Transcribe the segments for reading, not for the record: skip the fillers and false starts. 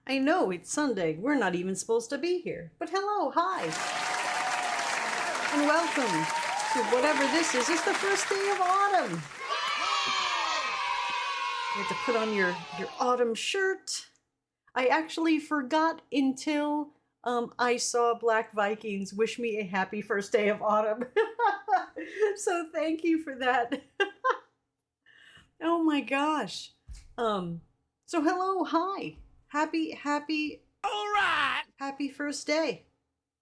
I know it's Sunday. We're not even supposed to be here. But hello, hi, and welcome to whatever this is. It's the first day of autumn. You have to put on your autumn shirt. I actually forgot until I saw Black Vikings wish me a happy first day of autumn. So thank you for that. Oh my gosh. So hello, hi. Happy All right. happy first day.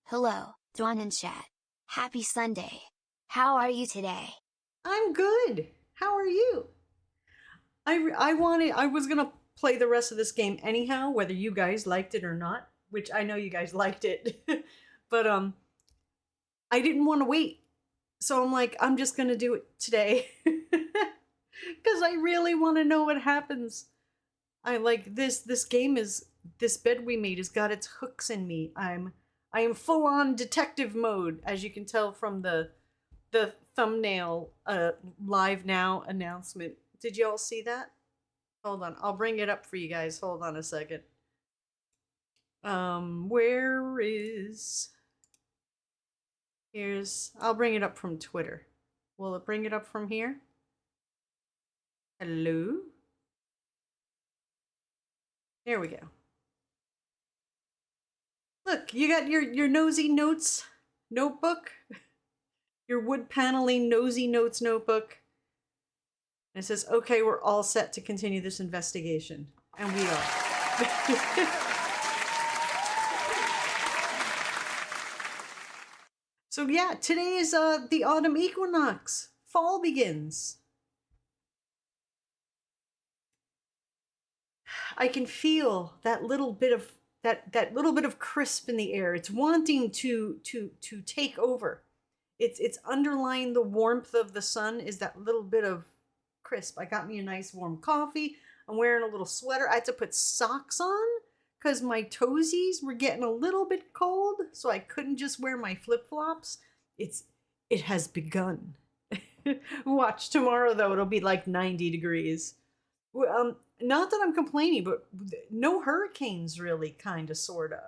Hello, Dawn and Chat. Happy Sunday. How are you today? I'm good. How are you? I was gonna play the rest of this game anyhow, whether you guys liked it or not, which I know you guys liked it. But I didn't want to wait. So I'm like, I'm just gonna do it today. Cause I really wanna know what happens. I like this game is this bed we made has got its hooks in me. I am full on detective mode, as you can tell from the thumbnail live now announcement. Did you all see that? Hold on, I'll bring it up for you guys. Hold on a second. Where is I'll bring it up from Twitter. Will it bring it up from here? Hello? There we go. Look, you got your nosy notes notebook, your wood paneling nosy notes notebook. And it says, okay, we're all set to continue this investigation. And we are. So yeah, today is the autumn equinox. Fall begins. I can feel that little bit of that little bit of crisp in the air. It's wanting to take over. It's underlying the warmth of the sun is that little bit of crisp. I got me a nice warm coffee. I'm wearing a little sweater. I had to put socks on because my toesies were getting a little bit cold, so I couldn't just wear my flip-flops. It has begun. Watch tomorrow though, it'll be like 90 degrees. Not that I'm complaining, but no hurricanes really, kind of, sorta.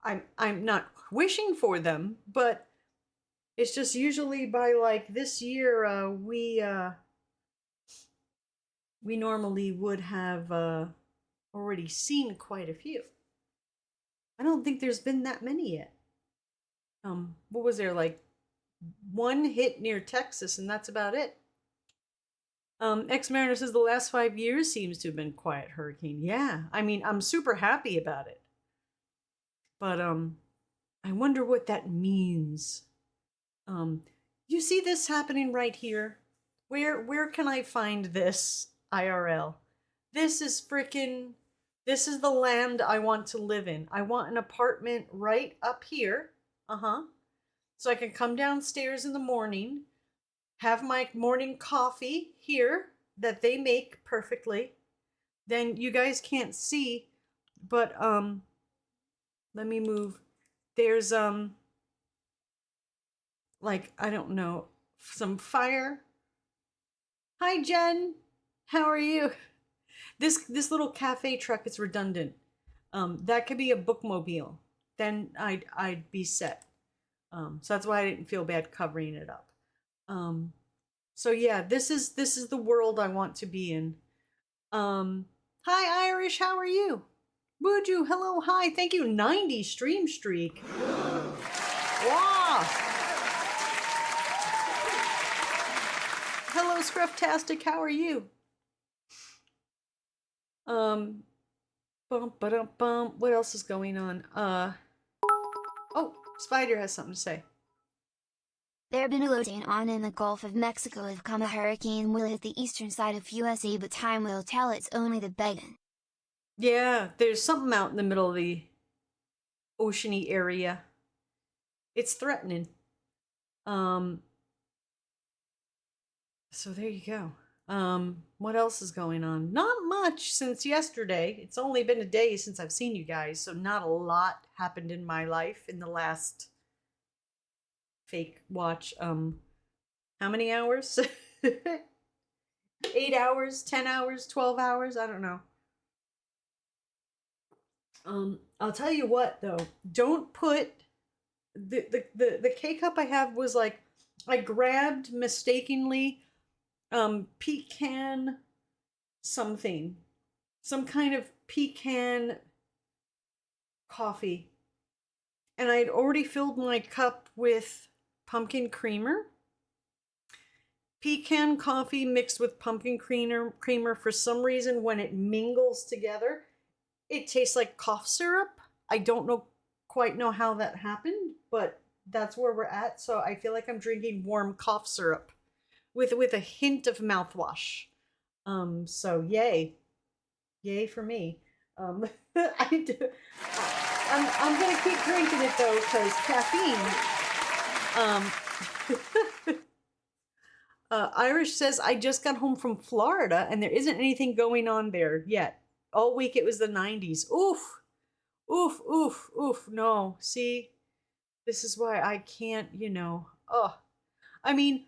I'm not wishing for them, but it's just usually by like this year, we normally would have already seen quite a few. I don't think there's been that many yet. What was there, like one hit near Texas, and that's about it. Ex-Mariner says the last 5 years seems to have been quiet hurricane. Yeah, I mean, I'm super happy about it. But I wonder what that means. You see this happening right here? Where can I find this IRL? This is the land I want to live in. I want an apartment right up here. So I can come downstairs in the morning, have my morning coffee here that they make perfectly. Then you guys can't see, but let me move. There's like, I don't know, some fire. Hi Jen, how are you? This little cafe truck is redundant. That could be a bookmobile. Then I'd be set. So that's why I didn't feel bad covering it up. So yeah, this is the world I want to be in. Hi Irish, how are you? Would you? Hello, hi, thank you. 90 stream streak. Wow. Hello Scrufftastic, how are you? Bum ba bum. What else is going on? Oh, Spider has something to say. There been a loading on in the Gulf of Mexico. If come a hurricane will hit the eastern side of USA, but time will tell. It's only the begging. Yeah, there's something out in the middle of the oceany area. It's threatening. So there you go. What else is going on? Not much since yesterday. It's only been a day since I've seen you guys, so not a lot happened in my life in the last fake watch. How many hours? 8 hours, 10 hours, 12 hours? I don't know. I'll tell you what though, don't put the K-cup I have was like, I grabbed mistakenly pecan something, some kind of pecan coffee, and I had already filled my cup with pumpkin creamer. Pecan coffee mixed with pumpkin creamer, for some reason, when it mingles together, it tastes like cough syrup. I don't quite know how that happened, but that's where we're at. So I feel like I'm drinking warm cough syrup with a hint of mouthwash. So yay for me. I do, I'm gonna keep drinking it though, because caffeine. Irish says, I just got home from Florida and there isn't anything going on there yet. All week it was the 90s. Oof, oof, oof, oof. No, see, this is why I can't, oh, I mean,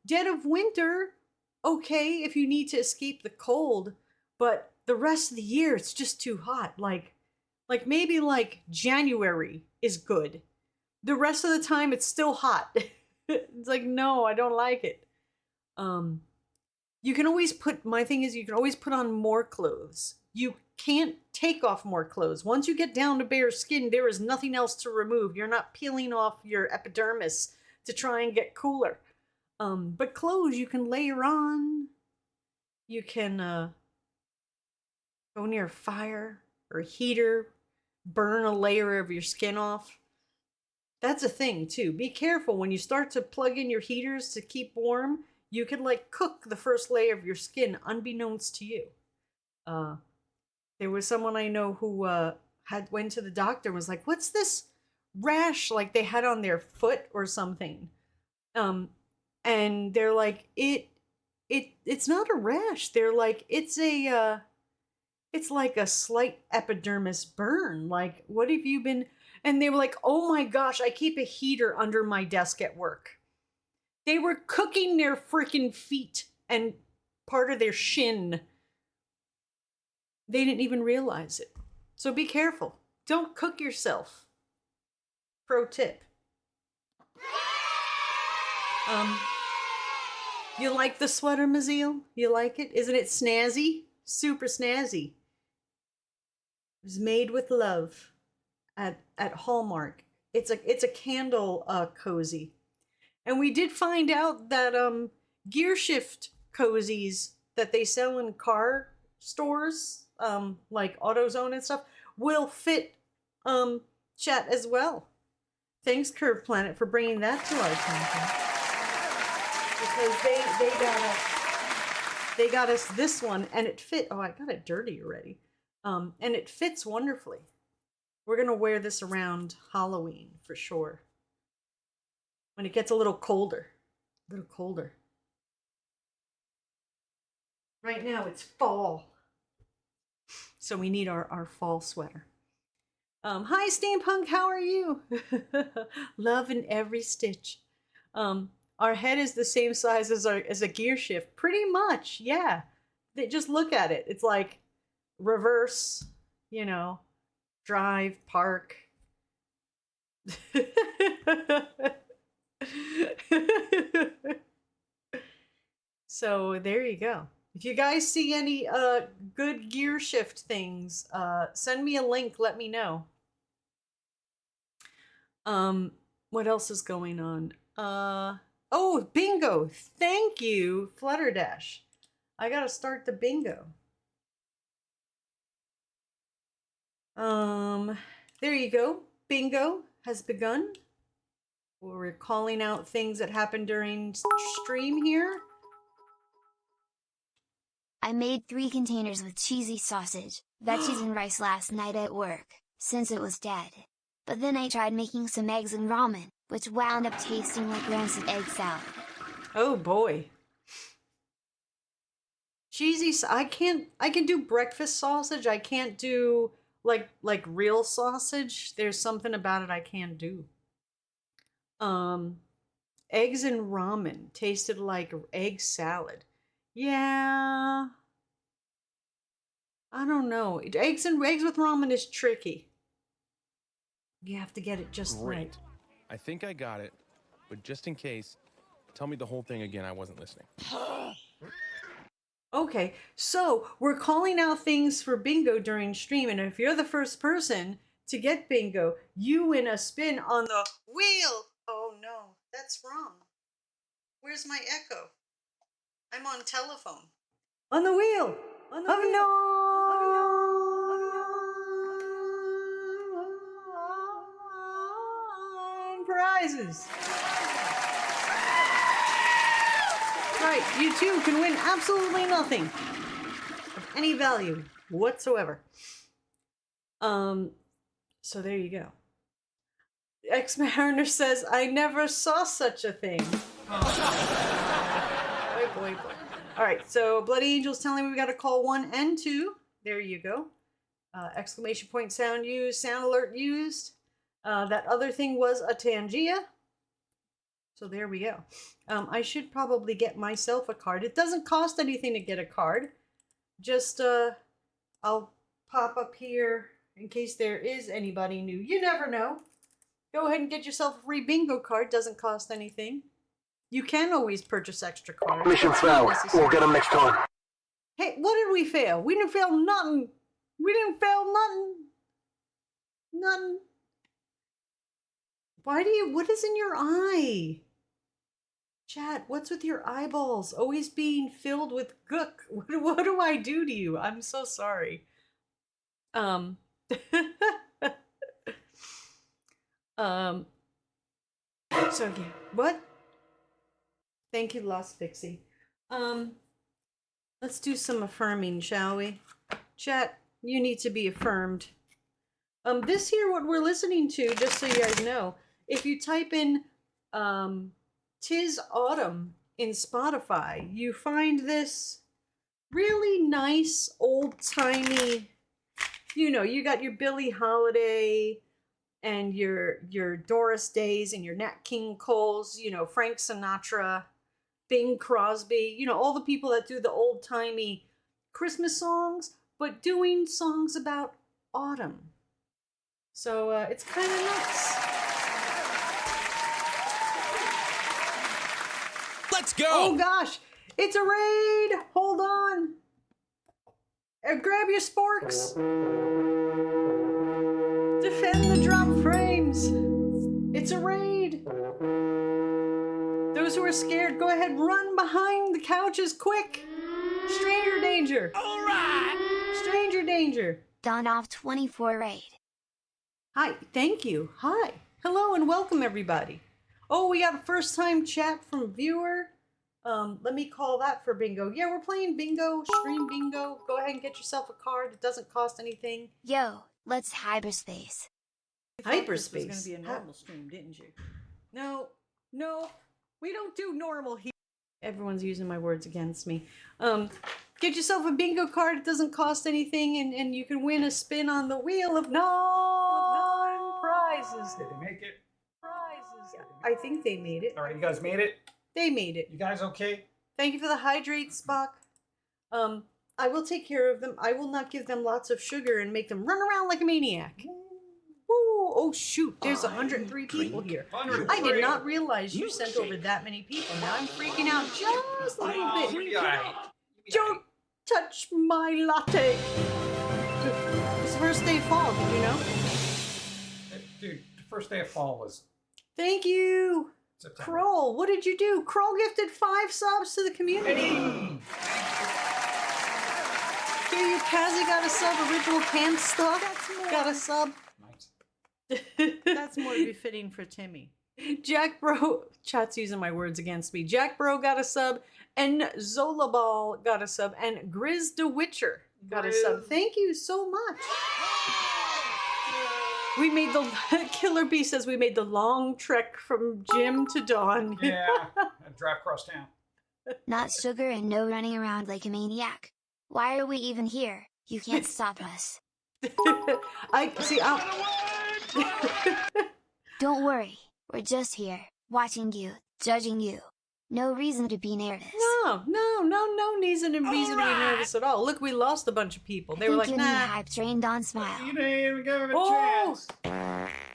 dead of winter, okay, if you need to escape the cold, but the rest of the year it's just too hot. Like maybe like January is good. The rest of the time it's still hot. It's like, no, I don't like it. You can always put, my thing is, you can always put on more clothes. You can't take off more clothes. Once you get down to bare skin, there is nothing else to remove. You're not peeling off your epidermis to try and get cooler. But clothes you can layer on. You can go near a fire or a heater, burn a layer of your skin off. That's a thing too. Be careful when you start to plug in your heaters to keep warm. You could like cook the first layer of your skin unbeknownst to you. There was someone I know who went to the doctor and was like, "What's this rash like they had on their foot or something?" And they're like, it's not a rash. They're like, it's like a slight epidermis burn. Like, what have you been? And they were like, oh my gosh, I keep a heater under my desk at work. They were cooking their freaking feet and part of their shin. They didn't even realize it. So be careful. Don't cook yourself. Pro tip. You like the sweater, Maziel? You like it? Isn't it snazzy? Super snazzy. It was made with love at Hallmark. It's a candle cozy. And we did find out that gear shift cozies that they sell in car stores, like AutoZone and stuff, will fit chat as well. Thanks, Curve Planet, for bringing that to our attention. Because they got us this one, and it fit. Oh, I got it dirty already. And it fits wonderfully. We're gonna wear this around Halloween for sure. When it gets a little colder. Right now it's fall. So we need our fall sweater. Hi Steampunk, how are you? Love in every stitch. Our head is the same size as a gear shift. Pretty much, yeah. Just look at it. It's like reverse, drive, park. So there you go. If you guys see any good gear shift things, send me a link, let me know. What else is going on? Oh, bingo. Thank you, Flutterdash. I gotta start the bingo. There you go. Bingo has begun. We're calling out things that happened during stream here. I made 3 containers with cheesy sausage, veggies and rice last night at work, since it was dead. But then I tried making some eggs and ramen, which wound up tasting like rancid egg salad. Oh boy. Cheesy, I can do breakfast sausage. I can't do like real sausage. There's something about it I can't do. Eggs and ramen tasted like egg salad. Yeah. I don't know. Eggs with ramen is tricky. You have to get it just Great. right. I think I got it, but just in case, tell me the whole thing again. I wasn't listening. Okay, so we're calling out things for bingo during stream, and if you're the first person to get bingo, you win a spin on the wheel. Oh no, that's wrong. Where's my echo? I'm on telephone. On the wheel of prizes. Right, you too can win absolutely nothing of any value whatsoever. So there you go. Ex-Mariner says, I never saw such a thing. Boy. All right, so Bloody Angel's telling me we got to call 1 and 2. There you go. Exclamation point sound used, sound alert used. That other thing was a Tangia. So there we go. I should probably get myself a card. It doesn't cost anything to get a card. Just, I'll pop up here in case there is anybody new. You never know. Go ahead and get yourself a free bingo card. Doesn't cost anything. You can always purchase extra cards. Mission failed. We'll get them next time. Hey, what did we fail? We didn't fail nothing. We didn't fail nothing. Nothing. What is in your eye? Chat, what's with your eyeballs? Always being filled with gook. What do I do to you? I'm so sorry. So yeah, what? Thank you, Lost Pixie. Let's do some affirming, shall we? Chat, you need to be affirmed. This here, what we're listening to, just so you guys know, if you type in, 'Tis Autumn in Spotify, you find this really nice, old-timey, you know, you got your Billie Holiday and your Doris Days and your Nat King Coles, you know, Frank Sinatra, Bing Crosby, you know, all the people that do the old-timey Christmas songs, but doing songs about autumn. So it's kind of nuts. Let's go! Oh gosh, it's a raid! Hold on. Grab your sporks. Defend the drop frames. It's a raid. Those who are scared, go ahead, run behind the couches quick. Stranger danger. All right! Stranger danger. Dawn off 24 raid. Hi, thank you. Hi. Hello and welcome everybody. Oh, we got a first time chat from viewer. Let me call that for bingo. Yeah, we're playing bingo, stream bingo. Go ahead and get yourself a card. It doesn't cost anything. Yo, let's hyperspace. Hyperspace. This was going to be a normal stream, didn't you? No, we don't do normal here. Everyone's using my words against me. Get yourself a bingo card. It doesn't cost anything, and you can win a spin on the wheel of nine prizes. Did they make it? Prizes. I think they made it. All right, you guys made it? They made it. You guys okay? Thank you for the hydrate, Spock. I will take care of them. I will not give them lots of sugar and make them run around like a maniac. Ooh, oh shoot, there's 103 people here. 103. I did not realize you sent over that many people. Now I'm freaking out just a little bit. Don't touch my latte. It's the first day of fall, did you know? Dude, the first day of fall was Thank you. September. Kroll, what did you do? Kroll gifted 5 subs to the community. Hey! Here, Kazi got a sub. Original hand stuff got a sub. Nice. That's more befitting for Timmy. Jack Bro, chat's using my words against me. Jack Bro got a sub, and Zolaball got a sub, and Grizz the Witcher got a sub. Thank you so much. We made the Killer Bee says we made the long trek from gym to dawn. Yeah, I drive across town. Not sugar and no running around like a maniac. Why are we even here? You can't stop us. Don't worry, we're just here, watching you, judging you. No reason to be nervous. No reason to be nervous at all. Look, we lost a bunch of people. They were like, you nah. need a hype train, don't smile. You didn't even give him a Oh! chance.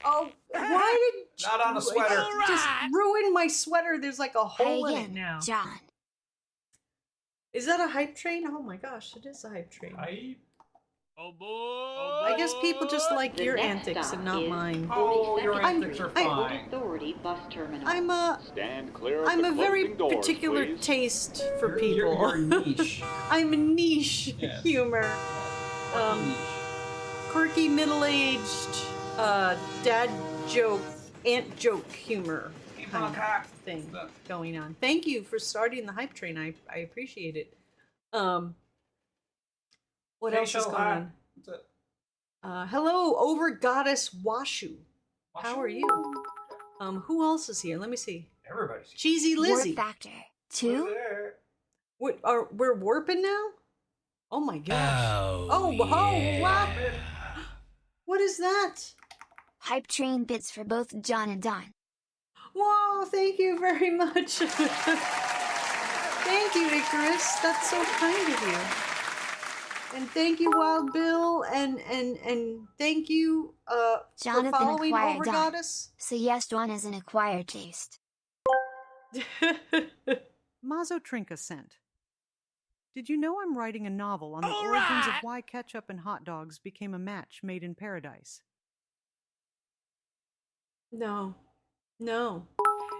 Oh, why did Not on a sweater. just ruin my sweater? There's like a Try hole in it again, now. John. Is that a hype train? Oh my gosh, it is a hype train. Oh I guess people just like The your next antics stop and not is mine. Oh, your 42nd antics are Street, fine. Authority Bus Terminal. Stand clear of I'm the a very closing doors, particular please. taste for You're people. niche. I'm a niche Yes. humor. Niche. Quirky middle-aged dad joke, aunt joke humor kind of thing going on. Thank you for starting the hype train. I appreciate it. What else is going on? What's it? Hello, over goddess Washu. How are you? Who else is here? Let me see. Everybody's Cheesy Lizzie. Warp factor. 2? there. We're warping now? Oh my gosh. Oh, wow. What is that? Hype train bits for both John and Don. Whoa, thank you very much. Thank you, Icarus. That's so kind of you. And thank you, Wild Bill, and thank you for Jonathan following acquired Over Don. Goddess. So yes, John has an acquired taste. Mazo Trinka sent. Did you know I'm writing a novel on the origins of why ketchup and hot dogs became a match made in paradise? No.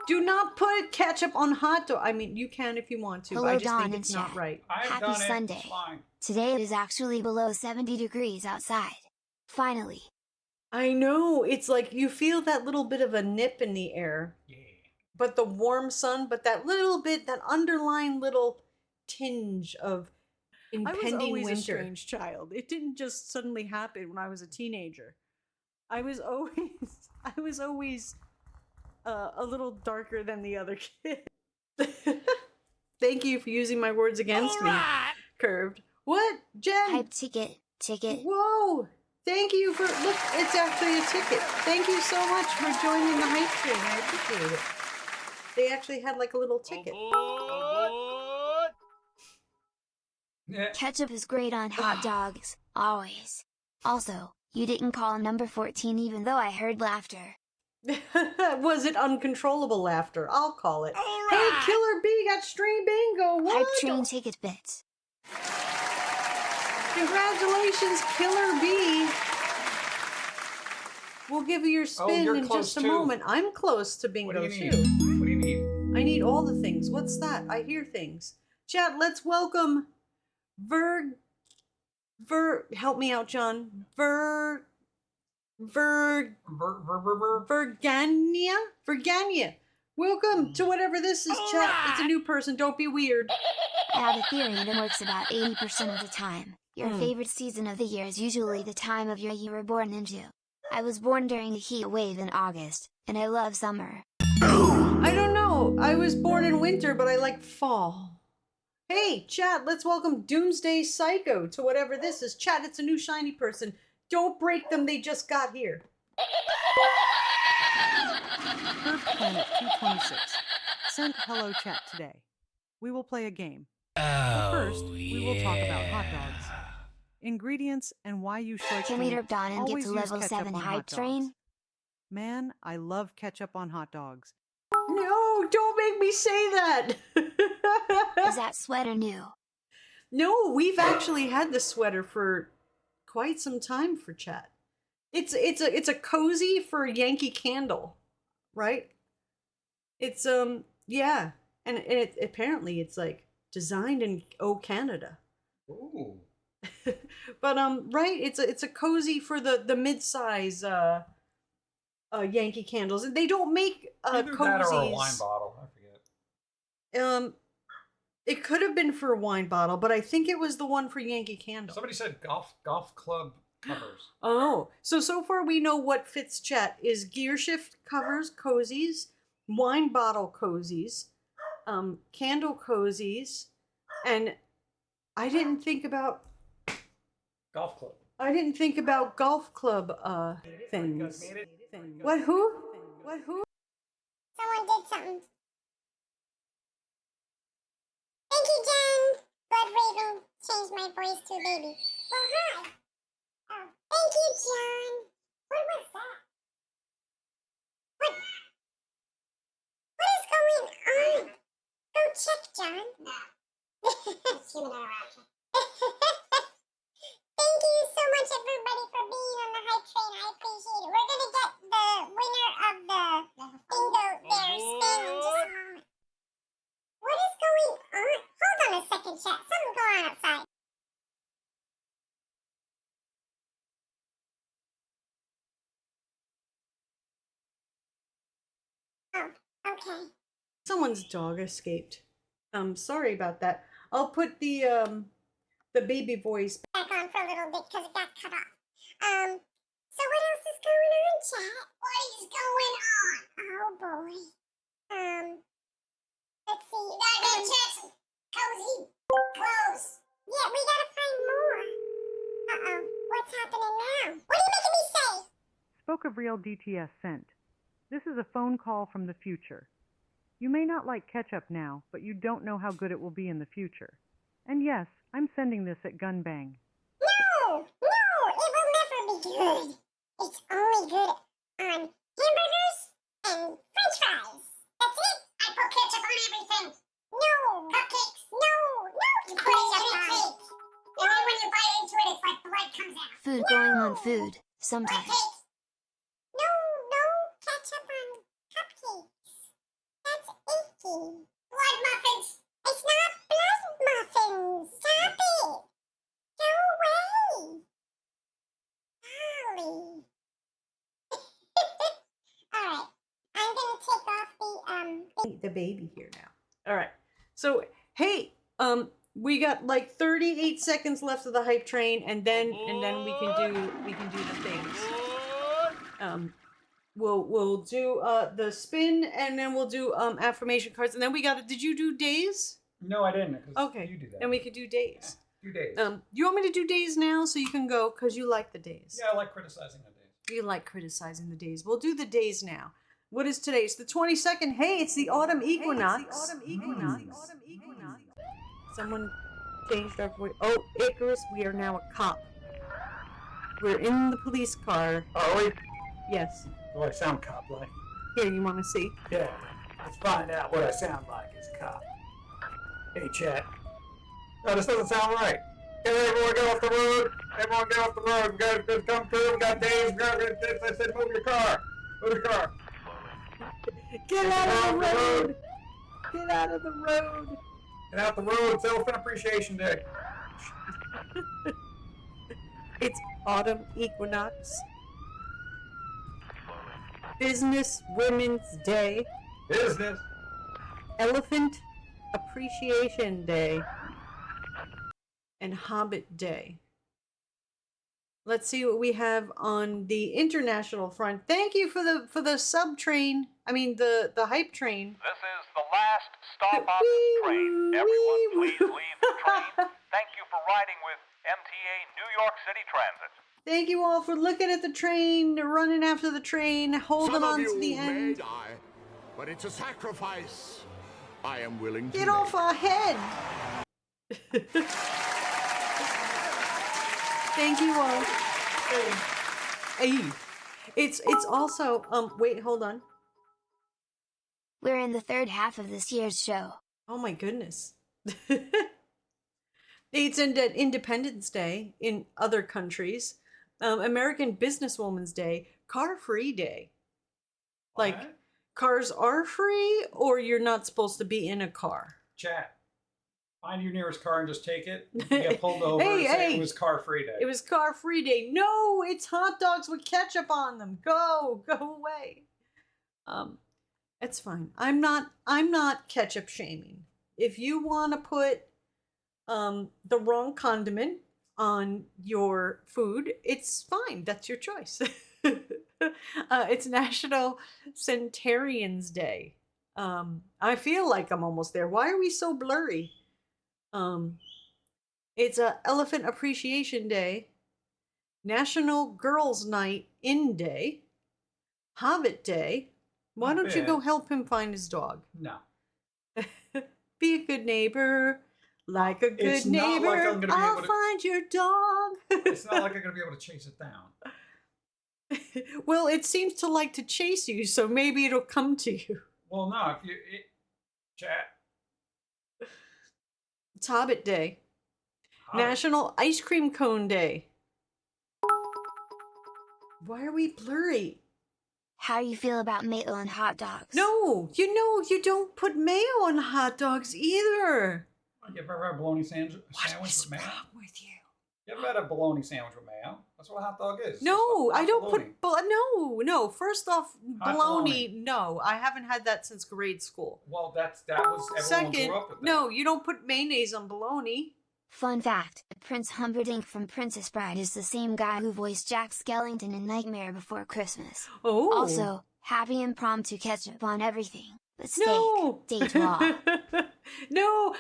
Do not put ketchup on hot dog. I mean, you can if you want to. Hello, I just Dawn think and it's not chat. right. I've Happy done it. Sunday. It's fine. Today it is actually below 70 degrees outside. Finally. I know. It's like you feel that little bit of a nip in the air. Yeah. But the warm sun, but that little bit, that underlying little tinge of I was impending always a winter. strange child. It didn't just suddenly happen when I was a teenager. I was always a little darker than the other kids. Thank you for using my words against me. Curved. What? Jen? Hype ticket. Whoa! Thank you for look. It's actually a ticket. Thank you so much for joining the hype train. I appreciate it. They actually had like a little ticket. Yeah. Ketchup is great on hot dogs. Always. Also, you didn't call number 14 even though I heard laughter. Was it uncontrollable laughter? I'll call it. Hey, Killer B got stream bingo. What? Hype train ticket bits. Congratulations, Killer B. We'll give you your spin you're in close just a too. moment. I'm close to What bingo do you too. need? What do you need? I need all the things. What's that? I hear things. Chat, let's welcome help me out, John. Vergania. Welcome to whatever this is, chat. It's a new person. Don't be weird. I have a theory that works about 80% of the time. Your favorite season of the year is usually the time of year you were born into. I was born during a heat wave in August, and I love summer. I don't know. I was born in winter, but I like fall. Hey, chat, let's welcome Doomsday Psycho to whatever this is. Chat, it's a new shiny person. Don't break them, they just got here. Curved Planet 226 sent hello chat today. We will play a game. But first, we will talk about hot dogs. Ingredients and why you should. Can we derp Don and get always to use level ketchup 7 on hype hot dogs. train? Man, I love ketchup on hot dogs. No, don't make me say that. Is that sweater new? No, we've actually had this sweater for quite some time for chat. It's a cozy for Yankee Candle, right? It's yeah, and it apparently it's like designed in Canada. Ooh. But right, it's a cozy for the mid-size Yankee Candles. And they don't make Either cozies. that or a wine bottle. I forget. It could have been for a wine bottle, but I think it was the one for Yankee Candle. Somebody said golf club covers. Oh, so far we know what fits chat is gear shift covers, cozies, wine bottle cozies, candle cozies, and I didn't think about Golf club. golf club things. What who? Someone did something. Thank my voice to a baby. Well, hi. Oh, thank you, John. What was that? What is going on? Go check, John. No. Human interaction. Thank you so much, everybody, for being on the hype train. I appreciate it. We're gonna get the winner of the bingo there spin in just a moment. What is going on? Hold on a second, chat. Something's going on outside. Oh, okay. Someone's dog escaped. Sorry about that. I'll put the baby voice Back on for a little bit because it got cut off. So what else is going on, chat? What is going on? Oh boy. Let's see. You gotta go check some cozy clothes. Yeah, we gotta find more. Uh-oh. What's happening now? What are you making me say? Spoke of Real DTS sent. This is a phone call from the future. You may not like ketchup now, but you don't know how good it will be in the future. And yes, I'm sending this at Gunbang. No! No! It will never be good. It's only good on hamburgers and french fries. That's it. I put ketchup on everything. No! Cupcakes. No! No! You put it on everything. And then when you bite into it, it's like blood comes out. Food going on food, sometimes. Cupcakes. No! No ketchup on cupcakes. That's icky. Blood muffins. It's not blood muffins. Stop it. Go away. Golly. Alright. I'm gonna take off the baby here now. All right. So, hey, we got like 38 seconds left of the hype train, and then we can do the things. We'll do the spin, and then we'll do affirmation cards, and then we got to. Did you do days? No, I didn't. 'Cause Okay. You do that. Then we could do days. 2 days. You want me to do days now so you can go because you like the days. Yeah, I like criticizing the days. You like criticizing the days. We'll do the days now. What is today? It's the 22nd. Hey, it's the autumn equinox. Someone changed our voice. Oh, Icarus, we are now a cop. We're in the police car. Are we? Yes. Do I sound cop-like? Here, you want to see? Yeah. Let's find out what I sound like as a cop. Hey, chat. No, this doesn't sound right. Can everyone get off the road? Everyone get off the road. We got to come through. We got days. I said move your car. Move your car. Get out of the road! Get out of the road! Get out the road. It's Elephant Appreciation Day. It's autumn equinox. Business Women's Day. Business. Elephant Appreciation Day. And Hobbit Day. Let's see what we have on the international front. Thank you for the sub train. I mean the hype train. This is the last stop on this train. Everyone please leave the train. Thank you for riding with MTA New York City Transit. Thank you all for looking at the train, running after the train, holding on to the end. May die, but it's a sacrifice I am willing to Get make. off our head. Thank you all. Hey. It's also wait, hold on. We're in the third half of this year's show. Oh my goodness. It's Independence Day in other countries. American Businesswoman's Day, Car Free Day. Like, What? cars are free, or you're not supposed to be in a car. Chat. Find your nearest car and just take it. You get pulled over Hey, and say hey. it was car free day. It was Car Free Day. No, it's hot dogs with ketchup on them. Go away. It's fine. I'm not ketchup shaming. If you want to put the wrong condiment on your food, it's fine. That's your choice. It's National Centenarians Day. I feel like I'm almost there. Why are we so blurry? It's a Elephant Appreciation Day, National Girls Night In Day, Hobbit Day. Why Not don't you bad. go help him find his dog? No. Be a good neighbor. Like a good It's not like neighbor, I'm gonna be I'll able to- find your dog. It's not like I'm gonna be able to chase it down. Well, it seems to like to chase you, so maybe it'll come to you. Well, no, chat. It's Hobbit Day. Hobbit. National Ice Cream Cone Day. Why are we blurry? How do you feel about mayo on hot dogs? No, you don't put mayo on hot dogs either. You ever had a bologna sandwich What's with mayo? wrong with you? You ever had a bologna sandwich with mayo? That's what a hot dog is. It's No, just I don't bologna. put no. First off, Hot bologna. bologna. No, I haven't had that since grade school. Well, that was everyone Second, grew up with that. no, you don't put mayonnaise on bologna. Fun fact, Prince Humperdinck from Princess Bride is the same guy who voiced Jack Skellington in Nightmare Before Christmas. Oh, Also, happy impromptu ketchup on everything, but steak, no. day to all. No,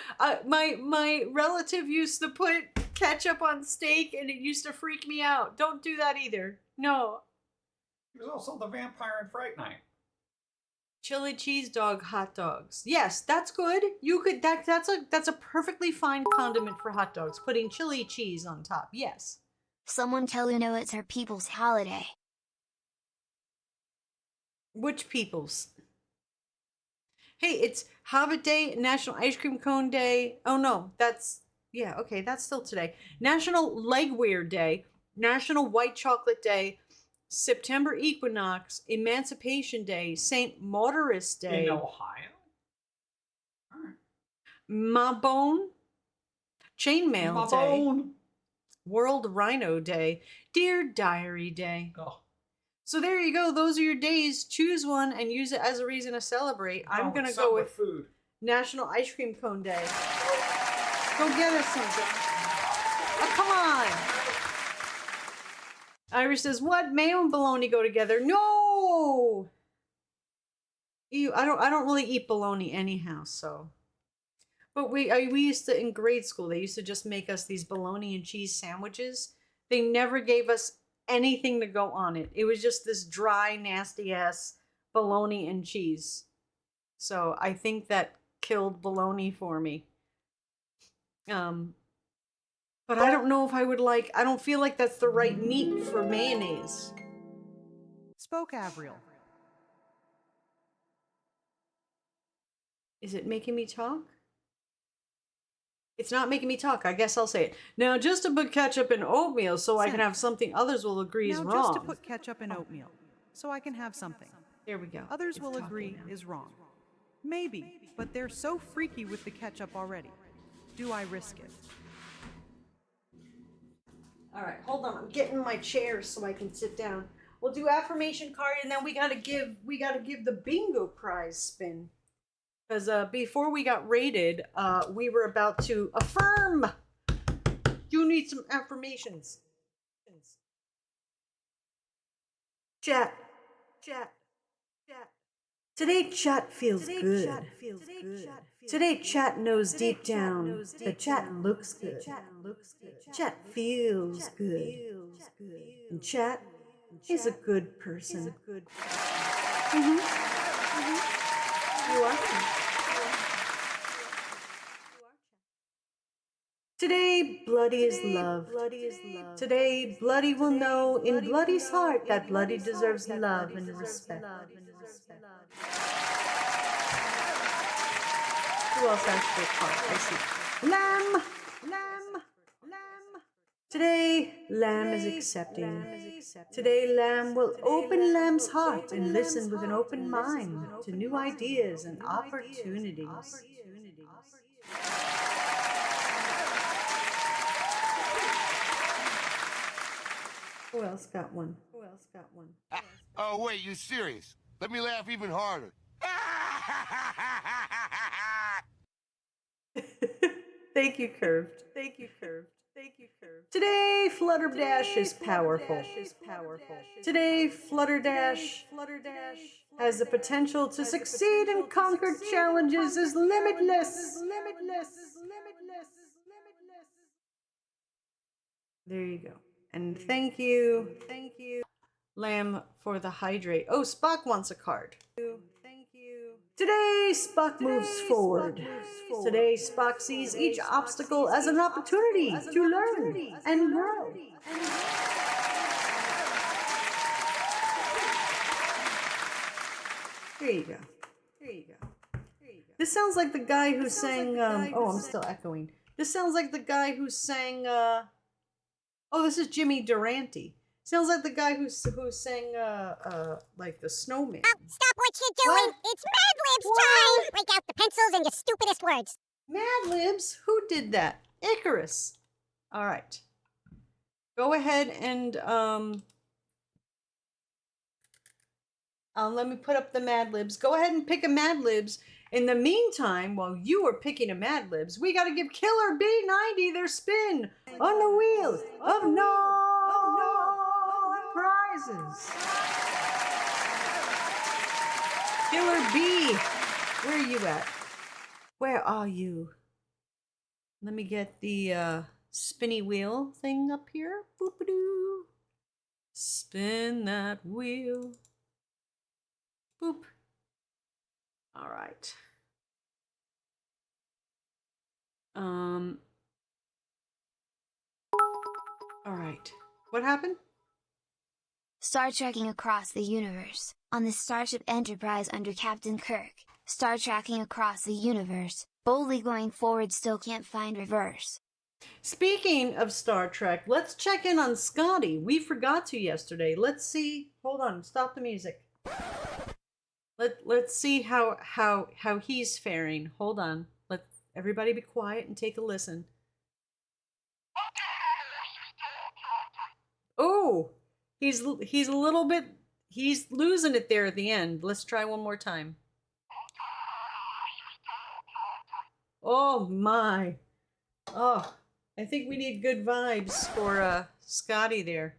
my relative used to put ketchup on steak, and it used to freak me out. Don't do that either. No. He was also the vampire in Fright Night. Chili cheese dog hot dogs. Yes, that's good. You could that's a perfectly fine condiment for hot dogs. Putting chili cheese on top. Yes. Someone tell Uno it's her people's holiday. Which people's? Hey, it's Hobbit Day, National Ice Cream Cone Day. Oh no, that's still today. National Legwear Day, National White Chocolate Day, September Equinox, Emancipation Day, St. Modera's Day. In Ohio? All right. Mabone, Chainmail Day, Mabone. World Rhino Day, Dear Diary Day. Oh. So there you go. Those are your days. Choose one and use it as a reason to celebrate. I'm going to go with food. National Ice Cream Cone Day. Go get us something. Oh, come on. Iris says, what? Mayo and bologna go together. No! Ew, I don't really eat bologna anyhow, so. But we used to, in grade school, they used to just make us these bologna and cheese sandwiches. They never gave us anything to go on it. It was just this dry, nasty ass bologna and cheese. So I think that killed bologna for me. But I don't know if I would like, I don't feel like that's the right meat for mayonnaise. Spoke Avril. Is it making me talk? It's not making me talk. I guess I'll say it. Now, just to put ketchup in oatmeal so I can have something others will agree is Now, wrong. just to put ketchup in oatmeal, so I can have something There we go. others It's will talking agree now. is wrong. Maybe, but they're so freaky with the ketchup already. Do I risk it? All right, hold on. I'm getting my chair so I can sit down. We'll do affirmation card, and then we gotta give the bingo prize spin. Because before we got rated, we were about to affirm. You need some affirmations. Chat. Today chat feels good. Today chat knows deep down that chat looks good. Chat feels good. And chat is a good person. You are. Today, Bloody is love. Today, Bloody will know in Bloody's heart that Bloody deserves love and respect. Who else asked for a card? I see. Lamb. Today, Lamb is accepting. Today, Lamb will open Lamb's heart and listen with an open mind to new ideas and opportunities. Who else got one? Oh, wait, you serious? Let me laugh even harder. Thank you, Curved. Today, Flutterdash is powerful. Today, Flutterdash has the potential to succeed and conquer challenges is limitless. There you go. And thank you, Lamb, for the hydrate. Oh, Spock wants a card. Today, Spock moves forward. Today, Spock sees each obstacle as an opportunity to learn and grow. There you go. There you go. This sounds like the guy who sang. Oh, I'm still echoing. This sounds like the guy who sang. Oh, this is Jimmy Durante. Sounds like the guy who sang like the Snowman. Oh, stop what you're doing! What? It's Mad Libs time! Break out the pencils and your stupidest words. Mad Libs? Who did that? Icarus. All right. Go ahead and let me put up the Mad Libs. Go ahead and pick a Mad Libs. In the meantime, while you are picking a Mad Libs, we got to give Killer B90 their spin on the wheel of no prizes. Killer B, where are you at? Where are you? Let me get the spinny wheel thing up here. Boop-a-doo. Spin that wheel. Boop. All right. All right. What happened? Star Trekking across the universe, on the Starship Enterprise under Captain Kirk, Star Trekking across the universe, boldly going forward still can't find reverse. Speaking of Star Trek, let's check in on Scotty. We forgot to yesterday. Let's see. Hold on. Stop the music. Let's see how he's faring. Hold on. Let everybody be quiet and take a listen. Oh, he's a little bit. He's losing it there at the end. Let's try one more time. Oh my. Oh, I think we need good vibes for Scotty there.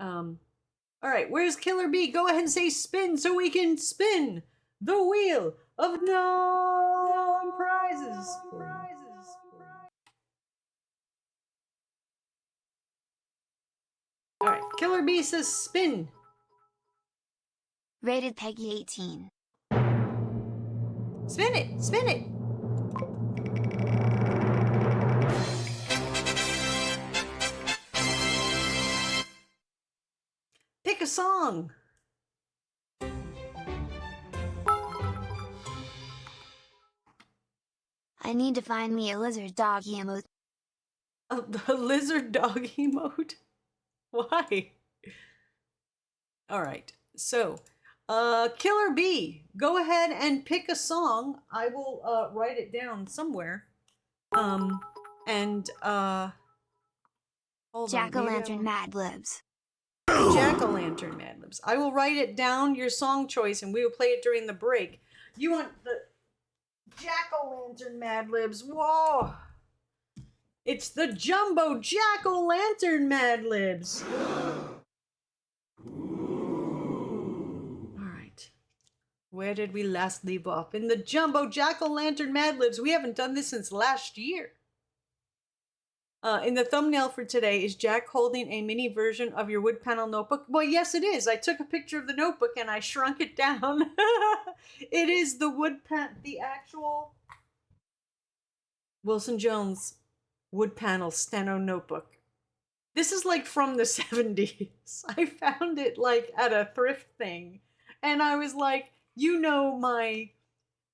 All right, where's Killer B? Go ahead and say spin so we can spin the wheel of no prizes. All right, Killer B says spin. Rated Peggy 18. Spin it, spin it. Pick a song. I need to find me a lizard dog emote. A lizard dog emote? Why? All right. So, Killer B, go ahead and pick a song. I will write it down somewhere. Hold on, Jack-o'-lantern Mad Libs. Jack-o'-lantern Mad Libs. I will write it down, your song choice, and we will play it during the break. You want the Jack-o'-lantern Mad Libs? Whoa! It's the Jumbo Jack-o'-lantern Mad Libs. All right. Where did we last leave off? In the Jumbo Jack-o'-lantern Mad Libs. We haven't done this since last year. In the thumbnail for today is Jack holding a mini version of your wood panel notebook. Well, yes, it is. I took a picture of the notebook and I shrunk it down. It is the the actual Wilson Jones wood panel steno notebook. This is like from the 70s. I found it like at a thrift thing. And I was like, you know, my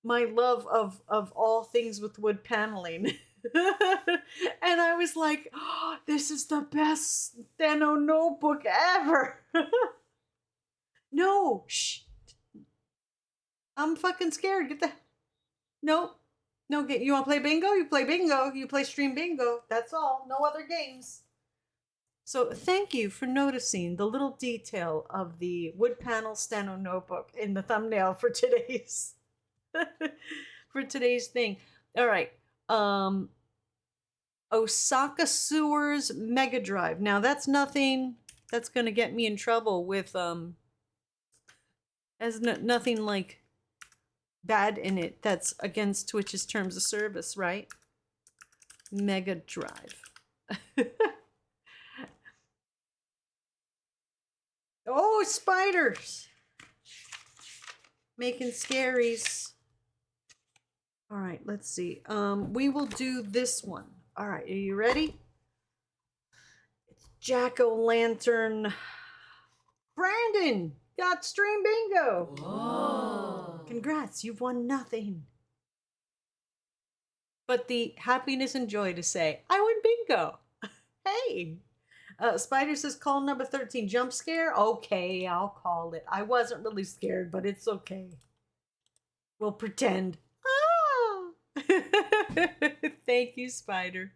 love of all things with wood paneling. And I was like, oh, this is the best steno notebook ever. No, shh. I'm fucking scared. Get the... No, you want to play bingo? You play bingo. You play stream bingo. That's all. No other games. So thank you for noticing the little detail of the wood panel steno notebook in the thumbnail for today's thing. All right. Osaka Sewers Mega Drive. Now that's nothing that's gonna get me in trouble with has nothing like bad in it that's against Twitch's terms of service, right? Mega Drive. Oh, spiders! Making scaries. All right, let's see. We will do this one. All right, are you ready? It's Jack-o'-lantern. Brandon got stream bingo. Whoa. Congrats, you've won nothing. But the happiness and joy to say, I won bingo. Hey. Spider says, call number 13. Jump scare? Okay, I'll call it. I wasn't really scared, but it's okay. We'll pretend. Ah! Thank you, Spider.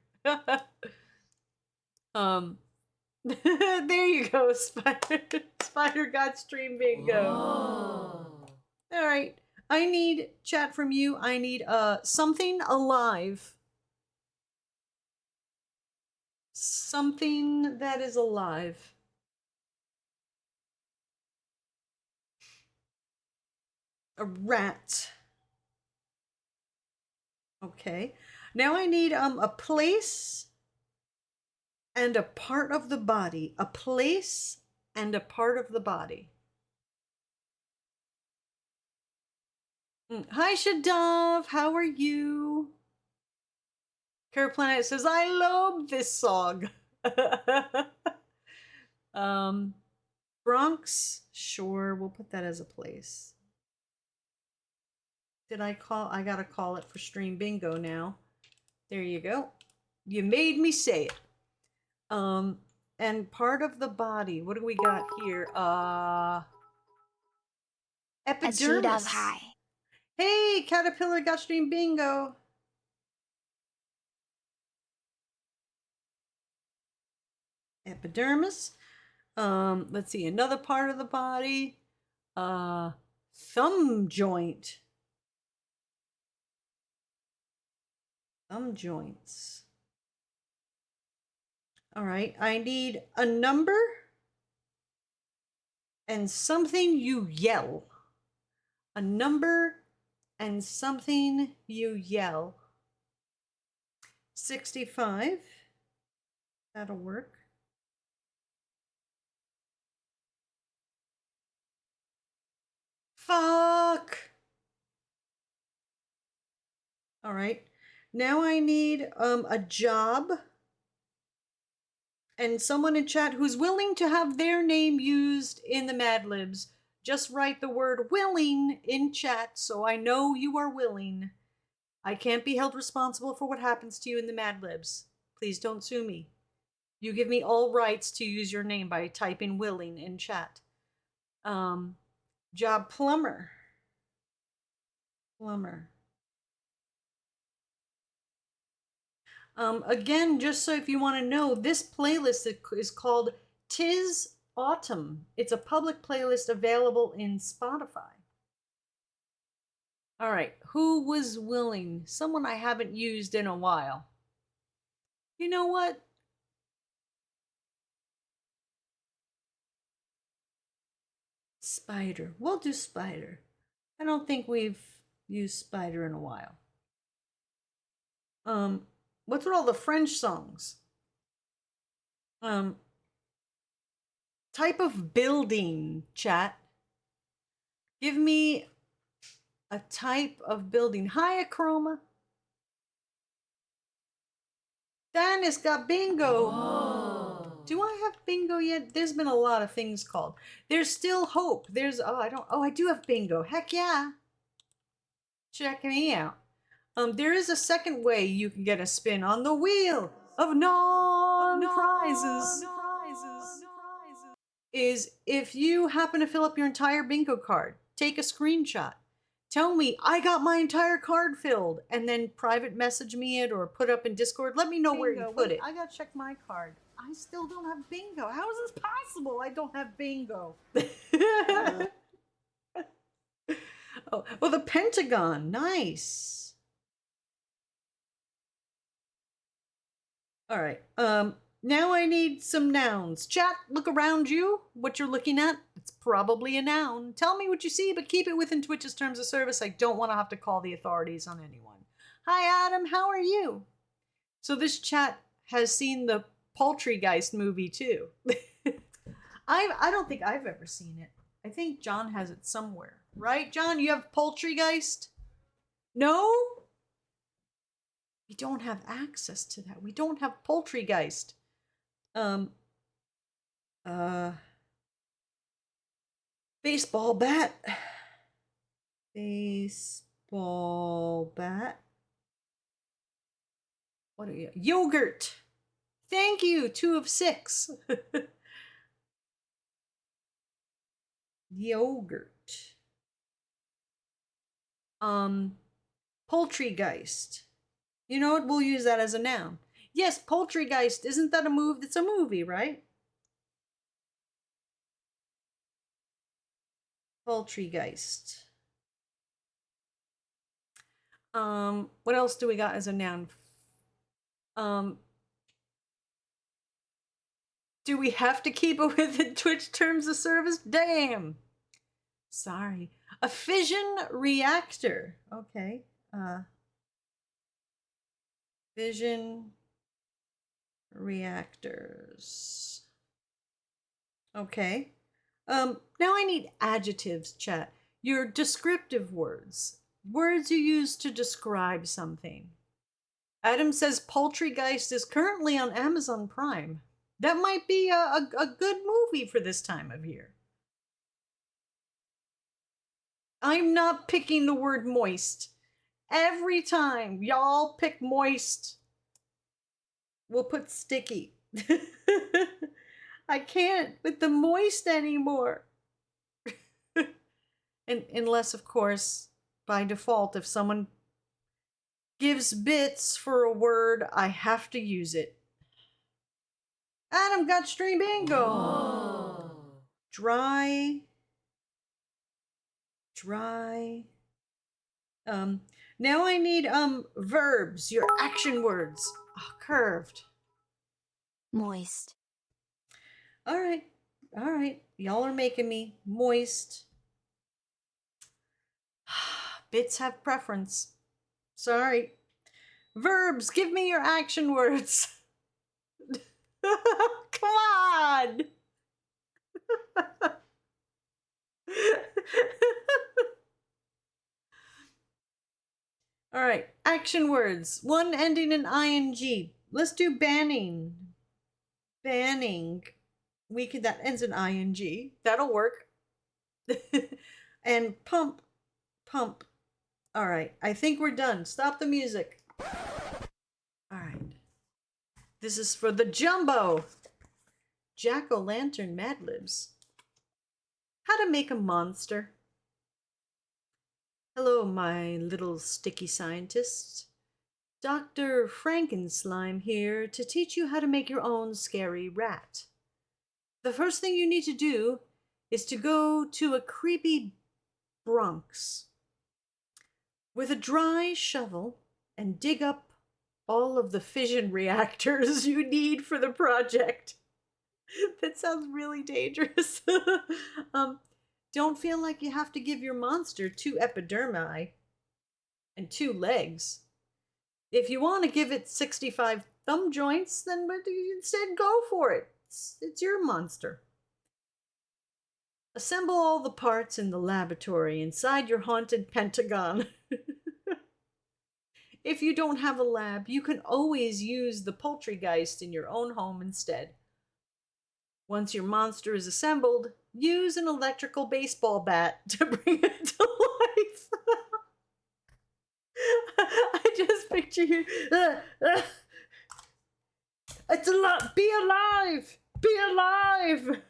There you go, Spider. Spider got stream bingo. Whoa. All right. I need chat from you. I need something alive. Something that is alive. A rat. Okay. Now I need a place and a part of the body. A place and a part of the body. Hi, Shadav. How are you? Care Planet says, I love this song. Bronx. Sure, we'll put that as a place. Did I call? I gotta call it for stream bingo now. There you go. You made me say it. And part of the body. What do we got here? Epidermis. High. Hey, Caterpillar got stream bingo. Epidermis. Let's see, another part of the body. Thumb joint. Thumb joints. All right, I need a number and something you yell. A number and something you yell. 65. That'll work. Fuck. All right. Now I need a job and someone in chat who's willing to have their name used in the Mad Libs. Just write the word willing in chat so I know you are willing. I can't be held responsible for what happens to you in the Mad Libs. Please don't sue me. You give me all rights to use your name by typing willing in chat. Job plumber. Plumber. Again, just so if you want to know, this playlist is called Tis Autumn. It's a public playlist available in Spotify. All right, who was willing? Someone I haven't used in a while. You know what? Spider. We'll do Spider. I don't think we've used Spider in a while. What's with all the French songs? Type of building, chat. Give me a type of building. Hi, Achroma. Dan has got bingo. Whoa. Do I have bingo yet? There's been a lot of things called. There's still hope. There's, I do have bingo. Heck yeah. Check me out. There is a second way you can get a spin on the wheel of non-prizes. Is if you happen to fill up your entire bingo card, take a screenshot. Tell me, I got my entire card filled, and then private message me it or put up in Discord. Let me know bingo. Where you put it. I gotta check my card. I still don't have bingo. How is this possible? I don't have bingo. Oh, well, the Pentagon. Nice. All right. Now I need some nouns. Chat, look around you. What you're looking at, it's probably a noun. Tell me what you see, but keep it within Twitch's terms of service. I don't want to have to call the authorities on anyone. Hi, Adam. How are you? So this chat has seen the Poultrygeist movie, too. I don't think I've ever seen it. I think John has it somewhere. Right, John? You have Poultrygeist? No? We don't have access to that. We don't have Poultrygeist. Baseball bat. Baseball bat. What are you? Yogurt. Thank you. 2 of 6. Yogurt. Poultrygeist. You know what? We'll use that as a noun. Yes, Poultrygeist. Isn't that a movie? It's a movie, right? Poultrygeist. What else do we got as a noun? Do we have to keep it within Twitch terms of service? Damn. Sorry. A fission reactor. Okay. Fission reactors. Okay. Now I need adjectives, chat. Your descriptive words. Words you use to describe something. Adam says Poultrygeist is currently on Amazon Prime. That might be a good movie for this time of year. I'm not picking the word moist. Every time y'all pick moist, we'll put sticky. I can't with the moist anymore. And unless, of course, by default, if someone gives bits for a word, I have to use it. Adam got stream bingo. Oh. Dry. Now I need verbs, your action words. Oh, curved. Moist. All right. Y'all are making me moist. Bits have preference. Sorry. Verbs, give me your action words. Come on. All right, action words. One ending in ing. Let's do banning. Banning. That ends in ing. That'll work. And pump. All right, I think we're done. Stop the music. All right. This is for the jumbo. Jack-o'-lantern Mad Libs. How to make a monster. Hello, my little sticky scientists. Dr. Frankenslime here to teach you how to make your own scary rat. The first thing you need to do is to go to a creepy Bronx with a dry shovel and dig up all of the fission reactors you need for the project. That sounds really dangerous. Don't feel like you have to give your monster 2 epidermi and 2 legs. If you want to give it 65 thumb joints, then instead go for it. It's your monster. Assemble all the parts in the laboratory inside your haunted Pentagon. If you don't have a lab, you can always use the Poultrygeist in your own home instead. Once your monster is assembled, use an electrical baseball bat to bring it to life. I just picture you. It's a lot. Be alive. Be alive.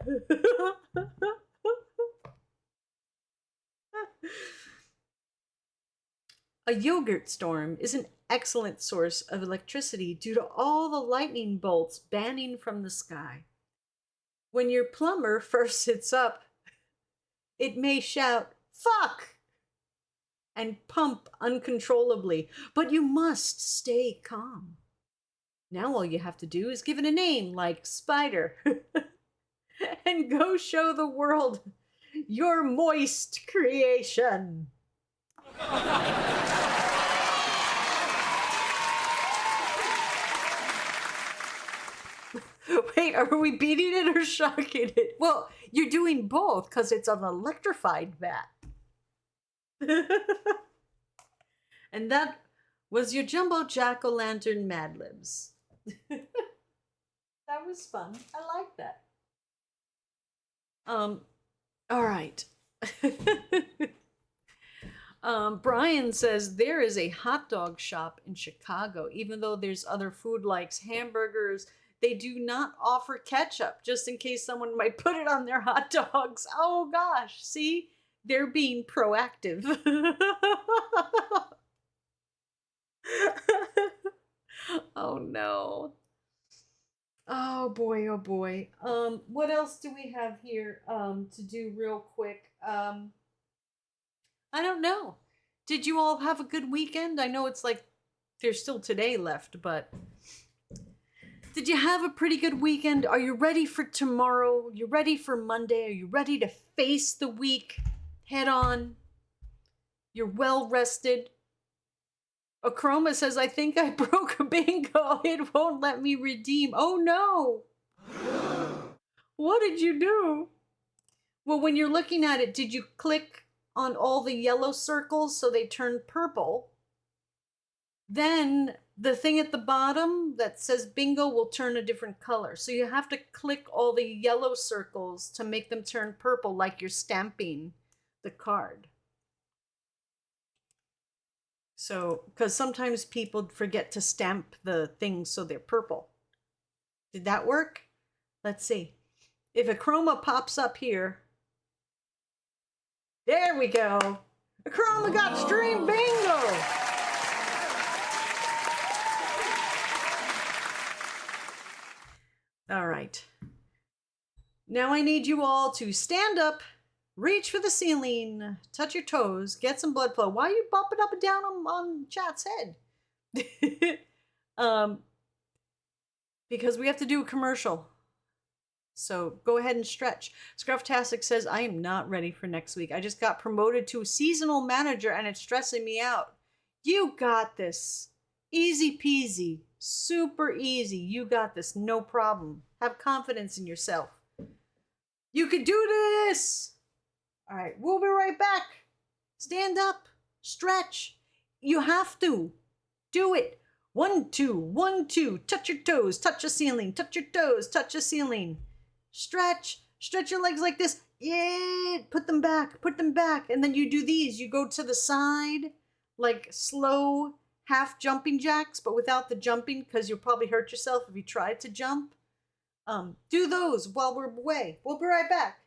A yogurt storm is an excellent source of electricity due to all the lightning bolts banning from the sky. When your plumber first sits up, it may shout, "Fuck!" and pump uncontrollably, but you must stay calm. Now all you have to do is give it a name like Spider and go show the world your moist creation. Wait, are we beating it or shocking it? Well, you're doing both because it's an electrified bat. And that Was your jumbo jack-o'-lantern Mad Libs? That was fun. I like that. All right. Brian says there is a hot dog shop in Chicago. Even though there's other food like hamburgers, they do not offer ketchup just in case someone might put it on their hot dogs. Oh gosh, see? They're being proactive. Oh no. Oh boy, oh boy. What else do we have here to do real quick? I don't know. Did you all have a good weekend? I know it's like there's still today left, but did you have a pretty good weekend? Are you ready for tomorrow? You ready for Monday? Are you ready to face the week head on? You're well rested. Achroma says, I think I broke a bingo. It won't let me redeem. Oh no. What did you do? Well, when you're looking at it, did you click on all the yellow circles so they turn purple? Then the thing at the bottom that says bingo will turn a different color. So you have to click all the yellow circles to make them turn purple, like you're stamping the card. So, because sometimes people forget to stamp the things so they're purple. Did that work? Let's see. If a chroma pops up here, there we go. A chroma got stream bingo. All right. Now I need you all to stand up, reach for the ceiling, touch your toes, get some blood flow. Why are you bumping up and down on chat's head? Because we have to do a commercial. So go ahead and stretch. Scrufftastic says, I am not ready for next week. I just got promoted to a seasonal manager and it's stressing me out. You got this. Easy peasy. Super easy. You got this. No problem. Have confidence in yourself. You can do this. All right. We'll be right back. Stand up. Stretch. You have to. Do it. 1, 2, 1, 2. Touch your toes. Touch the ceiling. Touch your toes. Touch the ceiling. Stretch. Stretch your legs like this. Yeah. Put them back. Put them back. And then you do these. You go to the side. Like slow half jumping jacks, but without the jumping because you'll probably hurt yourself if you try to jump. Do those while we're away. We'll be right back.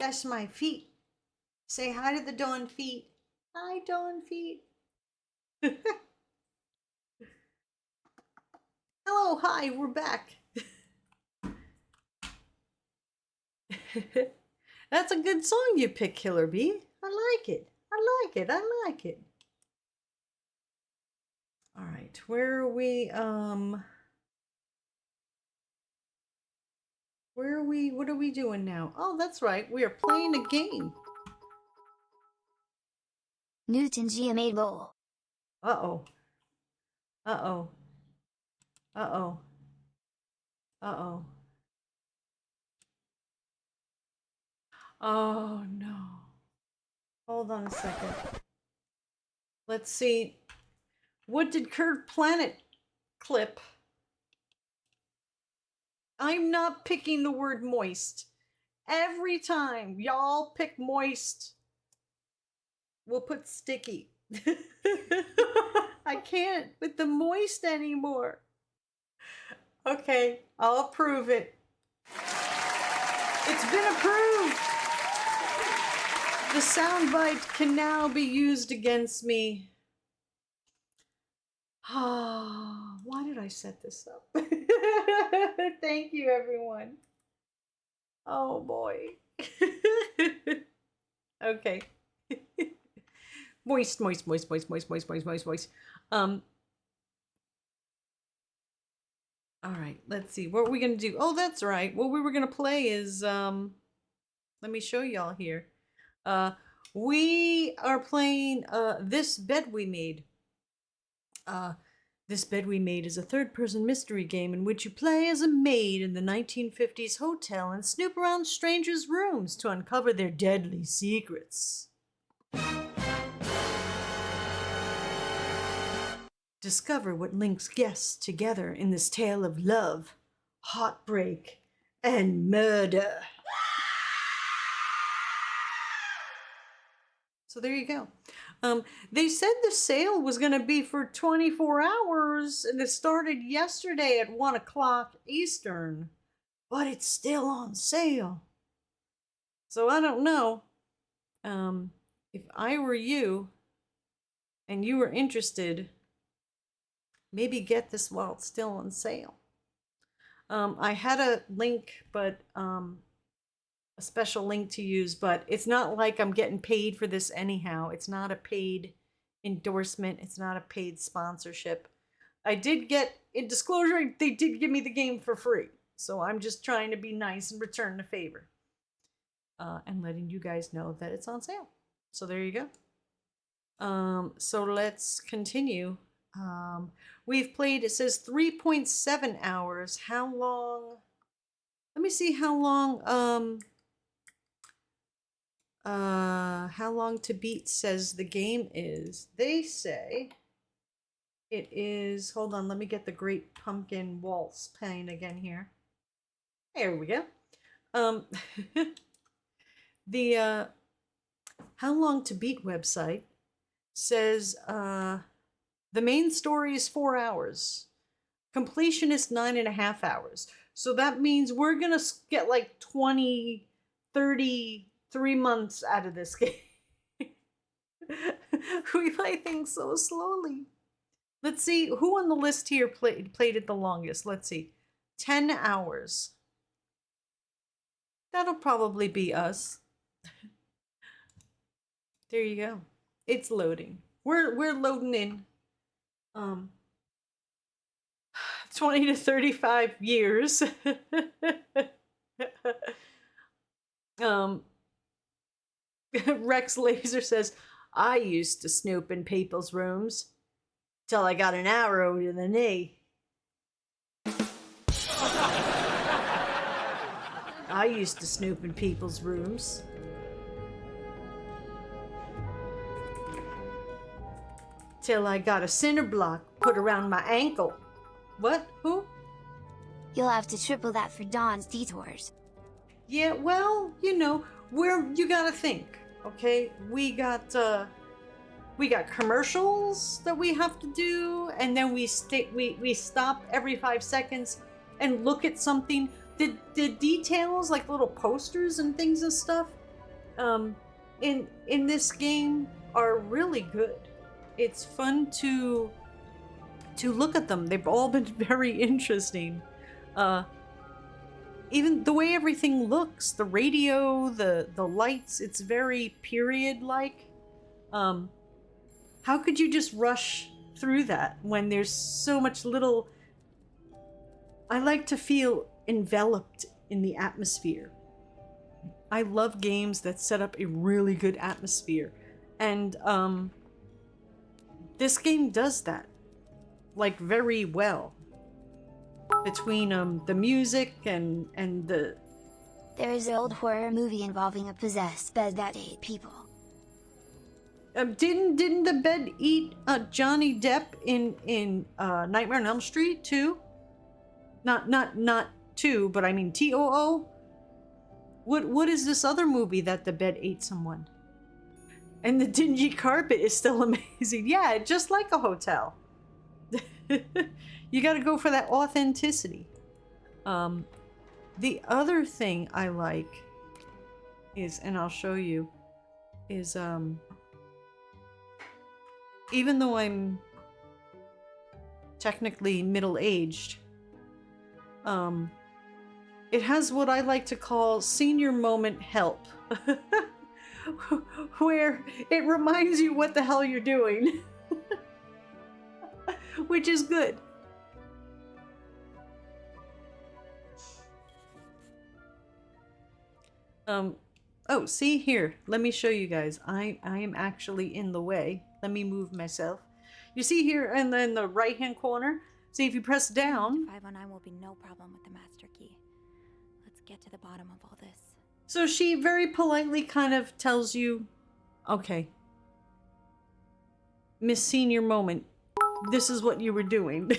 That's my feet. Say hi to the Dawn feet. Hi, Dawn feet. Hello, hi, we're back. That's a good song you picked, Killer Bee. I like it. I like it. I like it. All right, where are we? Where are we? What are we doing now? Oh, that's right. We are playing a game. Mutes and DMCA bowl. Uh-oh. Uh-oh. Uh-oh. Uh-oh. Oh, no. Hold on a second. Let's see. What did Kurt Planet clip? I'm not picking the word moist. Every time y'all pick moist, we'll put sticky. I can't with the moist anymore. Okay, I'll approve it. It's been approved. The soundbite can now be used against me. Ah, why did I set this up? Thank you, everyone. Oh boy. Okay. Moist. All right, let's see. What are we gonna do? Oh, that's right. What we were gonna play is let me show y'all here. We are playing This Bed We Made. This Bed We Made is a third-person mystery game in which you play as a maid in the 1950s hotel and snoop around strangers' rooms to uncover their deadly secrets. Discover what links guests together in this tale of love, heartbreak, and murder. So there you go. They said the sale was going to be for 24 hours, and it started yesterday at 1 o'clock Eastern, but it's still on sale. So I don't know. If I were you and you were interested, maybe get this while it's still on sale. I had a link, but a special link to use, but it's not like I'm getting paid for this anyhow. It's not a paid endorsement. It's not a paid sponsorship. I did get, in disclosure, they did give me the game for free. So I'm just trying to be nice and return the favor. And letting you guys know that it's on sale. So there you go. So let's continue. We've played, it says 3.7 hours. How long? Let me see how long to beat says the game is. They say it is, hold on, let me get the Great Pumpkin Waltz playing again here. There we go. The How Long to Beat website says the main story is 4 hours. Completion is 9.5 hours. So that means we're going to get like 20, 33 months out of this game. We play things so slowly. Let's see, who on the list here played it the longest? Let's see, 10 hours. That'll probably be us. There you go. It's loading. We're loading in 20 to 35 years. Rex Laser says, I used to snoop in people's rooms till I got an arrow to the knee. I used to snoop in people's rooms. Till I got a cinder block put around my ankle. What? Who? You'll have to triple that for Dawn's detours. Yeah, well, you know, you gotta think, okay? We got commercials that we have to do, and then we stop every 5 seconds and look at something. The details, like little posters and things and stuff, in this game are really good. It's fun to look at them. They've all been very interesting. Even the way everything looks, the radio, the lights, it's very period-like. How could you just rush through that when there's so much little... I like to feel enveloped in the atmosphere. I love games that set up a really good atmosphere. And this game does that, like, very well. Between the music and the... There is an old horror movie involving a possessed bed that ate people. Didn't the bed eat Johnny Depp in Nightmare on Elm Street too? Not 2, but I mean TOO. What is this other movie that the bed ate someone? And the dingy carpet is still amazing. Yeah, just like a hotel. You got to go for that authenticity. The other thing I like is, and I'll show you, is even though I'm technically middle-aged, it has what I like to call senior moment help. Where it reminds you what the hell you're doing. Which is good. Oh, see here. Let me show you guys. I am actually in the way. Let me move myself. You see here, and then the right-hand corner. See, if you press down. 509 will be no problem with the master key. Let's get to the bottom of all this. So she very politely kind of tells you, okay, Miss Senior Moment, this is what you were doing.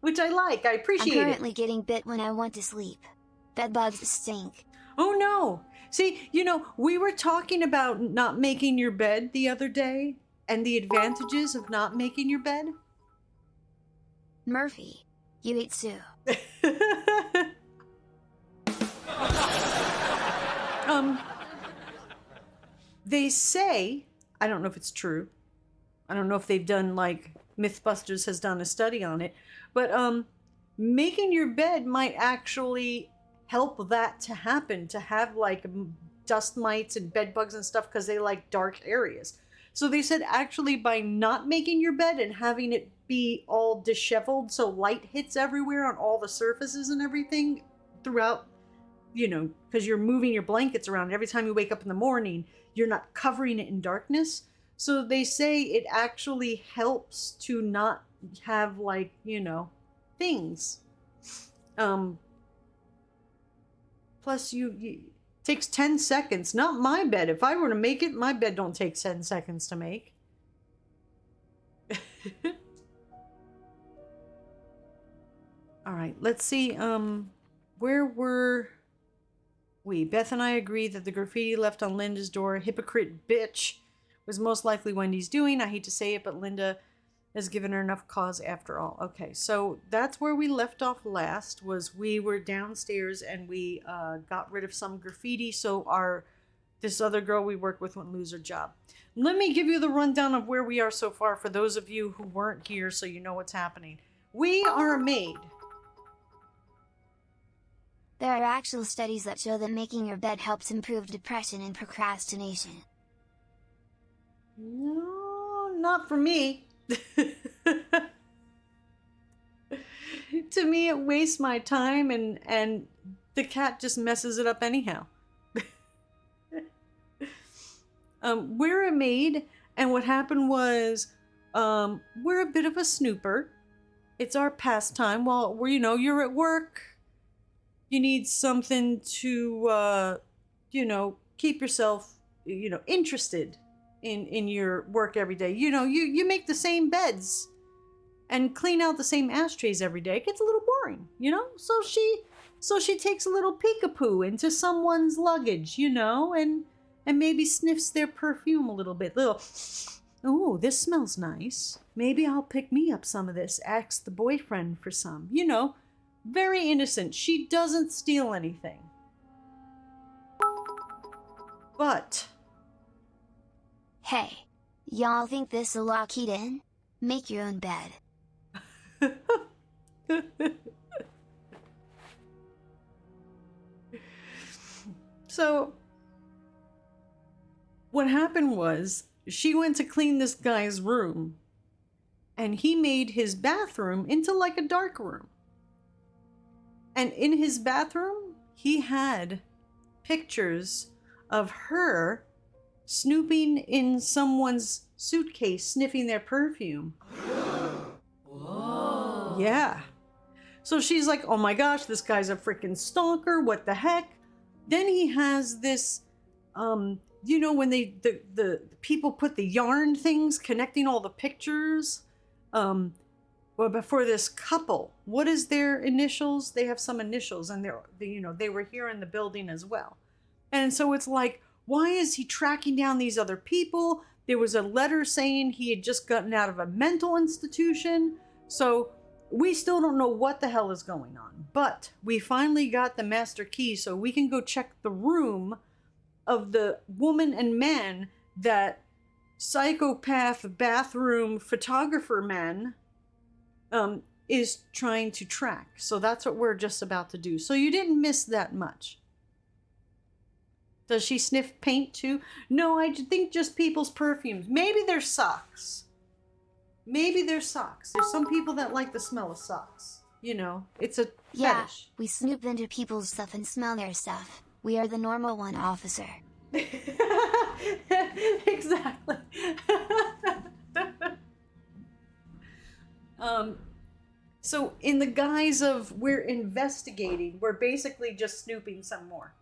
Which I like. I appreciate it. I'm currently getting bit when I want to sleep. Bed bugs stink. Oh no! See, you know, we were talking about not making your bed the other day, and the advantages of not making your bed. Murphy, you ate Sue. They say, I don't know if it's true. I don't know if they've done, like, Mythbusters has done a study on it, but making your bed might actually help that to happen, to have like dust mites and bed bugs and stuff, because they like dark areas. So they said actually by not making your bed and having it be all disheveled so light hits everywhere on all the surfaces and everything throughout, you know, because you're moving your blankets around every time you wake up in the morning, you're not covering it in darkness. So they say it actually helps to not have, like, you know, things. Plus you takes 10 seconds. Not my bed. If I were to make it, my bed don't take 10 seconds to make. All right, let's see. Where were we? Beth and I agree that the graffiti left on Linda's door, hypocrite bitch, was most likely Wendy's doing. I hate to say it, but Linda has given her enough cause after all. Okay, so that's where we left off last, was we were downstairs and we got rid of some graffiti, so this other girl we work with wouldn't lose her job. Let me give you the rundown of where we are so far for those of you who weren't here, so you know what's happening. We are a maid. There are actual studies that show that making your bed helps improve depression and procrastination. No, not for me. To me, it wastes my time, and the cat just messes it up anyhow. We're a maid, and what happened was, we're a bit of a snooper. It's our pastime. While you're at work, you need something to, keep yourself, interested in your work every day. You make the same beds and clean out the same ashtrays every day. It gets a little boring, So she takes a little peekapoo into someone's luggage, and maybe sniffs their perfume a little bit. Oh, this smells nice. Maybe I'll pick me up some of this. Ask the boyfriend for some. Very innocent. She doesn't steal anything. But Hey, y'all think this a lock keyed in? Make your own bed. So what happened was she went to clean this guy's room and he made his bathroom into like a dark room. And in his bathroom, he had pictures of her snooping in someone's suitcase, sniffing their perfume. Whoa. Yeah. So she's like, oh my gosh, this guy's a freaking stalker. What the heck? Then he has this, you know, when the people put the yarn things connecting all the pictures, well, before this couple, what is their initials? They have some initials, and they were here in the building as well. And so it's like, why is he tracking down these other people? There was a letter saying he had just gotten out of a mental institution. So we still don't know what the hell is going on. But we finally got the master key, so we can go check the room of the woman and man that psychopath bathroom photographer man is trying to track. So that's what we're just about to do. So you didn't miss that much. Does she sniff paint too? No, I think just people's perfumes. Maybe their socks. Maybe their socks. There's some people that like the smell of socks. You know, it's a Yeah, fetish. we snoop into people's stuff and smell their stuff. We are the normal one, officer. Exactly. So in the guise of we're investigating, we're basically just snooping some more.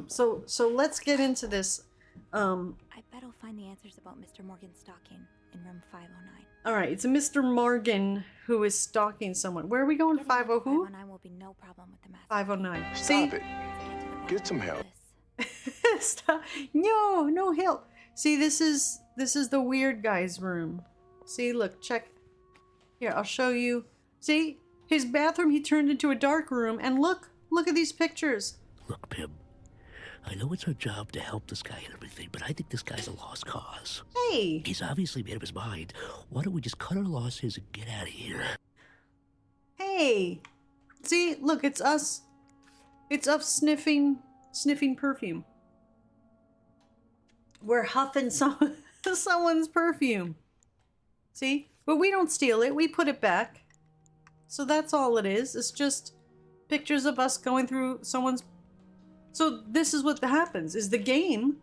So let's get into this. I bet I'll find the answers about Mr. Morgan's stalking in room 509. All right, it's a Mr. Morgan who is stalking someone. Where are we going? 50 who? 509 will be no problem with the master. 509. Stop it. Get some help. Stop. No help. See, this is the weird guy's room. See, look, check. Here, I'll show you. See, his bathroom he turned into a dark room, and look at these pictures. Look, Pim, I know it's our job to help this guy and everything, but I think this guy's a lost cause. Hey! He's obviously made up his mind. Why don't we just cut our losses and get out of here? Hey! See, look, it's us. It's us sniffing perfume. We're huffing someone's perfume. See? But we don't steal it, we put it back. So that's all it is. It's just pictures of us going through someone's... So this is what happens, is the game.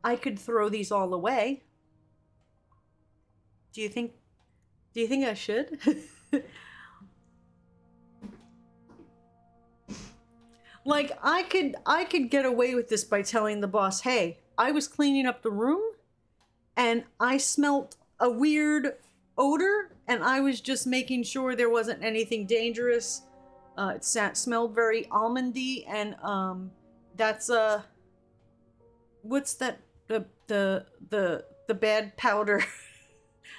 I could throw these all away. Do you think I should? Like, I could get away with this by telling the boss, hey, I was cleaning up the room and I smelt a weird odor and I was just making sure there wasn't anything dangerous. It smelled very almondy, and that's what's that, the bad powder.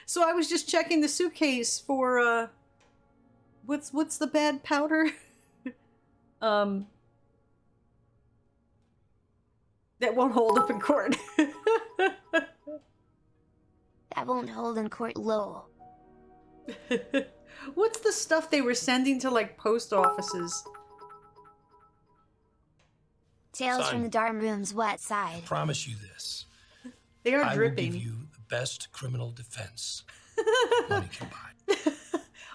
So I was just checking the suitcase for what's the bad powder? That won't hold up in court. That won't hold in court, lol. What's the stuff they were sending to, like, post offices? Tales Son, from the dorm room's wet side. I promise you this. They are I dripping. will give you the best criminal defense money can buy.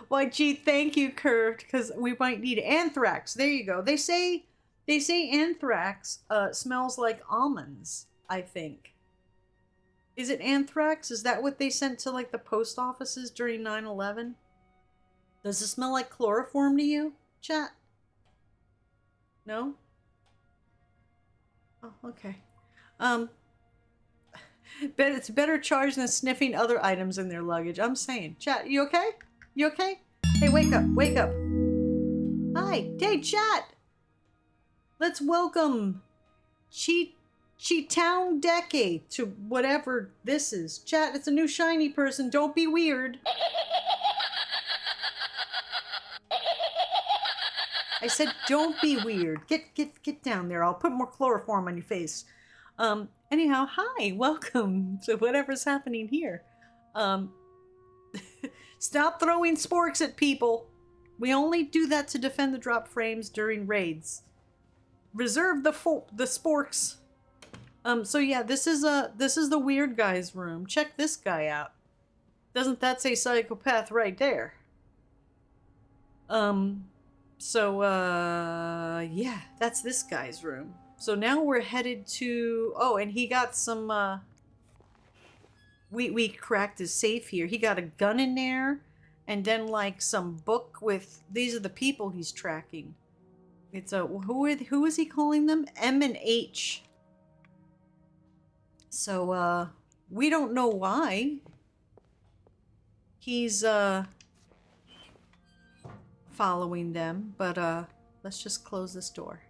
Why, gee, thank you, Kurt, because we might need anthrax. There you go. They say anthrax smells like almonds, I think. Is it anthrax? Is that what they sent to, like, the post offices during 9/11? Does it smell like chloroform to you, chat? No? Oh, okay. Bet it's better charged than sniffing other items in their luggage. I'm saying. Chat, you okay? You okay? Hey, wake up. Wake up. Hi. Hey, chat. Let's welcome Cheetown Decade to whatever this is. Chat, it's a new shiny person. Don't be weird. I said don't be weird. Get down there. I'll put more chloroform on your face. Anyhow, hi, welcome to whatever's happening here. Stop throwing sporks at people. We only do that to defend the drop frames during raids. Reserve the sporks. So yeah, this is the weird guy's room. Check this guy out. Doesn't that say psychopath right there? Yeah, that's this guy's room. So now we're headed to, oh, and he got some, we cracked his safe here. He got a gun in there, and then like some book with, these are the people he's tracking. It's a, who is he calling them? M and H. So, we don't know why he's, following them, but, let's just close this door.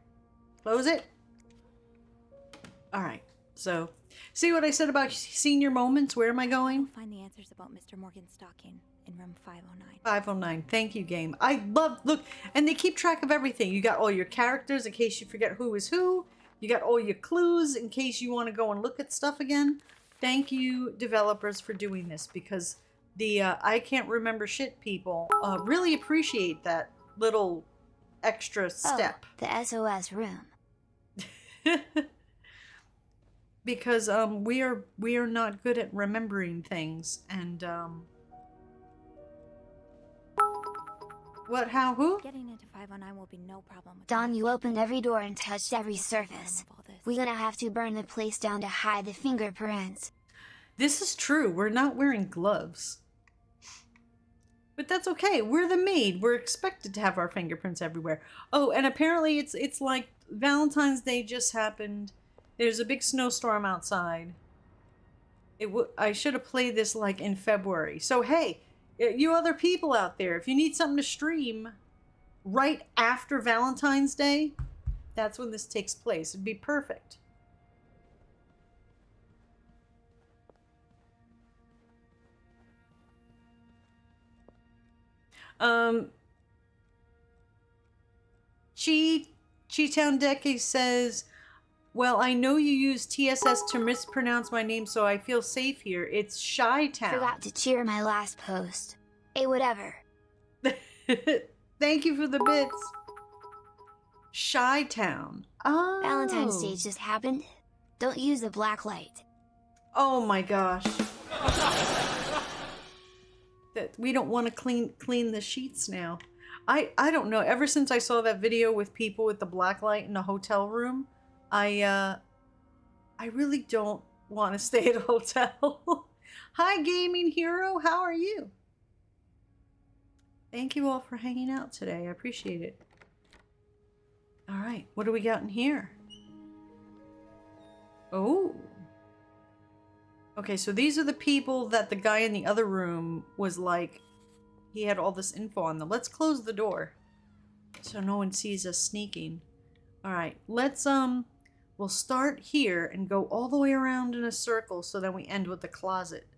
Close it. All right. So, see what I said about senior moments? Where am I going? We'll find the answers about Mr. Morgan's stalking in room 509. 509. Thank you, game. I love, look, and they keep track of everything. You got all your characters in case you forget who is who. You got all your clues in case you want to go and look at stuff again. Thank you, developers, for doing this, because the I can't remember shit people really appreciate that little extra step. Oh, the SOS room. Because we are not good at remembering things, and what, how, who? Getting into 509 will be no problem with Don, you opened every door and touched every surface. We're gonna have to burn the place down to hide the fingerprints. This is true. We're not wearing gloves. But that's okay. We're the maid. We're expected to have our fingerprints everywhere. Oh, and apparently it's like Valentine's Day just happened. There's a big snowstorm outside. I should have played this like in February. So hey, you other people out there, if you need something to stream right after Valentine's Day, that's when this takes place. It'd be perfect. Chi-Town Deke says, well, I know you use TSS to mispronounce my name, so I feel safe here. It's Chi-Town. Forgot to cheer my last post. Hey, whatever. Thank you for the bits. Chi-Town. Oh. Valentine's Day just happened. Don't use the black light. Oh my gosh. That we don't want to clean the sheets now. I don't know. Ever since I saw that video with people with the black light in the hotel room, I really don't want to stay at a hotel. Hi, Gaming Hero. How are you? Thank you all for hanging out today. I appreciate it. All right. What do we got in here? Oh. Okay, so these are the people that the guy in the other room was like, he had all this info on them. Let's close the door so no one sees us sneaking. All right, let's, we'll start here and go all the way around in a circle so then we end with the closet.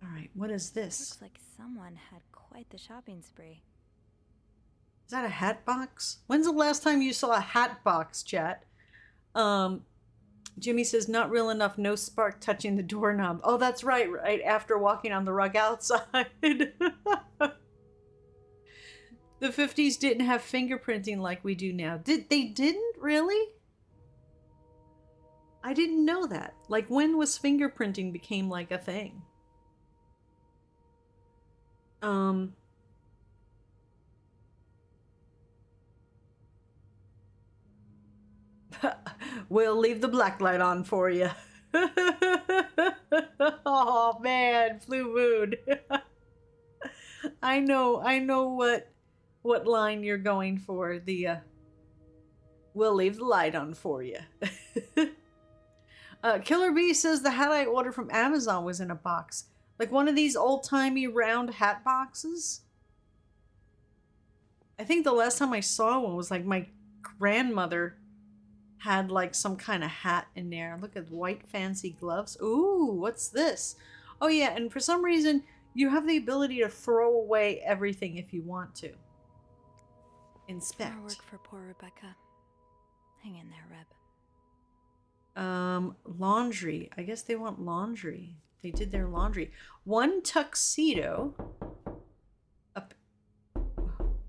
All right, what is this? Looks like someone had quite the shopping spree. Is that a hat box? When's the last time you saw a hat box, chat? Jimmy says, not real enough, no spark touching the doorknob. Oh, that's right, right after walking on the rug outside. The 50s didn't have fingerprinting like we do now. They didn't? Really? I didn't know that. Like, when was fingerprinting became like a thing? We'll leave the black light on for you. Oh man, Blue Moon. I know what line you're going for. The we'll leave the light on for you. Killer Bee says the hat I ordered from Amazon was in a box. Like one of these old-timey round hat boxes. I think the last time I saw one was like my grandmother had like some kind of hat in there. Look at white fancy gloves. Ooh, what's this? Oh yeah, and for some reason you have the ability to throw away everything if you want to. Inspect. More work for poor Rebecca. Hang in there, Reb. Laundry. I guess they want laundry. They did their laundry. One tuxedo.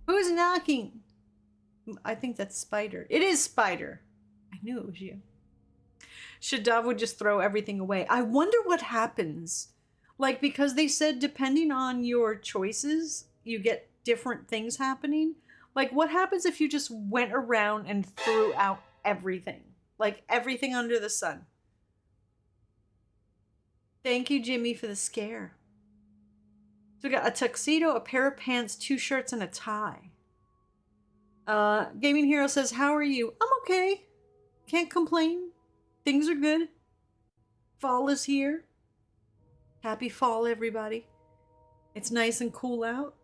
Who's knocking? I think that's Spider. It is Spider. I knew it was you. Shadav would just throw everything away. I wonder what happens. Like, because they said depending on your choices, you get different things happening. Like, what happens if you just went around and threw out everything? Like, everything under the sun. Thank you, Jimmy, for the scare. So we got a tuxedo, a pair of pants, 2 shirts, and a tie. Gaming Hero says, how are you? I'm okay. Can't complain. Things are good. Fall is here. Happy fall, everybody. It's nice and cool out.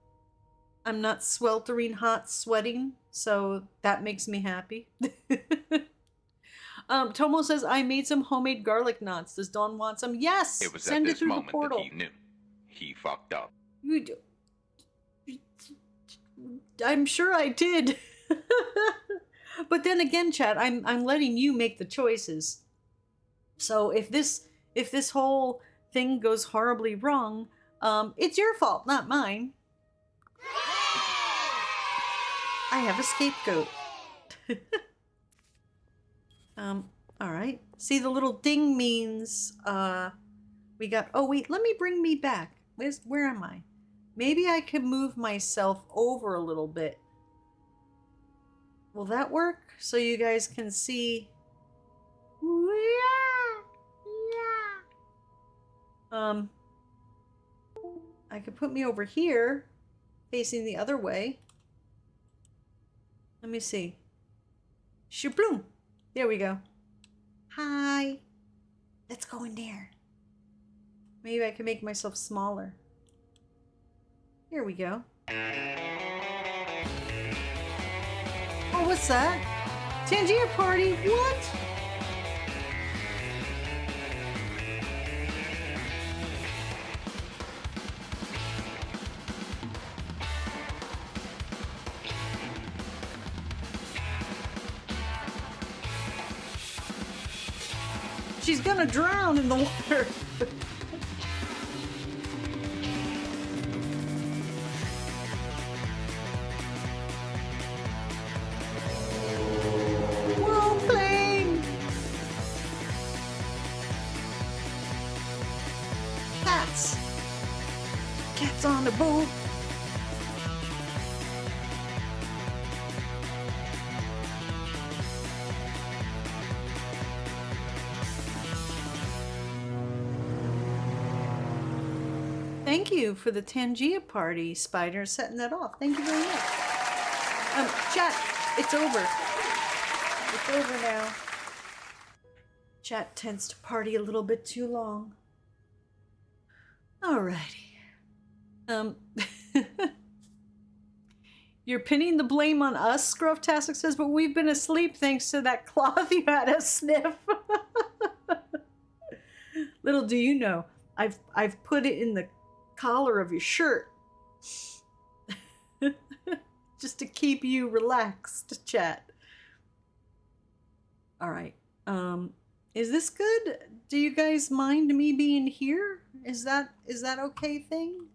I'm not sweltering hot sweating, so that makes me happy. Tomo says, I made some homemade garlic knots. Does Dawn want some? Yes! It was Send at it this through the moment portal. that he knew. He fucked up. I'm sure I did. But then again, chat, I'm letting you make the choices. So if this whole thing goes horribly wrong, it's your fault, not mine. I have a scapegoat. All right. See, the little ding means we got. Oh wait, let me bring me back. Where am I? Maybe I could move myself over a little bit. Will that work? So you guys can see. I could put me over here, facing the other way. Let me see. Shabloom. There we go. Hi. Let's go in there. Maybe I can make myself smaller. Here we go. Oh, what's that? Tangier party? What? She's gonna drown in the water. We're playing. Cats. Cats on the boat. Thank you for the Tangia party, Spider, setting that off. Thank you very much. Chat, it's over. It's over now. Chat tends to party a little bit too long. Alrighty. You're pinning the blame on us, Scrufftastic says, but we've been asleep thanks to that cloth you had a sniff. Little do you know, I've put it in the collar of your shirt just to keep you relaxed, chat. All right. Is this good? Do you guys mind me being here? Is that okay thing?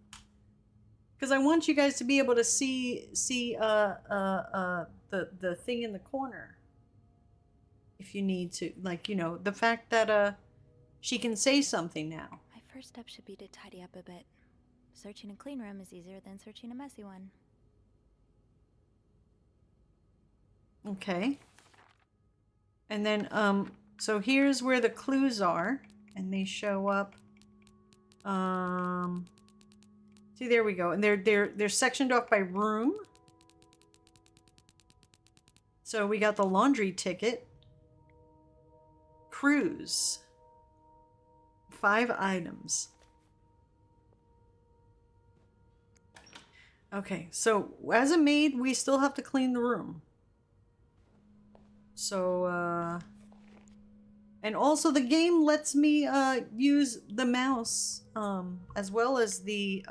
Because I want you guys to be able to see the thing in the corner if you need to, like, you know, the fact that she can say something now. My first step should be to tidy up a bit. Searching a clean room is easier than searching a messy one. Okay. And then, so here's where the clues are, and they show up. See, there we go, and they're sectioned off by room. So we got the laundry ticket, cruise, 5 items. Okay, so as a maid, we still have to clean the room. So, and also the game lets me use the mouse as well as the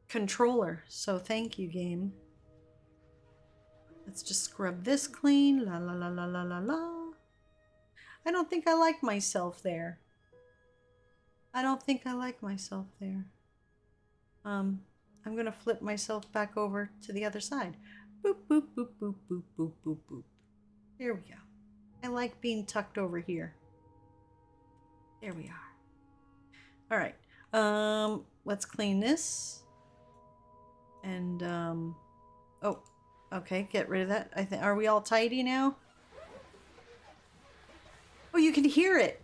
controller. So thank you, game. Let's just scrub this clean. La la la la la la la. I don't think I like myself there. I don't think I like myself there. I'm gonna flip myself back over to the other side. Boop, boop, boop, boop, boop, boop, boop, boop. There we go. I like being tucked over here. There we are. All right. Let's clean this. And, oh, okay, get rid of that. Are we all tidy now? Oh, you can hear it.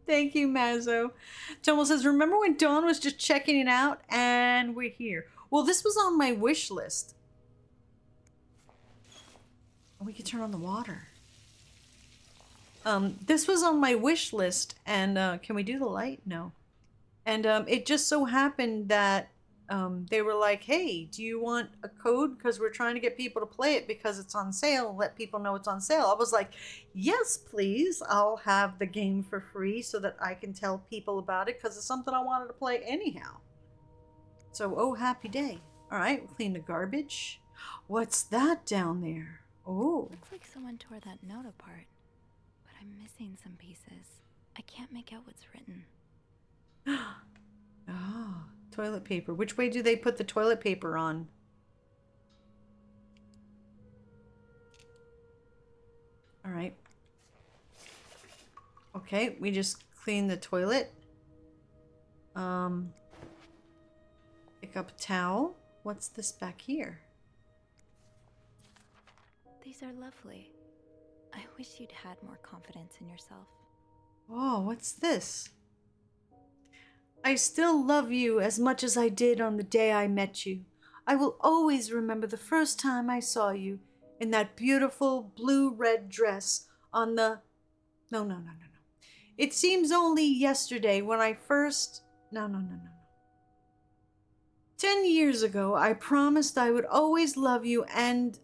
Thank you, Mazzo. Tomo says, remember when Dawn was just checking it out? And we're here. Well, this was on my wish list. We could turn on the water. This was on my wish list, and can we do the light? No. And it just so happened that they were like, hey, do you want a code? Because we're trying to get people to play it because it's on sale. Let people know it's on sale. I was like, yes, please. I'll have the game for free so that I can tell people about it because it's something I wanted to play anyhow. So, oh, happy day. All right, we'll clean the garbage. What's that down there? Oh. Looks like someone tore that note apart, but I'm missing some pieces. I can't make out what's written. Oh, toilet paper. Which way do they put the toilet paper on? All right. Okay, we just clean the toilet. Pick up a towel. What's this back here? These are lovely. I wish you'd had more confidence in yourself. Oh, what's this? I still love you as much as I did on the day I met you. I will always remember the first time I saw you in that beautiful blue-red dress on the... No. It seems only yesterday when I first... No. 10 years ago, I promised I would always love you and...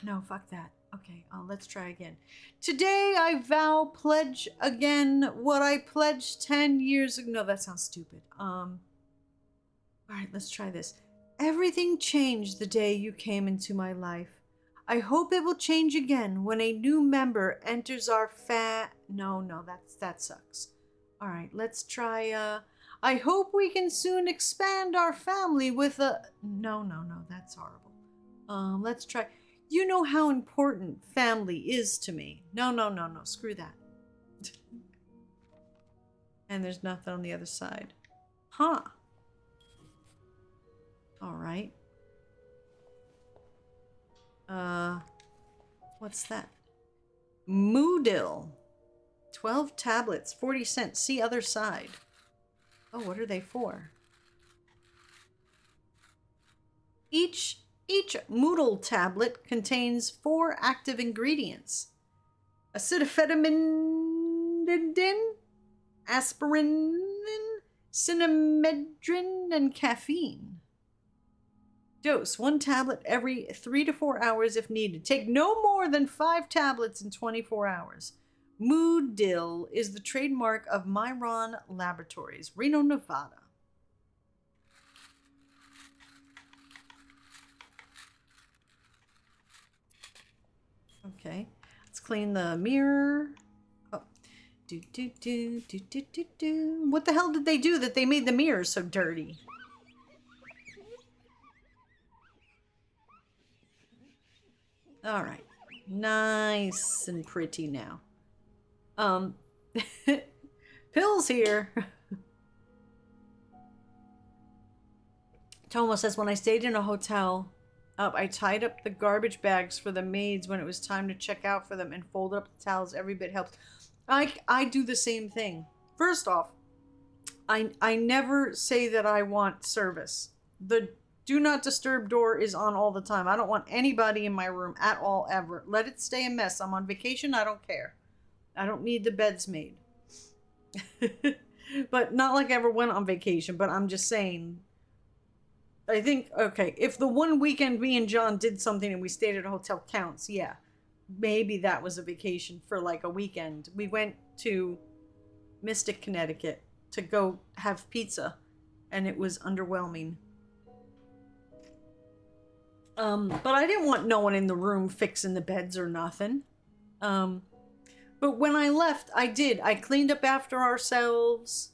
No, fuck that. Okay, let's try again. Today I vow, pledge again what I pledged 10 years ago. No, that sounds stupid. All right, let's try this. Everything changed the day you came into my life. I hope it will change again when a new member enters our No, that sucks. All right, let's try, I hope we can soon expand our family with a... No, that's horrible. Let's try... You know how important family is to me. No, screw that. And there's nothing on the other side. Huh. All right. What's that? Moodle. 12 tablets, 40 cents. See other side. Oh, what are they for? Each Moodle tablet contains 4 active ingredients: acetylphenidine, aspirin, cinnamedrin, and caffeine. Dose: 1 tablet every 3 to 4 hours if needed. Take no more than 5 tablets in 24 hours. Moodle is the trademark of Myron Laboratories, Reno, Nevada. Okay, let's clean the mirror. Oh, What the hell did they do that they made the mirror so dirty? All right, nice and pretty now. Pills here. Tomo says, when I stayed in a hotel, I tied up the garbage bags for the maids when it was time to check out for them and folded up the towels. Every bit helps. I do the same thing. First off, I never say that I want service. The do not disturb door is on all the time. I don't want anybody in my room at all, ever. Let it stay a mess. I'm on vacation. I don't care. I don't need the beds made. But not like I ever went on vacation, but I'm just saying... I think, okay, if the one weekend me and John did something and we stayed at a hotel counts, yeah. maybe that was a vacation for like a weekend. We went to Mystic, Connecticut to go have pizza, and it was underwhelming. But I didn't want no one in the room fixing the beds or nothing. But when I left, I did. I cleaned up after ourselves.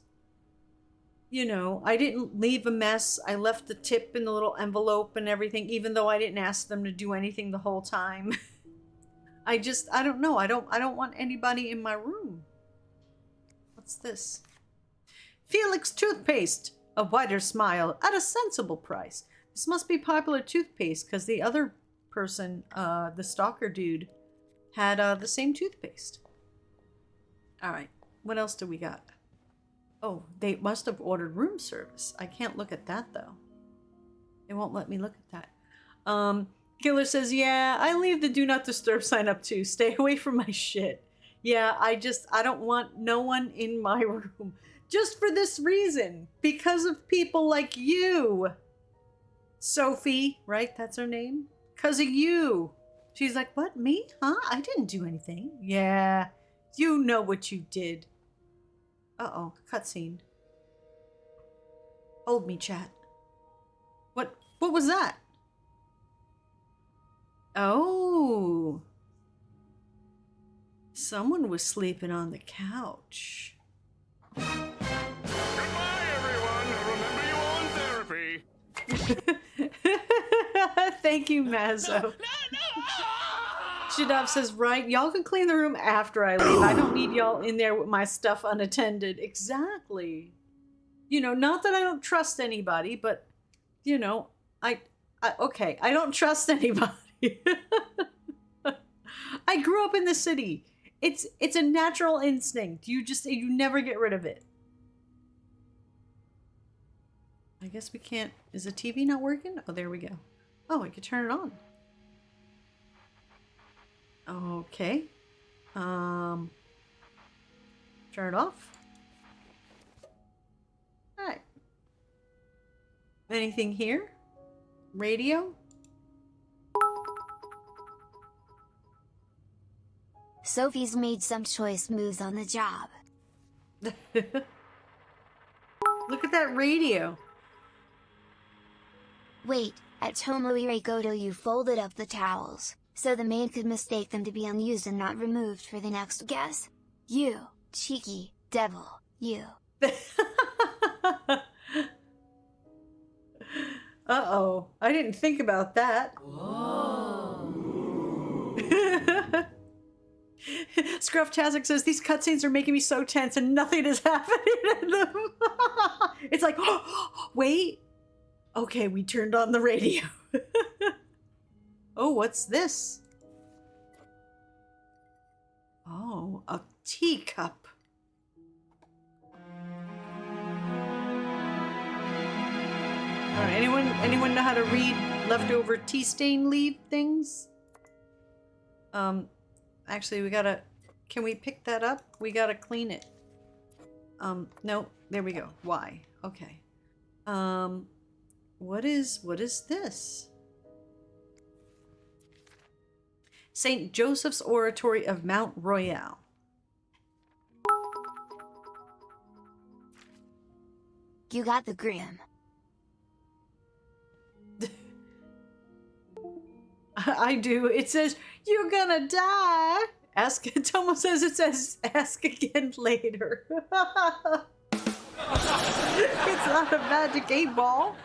You know, I didn't leave a mess. I left the tip in the little envelope and everything, even though I didn't ask them to do anything the whole time. I don't know. I don't want anybody in my room. What's this? Felix toothpaste. A wider smile at a sensible price. This must be popular toothpaste because the other person, the stalker dude, had the same toothpaste. All right. What else do we got? Oh, they must have ordered room service. I can't look at that, though. It won't let me look at that. Killer says, yeah, I leave the do not disturb sign up too. Stay away from my shit. Yeah, I don't want no one in my room. Just for this reason. Because of people like you. Sophie, right? That's her name? Because of you. She's like, what, me? Huh? I didn't do anything. Yeah, you know what you did. Uh-oh, cutscene. Hold me, chat. What was that? Oh. Someone was sleeping on the couch. Goodbye, everyone. Remember you on therapy. Thank you, Mazzo. Shadab says, right, y'all can clean the room after I leave. I don't need y'all in there with my stuff unattended. Exactly. You know, not that I don't trust anybody, but, you know, I don't trust anybody. I grew up in the city. It's a natural instinct. You never get rid of it. I guess we can't. Is the TV not working? Oh, there we go. Oh, I could turn it on. Okay. Turn it off. All right. Anything here? Radio? Sophie's made some choice moves on the job. Look at that radio. Wait, at Tomoe Goto you folded up the towels, so the maid could mistake them to be unused and not removed for the next guest. You, cheeky devil, you. Uh-oh, I didn't think about that. Scruff-tastic says, these cutscenes are making me so tense and nothing is happening in them. It's like, oh, wait. Okay, we turned on the radio. Oh, what's this? Oh, a teacup. All right, anyone know how to read leftover tea stain leave things? Actually, we gotta, can we pick that up? We gotta clean it. No, there we go. Why? Okay. What is this? St. Joseph's Oratory of Mount Royal. You got the grim. I do. It says, you're gonna die. Tomo says it says, ask again later. It's not a magic 8-ball.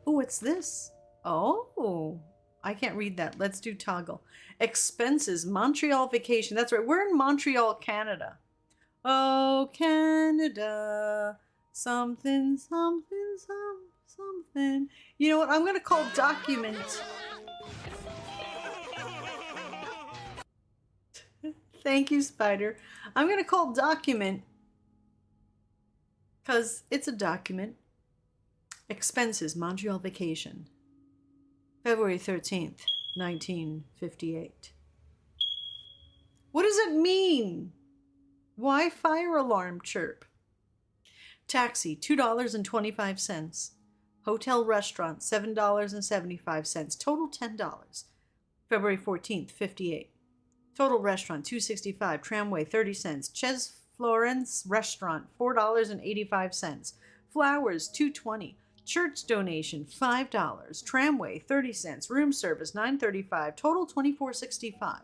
Oh, what's this? Oh, I can't read that. Let's do toggle. Expenses, Montreal vacation. That's right. We're in Montreal, Canada. Oh, Canada. Something, something, something. You know what? I'm going to call document. Thank you, Spider. I'm going to call document because it's a document. Expenses, Montreal vacation. February 13th, 1958. What does it mean? Why fire alarm chirp? Taxi, $2.25. Hotel restaurant, $7.75. Total $10. February 14th, 58. Total restaurant, $2.65. Tramway, 30 cents. Ches Florence Restaurant, $4.85. Flowers, $2.20. Church donation, $5. Tramway, 30 cents. Room service, $9.35. Total, $24.65.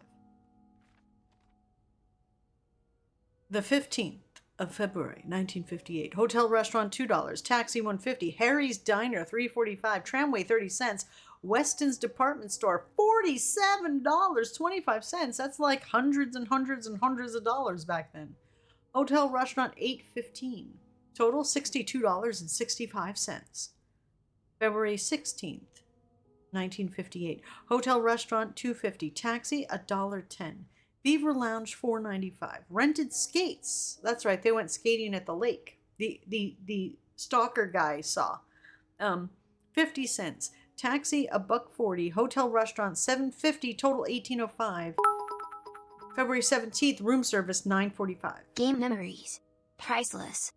The 15th of February, 1958. Hotel restaurant, $2. Taxi, $1.50. Harry's Diner, $3.45. Tramway, 30 cents. Weston's Department Store, $47.25. That's like hundreds and hundreds and hundreds of dollars back then. Hotel restaurant, $8.15. Total, $62.65. February 16th, 1958. Hotel restaurant, $2.50. Taxi, $1.10. Beaver Lounge, $4.95. Rented skates. That's right, they went skating at the lake. The stalker guy saw. 50 cents. Taxi, $1.40. Hotel restaurant, $7.50. Total, $18.05. February 17th, room service, $9.45. Game memories. Priceless.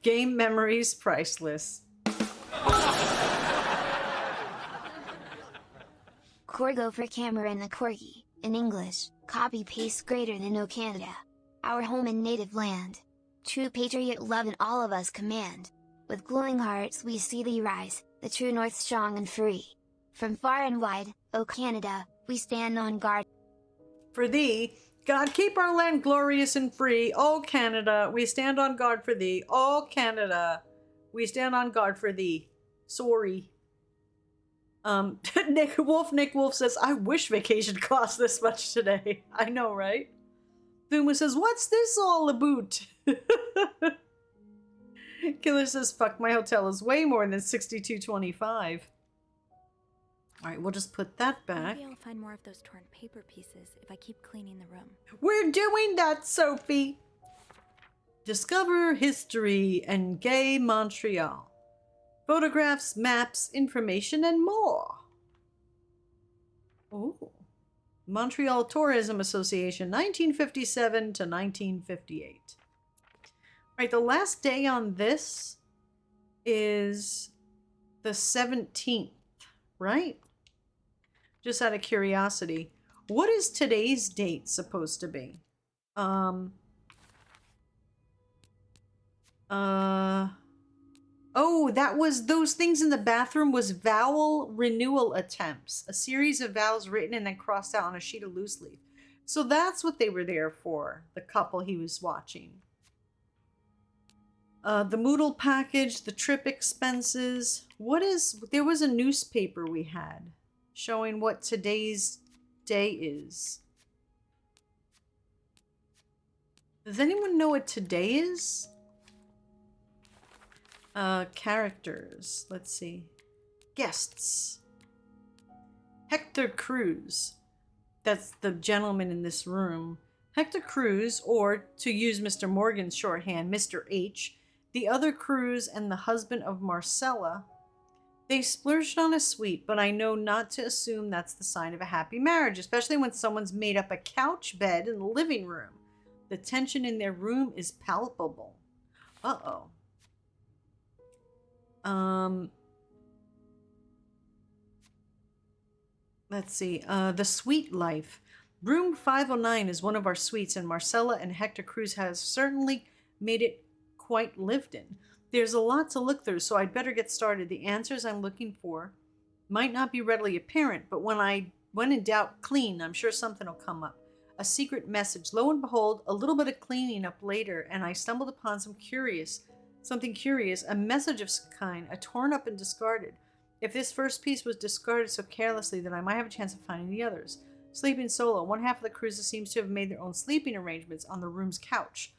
Game memories, priceless. Corgo for camera and the corgi. In English, copy-paste greater than O Canada. Our home and native land. True patriot love in all of us command. With glowing hearts we see thee rise, the true north strong and free. From far and wide, O Canada, we stand on guard. For thee, God keep our land glorious and free. O Canada, we stand on guard for thee. O Canada, we stand on guard for thee. Sorry. Nick Wolf says, I wish vacation cost this much today. I know, right? Thuma says, what's this all about? Killer says, fuck, my hotel is way more than $62.25. Alright, we'll just put that back. Maybe I'll find more of those torn paper pieces if I keep cleaning the room. We're doing that, Sophie! Discover history and gay Montreal. Photographs, maps, information, and more. Oh. Montreal Tourism Association, 1957 to 1958. Right, the last day on this is the 17th, right? Just out of curiosity. What is today's date supposed to be? Oh, that was, those things in the bathroom was vowel renewal attempts. A series of vows written and then crossed out on a sheet of loose leaf. So that's what they were there for, the couple he was watching. The Moodle package, the trip expenses. There was a newspaper we had showing what today's day is. Does anyone know what today is? Characters. Let's see. Guests. Hector Cruz. That's the gentleman in this room. Hector Cruz, or to use Mr. Morgan's shorthand, Mr. H. The other Cruz and the husband of Marcella. They splurged on a suite, but I know not to assume that's the sign of a happy marriage, especially when someone's made up a couch bed in the living room. The tension in their room is palpable. Uh-oh. Let's see. The Suite Life. Room 509 is one of our suites, and Marcella and Hector Cruz has certainly made it quite lived in. There's a lot to look through, so I'd better get started. The answers I'm looking for might not be readily apparent, but when in doubt, clean. I'm sure something will come up. A secret message. Lo and behold, a little bit of cleaning up later, and I stumbled upon something curious, a message of some kind, a torn up and discarded. If this first piece was discarded so carelessly, then I might have a chance of finding the others. Sleeping solo. One half of the cruiser seems to have made their own sleeping arrangements on the room's couch.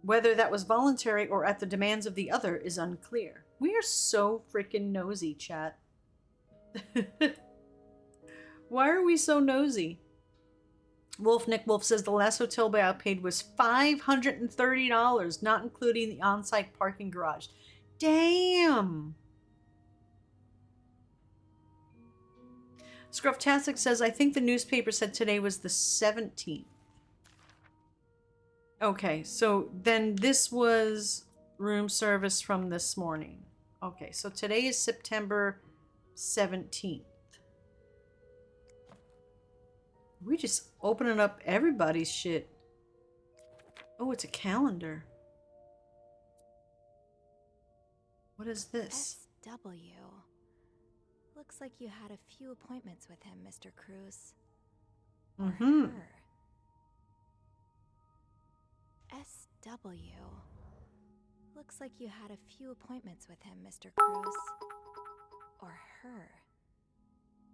Whether that was voluntary or at the demands of the other is unclear. We are so freaking nosy, chat. Why are we so nosy? Nick Wolf says the last hotel buyout paid was $530, not including the on-site parking garage. Damn! Scrufftastic says, I think the newspaper said today was the 17th. Okay, so then this was room service from this morning. Okay, so today is September 17th. We just opening up everybody's shit. Oh, it's a calendar. What is this? SW. Looks like you had a few appointments with him, Mr. Cruz. Or Mm-hmm. her. SW. Looks like you had a few appointments with him, Mr. Cruz. Or her.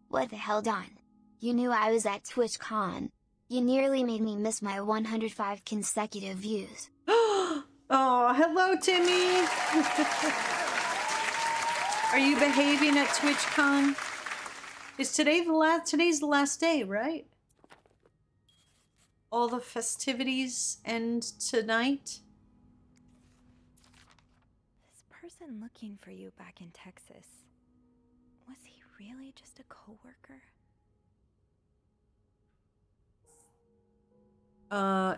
What the hell, Don? You knew I was at TwitchCon. You nearly made me miss my 105 consecutive views. Oh, hello, Timmy. Are you behaving at TwitchCon? Is today the last? Today's the last day, right? All the festivities end tonight. This person looking for you back in Texas. Was he really just a coworker?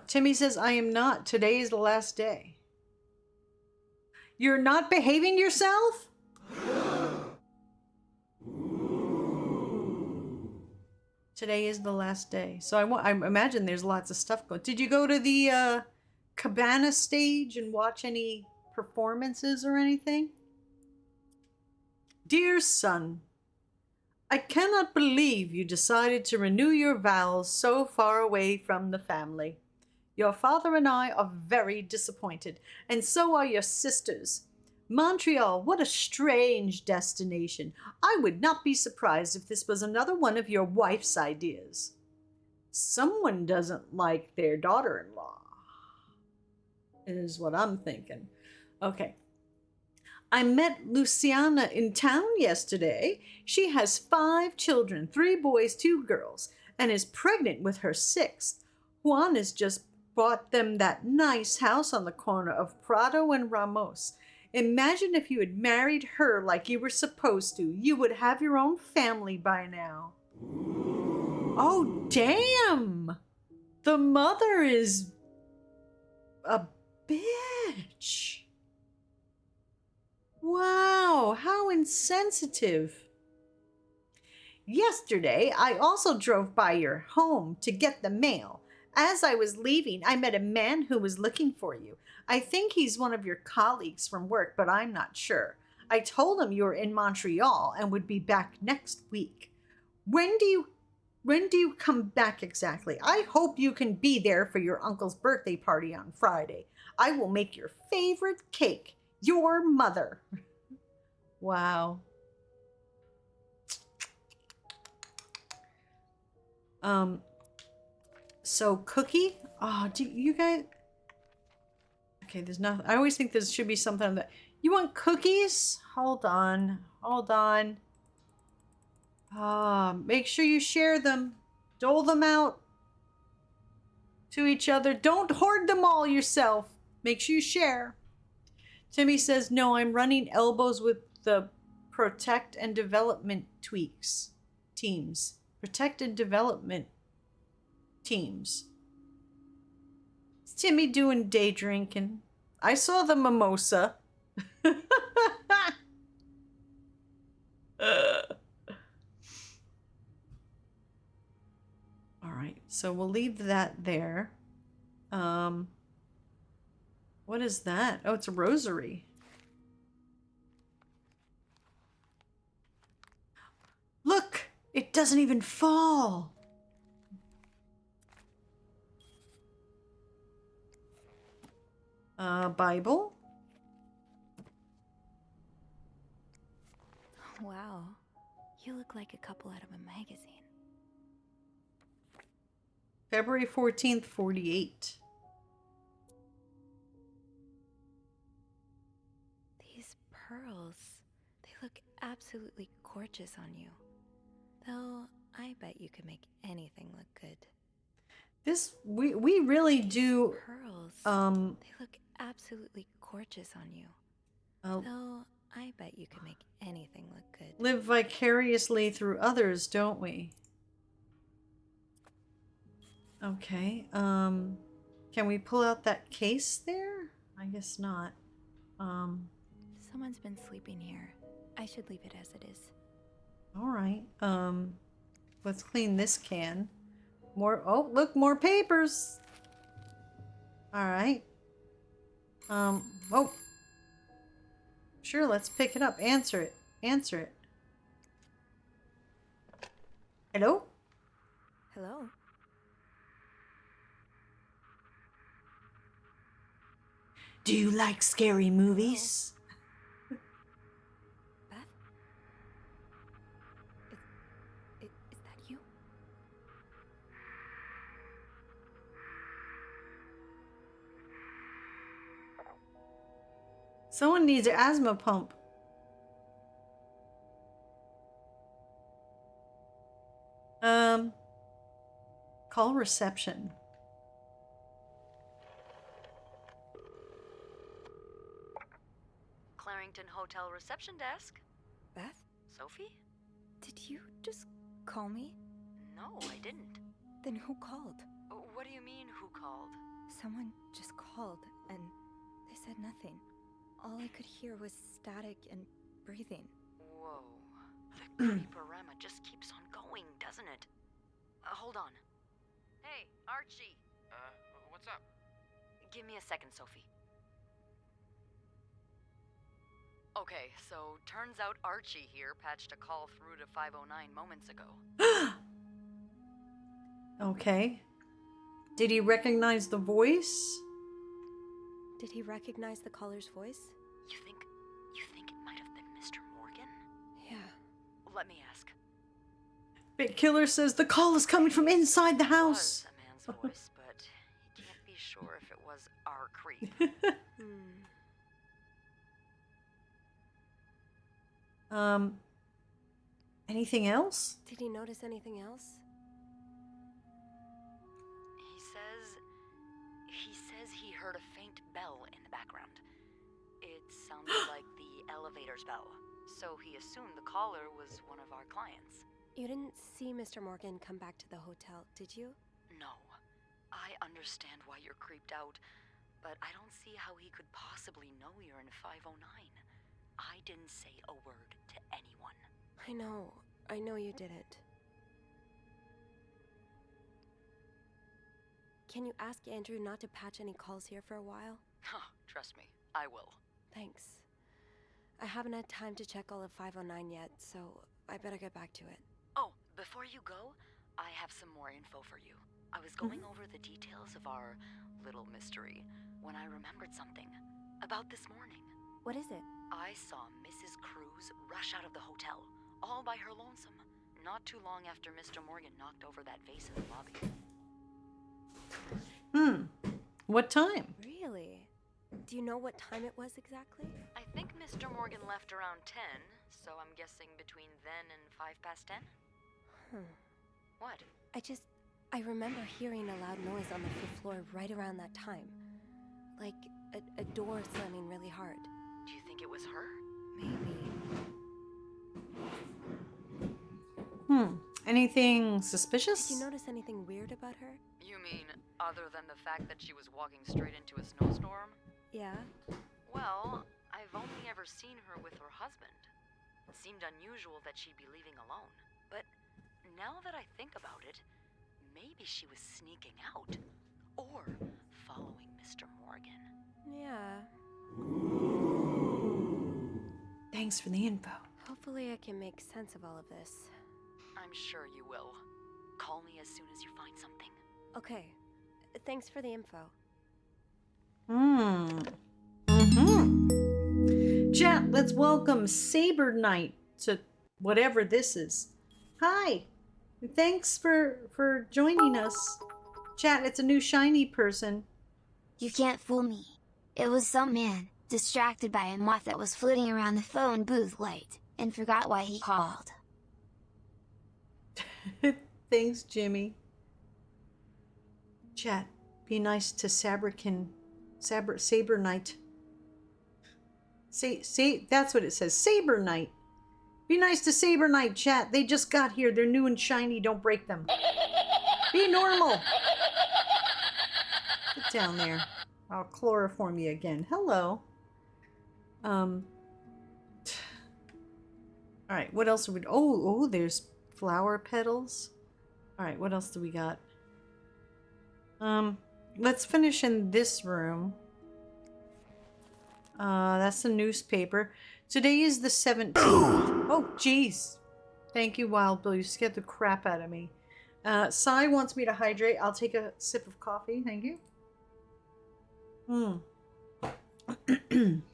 Timmy says, I am not. Today is the last day. You're not behaving yourself? Today is the last day. So I imagine there's lots of stuff going. Did you go to the Cabana stage and watch any performances or anything? Dear son, I cannot believe you decided to renew your vows so far away from the family. Your father and I are very disappointed, and so are your sisters. Montreal, what a strange destination. I would not be surprised if this was another one of your wife's ideas. Someone doesn't like their daughter-in-law, is what I'm thinking. Okay. I met Luciana in town yesterday. She has 5 children, 3 boys, 2 girls, and is pregnant with her 6th. Juan has just bought them that nice house on the corner of Prado and Ramos. Imagine if you had married her like you were supposed to. You would have your own family by now. Oh, damn! The mother is a bitch. Wow, how insensitive. Yesterday, I also drove by your home to get the mail. As I was leaving, I met a man who was looking for you. I think he's one of your colleagues from work, but I'm not sure. I told him you were in Montreal and would be back next week. When do you come back exactly? I hope you can be there for your uncle's birthday party on Friday. I will make your favorite cake. Your mother. Wow. So Cookie? Oh, do you guys... Okay, there's nothing. I always think there should be something that... You want cookies? Hold on. Hold on. Make sure you share them. Dole them out to each other. Don't hoard them all yourself. Make sure you share. Timmy says, no, I'm running elbows with the Protect and Development teams. Protect and Development teams. Is Timmy doing day drinking? I saw the mimosa. All right, so we'll leave that there. What is that? Oh, it's a rosary. Look, it doesn't even fall. Bible. Wow, you look like a couple out of a magazine. February 14th, 48. These pearls, they look absolutely gorgeous on you. Though, I bet you could make anything look good. This, we really do... Pearls, they look absolutely gorgeous on you. Though, I bet you could make anything look good. Live vicariously through others, don't we? Okay, can we pull out that case there? I guess not. Someone's been sleeping here. I should leave it as it is. All right, let's clean this can. more. Oh, look, more papers. All right. Oh. Sure, let's pick it up. Answer it. Answer it. Hello? Hello? Do you like scary movies? Beth? Is that you? Someone needs an asthma pump. Call reception. Clarington Hotel reception desk. Beth? Sophie? Did you just call me? No, I didn't. Then who called? What do you mean, who called? Someone just called, and they said nothing. All I could hear was static and breathing. Whoa. The creeporama just keeps on going, doesn't it? Hold on. Hey, Archie. What's up? Give me a second, Sophie. Okay, so turns out Archie here patched a call through to 509 moments ago. Okay. Did he recognize the voice? Did he recognize the caller's voice? You think it might have been Mr. Morgan? Yeah. Let me ask. Big Killer says the call is coming from inside the house. It was a man's voice, but he can't be sure if it was our creep. Anything else? Did he notice anything else? He says he heard a faint bell in the background. It sounded like the elevator's bell, so he assumed the caller was one of our clients. You didn't see Mr. Morgan come back to the hotel, did you? No. I understand why you're creeped out, but I don't see how he could possibly know you're in 509. I didn't say a word to anyone. I know you didn't. Can you ask Andrew not to patch any calls here for a while? Trust me, I will. Thanks. I haven't had time to check all of 509 yet, so I better get back to it. Oh, before you go, I have some more info for you. I was going over the details of our little mystery when I remembered something about this morning. What is it? I saw Mrs. Cruz rush out of the hotel, all by her lonesome, not too long after Mr. Morgan knocked over that vase in the lobby. What time? Really? Do you know what time it was exactly? I think Mr. Morgan left around 10, so I'm guessing between then and 10:05. What? I remember hearing a loud noise on the fifth floor right around that time. Like a door slamming really hard. Do you think it was her? Maybe. Anything suspicious? Did you notice anything weird about her? You mean, other than the fact that she was walking straight into a snowstorm? Yeah. Well, I've only ever seen her with her husband. It seemed unusual that she'd be leaving alone. But now that I think about it, maybe she was sneaking out. Or following Mr. Morgan. Yeah. Thanks for the info. Hopefully I can make sense of all of this. I'm sure you will. Call me as soon as you find something. Okay. Thanks for the info. Chat, let's welcome Saber Knight to whatever this is. Hi. Thanks for joining us. Chat, it's a new shiny person. You can't fool me. It was some man, distracted by a moth that was flitting around the phone booth light, and forgot why he called. Thanks, Jimmy. Chat, be nice to Saber Knight. Say, that's what it says. Saber Knight. Be nice to Saber Knight, chat. They just got here. They're new and shiny. Don't break them. Be normal. Get down there. I'll chloroform you again. Hello. All right, what else are we... Oh, there's flower petals. All right, what else do we got? Let's finish in this room. That's the newspaper. Today is the 17th. Oh, jeez. Thank you, Wild Bill. You scared the crap out of me. Sai wants me to hydrate. I'll take a sip of coffee. Thank you.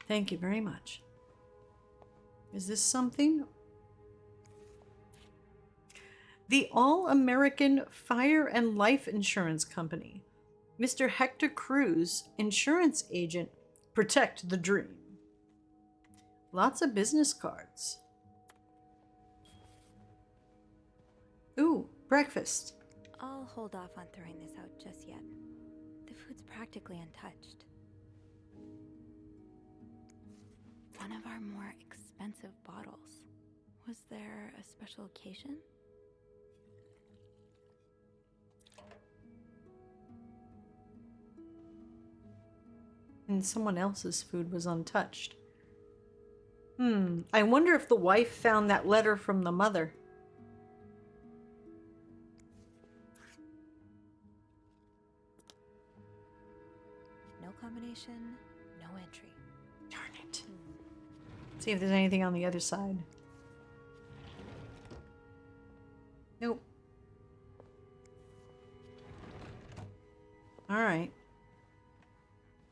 Thank you very much. Is this something? The All-American Fire and Life Insurance Company. Mr. Hector Cruz, insurance agent. Protect the dream. Lots of business cards. Ooh, breakfast. I'll hold off on throwing this out just yet. The food's practically untouched. One of our more expensive bottles. Was there a special occasion? And someone else's food was untouched. I wonder if the wife found that letter from the mother. No combination, no entry. Darn it. See if there's anything on the other side. Nope. Alright.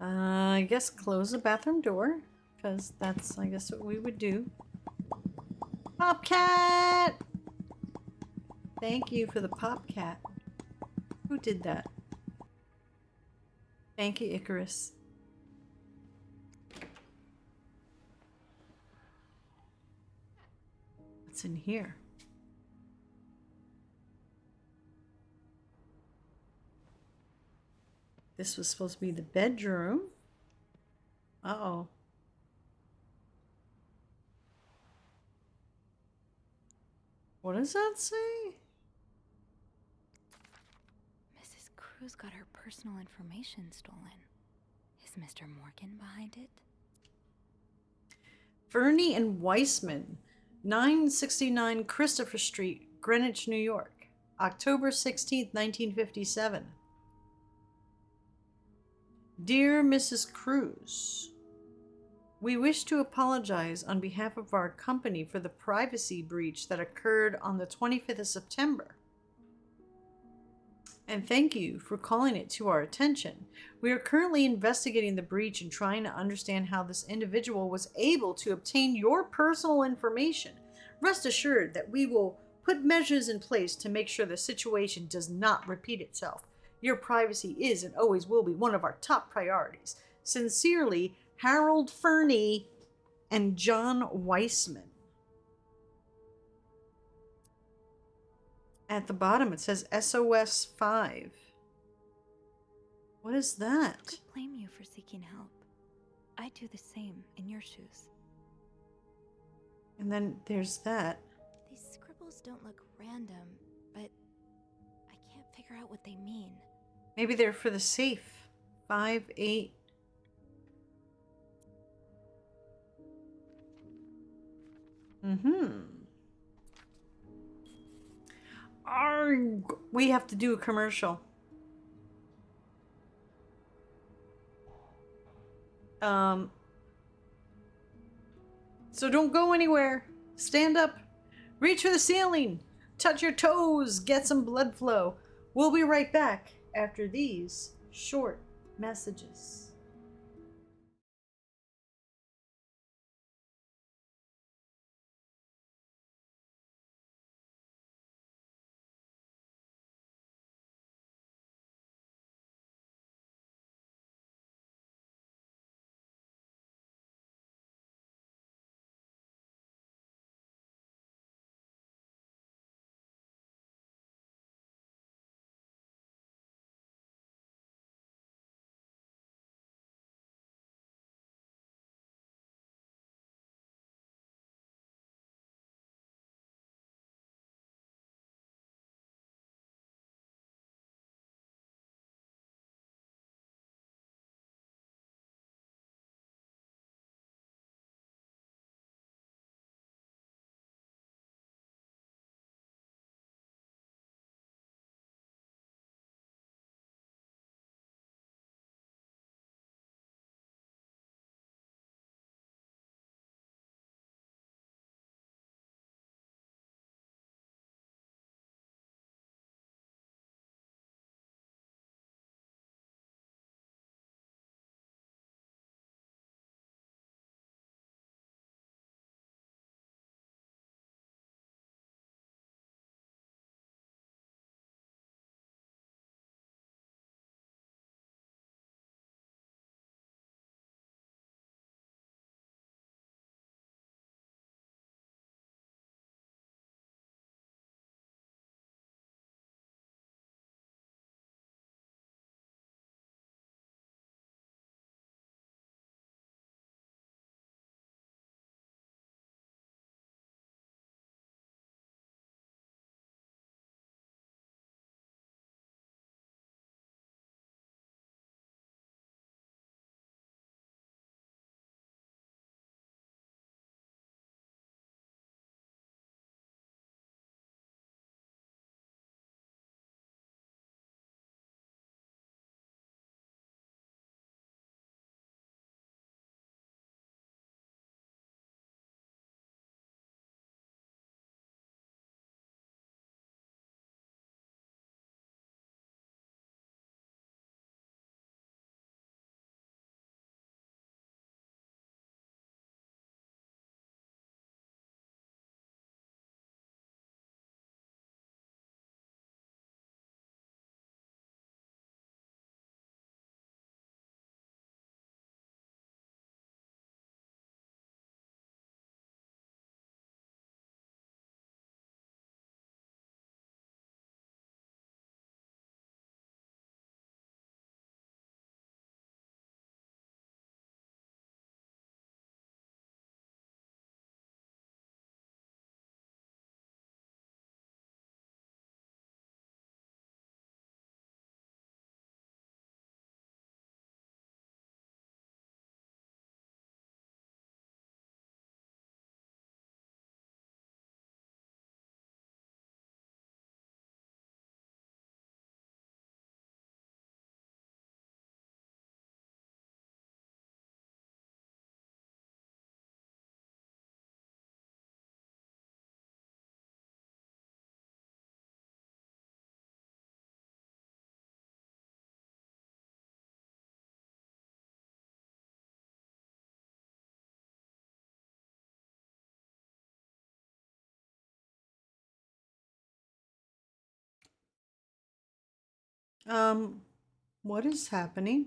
I guess close the bathroom door, because that's, I guess, what we would do. Popcat! Thank you for the Popcat. Who did that? Thank you, Icarus. What's in here? This was supposed to be the bedroom. Uh-oh. What does that say? Mrs. Cruz got her personal information stolen. Is Mr. Morgan behind it? Fernie and Weissman, 969 Christopher Street, Greenwich, New York. October 16th, 1957. Dear Mrs. Cruz, we wish to apologize on behalf of our company for the privacy breach that occurred on the 25th of September. And thank you for calling it to our attention. We are currently investigating the breach and trying to understand how this individual was able to obtain your personal information. Rest assured that we will put measures in place to make sure the situation does not repeat itself. Your privacy is and always will be one of our top priorities. Sincerely, Harold Fernie and John Weissman. At the bottom it says SOS 5. What is that? Who could blame you for seeking help? I'd do the same in your shoes. And then there's that. These scribbles don't look random, but I can't figure out what they mean. Maybe they're for the safe. 5, 8. Arrgh. We have to do a commercial. So don't go anywhere. Stand up. Reach for the ceiling. Touch your toes. Get some blood flow. We'll be right back after these short messages. What is happening?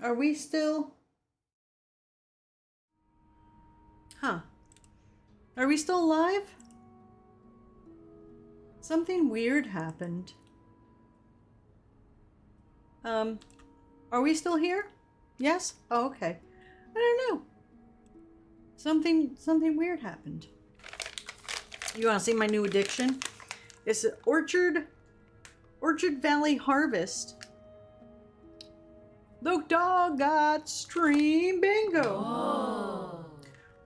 Are we still... Huh. Are we still live? Something weird happened. Are we still here? Yes? Oh, okay. I don't know. Something weird happened. You want to see my new addiction? It's an Orchard Valley Harvest. The dog got stream bingo. Oh.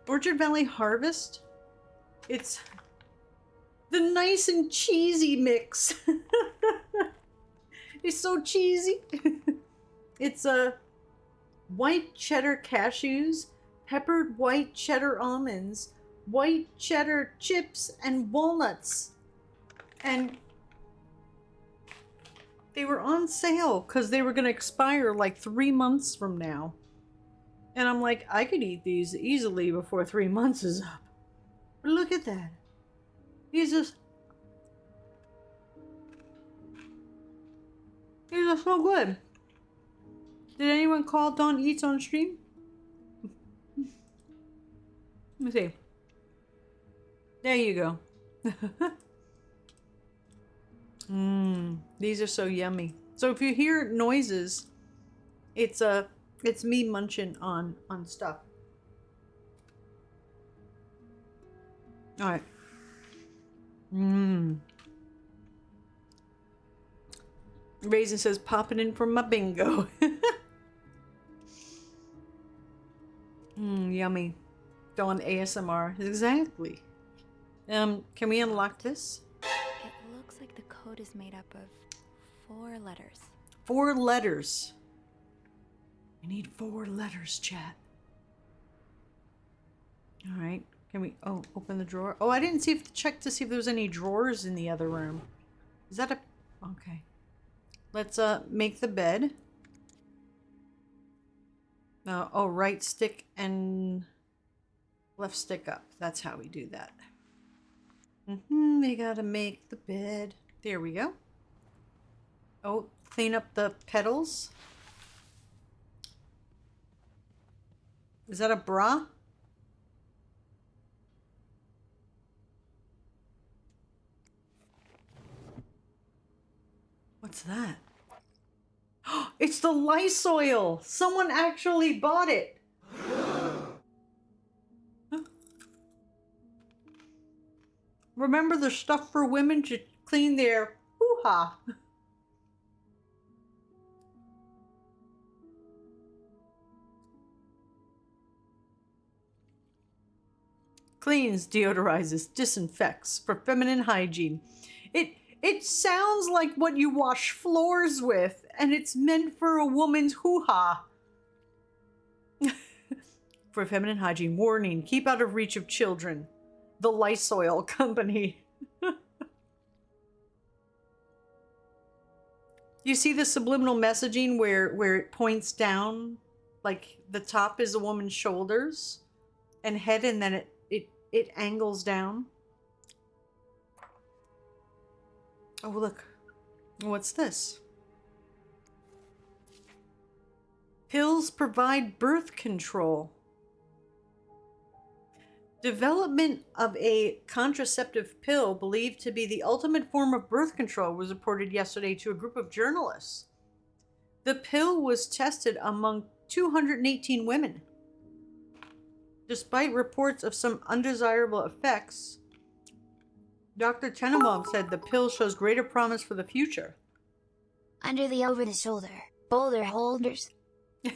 Orchard Valley Harvest. It's the nice and cheesy mix. It's so cheesy. It's a white cheddar cashews, peppered white cheddar almonds, white cheddar chips, and walnuts. And they were on sale because they were going to expire like 3 months from now. And I'm like, I could eat these easily before 3 months is up. But look at that. These are so good. Did anyone call Dawn Eats on stream? Let me see. There you go. These are so yummy. So if you hear noises, it's me munching on stuff. All right. Raisin says, popping in for my bingo. Yummy. Dawn ASMR. Exactly. Can we unlock this? It looks like the code is made up of 4 letters. 4 letters. I need 4 letters, chat. All right. Can we open the drawer? Oh, I didn't check to see if there was any drawers in the other room. Is that okay. Let's make the bed. Right stick and left stick up. That's how we do that. We gotta make the bed. There we go. Oh, clean up the petals. Is that a bra? What's that? It's the Lysol! Someone actually bought it! Remember the stuff for women to clean their hoo-ha. Cleans, deodorizes, disinfects for feminine hygiene. It sounds like what you wash floors with, and it's meant for a woman's hoo-ha. For feminine hygiene, warning, keep out of reach of children. The Lysol Company. You see the subliminal messaging where it points down, like the top is a woman's shoulders and head, and then it angles down. Oh, look. What's this? Pills provide birth control. Development of a contraceptive pill believed to be the ultimate form of birth control was reported yesterday to a group of journalists. The pill was tested among 218 women. Despite reports of some undesirable effects, Dr. Tenenbaum said the pill shows greater promise for the future. Under the over-the-shoulder boulder holders. I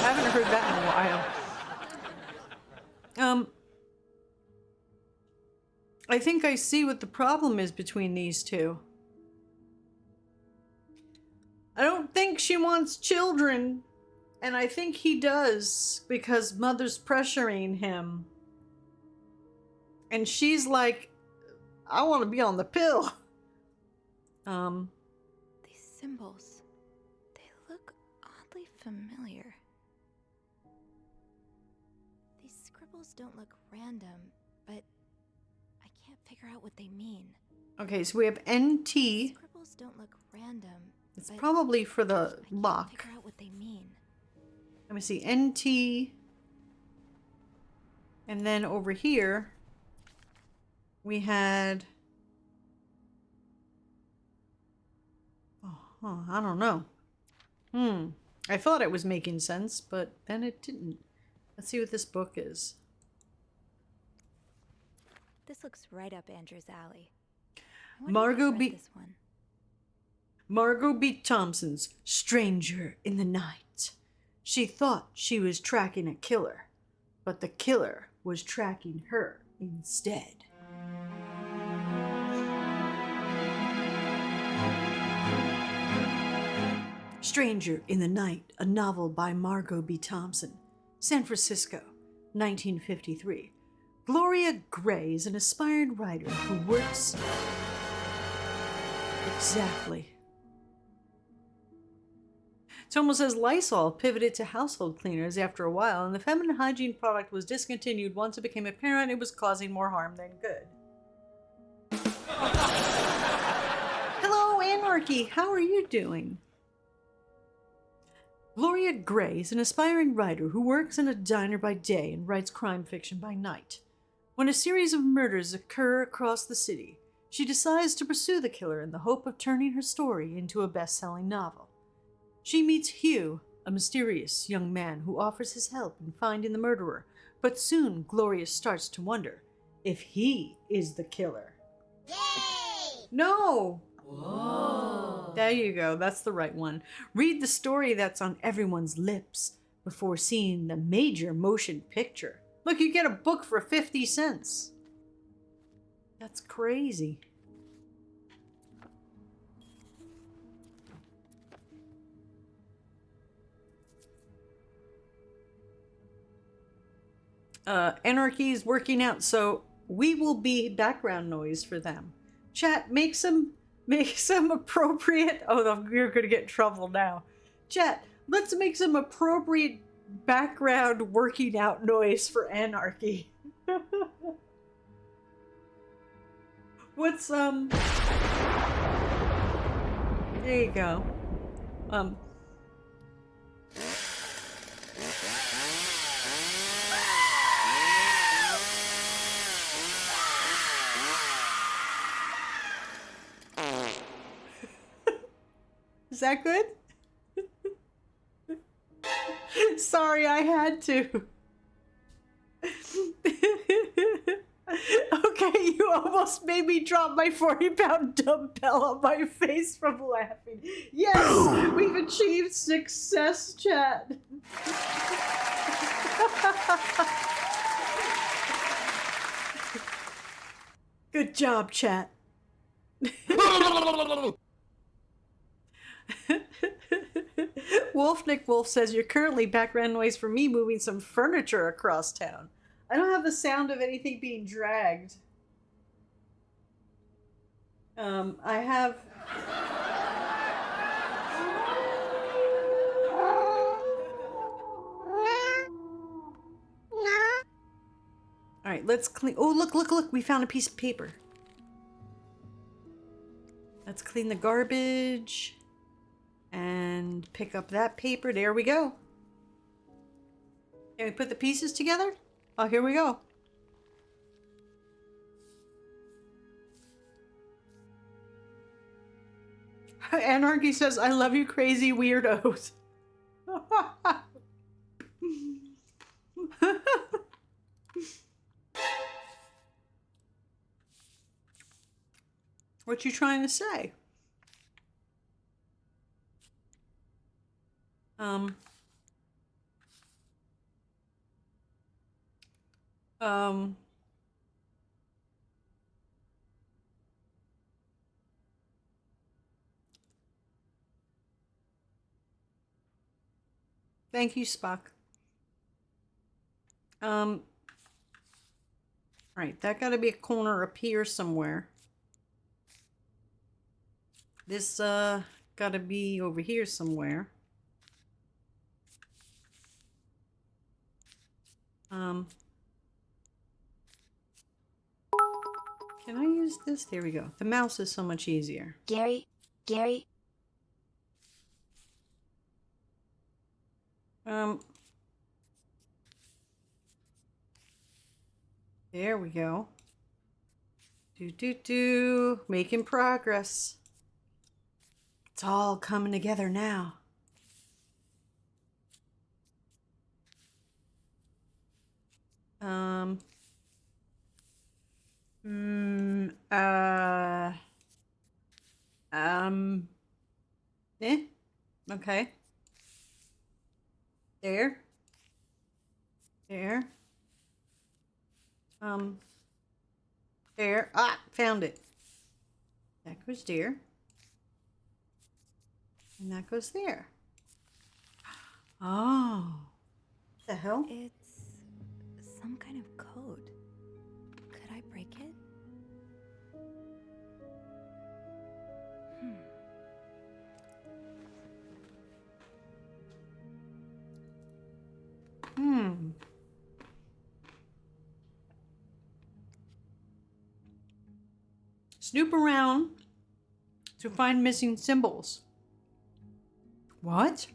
haven't heard that in a while. I think I see what the problem is between these two. I don't think she wants children, and I think he does because Mother's pressuring him. And she's like, I want to be on the pill. These symbols, they look oddly familiar. don't look random, but I can't figure out what they mean. Okay, so we have NT. Scribbles don't look random. It's but probably for the I can't lock. figure out what they mean. Let me see. NT. And then over here, we had... Oh, I don't know. I thought it was making sense, but then it didn't. Let's see what this book is. This looks right up Andrew's alley. I wonder if Margot he's read B. this one. Margot B. Thompson's Stranger in the Night. She thought she was tracking a killer, but the killer was tracking her instead. Stranger in the Night, a novel by Margot B. Thompson. San Francisco, 1953. Gloria Gray is an aspired writer who works... Exactly. It almost says Lysol pivoted to household cleaners after a while, and the feminine hygiene product was discontinued once it became apparent it was causing more harm than good. Hello, Anarchy. How are you doing? Gloria Gray is an aspiring writer who works in a diner by day and writes crime fiction by night. When a series of murders occur across the city, she decides to pursue the killer in the hope of turning her story into a best-selling novel. She meets Hugh, a mysterious young man who offers his help in finding the murderer, but soon Gloria starts to wonder if he is the killer. Yay! No! Whoa. There you go. That's the right one. Read the story that's on everyone's lips before seeing the major motion picture. Look, you get a book for 50 cents. That's crazy. Anarchy is working out, so we will be background noise for them. Chat, make some appropriate... Oh, we're going to get in trouble now. Chat, let's make some appropriate background working out noise for Anarchy. What's, There you go. Is that good? Sorry, I had to. Okay, you almost made me drop my 40-pound dumbbell on my face from laughing. Yes, we've achieved success, chat. Good job, chat. Wolf Nick Wolf says you're currently background noise for me moving some furniture across town. I don't have the sound of anything being dragged. I have... Alright, let's clean... Oh, look, we found a piece of paper. Let's clean the garbage. And pick up that paper. There we go. Can we put the pieces together? Oh, here we go. Anarchy says, I love you crazy weirdos. What you trying to say? Thank you, Spock. Right, that gotta be a corner up here somewhere. This, gotta be over here somewhere. Can I use this? There we go. The mouse is so much easier. Gary. There we go. Making progress. It's all coming together now. Okay. There. There. Ah, found it. That goes there. And that goes there. Oh. What the hell? It's some kind of code. Could I break it? Snoop around to find missing symbols. What?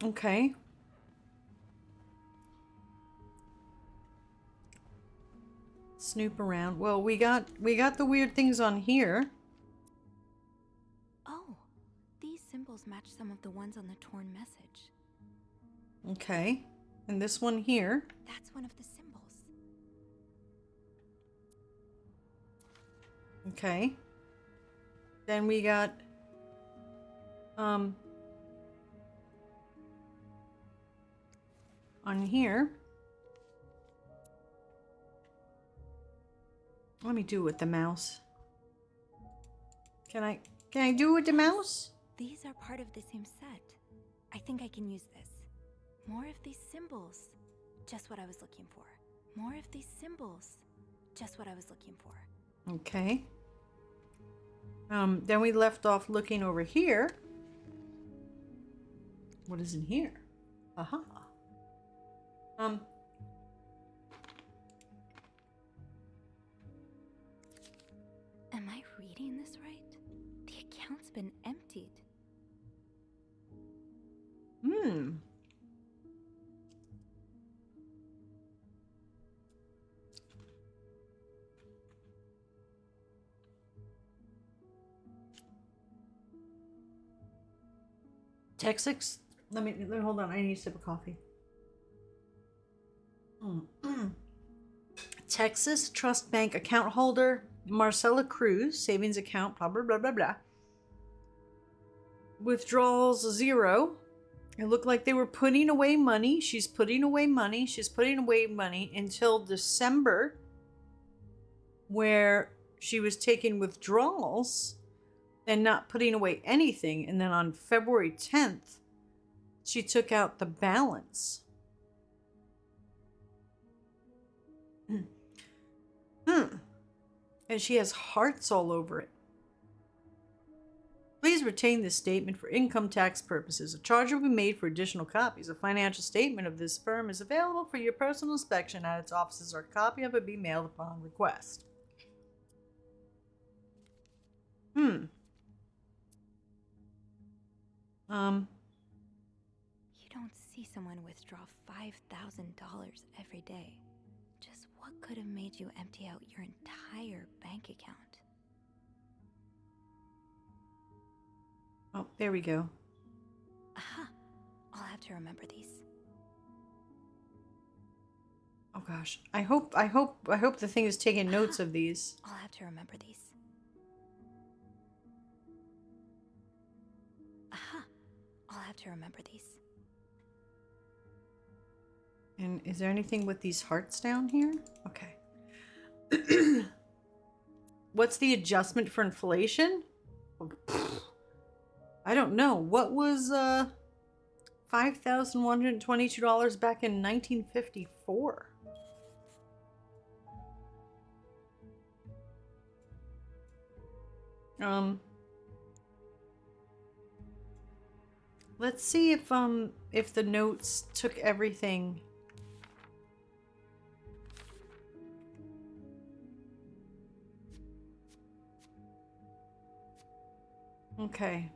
Okay. Snoop around. Well, we got the weird things on here. Oh, these symbols match some of the ones on the torn message. Okay. And this one here. That's one of the symbols. Okay. Then we got on here. Let me do it with the mouse. Can I do it with the mouse? These are part of the same set. I think I can use this. More of these symbols. Just what I was looking for. More of these symbols. Just what I was looking for. Okay. Then we left off looking over here. What is in here? Aha. Am I reading this right? The account's been emptied. Texas. Let me hold on. I need a sip of coffee. Texas Trust Bank account holder Marcella Cruz, savings account, blah blah blah blah blah. Withdrawals 0. It looked like they were putting away money. She's putting away money. She's putting away money until December, where she was taking withdrawals and not putting away anything. And then on February 10th, she took out the balance. And she has hearts all over it. Please retain this statement for income tax purposes. A charge will be made for additional copies. A financial statement of this firm is available for your personal inspection at its offices, or a copy of it be mailed upon request. You don't see someone withdraw $5,000 every day. Just what could have made you empty out your entire bank account? Oh, there we go. Aha! I'll have to remember these. Oh gosh. I hope the thing is taking notes of these. I'll have to remember these. Aha! I'll have to remember these. And is there anything with these hearts down here? Okay. What's the adjustment for inflation? I don't know. What was $5,122 back in 1954? Let's see if the notes took everything. Okay.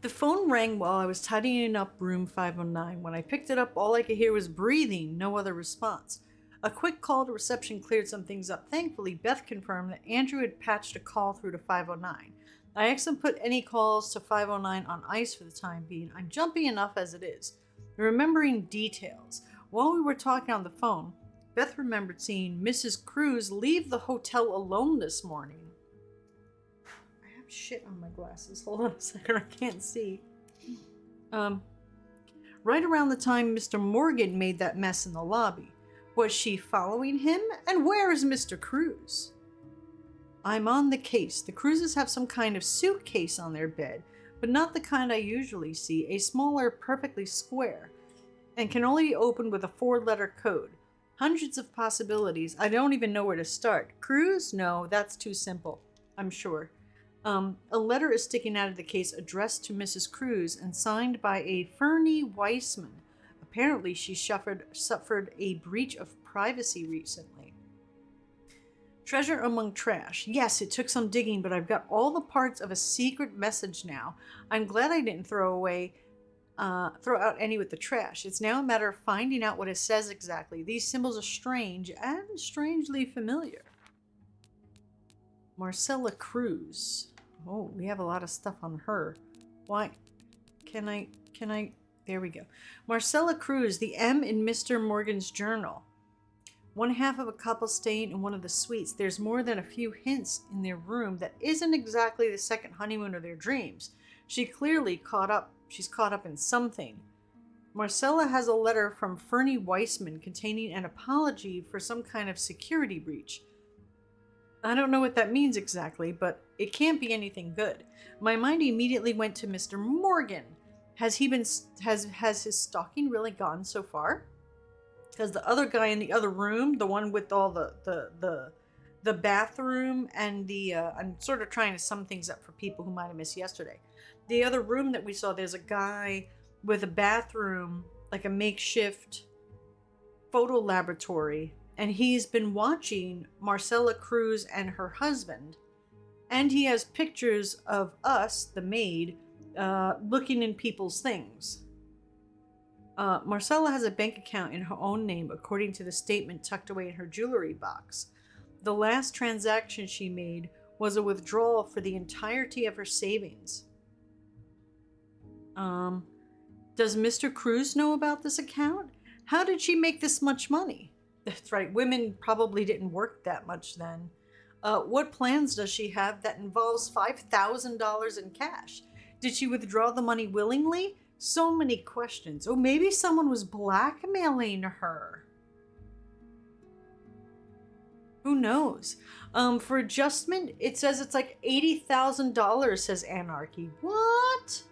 The phone rang while I was tidying up room 509. When I picked it up, all I could hear was breathing, no other response. A quick call to reception cleared some things up. Thankfully, Beth confirmed that Andrew had patched a call through to 509. I asked him to put any calls to 509 on ice for the time being. I'm jumpy enough as it is. Remembering details. While we were talking on the phone, Beth remembered seeing Mrs. Cruz leave the hotel alone this morning. I have shit on my glasses. Hold on a second, I can't see. Right around the time Mr. Morgan made that mess in the lobby. Was she following him? And where is Mr. Cruz? I'm on the case. The Cruzes have some kind of suitcase on their bed, but not the kind I usually see, a smaller, perfectly square, and can only be opened with a 4-letter code. Hundreds of possibilities. I don't even know where to start. Cruz? No, that's too simple, I'm sure. A letter is sticking out of the case addressed to Mrs. Cruz and signed by a Fernie Weissman. Apparently, she suffered a breach of privacy recently. Treasure among trash. Yes, it took some digging, but I've got all the parts of a secret message now. I'm glad I didn't throw out any with the trash. It's now a matter of finding out what it says exactly. These symbols are strange and strangely familiar. Marcella Cruz. Oh, we have a lot of stuff on her. Why? Can I? There we go. Marcella Cruz, the M in Mr. Morgan's journal. One half of a couple staying in one of the suites. There's more than a few hints in their room that isn't exactly the second honeymoon of their dreams. She's caught up in something. Marcella has a letter from Fernie Weissman containing an apology for some kind of security breach. I don't know what that means exactly, but it can't be anything good. My mind immediately went to Mr. Morgan. Has his stalking really gone so far? Because the other guy in the other room, the one with all the bathroom and the I'm sort of trying to sum things up for people who might have missed yesterday. The other room that we saw, there's a guy with a bathroom, like a makeshift photo laboratory, and he's been watching Marcella Cruz and her husband, and he has pictures of us, the maid, looking in people's things. Marcella has a bank account in her own name, according to the statement tucked away in her jewelry box. The last transaction she made was a withdrawal for the entirety of her savings. Does Mr. Cruz know about this account? How did she make this much money? That's right, women probably didn't work that much then. What plans does she have that involves $5,000 in cash? Did she withdraw the money willingly? So many questions. Oh, maybe someone was blackmailing her. Who knows? For adjustment, it says it's like $80,000, says Anarchy. What?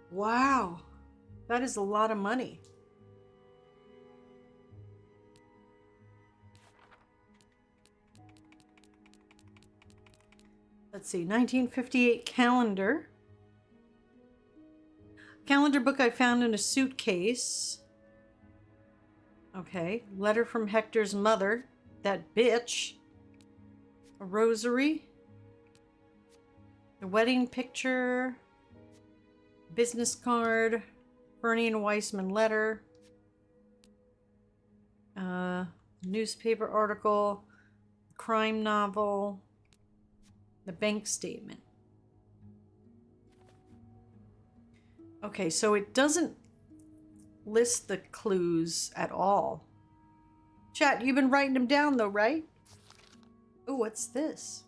Wow. That is a lot of money. Let's see, 1958 calendar. Calendar book I found in a suitcase. Okay, letter from Hector's mother, that bitch. A rosary. The wedding picture. Business card. Fernie and Weissman letter. Newspaper article. Crime novel. The bank statement. Okay, so it doesn't list the clues at all. Chat, you've been writing them down though, right? Oh, what's this?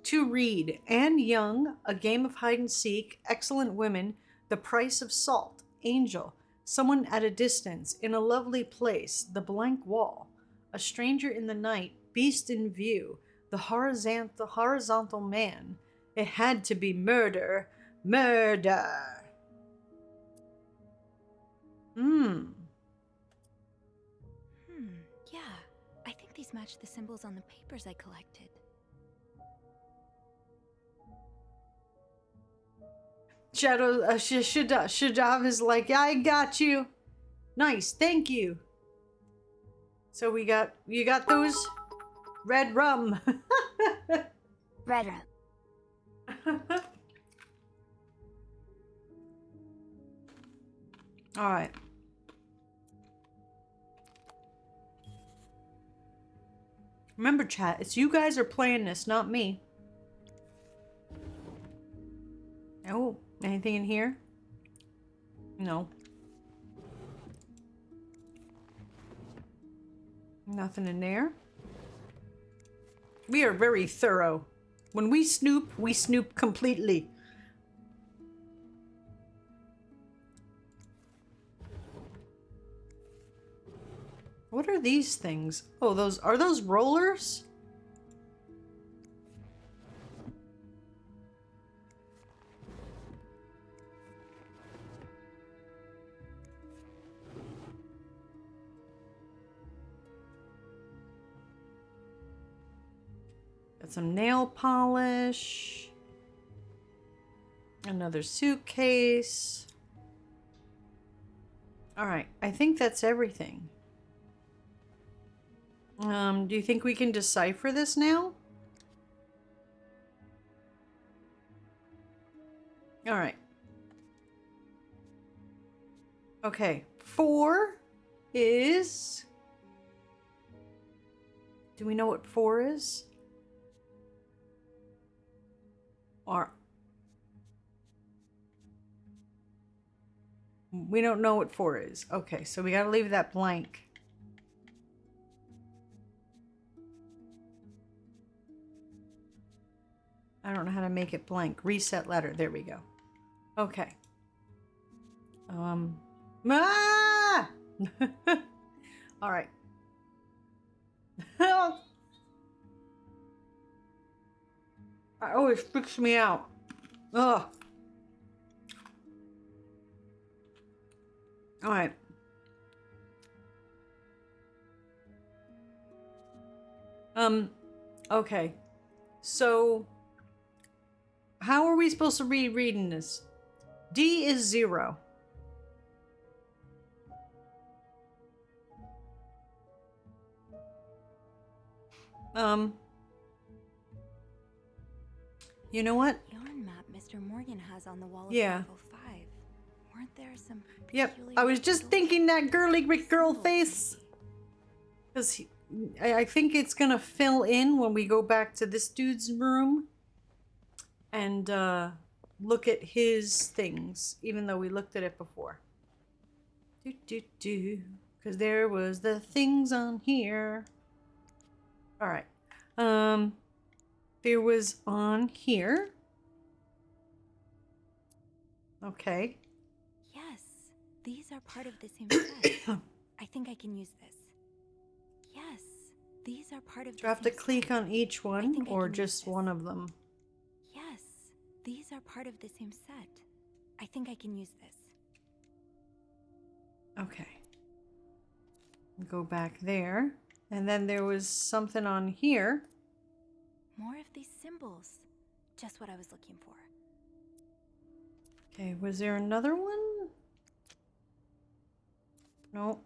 To read. Anne Young, A Game of Hide and Seek, Excellent Women, The Price of Salt, Angel, Someone at a Distance, In a Lovely Place, The Blank Wall, A Stranger in the Night, Beast in View, The Horizontal Man. It had to be murder. Murder. Yeah. I think these match the symbols on the papers I collected. Shadow, Shadav is like, I got you. Nice, thank you. So you got those red rum. Red rum. All right. Remember, chat, it's you guys are playing this, not me. Oh, anything in here? No. Nothing in there. We are very thorough. When we snoop completely. What are these things? Oh, are those rollers? Got some nail polish. Another suitcase. All right, I think that's everything. Do you think we can decipher this now? All right. Okay, 4 is... Do we know what 4 is? Or... We don't know what 4 is. Okay, so we gotta leave that blank. I don't know how to make it blank. Reset letter. There we go. Okay. Ah! All right. It always freaks me out. Ugh. All right. Okay. So, how are we supposed to be reading this? D is 0. You know what? Yarn map Mr. Morgan has on the wall of Yeah. 505. Weren't there some Yep. peculiar I was just thinking that girly girl face. Because I think it's gonna fill in when we go back to this dude's room and look at his things, even though we looked at it before. Because there was the things on here. All right. There was on here. Okay. Yes, these are part of the same set. I think I can use this. Yes, these are part of Do I have to click on each one or just one of them? Yes, these are part of the same set. I think I can use this. Okay. Go back there. And then there was something on here. More of these symbols. Just what I was looking for. Okay, was there another one? No.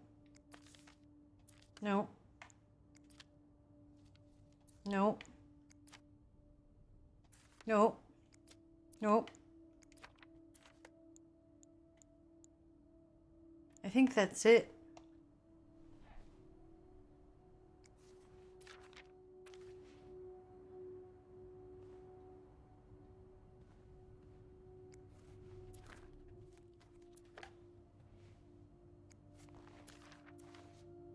No. No. No. Nope. I think that's it.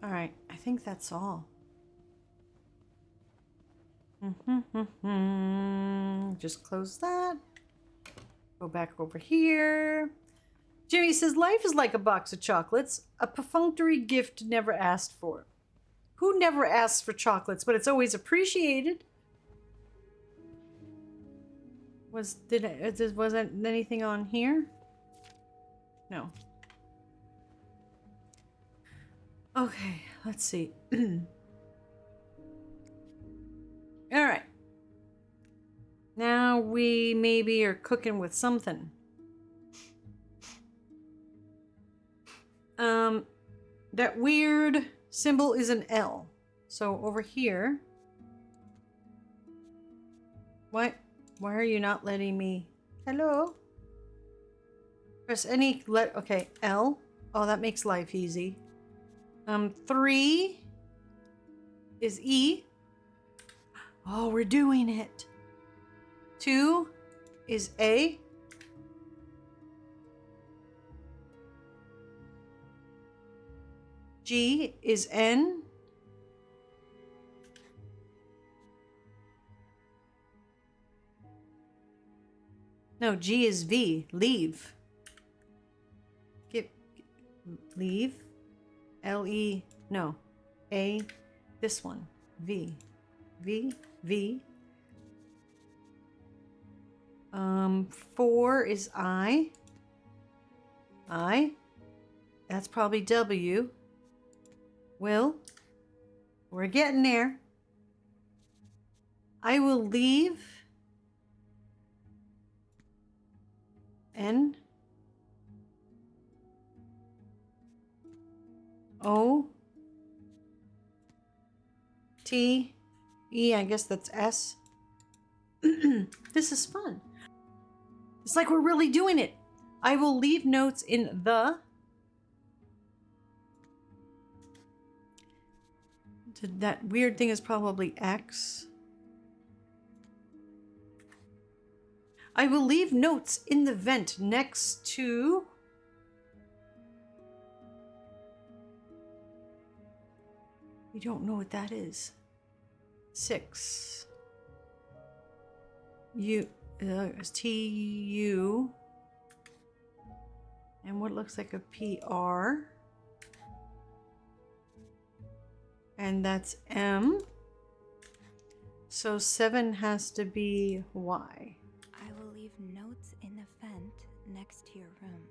All right, I think that's all. Just close that. Go back over here. Jimmy says, life is like a box of chocolates, a perfunctory gift never asked for. Who never asks for chocolates, but it's always appreciated? Wasn't anything on here? No. Okay, let's see. All right. Now we maybe are cooking with something. That weird symbol is an L. So over here. What? Why are you not letting me? Hello? Press any okay, L. Oh, that makes life easy. 3 is E. Oh, we're doing it. 2 is A. G is N. No, G is V. Leave. Leave. L-E. No. A. This one. V. V. V. 4 is I. I. That's probably W. Will. We're getting there. I will leave. N. O. T. E. I guess that's S. This is fun. It's like we're really doing it. I will leave notes in the. That weird thing is probably X. I will leave notes in the vent next to. We don't know what that is. 6. U. T-U. And what looks like a P-R. And that's M. So 7 has to be Y. I will leave notes in the vent next to your room.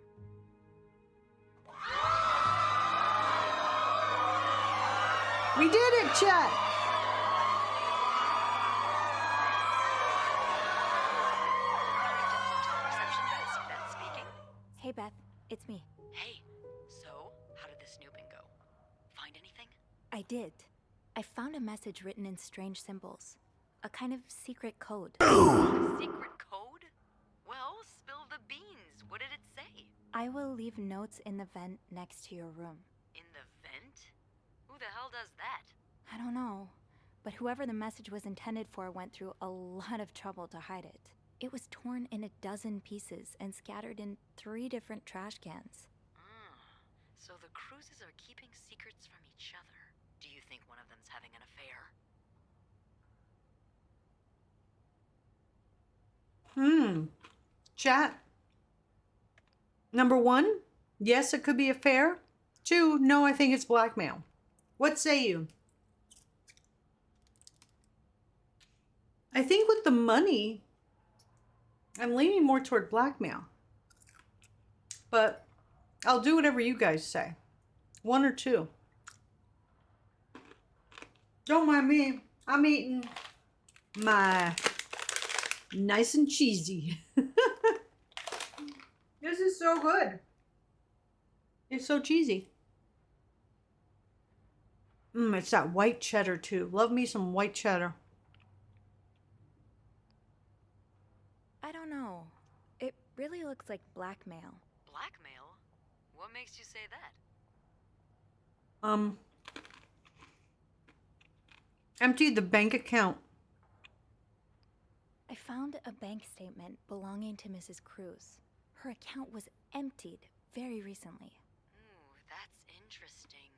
We did it, chat! Hey, Beth. It's me. Hey, so how did the snooping go? Find anything? I did. I found a message written in strange symbols. A kind of secret code. Secret code? Well, spill the beans. What did it say? I will leave notes in the vent next to your room. In the vent? Who the hell does that? I don't know, but whoever the message was intended for went through a lot of trouble to hide it. It was torn in a dozen pieces and scattered in 3 different trash cans. So the Cruises are keeping secrets from each other. Do you think one of them's having an affair? Chat. Number 1, yes, it could be affair. 2, no, I think it's blackmail. What say you? I think with the money, I'm leaning more toward blackmail. But I'll do whatever you guys say. 1 or 2. Don't mind me. I'm eating my nice and cheesy. This is so good. It's so cheesy. It's that white cheddar too. Love me some white cheddar. I don't know. It really looks like blackmail. Blackmail? What makes you say that? Empty the bank account. I found a bank statement belonging to Mrs. Cruz. Her account was emptied very recently. Ooh, that's interesting.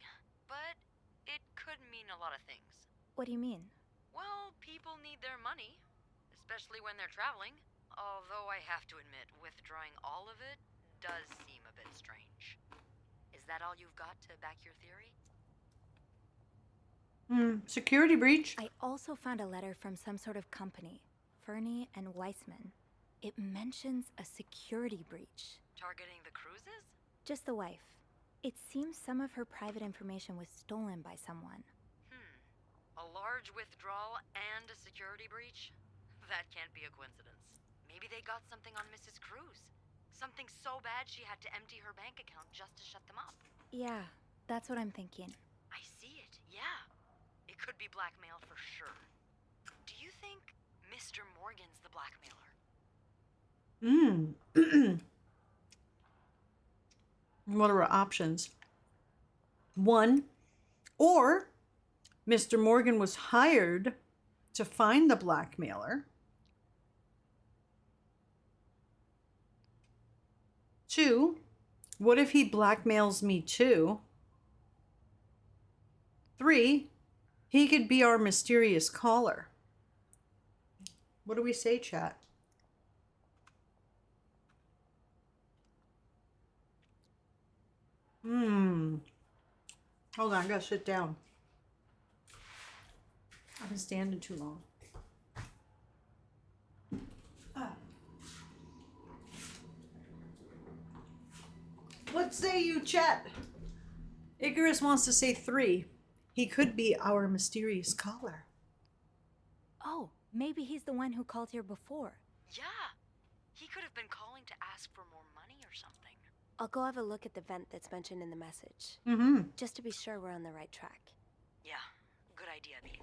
But it could mean a lot of things. What do you mean? Well, people need their money, especially when they're traveling. Although I have to admit, withdrawing all of it does seem a bit strange. Is that all you've got to back your theory? Security breach. I also found a letter from some sort of company, Fernie and Weissman. It mentions a security breach. Targeting the Cruises? Just the wife. It seems some of her private information was stolen by someone. A large withdrawal and a security breach? That can't be a coincidence. Maybe they got something on Mrs. Cruz. Something so bad she had to empty her bank account just to shut them up. Yeah, that's what I'm thinking. I see it, yeah. It could be blackmail for sure. Do you think Mr. Morgan's the blackmailer? What are our options? 1, or Mr. Morgan was hired to find the blackmailer. 2, what if he blackmails me too? 3, he could be our mysterious caller. What do we say, chat? Hold on, I gotta sit down. I've been standing too long. What say you, chat? Icarus wants to say 3. He could be our mysterious caller. Oh, maybe he's the one who called here before. Yeah. He could have been calling to ask for more money or something. I'll go have a look at the vent that's mentioned in the message. Just to be sure we're on the right track. Yeah, good idea, Bean.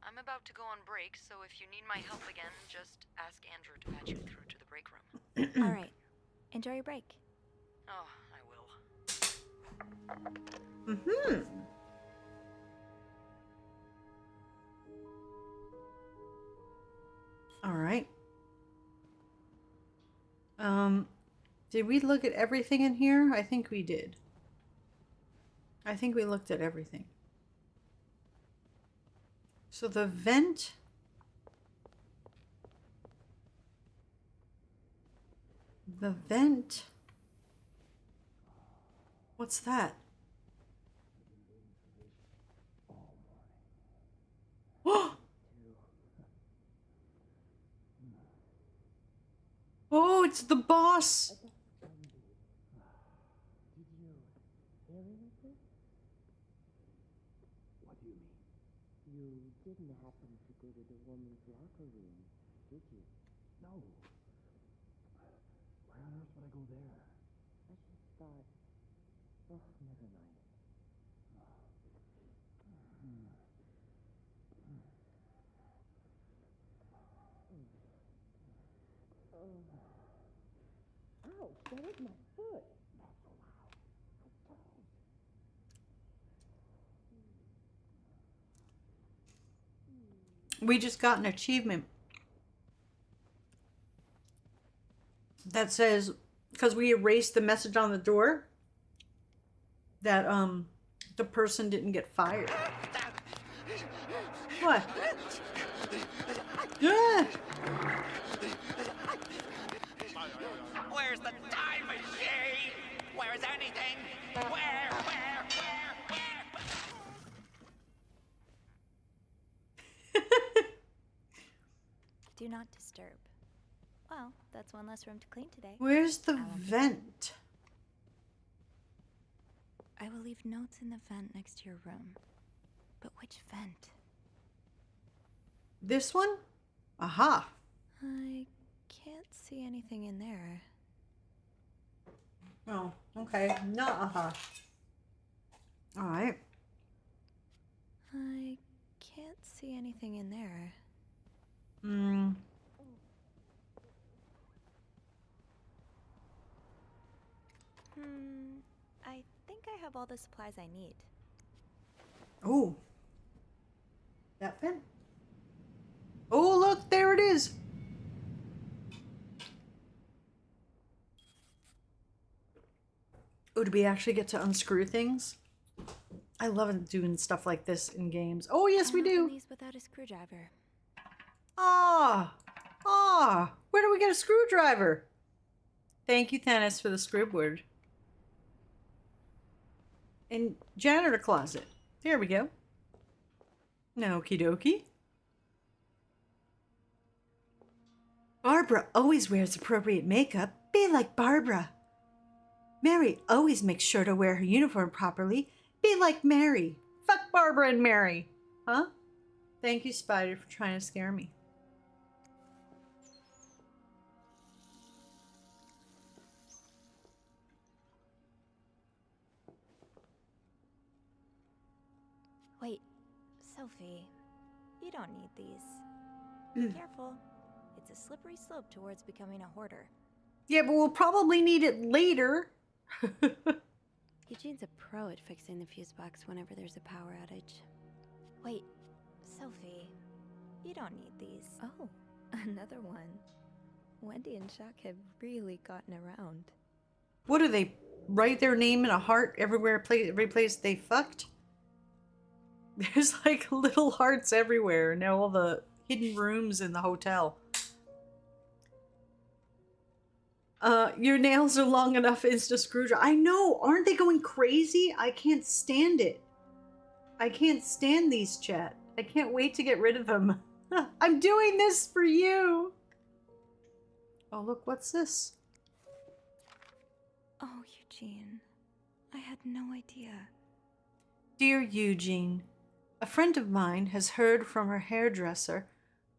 I'm about to go on break, so if you need my help again, just ask Andrew to patch you through to the break room. All right. Enjoy your break. Oh, I will. All right. Did we look at everything in here? I think we did. I think we looked at everything. So the vent. The vent. What's that? Oh, it's the boss. What do you mean? You didn't happen to go to the woman's locker room, did you? No. Why on earth would I go there? I just thought... Oh, never mind. Ow, that is my foot. We just got an achievement that says, because we erased the message on the door, that the person didn't get fired. What? Yeah. Where's the time machine? Where's anything? Where? Do not disturb. Well, that's one less room to clean today. Where's the vent? I will leave notes in the vent next to your room. But which vent? This one? Aha. I can't see anything in there. Oh, okay. Not aha. All right. I can't see anything in there. I think I have all the supplies I need. Oh. That vent? Oh, look, there it is. Oh, do we actually get to unscrew things? I love doing stuff like this in games. Oh, yes, we do. These without a screwdriver. Where do we get a screwdriver? Thank you, Thanos, for the scrib word. In janitor closet. There we go. Okie dokie. Barbara always wears appropriate makeup. Be like Barbara. Mary always makes sure to wear her uniform properly. Be like Mary. Fuck Barbara and Mary. Huh? Thank you, Spider, for trying to scare me. Wait, Sophie, you don't need these. Be careful. It's a slippery slope towards becoming a hoarder. Yeah, but we'll probably need it later. Eugene's a pro at fixing the fuse box whenever there's a power outage. Wait, Sophie, you don't need these. Oh, another one. Wendy and Jacques have really gotten around. What do they write their name in a heart everywhere, every place they fucked? There's like little hearts everywhere in all the hidden rooms in the hotel. Your nails are long enough, Insta Screwdriver. I know, aren't they going crazy? I can't stand it. I can't stand these, chat. I can't wait to get rid of them. I'm doing this for you. Oh, look, what's this? Oh, Eugene. I had no idea. Dear Eugene, a friend of mine has heard from her hairdresser,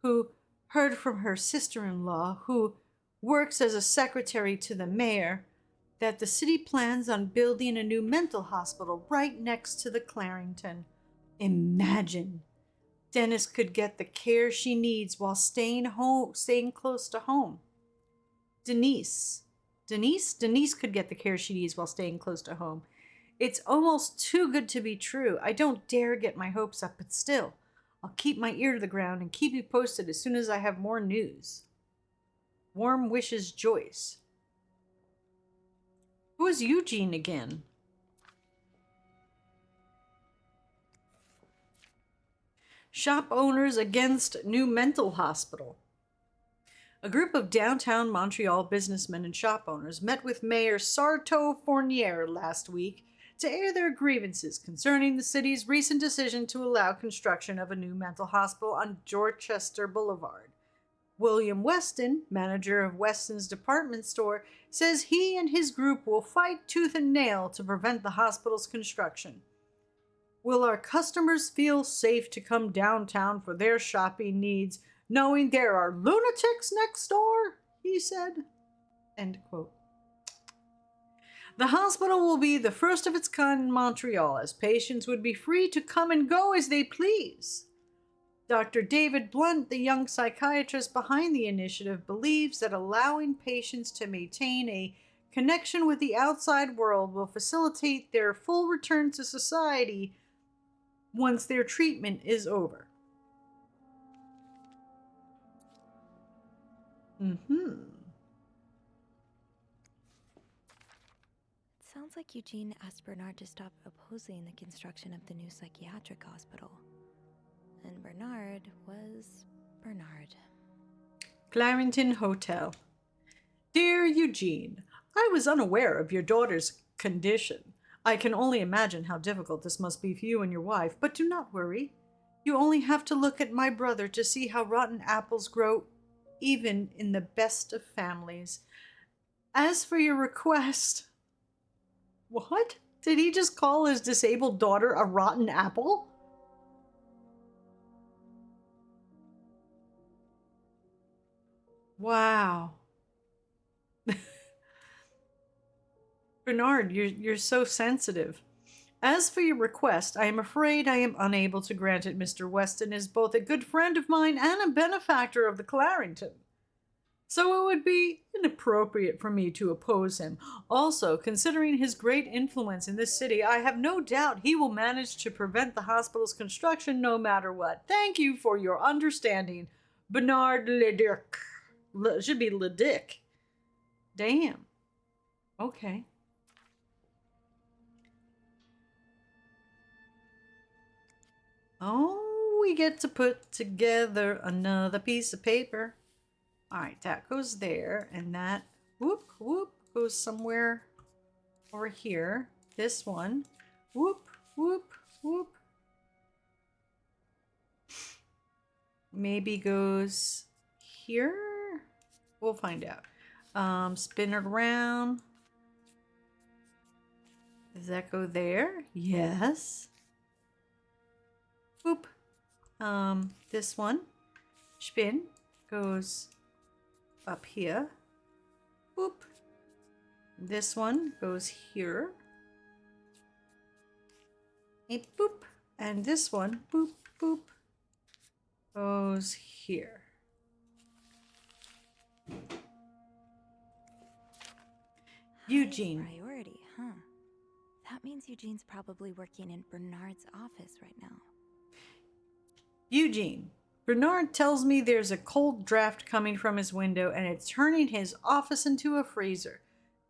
who heard from her sister-in-law, who works as a secretary to the mayor, that the city plans on building a new mental hospital right next to the Clarrington. Imagine. Dennis could get the care she needs while staying close to home. Denise could get the care she needs while staying close to home. It's almost too good to be true. I don't dare get my hopes up, but still, I'll keep my ear to the ground and keep you posted as soon as I have more news. Warm wishes, Joyce. Who is Eugene again? Shop owners against new mental hospital. A group of downtown Montreal businessmen and shop owners met with Mayor Sarto Fournier last week to air their grievances concerning the city's recent decision to allow construction of a new mental hospital on Dorchester Boulevard. William Weston, manager of Weston's department store, says he and his group will fight tooth and nail to prevent the hospital's construction. Will our customers feel safe to come downtown for their shopping needs, knowing there are lunatics next door? He said. End quote. The hospital will be the first of its kind in Montreal, as patients would be free to come and go as they please. Dr. David Blunt, the young psychiatrist behind the initiative, believes that allowing patients to maintain a connection with the outside world will facilitate their full return to society once their treatment is over. Sounds like Eugene asked Bernard to stop opposing the construction of the new psychiatric hospital. And Bernard was Bernard. Clarrington Hotel. Dear Eugene, I was unaware of your daughter's condition. I can only imagine how difficult this must be for you and your wife, but do not worry. You only have to look at my brother to see how rotten apples grow even in the best of families. As for your request... What? Did he just call his disabled daughter a rotten apple? Wow. Bernard, you're so sensitive. As for your request, I am afraid I am unable to grant it. Mr. Weston is both a good friend of mine and a benefactor of the Clarrington. So it would be inappropriate for me to oppose him. Also, considering his great influence in this city, I have no doubt he will manage to prevent the hospital's construction no matter what. Thank you for your understanding. Bernard Leduc. Should be Leduc. Damn. Okay. Oh, we get to put together another piece of paper. Alright, that goes there, and that, whoop, whoop, goes somewhere over here. This one, whoop, whoop, whoop. Maybe goes here? We'll find out. Spin it around. Does that go there? Yes. Whoop. This one, spin, goes up here. Boop. This one goes here. A boop. And this one, boop, boop, goes here. Eugene. Highest priority, huh? That means Eugene's probably working in Bernard's office right now. Eugene. Bernard tells me there's a cold draft coming from his window and it's turning his office into a freezer.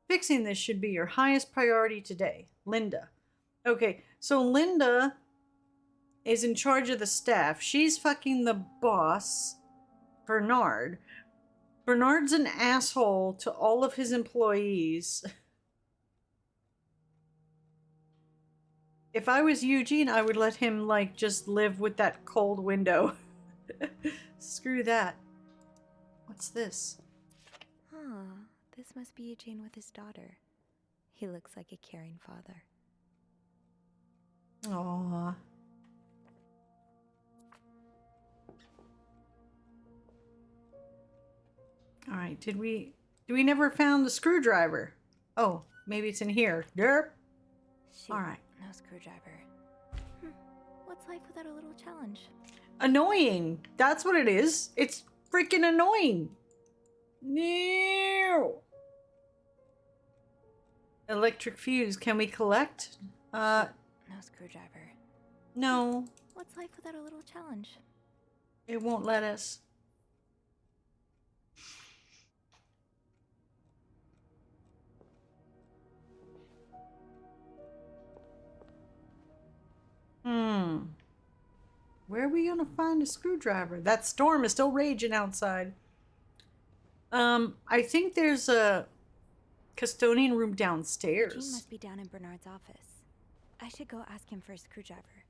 Fixing this should be your highest priority today. Linda. Okay, so Linda is in charge of the staff. She's fucking the boss, Bernard. Bernard's an asshole to all of his employees. If I was Eugene, I would let him, like, just live with that cold window. Screw that. What's this? Huh, this must be Eugene with his daughter. He looks like a caring father. Aww. Alright, do we never found the screwdriver? Oh, maybe it's in here. Derp. Alright. No screwdriver. What's life without a little challenge? Annoying. That's what it is. It's freaking annoying. No. Electric fuse. Can we collect? No screwdriver. No. What's life without a little challenge? It won't let us. Where are we gonna find a screwdriver? That storm is still raging outside. I think there's a custodian room downstairs. Eugene must be down in Bernard's office. I should go ask him for a screwdriver.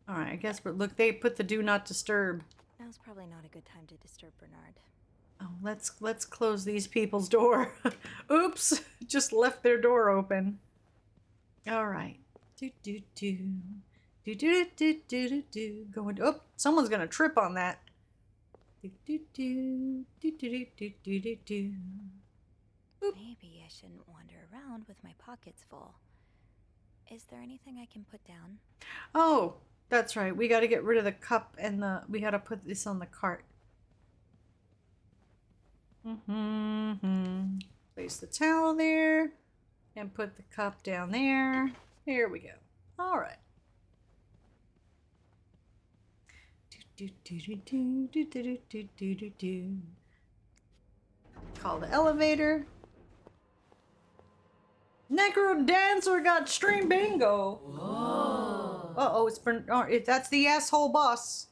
Alright, I guess, but look, they put the do not disturb. Now's probably not a good time to disturb Bernard. Oh, let's close these people's door. Oops, just left their door open. Alright. Do do do. Do do do do do do. Going. Oh, someone's gonna trip on that. Do do do do do do do do do. Maybe I shouldn't wander around with my pockets full. Is there anything I can put down? Oh, that's right. We got to get rid of the cup and we got to put this on the cart. Place the towel there and put the cup down there. Here we go. All right. Call the elevator. Necro Dancer got stream bingo. Whoa. Uh-oh, it's Bernard. That's the asshole boss.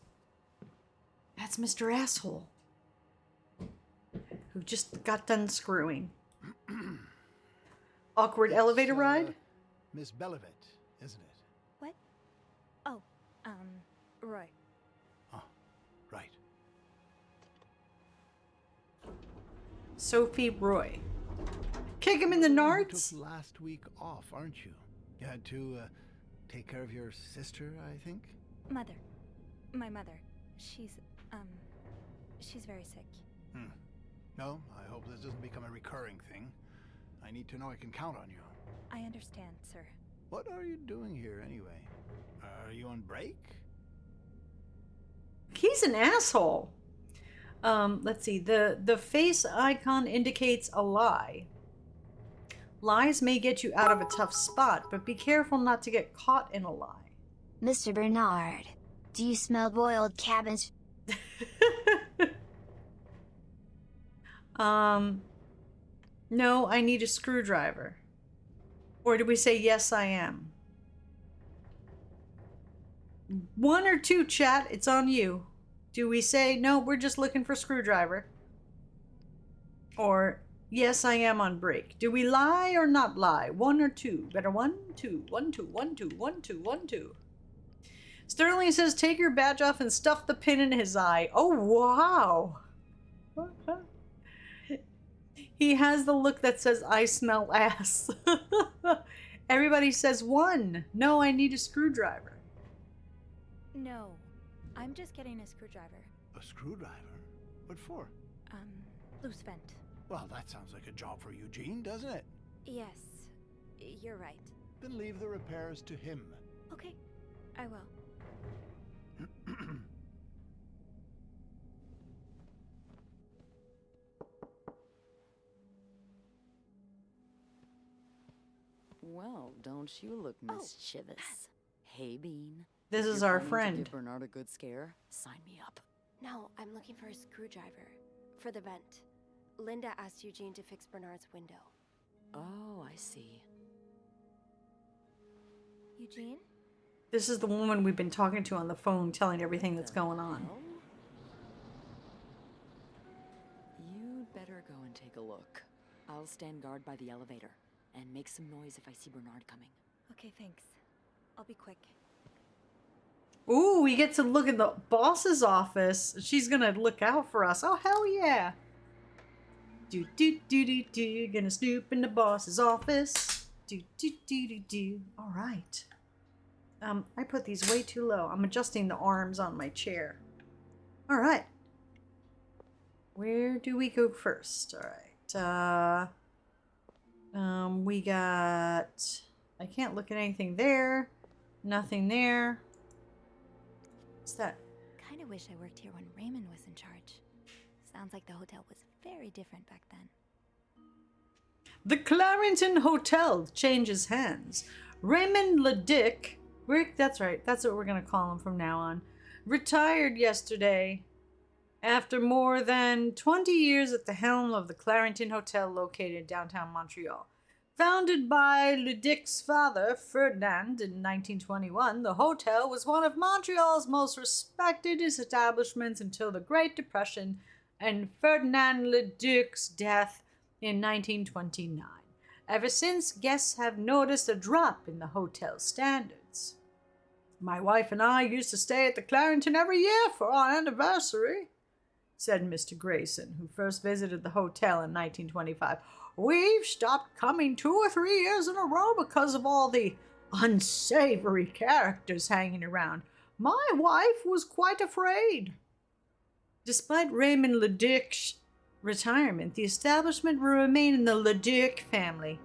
That's Mr. Asshole. Who just got done screwing. Awkward elevator ride? Miss Belivet, isn't it? What? Oh, Roy. Oh, right. Sophie Roy. Kick him in the nards? You took last week off, aren't you? You had to take care of your sister, I think? Mother. My mother. She's very sick. No, I hope this doesn't become a recurring thing. I need to know I can count on you. I understand, sir. What are you doing here anyway? Are you on break? He's an asshole. Let's see. The face icon indicates a lie. Lies may get you out of a tough spot, but be careful not to get caught in a lie. Mr. Bernard, do you smell boiled cabbage? No, I need a screwdriver. Or do we say, yes, I am? One or two, chat, it's on you. Do we say, no, we're just looking for a screwdriver? Or, yes, I am on break. Do we lie or not lie? One or two? Better 1, 2, 1, 2, 1, 2, 1, 2, 1, 2. Sterling says, take your badge off and stuff the pin in his eye. Oh, wow. He has the look that says, I smell ass. Everybody says 1. No, I need a screwdriver. No, I'm just getting a screwdriver. A screwdriver? What for? Loose vent. Well, that sounds like a job for Eugene, doesn't it? Yes, you're right. Then leave the repairs to him. Okay, I will. Well, don't you look mischievous. Hey, Bean. This If is you're our planning to friend. give Bernard a good scare, sign me up. No, I'm looking for a screwdriver. For the vent. Linda asked Eugene to fix Bernard's window. Oh, I see. Eugene? This is the woman we've been talking to on the phone, telling everything that's going on. You'd better go and take a look. I'll stand guard by the elevator and make some noise if I see Bernard coming. Okay, thanks. I'll be quick. Ooh, we get to look in the boss's office. She's gonna look out for us. Oh, hell yeah. Do do do do do. Gonna snoop in the boss's office. Do do do do do. All right. I put these way too low. I'm adjusting the arms on my chair. All right. Where do we go first? All right. We got... I can't look at anything there. Nothing there. What's that? Kinda wish I worked here when Raymond was in charge. Sounds like the hotel was very different back then. The Clarendon Hotel changes hands. Raymond Ledick, that's right, that's what we're going to call him from now on, retired yesterday after more than 20 years at the helm of the Clarendon Hotel located in downtown Montreal. Founded by Ledick's father, Ferdinand, in 1921, the hotel was one of Montreal's most respected establishments until the Great Depression and Ferdinand Ledick's death in 1929. Ever since, guests have noticed a drop in the hotel standards. My wife and I used to stay at the Clarendon every year for our anniversary, said Mr. Grayson, who first visited the hotel in 1925. We've stopped coming 2 or 3 years in a row because of all the unsavory characters hanging around. My wife was quite afraid. Despite Raymond Ledick's retirement, the establishment will remain in the Ledick family,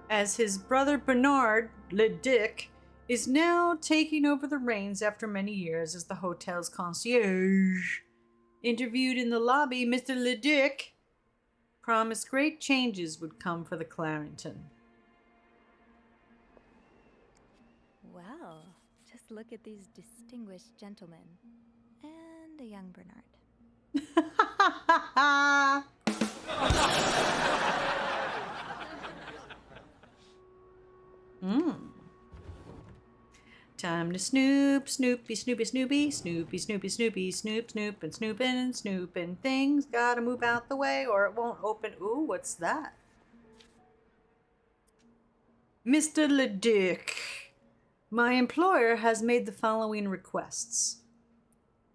as his brother Bernard Ledick is now taking over the reins after many years as the hotel's concierge. Interviewed in the lobby, Mr. Ledick promised great changes would come for the Clarendon. Well, just look at these distinguished gentlemen. And a young Bernard. Time to snoop, snoopy, snoopy, snoopy, snoopy, snoopy, snoopy, snoop, snoop, and snooping and snooping. Things gotta move out the way or it won't open. Ooh, what's that? Mr. Ledick, my employer has made the following requests.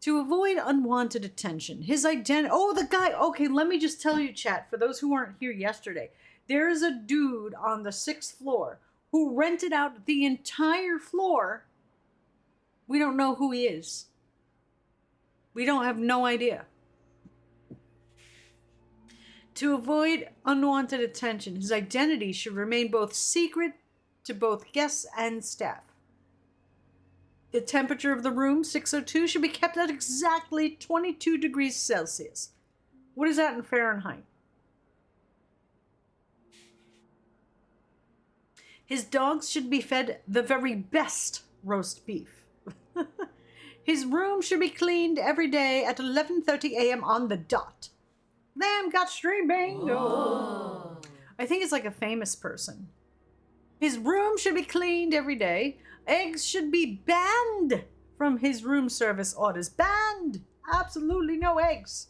To avoid unwanted attention, his identity... Oh, the guy... Okay, let me just tell you, chat, for those who weren't here yesterday. There is a dude on the 6th floor who rented out the entire floor. We don't know who he is. We don't have no idea. To avoid unwanted attention, his identity should remain both secret to both guests and staff. The temperature of the room, 602, should be kept at exactly 22 degrees Celsius. What is that in Fahrenheit? His dogs should be fed the very best roast beef. His room should be cleaned every day at 11:30 a.m. on the dot. Lamb got stream bingo. Oh. I think it's like a famous person. His room should be cleaned every day. Eggs should be banned from his room service orders. Banned! Absolutely no eggs.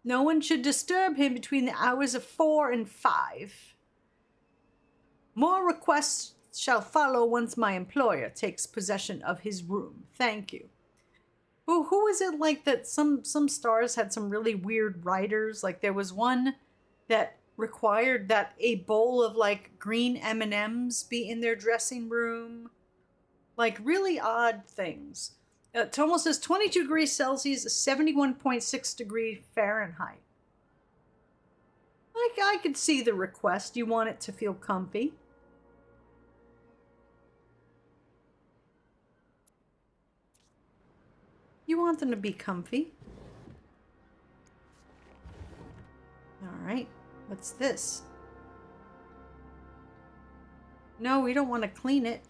No one should disturb him between the hours of 4 and 5. More requests shall follow once my employer takes possession of his room. Thank you. Well, who is it like that some stars had some really weird writers? Like there was one that required that a bowl of like green M&Ms be in their dressing room. Like really odd things. Tomo says 22 degrees Celsius, 71.6 degrees Fahrenheit. I could see the request. You want it to feel comfy. want them to be comfy. All right. What's this? No, we don't want to clean it.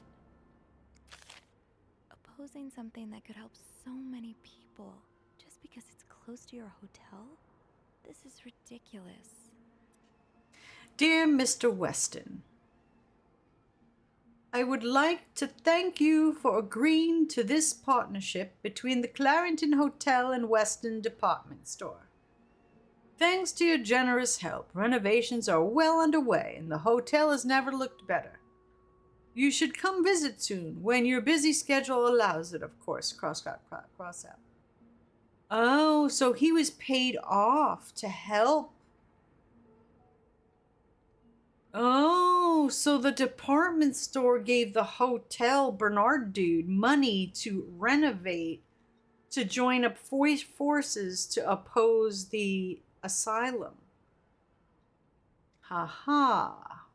Opposing something that could help so many people just because it's close to your hotel? This is ridiculous. Dear Mr. Weston, I would like to thank you for agreeing to this partnership between the Clarendon Hotel and Weston Department Store. Thanks to your generous help, renovations are well underway and the hotel has never looked better. You should come visit soon, when your busy schedule allows it, of course. Cross out. Oh, so he was paid off to help. Oh, so the department store gave the hotel Bernard dude money to renovate, to join up forces to oppose the asylum. Ha ha.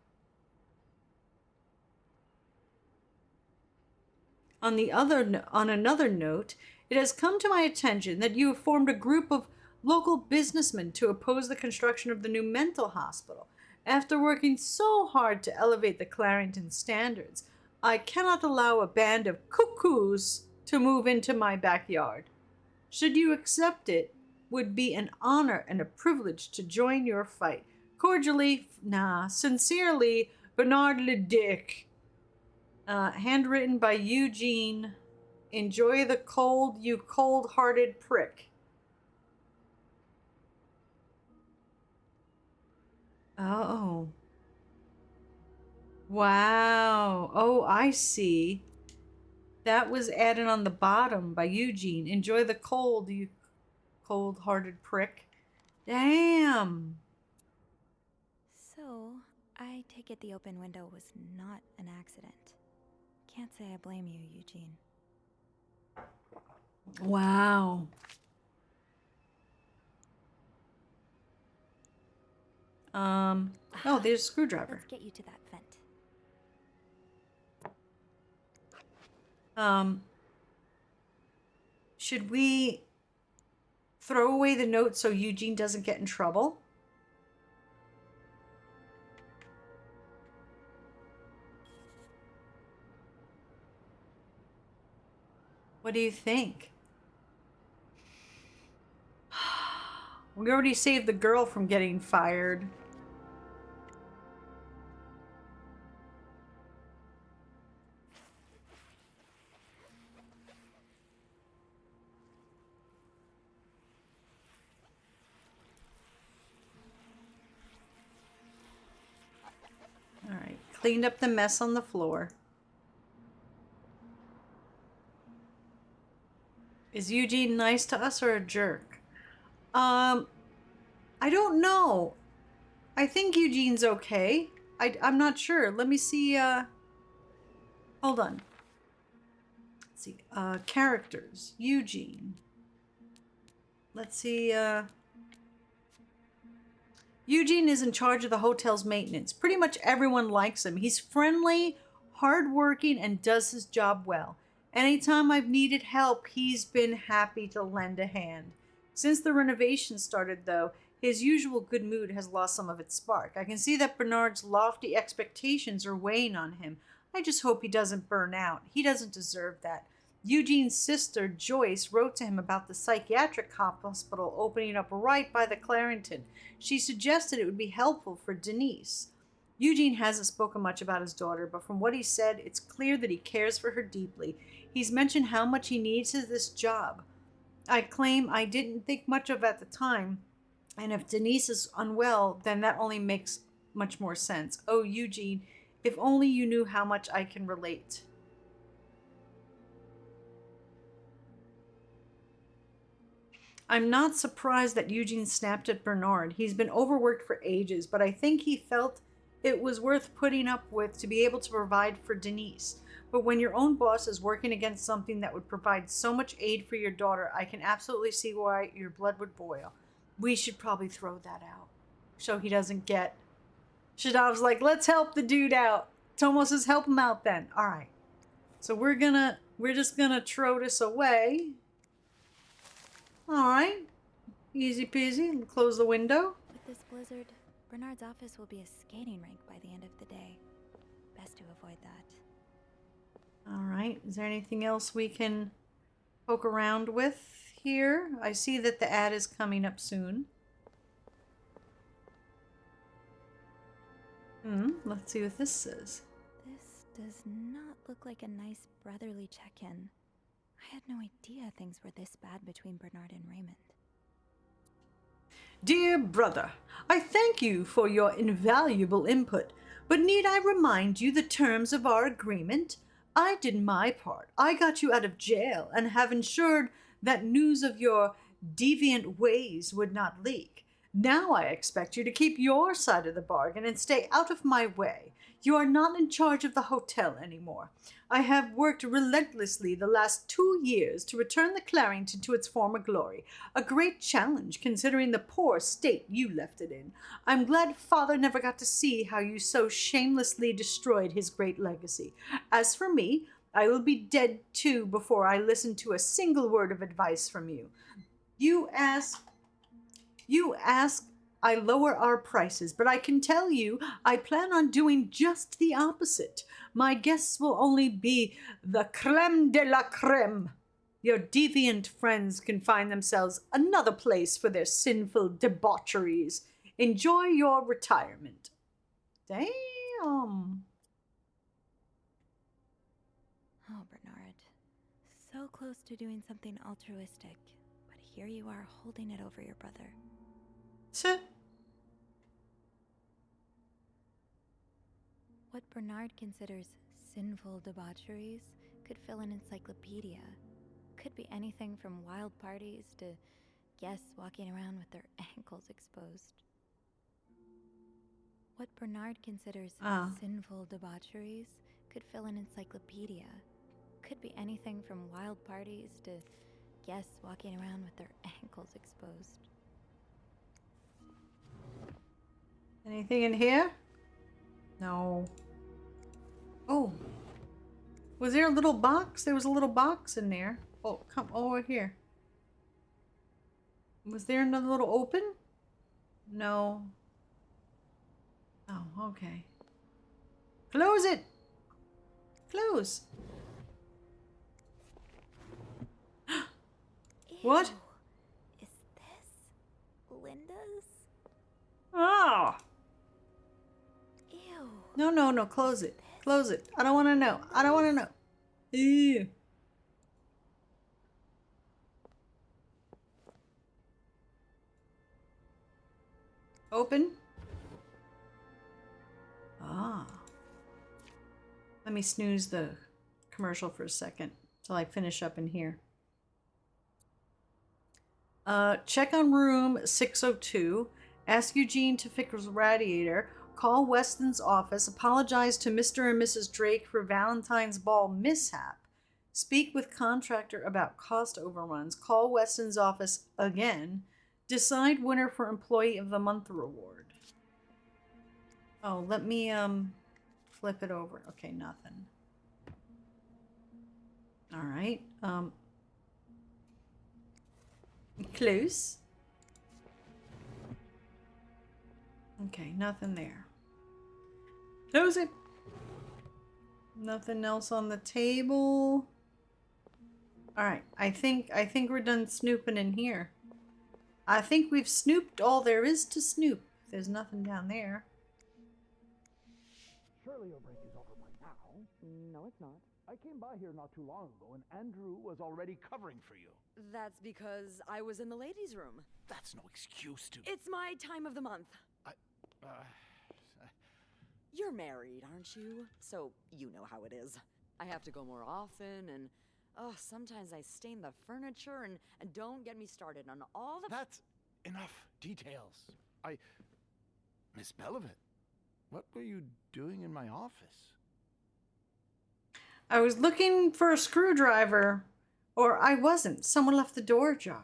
On another note, it has come to my attention that you have formed a group of local businessmen to oppose the construction of the new mental hospital. After working so hard to elevate the Clarendon standards, I cannot allow a band of cuckoos to move into my backyard. Should you accept it, would be an honor and a privilege to join your fight. Cordially, sincerely, Bernard Le Dick. Handwritten by Eugene. Enjoy the cold, you cold-hearted prick. Oh. Wow. Oh, I see. That was added on the bottom by Eugene. Enjoy the cold, you cold-hearted prick. Damn. So, I take it the open window was not an accident. Can't say I blame you, Eugene. Wow. Oh, there's a screwdriver. Let's get you to that vent. Should we throw away the note so Eugene doesn't get in trouble? What do you think? We already saved the girl from getting fired. All right, cleaned up the mess on the floor. Is Eugene nice to us or a jerk? I don't know. I think Eugene's okay. I'm not sure. Let me see. Hold on. Let's see. Characters. Eugene. Let's see. Eugene is in charge of the hotel's maintenance. Pretty much everyone likes him. He's friendly, hardworking, and does his job well. Anytime I've needed help, he's been happy to lend a hand. Since the renovation started, though, his usual good mood has lost some of its spark. I can see that Bernard's lofty expectations are weighing on him. I just hope he doesn't burn out. He doesn't deserve that. Eugene's sister, Joyce, wrote to him about the psychiatric hospital opening up right by the Clarendon. She suggested it would be helpful for Denise. Eugene hasn't spoken much about his daughter, but from what he said, it's clear that he cares for her deeply. He's mentioned how much he needs this job. I claim I didn't think much of it at the time, and if Denise is unwell, then that only makes much more sense. Oh, Eugene, if only you knew how much I can relate. I'm not surprised that Eugene snapped at Bernard. He's been overworked for ages, but I think he felt it was worth putting up with to be able to provide for Denise. But when your own boss is working against something that would provide so much aid for your daughter, I can absolutely see why your blood would boil. We should probably throw that out so he doesn't get... Shadav's like, let's help the dude out. Tomos says, help him out then. All right. So we're just gonna throw this away. Alright. Easy peasy. Close the window. With this blizzard, Bernard's office will be a skating rink by the end of the day. Best to avoid that. Alright. Is there anything else we can poke around with here? I see that the ad is coming up soon. Let's see what this says. This does not look like a nice brotherly check-in. I had no idea things were this bad between Bernard and Raymond. Dear brother, I thank you for your invaluable input, but need I remind you the terms of our agreement? I did my part. I got you out of jail and have ensured that news of your deviant ways would not leak. Now I expect you to keep your side of the bargain and stay out of my way. You are not in charge of the hotel anymore. I have worked relentlessly the last 2 years to return the Clarington to its former glory. A great challenge considering the poor state you left it in. I'm glad Father never got to see how you so shamelessly destroyed his great legacy. As for me, I will be dead too before I listen to a single word of advice from you. You ask I lower our prices, but I can tell you I plan on doing just the opposite. My guests will only be the creme de la creme. Your deviant friends can find themselves another place for their sinful debaucheries. Enjoy your retirement. Damn. Oh, Bernard. So close to doing something altruistic, but here you are holding it over your brother. What Bernard considers sinful debaucheries could fill an encyclopedia. Could be anything from wild parties to guests walking around with their ankles exposed. What Bernard considers sinful debaucheries could fill an encyclopedia. Could be anything from wild parties to guests walking around with their ankles exposed. Anything in here? No. Oh. Was there a little box? There was a little box in there. Oh, come over here. Was there another little open? No. Oh, okay. Close it! Close! What? Is this Linda's? Oh! Ew. No, no, no. Close it. Close it. I don't want to know. I don't want to know. Ew. Open. Ah. Let me snooze the commercial for a second till I finish up in here. Check on room 602. Ask Eugene to fix radiator. Call Weston's office. Apologize to Mr. and Mrs. Drake for Valentine's Ball mishap. Speak with contractor about cost overruns. Call Weston's office again. Decide winner for Employee of the Month reward. Oh, let me flip it over. Okay, nothing. All right. Close. Okay, nothing there. Close it. Nothing else on the table. All right, I think we're done snooping in here. I think we've snooped all there is to snoop. There's nothing down there. Surely your break is over by now. No, it's not. I came by here not too long ago, and Andrew was already covering for you. That's because I was in the ladies' room. That's no excuse to... It's my time of the month. uh, You're married, aren't you? So you know how it is. I have to go more often, and sometimes I stain the furniture, and don't get me started on all the... That's enough details. Miss Belivet, what were you doing in my office? I was looking for a screwdriver, or I wasn't. Someone left the door ajar.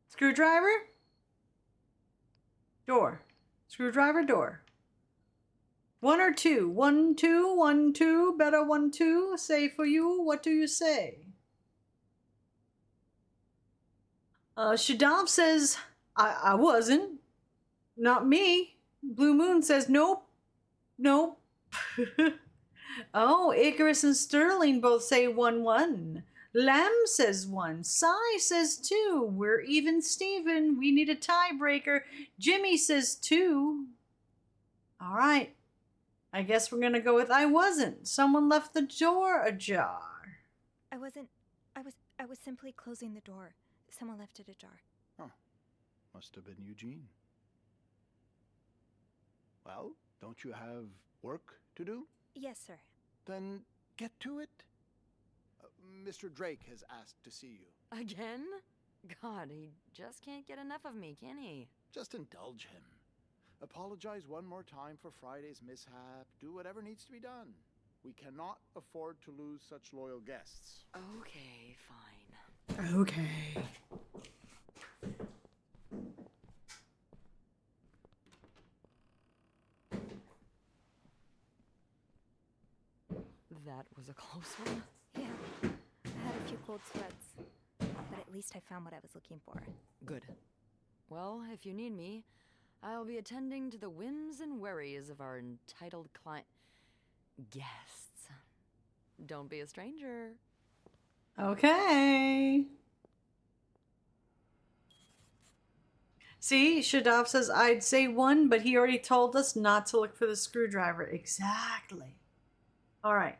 Screwdriver? Door. Screwdriver, door. 1 or 2? 1, 2, 1, 2. Better 1, 2. Say for you. What do you say? Shadov says, I wasn't. Not me. Blue Moon says, nope. Nope. Oh, Icarus and Sterling both say 1, 1. Lamb says 1. Sai says 2. We're even Steven. We need a tiebreaker. Jimmy says 2. All right. I guess we're going to go with I wasn't. Someone left the door ajar. I wasn't. I was simply closing the door. Someone left it ajar. Huh. Must have been Eugene. Well, don't you have work to do? Yes, sir. Then get to it. Mr. Drake has asked to see you. Again? God, he just can't get enough of me, can he? Just indulge him. Apologize one more time for Friday's mishap. Do whatever needs to be done. We cannot afford to lose such loyal guests. Okay, fine. Okay. That was a close one. Yeah. I had a few cold sweats. But at least I found what I was looking for. Good. Well, if you need me, I'll be attending to the whims and worries of our entitled client guests. Don't be a stranger. Okay. See, Shadov says I'd say 1, but he already told us not to look for the screwdriver. Exactly. All right.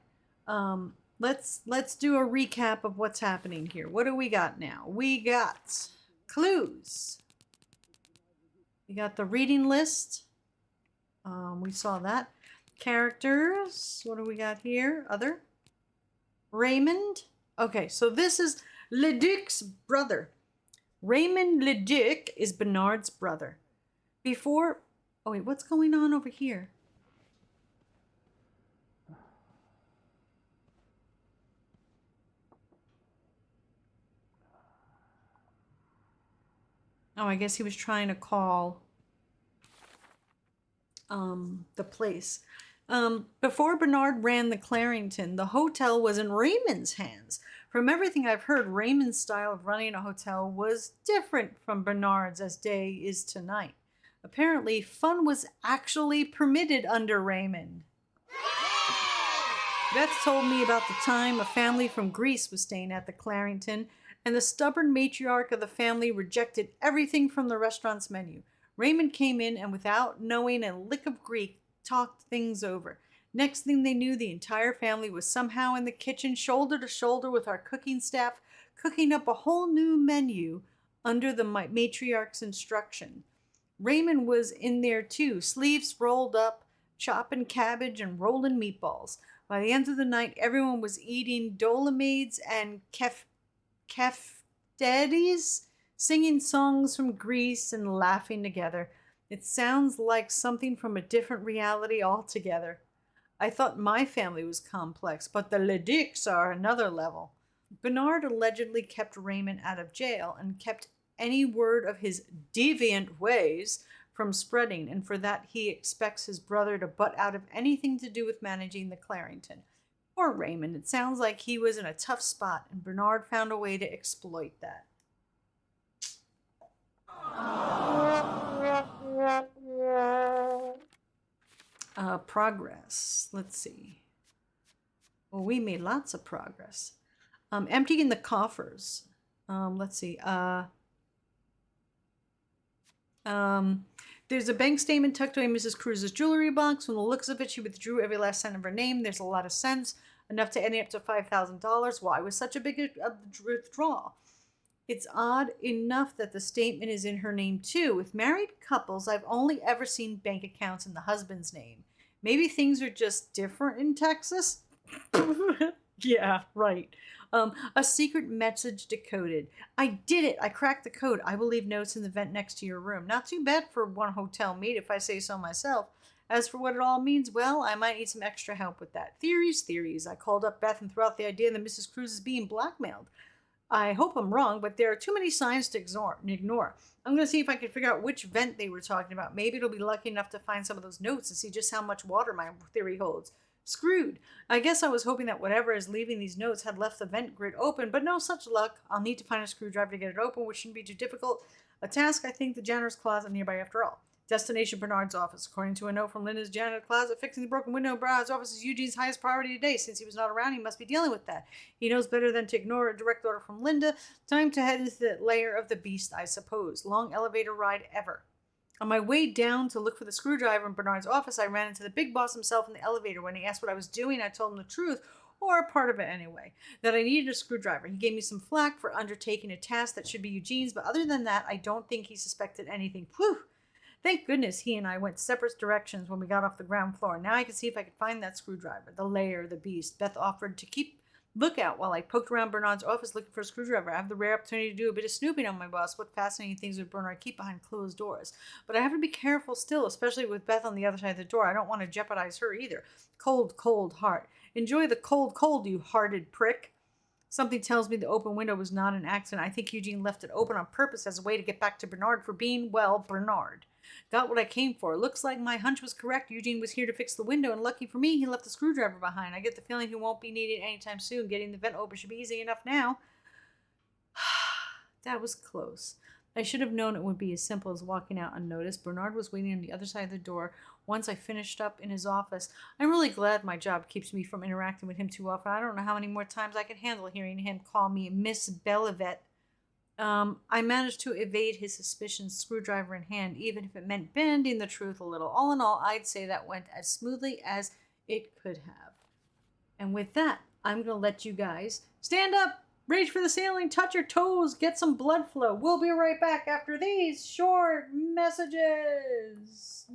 Let's do a recap of what's happening here. What do we got now? We got clues. We got the reading list. We saw that. Characters. What do we got here? Other. Raymond. Okay, so this is Leduc's brother. Raymond Leduc is Bernard's brother. Before... Oh, wait, what's going on over here? Oh, I guess he was trying to call the place. Before Bernard ran the Clarington, the hotel was in Raymond's hands. From everything I've heard, Raymond's style of running a hotel was different from Bernard's as day is tonight. Apparently, fun was actually permitted under Raymond. Beth told me about the time a family from Greece was staying at the Clarington, and the stubborn matriarch of the family rejected everything from the restaurant's menu. Raymond came in and, without knowing a lick of Greek, talked things over. Next thing they knew, the entire family was somehow in the kitchen, shoulder to shoulder with our cooking staff, cooking up a whole new menu under the matriarch's instruction. Raymond was in there too, sleeves rolled up, chopping cabbage and rolling meatballs. By the end of the night, everyone was eating dolomades and keftedes, singing songs from Greece and laughing together. It sounds like something from a different reality altogether. I thought my family was complex, but the Leducs are another level. Bernard allegedly kept Raymond out of jail and kept any word of his deviant ways from spreading, and for that he expects his brother to butt out of anything to do with managing the Clarington. Poor Raymond, it sounds like he was in a tough spot, and Bernard found a way to exploit that. Progress. Let's see. Well, we made lots of progress. Emptying the coffers. Let's see. There's a bank statement tucked away in Mrs. Cruz's jewelry box. From the looks of it, she withdrew every last cent of her name. There's a lot of cents, enough to end up to $5,000. Why was such a big withdrawal? It's odd enough that the statement is in her name too. With married couples, I've only ever seen bank accounts in the husband's name. Maybe things are just different in Texas? Yeah, right. A secret message decoded. I did it. I cracked the code. I will leave notes in the vent next to your room. Not too bad for one hotel mate, if I say so myself. As for what it all means, well, I might need some extra help with that. Theories. I called up Beth and threw out the idea that Mrs. Cruz is being blackmailed. I hope I'm wrong, but there are too many signs to ignore. I'm going to see if I can figure out which vent they were talking about. Maybe it'll be lucky enough to find some of those notes and see just how much water my theory holds. Screwed. I guess I was hoping that whatever is leaving these notes had left the vent grid open, but no such luck. I'll need to find a screwdriver to get it open, which shouldn't be too difficult. A task, I think, the janitor's closet nearby after all. Destination Bernard's office. According to a note from Linda's janitor closet, fixing the broken window in Bernard's office is Eugene's highest priority today. Since he was not around, he must be dealing with that. He knows better than to ignore a direct order from Linda. Time to head into the lair of the beast, I suppose. Long elevator ride ever. On my way down to look for the screwdriver in Bernard's office, I ran into the big boss himself in the elevator. When he asked what I was doing, I told him the truth, or a part of it anyway, that I needed a screwdriver. He gave me some flack for undertaking a task that should be Eugene's, but other than that, I don't think he suspected anything. Whew! Thank goodness he and I went separate directions when we got off the ground floor. Now I can see if I could find that screwdriver, the lair, the beast. Beth offered to keep lookout while I poked around Bernard's office looking for a screwdriver. I have the rare opportunity to do a bit of snooping on my boss. What fascinating things would Bernard keep behind closed doors? But I have to be careful still, especially with Beth on the other side of the door. I don't want to jeopardize her either. Cold, cold heart. Enjoy the cold, cold, you hearted prick. Something tells me the open window was not an accident. I think Eugene left it open on purpose as a way to get back to Bernard for being, well, Bernard. Got what I came for. Looks like my hunch was correct. Eugene was here to fix the window, and lucky for me, he left the screwdriver behind. I get the feeling he won't be needed anytime soon. Getting the vent open should be easy enough now. That was close. I should have known it would be as simple as walking out unnoticed. Bernard was waiting on the other side of the door once I finished up in his office. I'm really glad my job keeps me from interacting with him too often. I don't know how many more times I can handle hearing him call me Miss Bellivet. I managed to evade his suspicions, screwdriver in hand, even if it meant bending the truth a little. All in all, I'd say that went as smoothly as it could have. And with that, I'm going to let you guys stand up, reach for the ceiling, touch your toes, get some blood flow. We'll be right back after these short messages.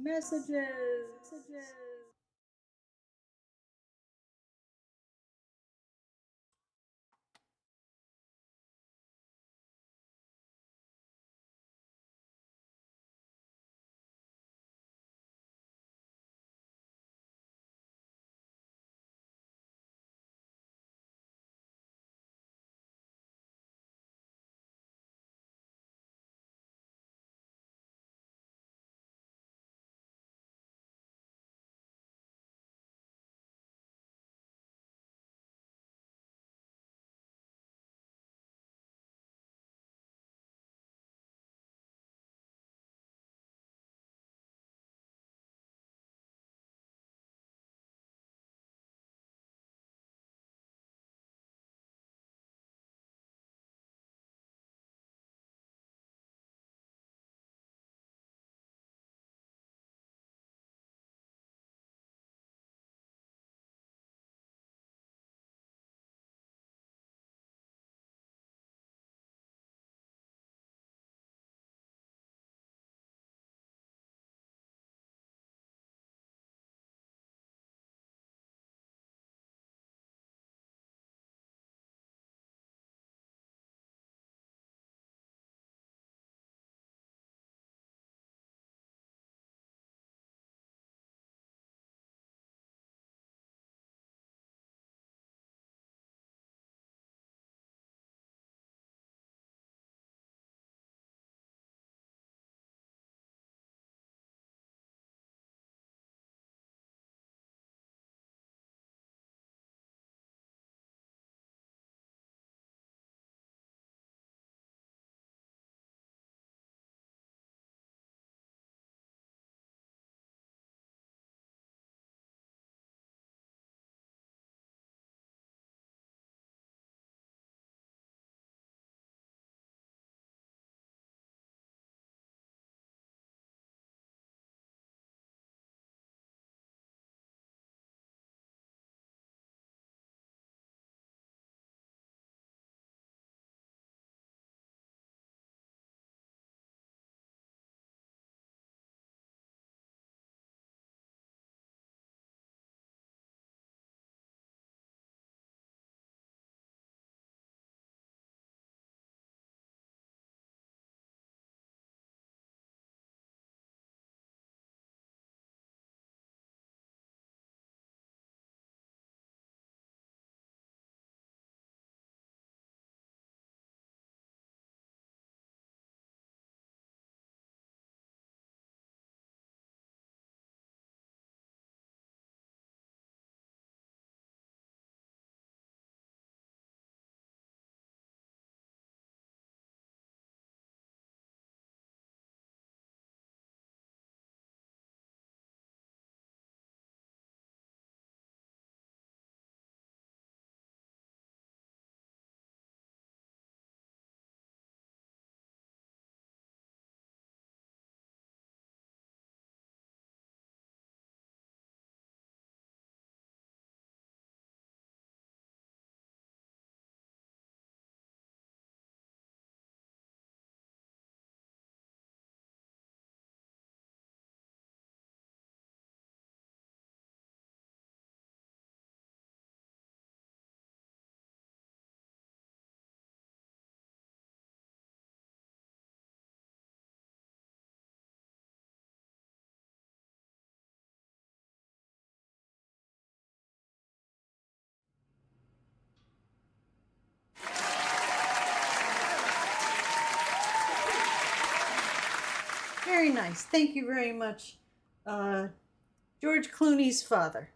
Very nice. Thank you very much, George Clooney's father.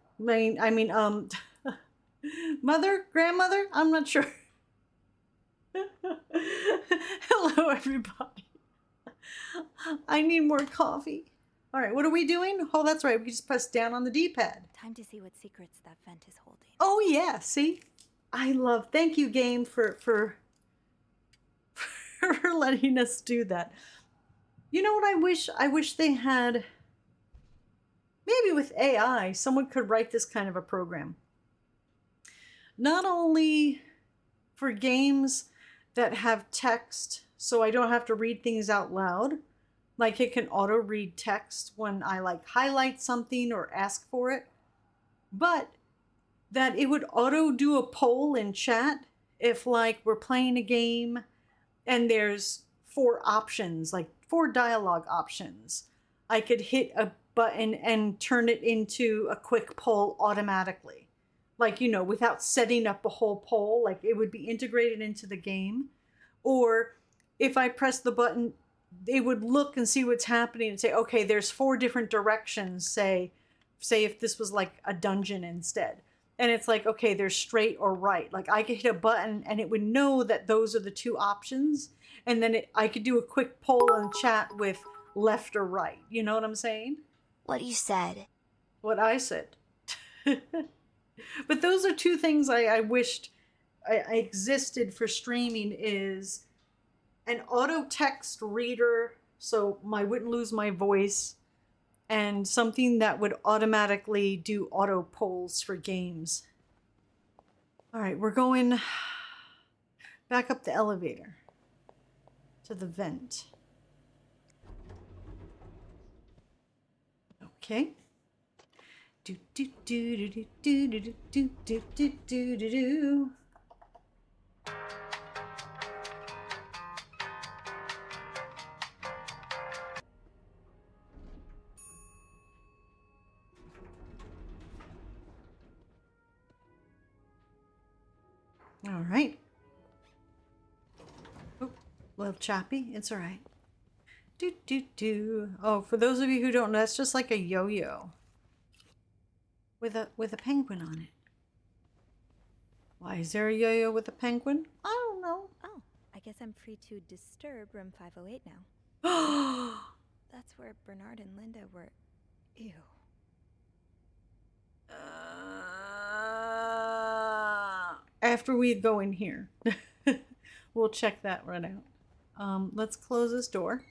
Mother, grandmother. I'm not sure. Hello, everybody. I need more coffee. All right, what are we doing? Oh, that's right. We just press down on the D-pad. Time to see what secrets that vent is holding. Oh yeah, see? Thank you, game, for letting us do that. You know what I wish? I wish they had, maybe with AI, someone could write this kind of a program. Not only for games that have text, so I don't have to read things out loud, like it can auto read text when I like highlight something or ask for it, but that it would auto do a poll in chat if like we're playing a game and there's 4 options, like 4 dialogue options. I could hit a button and turn it into a quick poll automatically. Like, you know, without setting up a whole poll, like it would be integrated into the game. Or if I press the button, it would look and see what's happening and say, okay, there's 4 different directions, say if this was like a dungeon instead. And it's like, okay, there's straight or right. Like I could hit a button and it would know that those are the 2 options. And then I could do a quick poll in chat with left or right. You know what I'm saying? What you said. What I said. But those are 2 things I wished I existed for streaming, is an auto text reader so I wouldn't lose my voice, and something that would automatically do auto polls for games. All right, we're going back up the elevator to the vent. Okay. Do do do do do do do do do do do do do. All right. Oh, a little choppy. It's all right. Do do do. Oh, for those of you who don't know, that's just like a yo-yo with a penguin on it. Why is there a yo-yo with a penguin? I don't know. Oh, I guess I'm free to disturb room 508 now. That's where Bernard and Linda were. Ew. After we go in here, we'll check that right out. Let's close this door.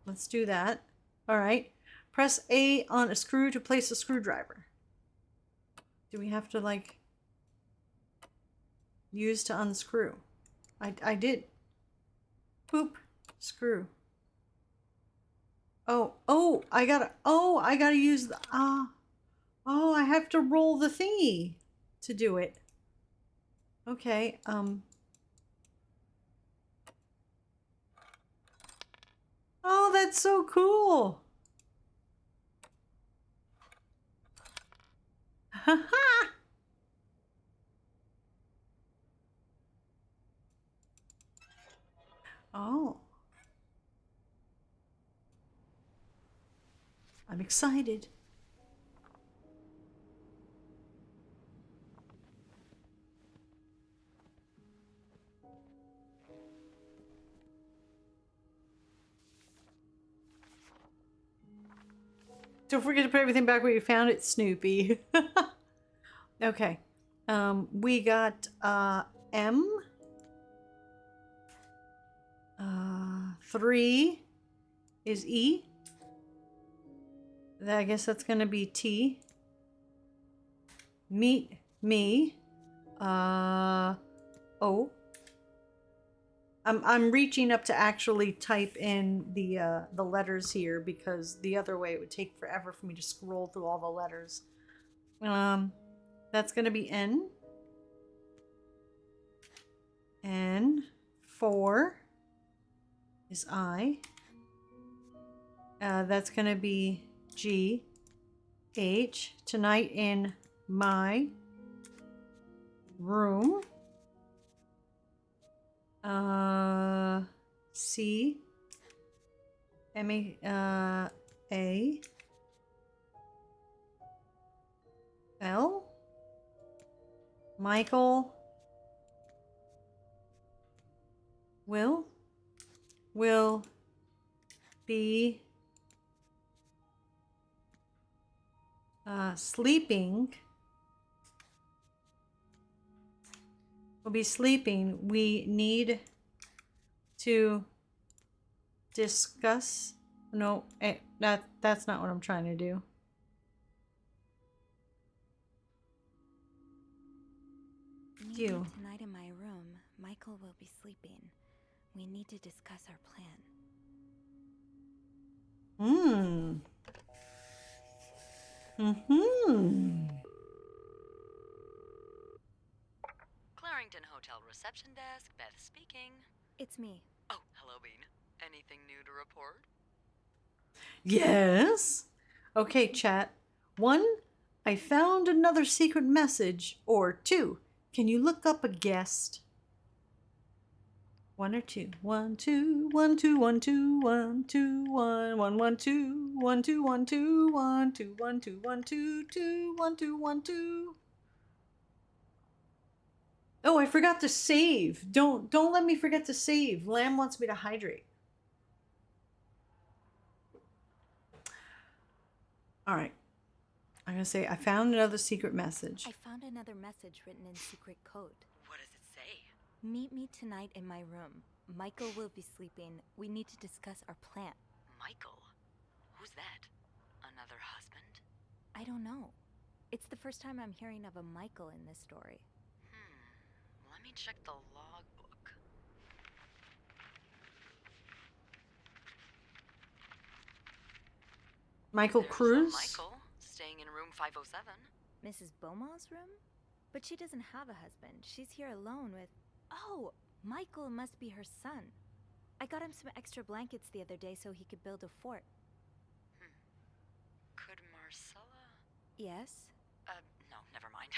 Let's do that. All right. Press A on a screw to place a screwdriver. Do we have to like use to unscrew? I did. Boop. Screw. Oh, I gotta use the, oh, I have to roll the thingy to do it. Okay, oh, that's so cool. Haha. Oh. I'm excited. Don't forget to put everything back where you found it, Snoopy. Okay. We got M. 3 is E. I guess that's gonna be T. Meet me. O. I'm reaching up to actually type in the letters here, because the other way it would take forever for me to scroll through all the letters. That's gonna be N. N. 4 is I. That's gonna be G. H. Tonight in my room. C M A L Michael will be sleeping. Will be sleeping. We need to discuss. No, that's not what I'm trying to do. Meet me tonight in my room. Michael will be sleeping. We need to discuss our plan. Clarrington Hotel reception desk, Beth speaking. It's me. Oh, hello, Bean. Anything new to report? Yes. Okay, chat. 1, I found another secret message. Or 2, can you look up a guest? 1 or 2. 1 2 1 2 1 2 1 2 1 1 1 2 1 2 1 2 1 2 1 2 1 2 2 1 2 1 2. Oh, I forgot to save. Don't let me forget to save. Lamb wants me to hydrate. All right. I'm going to say I found another secret message. I found another message written in secret code. What does it say? Meet me tonight in my room. Michael will be sleeping. We need to discuss our plan. Michael? Who's that? Another husband? I don't know. It's the first time I'm hearing of a Michael in this story. Let me check the logbook. Michael Cruz? Michael, staying in room 507. Mrs. Beaumont's room? But she doesn't have a husband. She's here alone with... Oh, Michael must be her son. I got him some extra blankets the other day so he could build a fort. Could Marcella? Yes? No, never mind.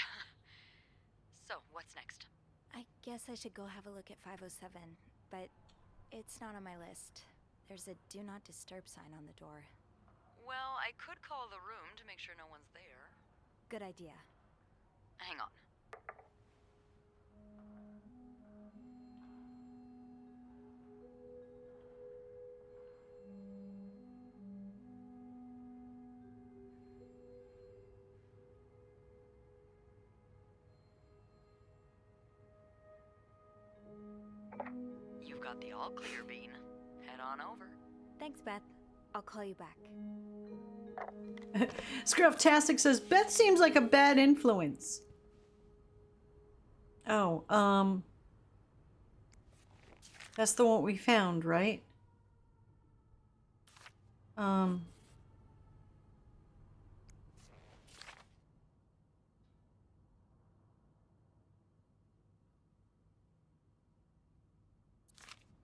So, what's next? I guess I should go have a look at 507, but it's not on my list. There's a do not disturb sign on the door. Well, I could call the room to make sure no one's there. Good idea. Hang on. You've got the all clear, Bean. Head on over. Thanks, Beth. I'll call you back. Scrufftastic says, Beth seems like a bad influence. Oh, that's the one we found, right?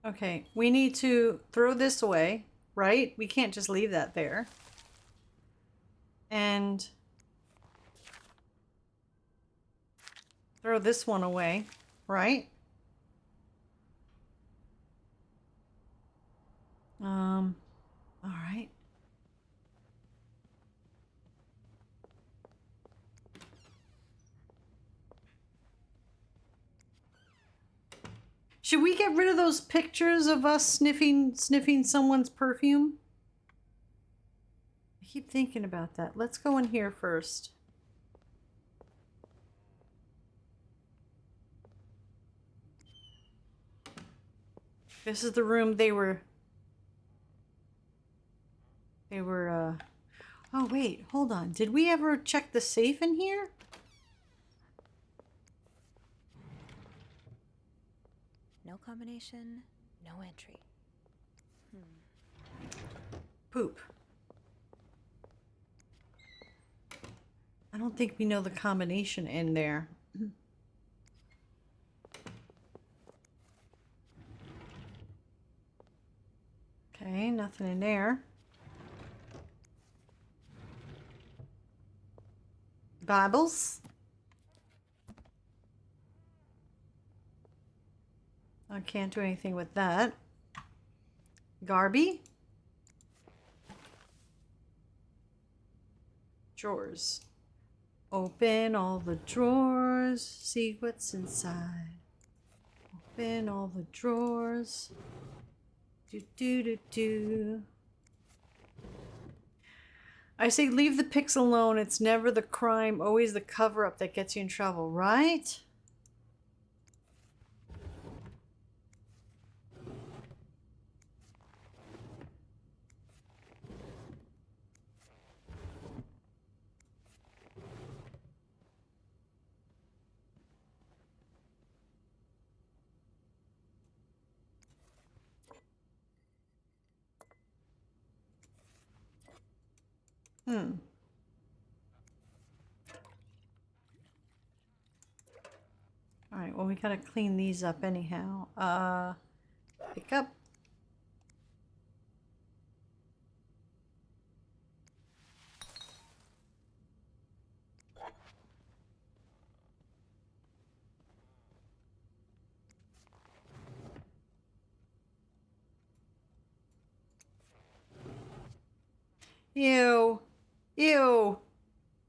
Okay, we need to throw this away, right? We can't just leave that there. And throw this one away, right? All right. Should we get rid of those pictures of us sniffing someone's perfume? I keep thinking about that. Let's go in here first. This is the room they were oh wait, hold on. Did we ever check the safe in here? No combination, no entry. Poop. I don't think we know the combination in there. Okay, nothing in there. Bibles. I can't do anything with that. Garby? Drawers. Open all the drawers, see what's inside. Open all the drawers. Do do do do. I say leave the pics alone. It's never the crime, always the cover-up that gets you in trouble, right? Alright, well we gotta clean these up anyhow. Pick up. Ew. Ew.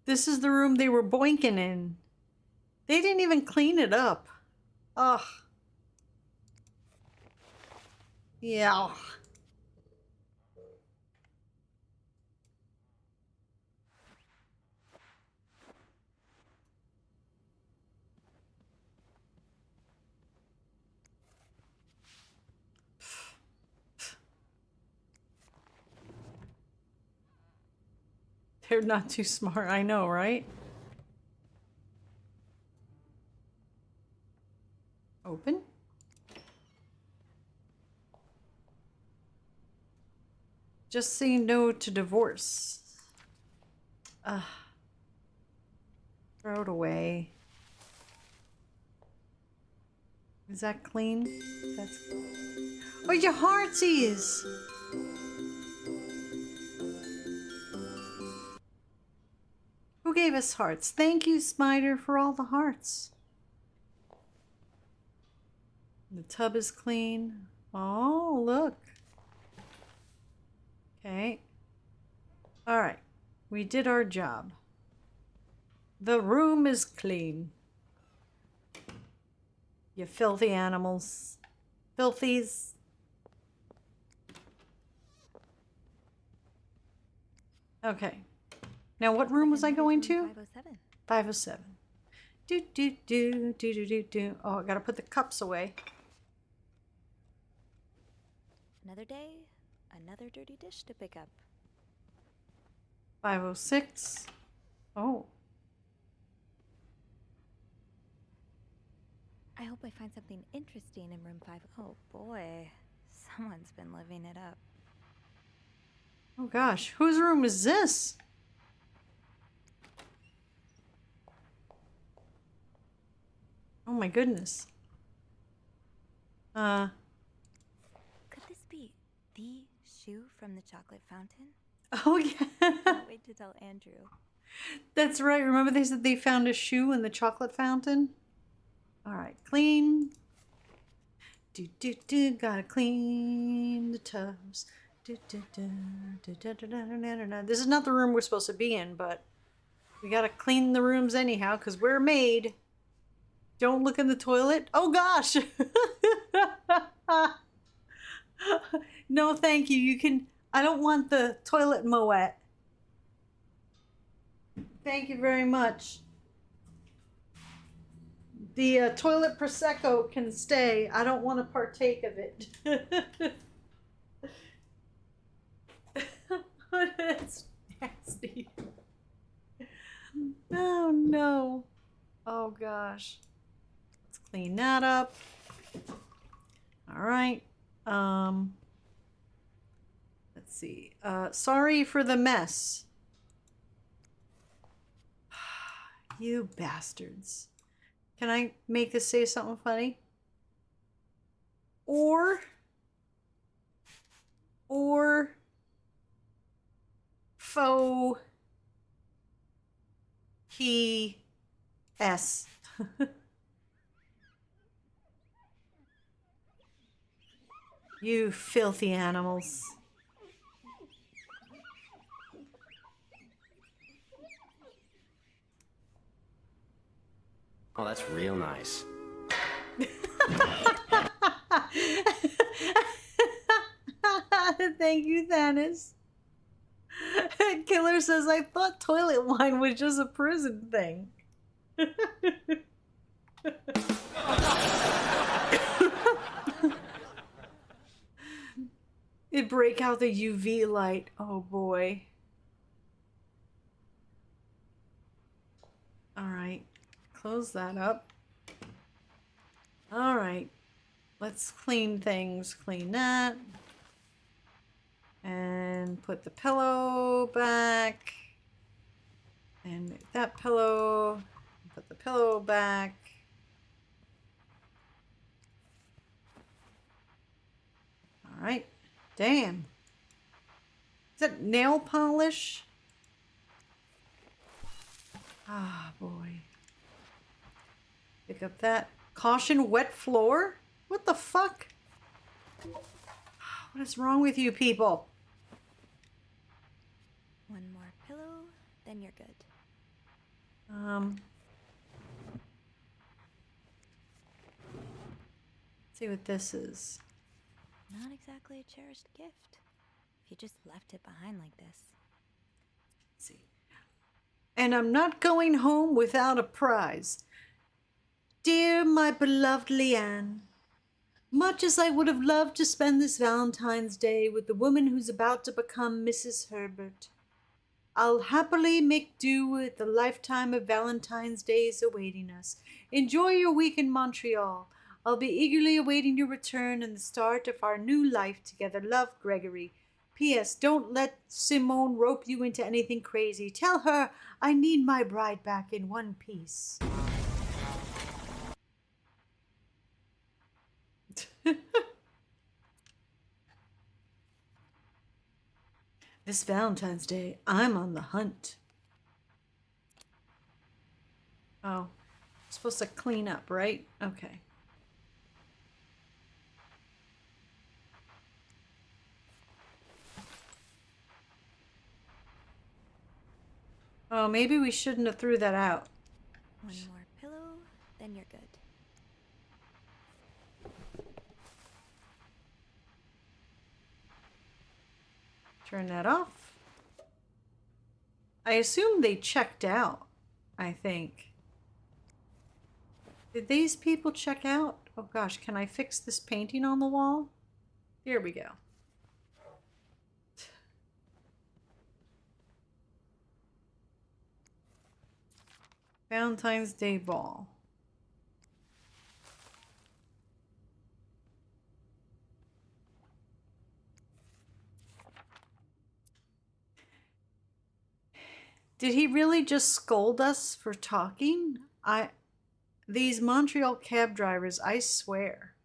This is the room they were boinking in. They didn't even clean it up. Ugh. Yeah. They're not too smart, I know, right? Open. Just say no to divorce. Throw it away. Is that clean? That's. Oh, your heartsies! Who gave us hearts? Thank you, Spider, for all the hearts. The tub is clean. Oh, look. Okay. All right. We did our job. The room is clean. You filthy animals. Filthies. Okay. Now, what room was I going to? 507. 507. Do, do, do, do, do, do, do. Oh, I gotta put the cups away. Another day, another dirty dish to pick up. 506. Oh. I hope I find something interesting in room 5. Oh boy, someone's been living it up. Oh gosh, whose room is this? Oh my goodness. Could this be the shoe from the chocolate fountain? Oh yeah. Can't wait to tell Andrew. That's right. Remember they said they found a shoe in the chocolate fountain? All right, clean. Do do do. Gotta clean the tubs. Do do do. Do do do do do do. This is not the room we're supposed to be in, but we gotta clean the rooms anyhow because we're made. Don't look in the toilet. Oh gosh. No, thank you. You can. I don't want the toilet moet. Thank you very much. The toilet prosecco can stay. I don't want to partake of it. It's nasty. Oh no. Oh gosh. Let's clean that up. All right. Let's see. Sorry for the mess. You bastards. Can I make this say something funny? Or faux he s. You filthy animals. Oh, that's real nice. Thank you, Thanos. Killer says, I thought toilet wine was just a prison thing. It break out the UV light. Oh boy. Alright. Close that up. Alright. Let's clean things. Clean that. And put the pillow back. And move that pillow. Put the pillow back. Alright. Damn. Is that nail polish? Ah, boy. Pick up that. Caution, wet floor? What the fuck? What is wrong with you people? One more pillow, then you're good. See what this is. Not exactly a cherished gift. If you just left it behind like this. Let's see. And I'm not going home without a prize. Dear my beloved Leanne, much as I would have loved to spend this Valentine's Day with the woman who's about to become Mrs. Herbert, I'll happily make do with the lifetime of Valentine's Days awaiting us. Enjoy your week in Montreal. I'll be eagerly awaiting your return and the start of our new life together. Love, Gregory. P.S. Don't let Simone rope you into anything crazy. Tell her I need my bride back in one piece. This Valentine's Day, I'm on the hunt. Oh, I'm supposed to clean up, right? Okay. Oh, maybe we shouldn't have threw that out. One more pillow, then you're good. Turn that off. I assume they checked out, I think. Did these people check out? Oh gosh, can I fix this painting on the wall? Here we go. Valentine's Day ball. Did he really just scold us for talking? These Montreal cab drivers, I swear.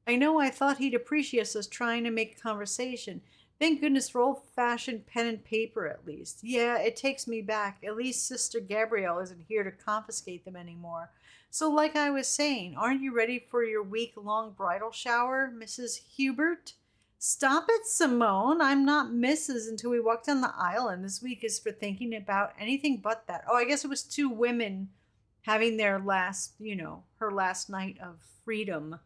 I know I thought he'd appreciate us trying to make conversation. Thank goodness for old-fashioned pen and paper at least. Yeah, it takes me back. At least Sister Gabrielle isn't here to confiscate them anymore. So like I was saying, aren't you ready for your week-long bridal shower, Mrs. Hubert? Stop it, Simone. I'm not Mrs. until we walk down the aisle, and this week is for thinking about anything but that. Oh, I guess it was two women having their last, her last night of freedom.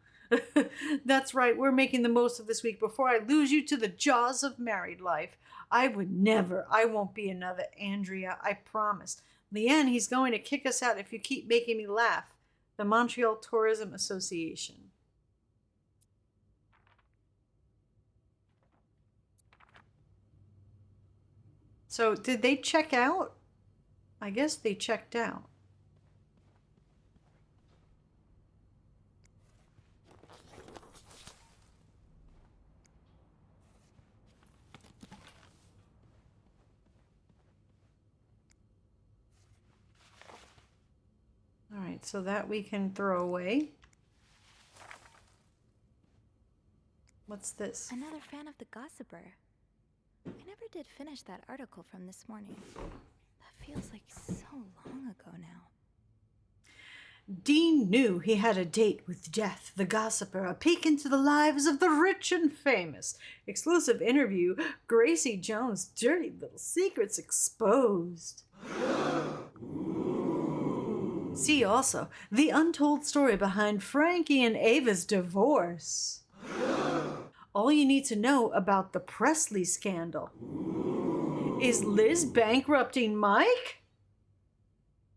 That's right, we're making the most of this week before I lose you to the jaws of married life. I won't be another Andrea, I promise. Leanne, he's going to kick us out if you keep making me laugh. The Montreal Tourism Association. So, did they check out? I guess they checked out. All right, so that we can throw away. What's this? Another fan of the Gossiper. I never did finish that article from this morning. That feels like so long ago now. Dean knew he had a date with Death, the gossiper, a peek into the lives of the rich and famous. Exclusive interview, Gracie Jones' dirty little secrets exposed. See also the untold story behind Frankie and Ava's divorce. All you need to know about the Presley scandal. Is Liz bankrupting Mike?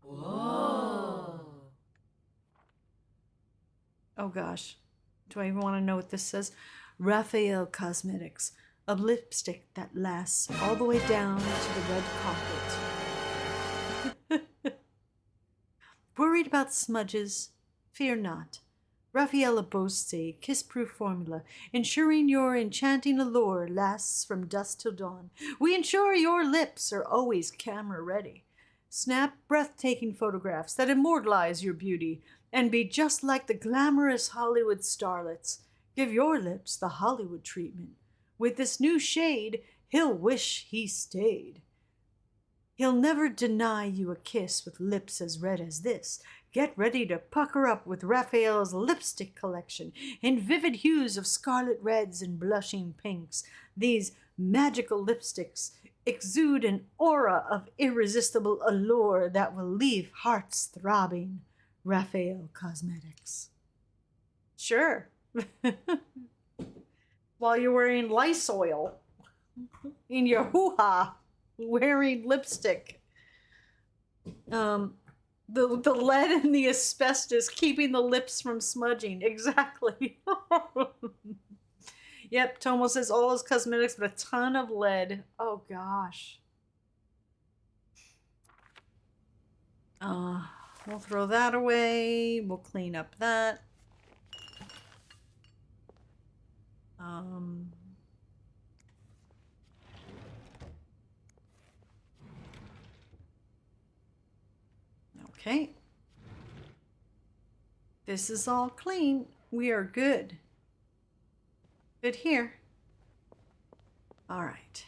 Whoa. Oh gosh. Do I even want to know what this says? Raphael Cosmetics, a lipstick that lasts all the way down to the red carpet. Worried about smudges? Fear not. Raffaella boasts a kiss-proof formula, ensuring your enchanting allure lasts from dusk till dawn. We ensure your lips are always camera-ready. Snap breathtaking photographs that immortalize your beauty and be just like the glamorous Hollywood starlets. Give your lips the Hollywood treatment. With this new shade, he'll wish he stayed. He'll never deny you a kiss with lips as red as this. Get ready to pucker up with Raphael's lipstick collection in vivid hues of scarlet reds and blushing pinks. These magical lipsticks exude an aura of irresistible allure that will leave hearts throbbing. Raphael Cosmetics. Sure. While you're wearing Lysol in your hoo-ha, wearing lipstick. The lead and the asbestos keeping the lips from smudging. Exactly. Yep, Tomo says all his cosmetics, but a ton of lead. Oh gosh. We'll throw that away. We'll clean up that. Okay. This is all clean. We are good. Good here. All right.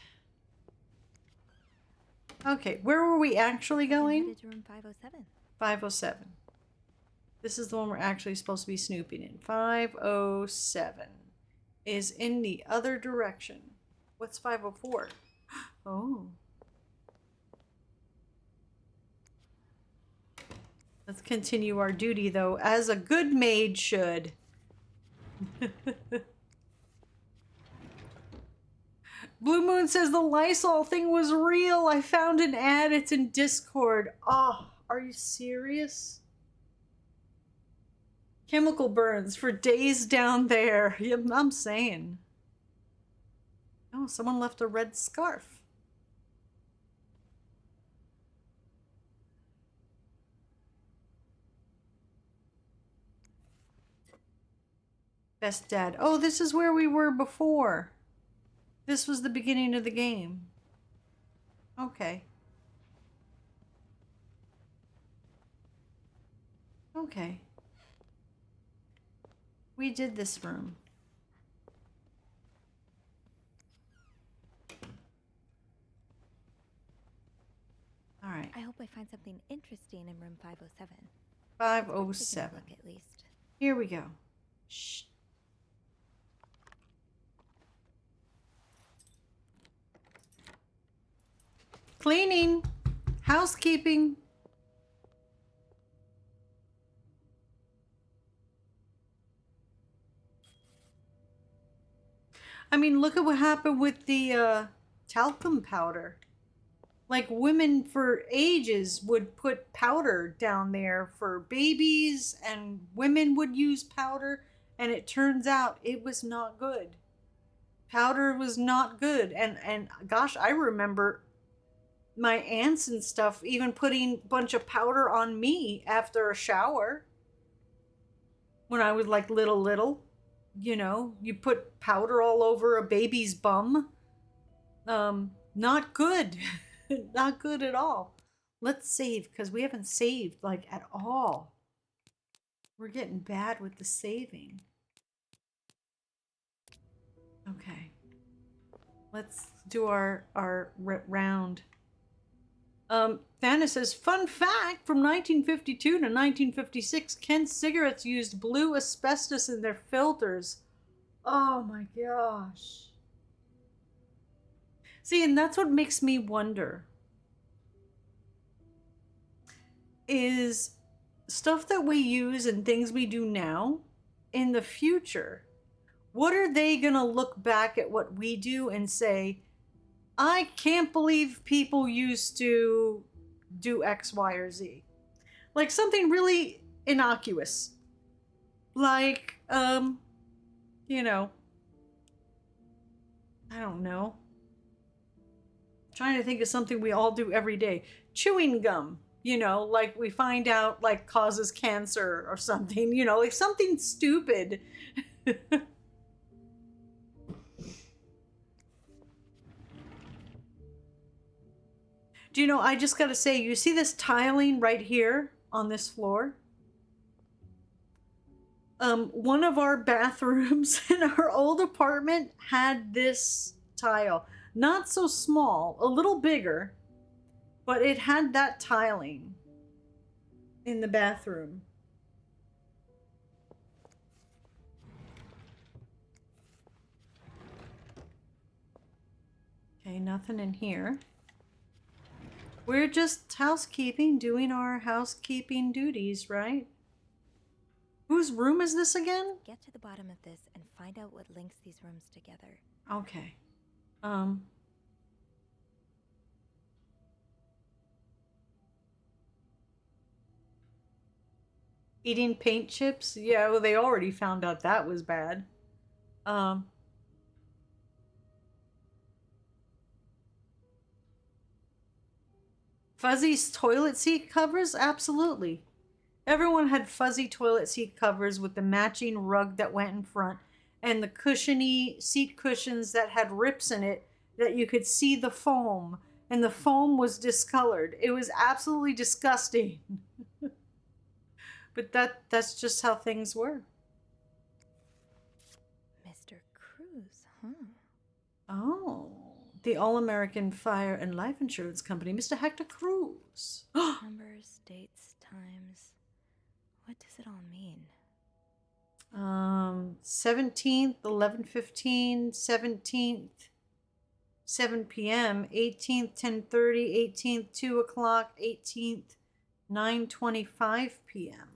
Okay, where were we actually going? Headed to room 507. 507. This is the one we're actually supposed to be snooping in. 507 is in the other direction. What's 504? Oh. Let's continue our duty, though, as a good maid should. Blue Moon says the Lysol thing was real. I found an ad. It's in Discord. Oh, are you serious? Chemical burns for days down there. Yep, I'm saying. Oh, someone left a red scarf. Best dad. Oh, this is where we were before. This was the beginning of the game. Okay. Okay. We did this room. All right. I hope I find something interesting in room 507. 507. Look, at least. Here we go. Shh. Cleaning. Housekeeping. I mean, look at what happened with the talcum powder. Like, women for ages would put powder down there for babies, and women would use powder, and it turns out it was not good. Powder was not good. And gosh, I remember my aunts and stuff even putting a bunch of powder on me after a shower. When I was like little. You know, you put powder all over a baby's bum. Not good. Not good at all. Let's save, because we haven't saved, like, at all. We're getting bad with the saving. Okay. Let's do our round. Thanos says, fun fact, from 1952 to 1956, Kent's cigarettes used blue asbestos in their filters. Oh my gosh. See, and that's what makes me wonder. Is stuff that we use and things we do now, in the future, what are they gonna look back at what we do and say, I can't believe people used to do X, Y, or Z. Like something really innocuous. Like, you know, I don't know. I'm trying to think of something we all do every day. Chewing gum, you know, like we find out like causes cancer or something, you know, like something stupid. Do you know, I just gotta say, you see this tiling right here on this floor? One of our bathrooms in our old apartment had this tile. Not so small, a little bigger, but it had that tiling in the bathroom. Okay, nothing in here. We're just housekeeping, doing our housekeeping duties, right? Whose room is this again? Get to the bottom of this and find out what links these rooms together. Okay. Eating paint chips? Yeah, well, they already found out that was bad. Fuzzy toilet seat covers? Absolutely. Everyone had fuzzy toilet seat covers with the matching rug that went in front and the cushiony seat cushions that had rips in it that you could see the foam, and the foam was discolored. It was absolutely disgusting. But that's just how things were. Mr. Cruz, huh? Oh. The All-American Fire and Life Insurance Company, Mr. Hector Cruz. Numbers, dates, times. What does it all mean? 17th, 11:15, 17th, 7 p.m., 18th, 10:30, 18th, 2 o'clock, 18th, 9:25 p.m.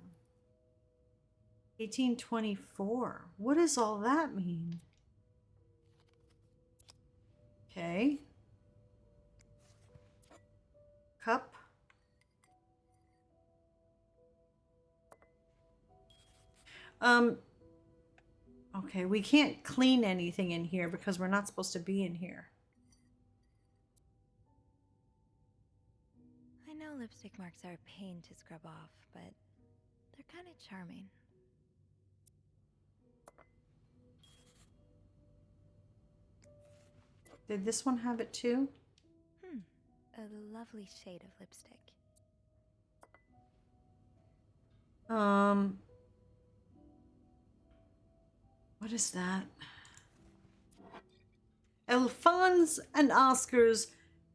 1824. What does all that mean? Okay. Cup. Okay, we can't clean anything in here because we're not supposed to be in here. I know lipstick marks are a pain to scrub off, but they're kind of charming. Did this one have it too? A lovely shade of lipstick. What is that? Alphonse and Oscar's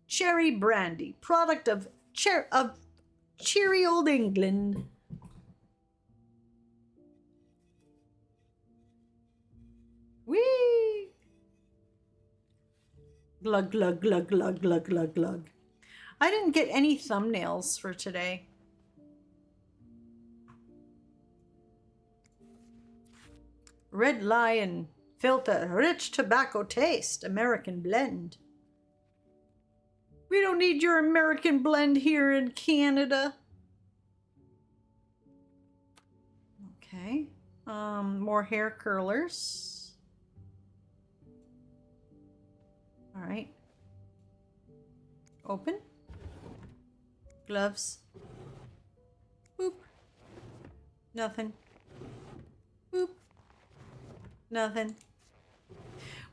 Cherry Brandy, product of cheery old England. Whee! Glug, glug, glug, glug, glug, glug, glug. I didn't get any thumbnails for today. Red Lion filter, rich tobacco taste, American blend. We don't need your American blend here in Canada. Okay. More hair curlers. All right. Open. Gloves. Boop. Nothing. Boop. Nothing.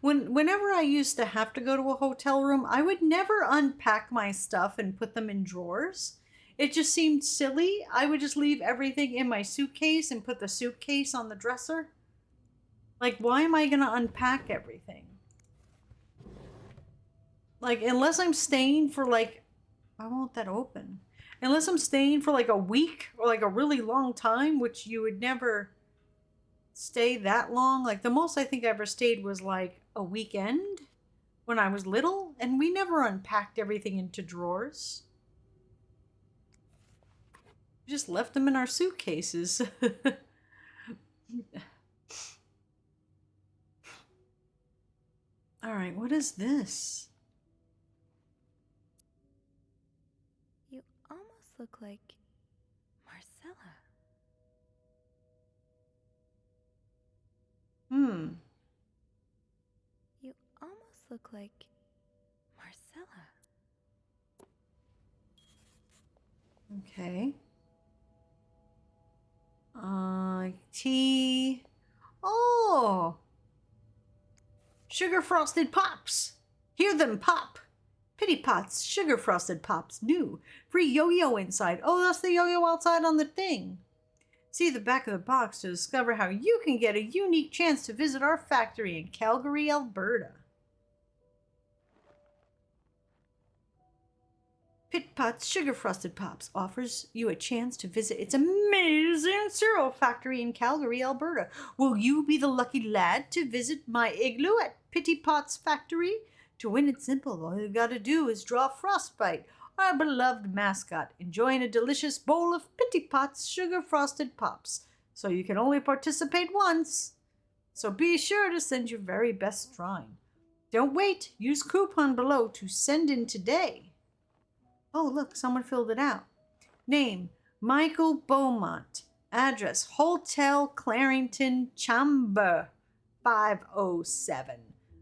Whenever I used to have to go to a hotel room, I would never unpack my stuff and put them in drawers. It just seemed silly. I would just leave everything in my suitcase and put the suitcase on the dresser. Like, why am I gonna unpack everything? Like, unless I'm staying for like Why won't that open? Unless I'm staying for like a week or like a really long time, which you would never stay that long. Like the most I think I ever stayed was like a weekend when I was little, and we never unpacked everything into drawers. We just left them in our suitcases. All right, what is this? You almost look like Marcella. You almost look like Marcella. Okay. Tea. Oh! Sugar frosted pops. Hear them pop. Pity pots, sugar frosted pops, new. Free yo-yo inside. Oh, that's the yo-yo outside on the thing. See the back of the box to discover how you can get a unique chance to visit our factory in Calgary, Alberta. Pit Pot's Sugar Frosted Pops offers you a chance to visit its amazing cereal factory in Calgary, Alberta. Will you be the lucky lad to visit my igloo at Pitty Pot's factory? To win, it's simple. All you've got to do is draw Frostbite, our beloved mascot, enjoying a delicious bowl of Pitty Pot's Sugar Frosted Pops. So you can only participate once. So be sure to send your very best drawing. Don't wait. Use coupon below to send in today. Oh, look, someone filled it out. Name, Michael Beaumont. Address, Hotel Clarington Chamber, 507,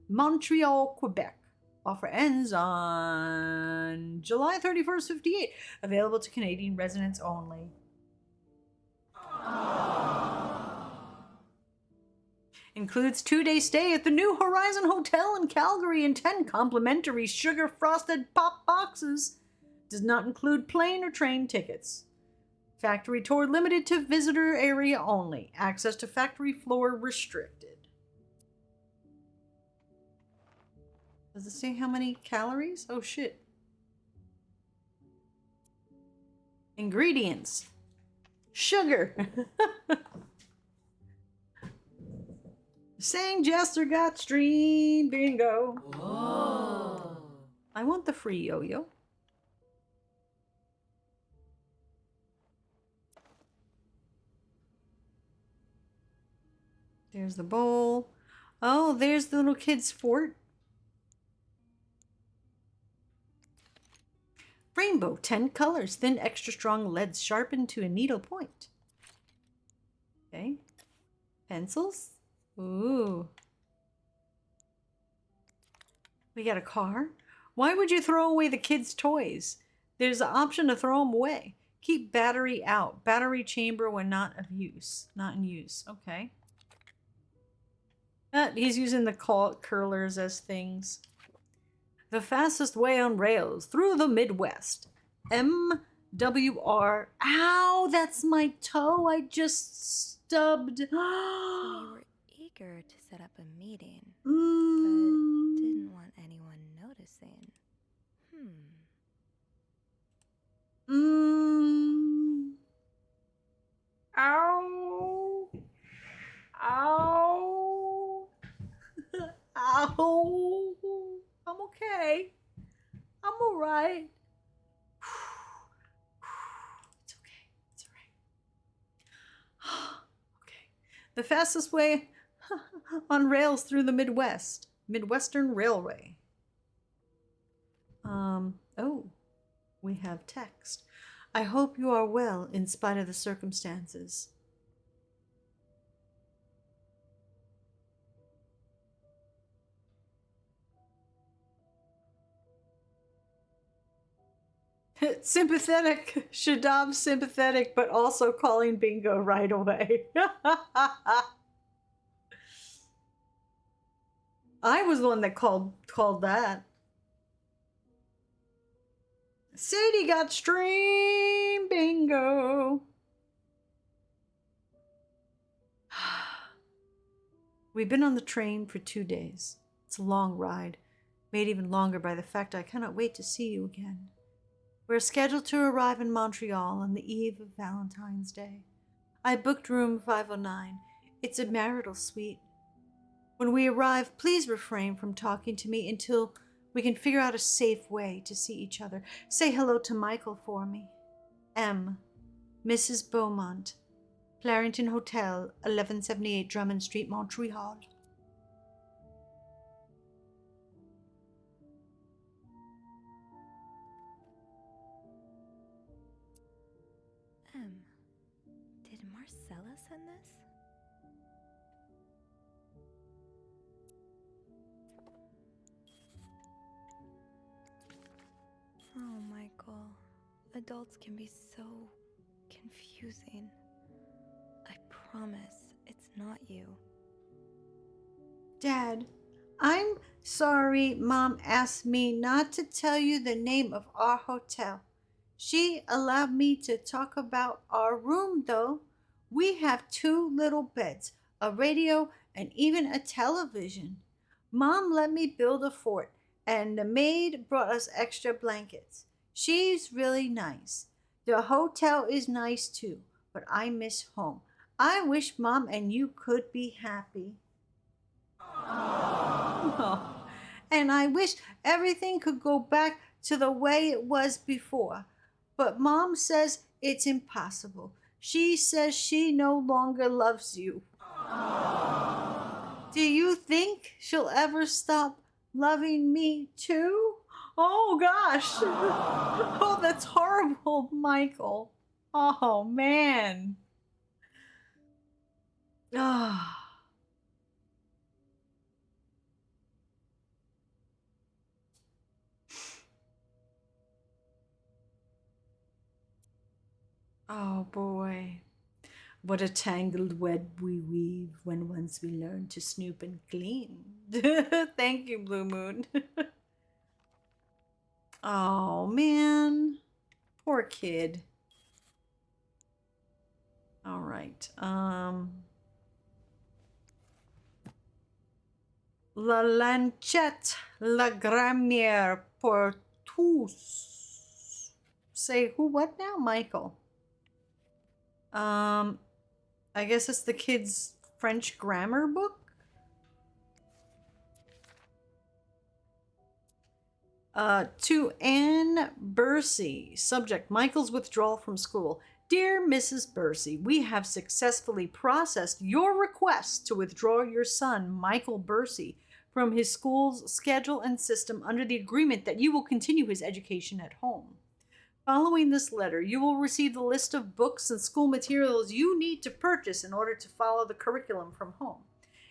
Montreal, Quebec. Offer ends on July 31st, 58. Available to Canadian residents only. Includes 2-day stay at the New Horizon Hotel in Calgary and 10 complimentary sugar frosted pop boxes. Does not include plane or train tickets. Factory tour limited to visitor area only. Access to factory floor restricted. Does it say how many calories? Oh shit. Ingredients. Sugar. Sang Jester got stream bingo. Whoa. I want the free yo-yo. There's the bowl. Oh, there's the little kid's fort. Rainbow, 10 colors, thin, extra strong leads sharpened to a needle point. Okay. Pencils. Ooh. We got a car. Why would you throw away the kids' toys? There's an option to throw them away. Keep battery out. Battery chamber when not of use. Not in use. Okay. He's using the curlers as things. The fastest way on rails through the Midwest. MWR. Ow, that's my toe. I just stubbed. So you were eager to set up a meeting, but didn't want anyone noticing. Ow. Ow. Ow. I'm okay. I'm all right. It's okay. It's all right. Okay. The fastest way on rails through the Midwest. Midwestern Railway. Oh, we have text. I hope you are well in spite of the circumstances. Sympathetic. Shadab sympathetic, but also calling bingo right away. I was the one that called that. Sadie got stream bingo. We've been on the train for 2 days. It's a long ride, made even longer by the fact I cannot wait to see you again. We're scheduled to arrive in Montreal on the eve of Valentine's Day. I booked room 509. It's a marital suite. When we arrive, please refrain from talking to me until we can figure out a safe way to see each other. Say hello to Michael for me. M. Mrs. Beaumont, Clarington Hotel, 1178 Drummond Street, Montreal. Did Marcella send this? Oh, Michael. Adults can be so confusing. I promise it's not you. Dad, I'm sorry Mom asked me not to tell you the name of our hotel. She allowed me to talk about our room, though. We have 2 little beds, a radio, and even a television. Mom let me build a fort, and the maid brought us extra blankets. She's really nice. The hotel is nice too, but I miss home. I wish Mom and you could be happy. Oh, and I wish everything could go back to the way it was before. But Mom says it's impossible. She says she no longer loves you. Do you think she'll ever stop loving me too? Oh gosh. Oh, that's horrible, Michael. Oh man. Ah. Oh boy. What a tangled web we weave when once we learn to snoop and clean. Thank you, Blue Moon. Oh man. Poor kid. All right. La Lancette, la Grammière pour tous. Say who? What now, Michael? I guess it's the kids' French grammar book. To Anne Bursey. Subject: Michael's withdrawal from school. Dear Mrs. Bursey, we have successfully processed your request to withdraw your son, Michael Bursey, from his school's schedule and system under the agreement that you will continue his education at home. Following this letter, you will receive the list of books and school materials you need to purchase in order to follow the curriculum from home.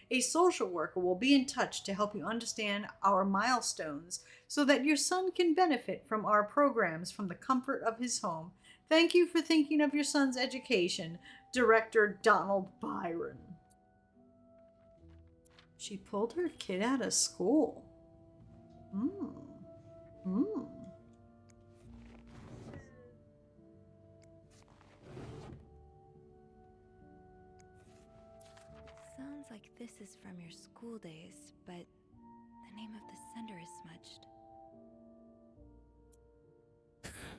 A social worker will be in touch to help you understand our milestones so that your son can benefit from our programs from the comfort of his home. Thank you for thinking of your son's education. Director Donald Byron. She pulled her kid out of school. Sounds like this is from your school days, but the name of the sender is smudged.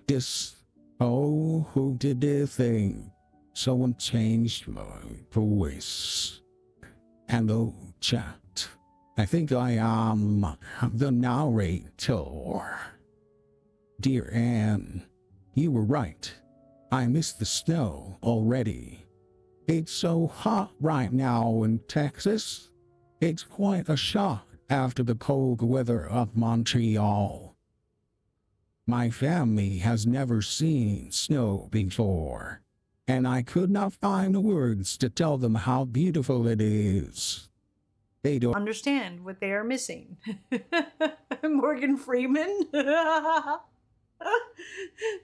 This, oh, who did their thing? Someone changed my voice. Hello, chat. I think I am the narrator. Dear Anne, you were right. I miss the snow already. It's so hot right now in Texas. It's quite a shock after the cold weather of Montreal. My family has never seen snow before, and I could not find the words to tell them how beautiful it is. They don't understand what they are missing. Morgan Freeman.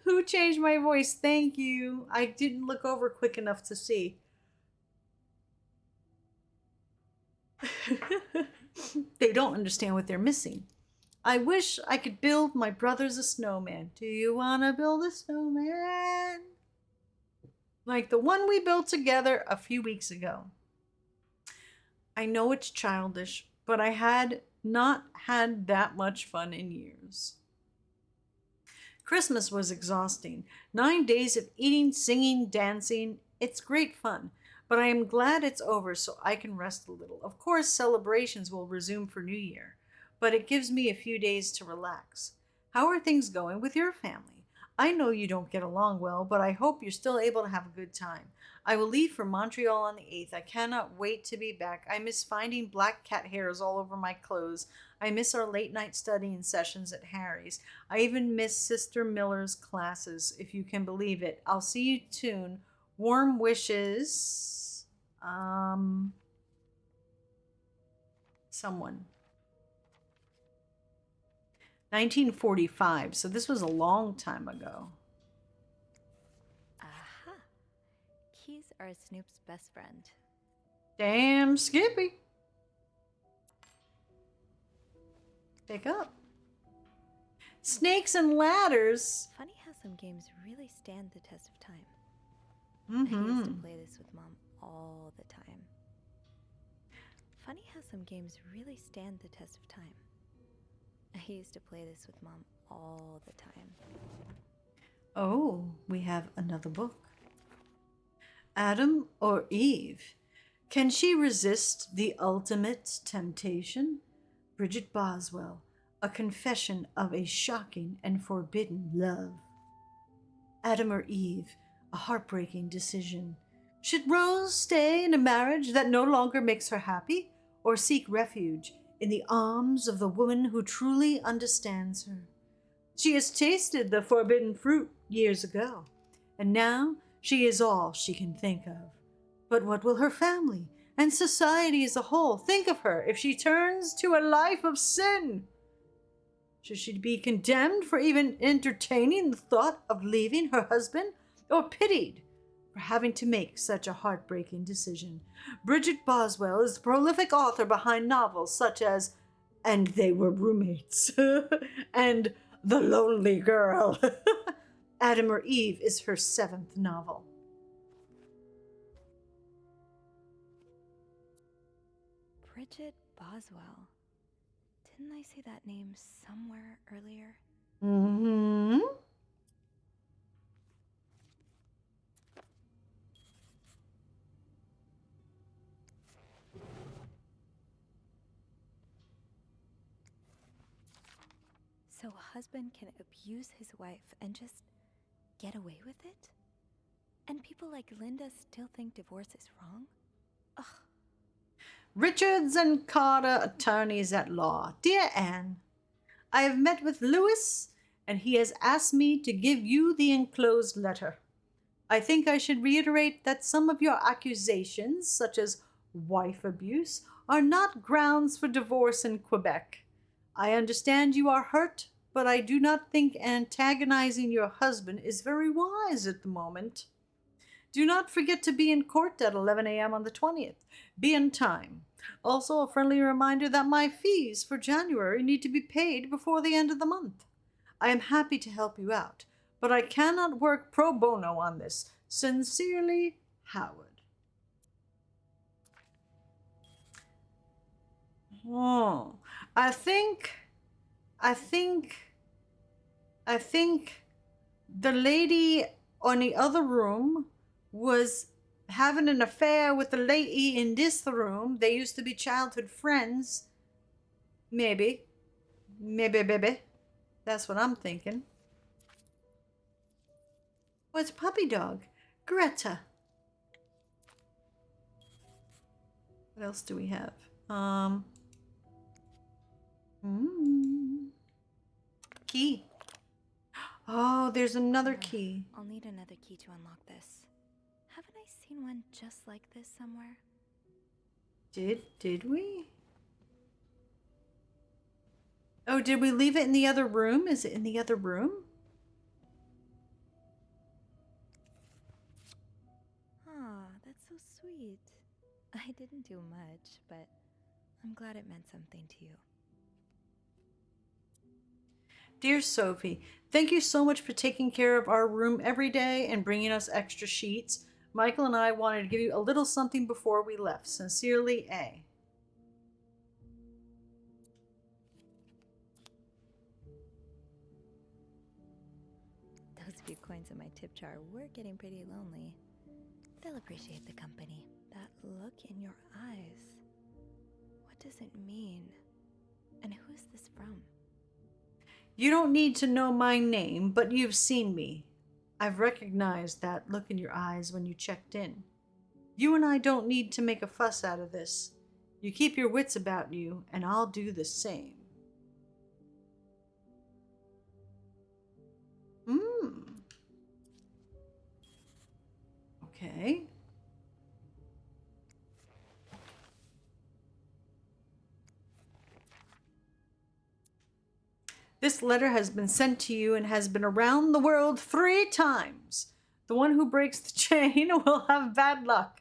Who changed my voice? Thank you. I didn't look over quick enough to see. They don't understand what they're missing. I wish I could build my brothers a snowman. Do you want to build a snowman? Like the one we built together a few weeks ago. I know it's childish, but I had not had that much fun in years. Christmas was exhausting. 9 days of eating, singing, dancing. It's great fun. But I am glad it's over so I can rest a little. Of course, celebrations will resume for New Year, but it gives me a few days to relax. How are things going with your family? I know you don't get along well, but I hope you're still able to have a good time. I will leave for Montreal on the 8th. I cannot wait to be back. I miss finding black cat hairs all over my clothes. I miss our late night studying sessions at Harry's. I even miss Sister Miller's classes, if you can believe it. I'll see you soon. Warm wishes. Someone. 1945, so this was a long time ago. Aha! Keys are Snoop's best friend. Damn Skippy. Pick up. Snakes and ladders. Funny how some games really stand the test of time. Mm-hmm. I used to play this with Mom all the time. Funny how some games really stand the test of time. I used to play this with Mom all the time. Oh, we have another book. Adam or Eve? Can she resist the ultimate temptation? Bridget Boswell, A Confession of a Shocking and Forbidden Love. Adam or Eve, a heartbreaking decision. Should Rose stay in a marriage that no longer makes her happy, or seek refuge in the arms of the woman who truly understands her? She has tasted the forbidden fruit years ago, and now she is all she can think of. But what will her family and society as a whole think of her if she turns to a life of sin? Should she be condemned for even entertaining the thought of leaving her husband, or pitied for having to make such a heartbreaking decision? Bridget Boswell is the prolific author behind novels such as And They Were Roommates and The Lonely Girl. Adam or Eve is her 7th novel. Bridget Boswell. Didn't I see that name somewhere earlier? Mm-hmm. So a husband can abuse his wife and just get away with it? And people like Linda still think divorce is wrong? Ugh. Richards and Carter, attorneys at law. Dear Anne, I have met with Lewis, and he has asked me to give you the enclosed letter. I think I should reiterate that some of your accusations, such as wife abuse, are not grounds for divorce in Quebec. I understand you are hurt, but I do not think antagonizing your husband is very wise at the moment. Do not forget to be in court at 11 a.m. on the 20th. Be in time. Also, a friendly reminder that my fees for January need to be paid before the end of the month. I am happy to help you out, but I cannot work pro bono on this. Sincerely, Howard. Oh, I think the lady on the other room was having an affair with the lady in this room. They used to be childhood friends. Maybe. Maybe. That's what I'm thinking. What's puppy dog? Greta. What else do we have? Key. Oh, there's another key. I'll need another key to unlock this. Haven't I seen one just like this somewhere? Did we? Oh, did we leave it in the other room? Is it in the other room? Ah, that's so sweet. I didn't do much, but I'm glad it meant something to you. Dear Sophie, thank you so much for taking care of our room every day and bringing us extra sheets. Michael and I wanted to give you a little something before we left. Sincerely, A. few coins in my tip jar were getting pretty lonely. They'll appreciate the company. That look in your eyes. What does it mean? And who is this from? You don't need to know my name, but you've seen me. I've recognized that look in your eyes when you checked in. You and I don't need to make a fuss out of this. You keep your wits about you, and I'll do the same. Okay. This letter has been sent to you and has been around the world 3 times. The one who breaks the chain will have bad luck.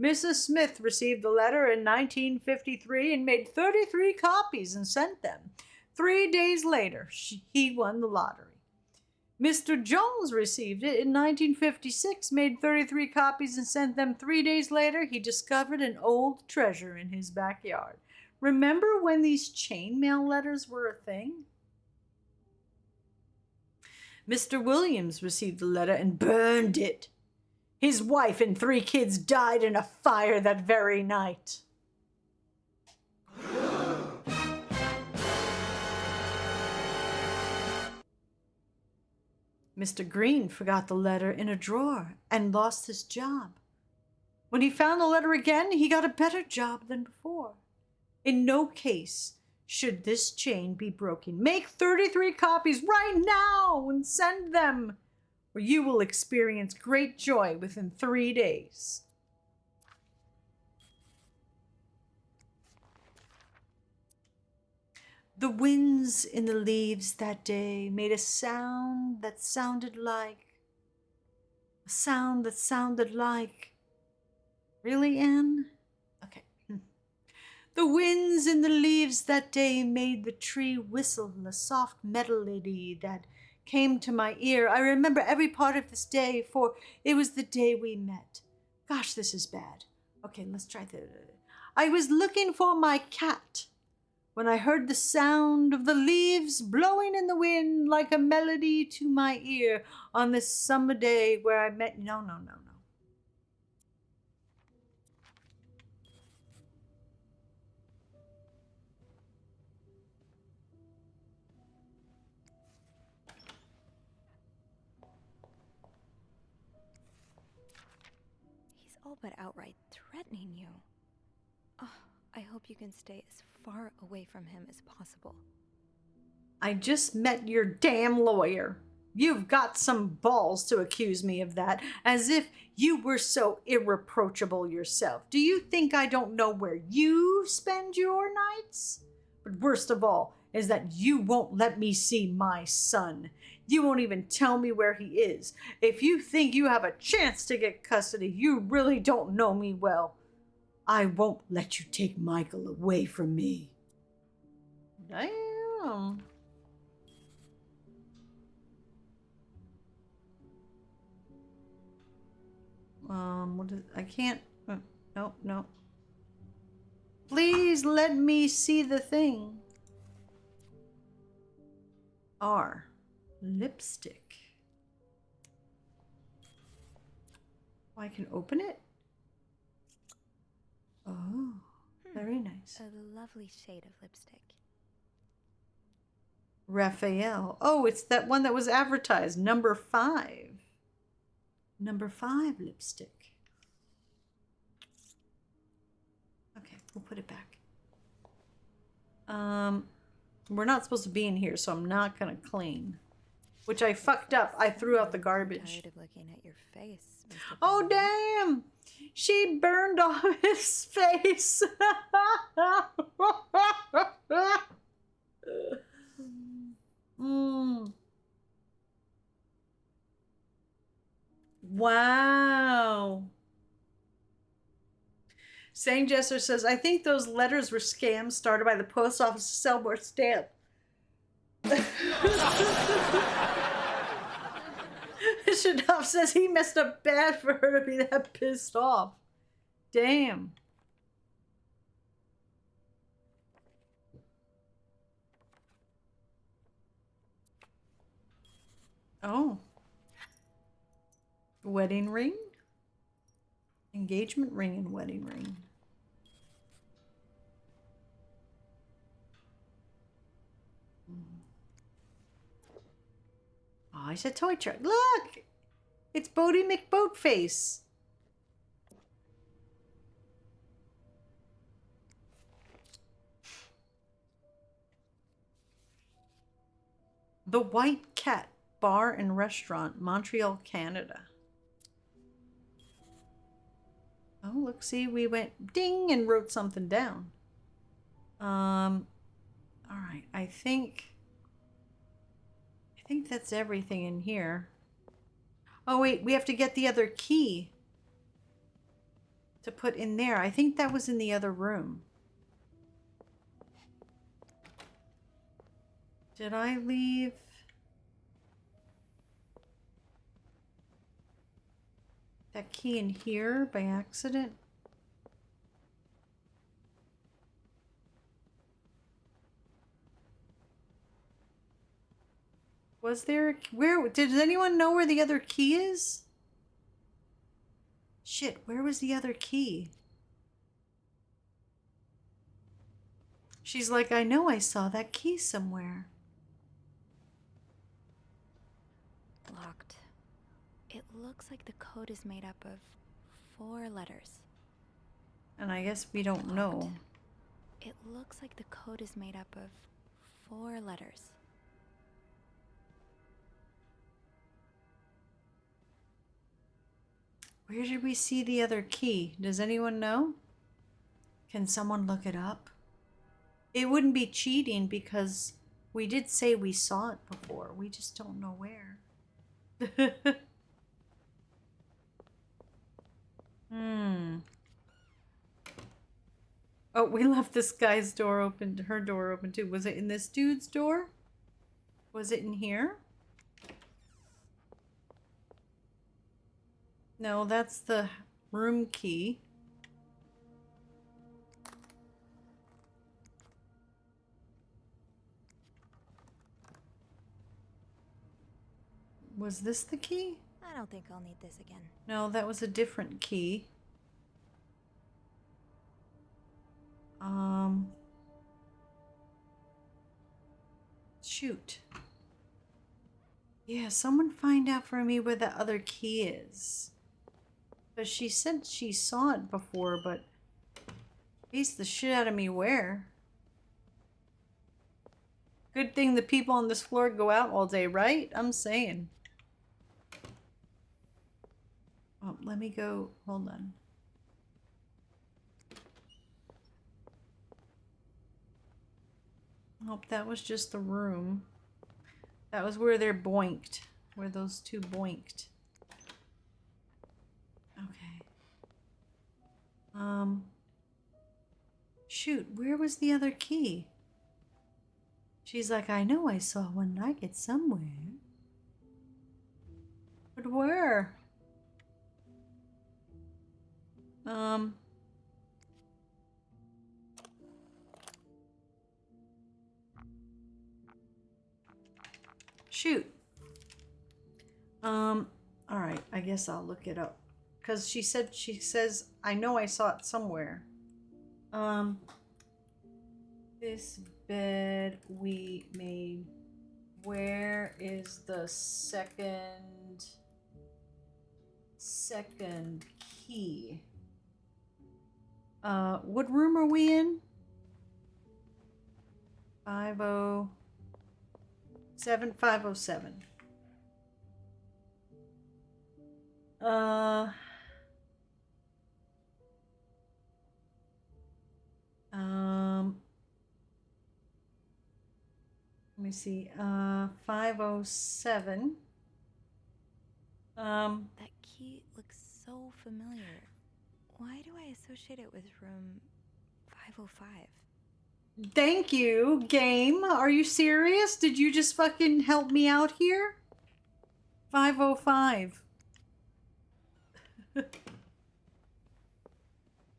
Mrs. Smith received the letter in 1953 and made 33 copies and sent them. 3 days later, he won the lottery. Mr. Jones received it in 1956, made 33 copies and sent them. 3 days later, he discovered an old treasure in his backyard. Remember when these chain mail letters were a thing? Mr. Williams received the letter and burned it. His wife and 3 kids died in a fire that very night. Mr. Green forgot the letter in a drawer and lost his job. When he found the letter again, he got a better job than before. In no case should this chain be broken. Make 33 copies right now and send them, or you will experience great joy within 3 days. The winds in the leaves that day made a sound that sounded like... A sound that sounded like... Really, Anne? Okay. The winds in the leaves that day made the tree whistle, a soft melody that came to my ear. I remember every part of this day, for it was the day we met. Gosh, this is bad. Okay, let's try this. I was looking for my cat when I heard the sound of the leaves blowing in the wind like a melody to my ear on this summer day where I met... No. He's all but outright threatening you. Oh, I hope you can stay as far away from him as possible. I just met your damn lawyer. You've got some balls to accuse me of that, as if you were so irreproachable yourself. Do you think I don't know where you spend your nights? But worst of all is that you won't let me see my son. You won't even tell me where he is. If you think you have a chance to get custody, you really don't know me well. I won't let you take Michael away from me. Damn. What is... I can't... No. Please let me see the thing. R. Lipstick. Oh, I can open it? Oh, very nice. A lovely shade of lipstick. Raphael. Oh, it's that one that was advertised. Number 5. Number 5 lipstick. Okay, we'll put it back. We're not supposed to be in here, so I'm not gonna clean. Which I fucked up. I threw out the garbage. Tired of looking at your face, Mr. Oh, damn! She burned off his face. Wow. Sang Jesser says, I think those letters were scams started by the post office to sell more stamps. Shadov says he messed up bad for her to be that pissed off. Damn. Oh. Wedding ring? Engagement ring and wedding ring. Oh, it's a toy truck. Look! It's Bodie McBoatface. The White Cat Bar and Restaurant, Montreal, Canada. Oh, look, see, we went ding and wrote something down. All right, I think that's everything in here. Oh, wait, we have to get the other key to put in there. I think that was in the other room. Did I leave? That key in here by accident? Was there, where, does anyone know where the other key is? Shit, where was the other key? She's like, I know I saw that key somewhere. Locked. It looks like the code is made up of 4 letters. And I guess we don't know. It looks like the code is made up of 4 letters. Where did we see the other key? Does anyone know? Can someone look it up? It wouldn't be cheating because we did say we saw it before. We just don't know where. Oh, we left this guy's door open, her door open too. Was it in this dude's door? Was it in here? No, that's the room key. Was this the key? I don't think I'll need this again. No, that was a different key. Shoot. Yeah, someone find out for me where the other key is. Because she said she saw it before, but beats the shit out of me where. Good thing the people on this floor go out all day, right? I'm saying. Oh, let me go. Hold on. Nope, that was just the room. That was where they're boinked. Where those two boinked. Okay. Shoot, where was the other key? She's like, I know I saw one like it somewhere. But where? Shoot. All right, I guess I'll look it up. Because she says, I know I saw it somewhere. This bed we made. Where is the second key? What room are we in? 507. 507. Let me see. 507. That key looks so familiar. Why do I associate it with room 505? Thank you, game. Are you serious? Did you just fucking help me out here? 505.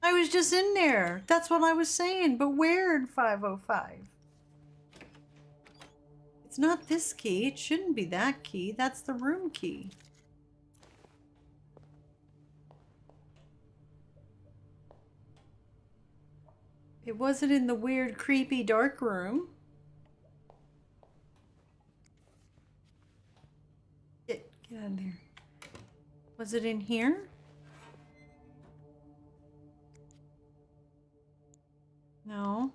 I was just in there. That's what I was saying. But where in 505? It's not this key. It shouldn't be that key. That's the room key. It wasn't in the weird, creepy, dark room. Get out of there. Was it in here? No.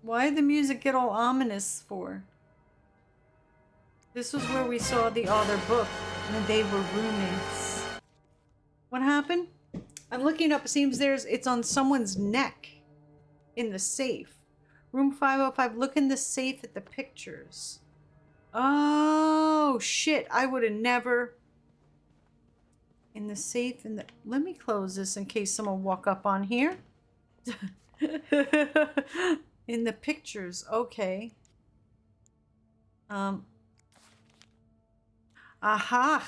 Why did the music get all ominous for? This was where we saw the other book, and they were roommates. What happened? I'm looking up. It seems it's on someone's neck in the safe. Room 505. Look in the safe at the pictures. Oh, shit. I would have never... In the safe, let me close this in case someone walk up on here. In the pictures. Okay. Aha.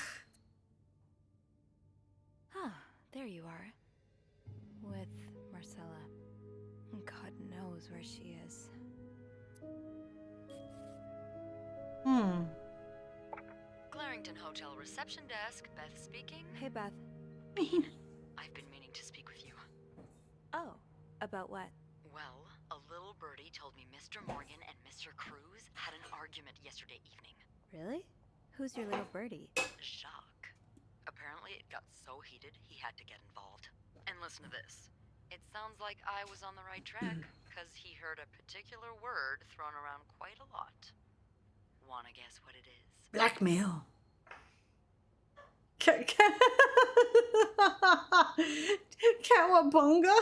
Huh, there you are. With Marcella. God knows where she is. Clarington Hotel reception desk, Beth speaking. Hey, Beth. I've been meaning to speak with you. Oh, about what? Well, a little birdie told me Mr. Morgan and Mr. Cruz had an argument yesterday evening. Really? Who's your little birdie? Jacques. Apparently it got so heated he had to get involved. And listen to this. It sounds like I was on the right track, because he heard a particular word thrown around quite a lot. Wanna guess what it is? Blackmail. Cowabunga.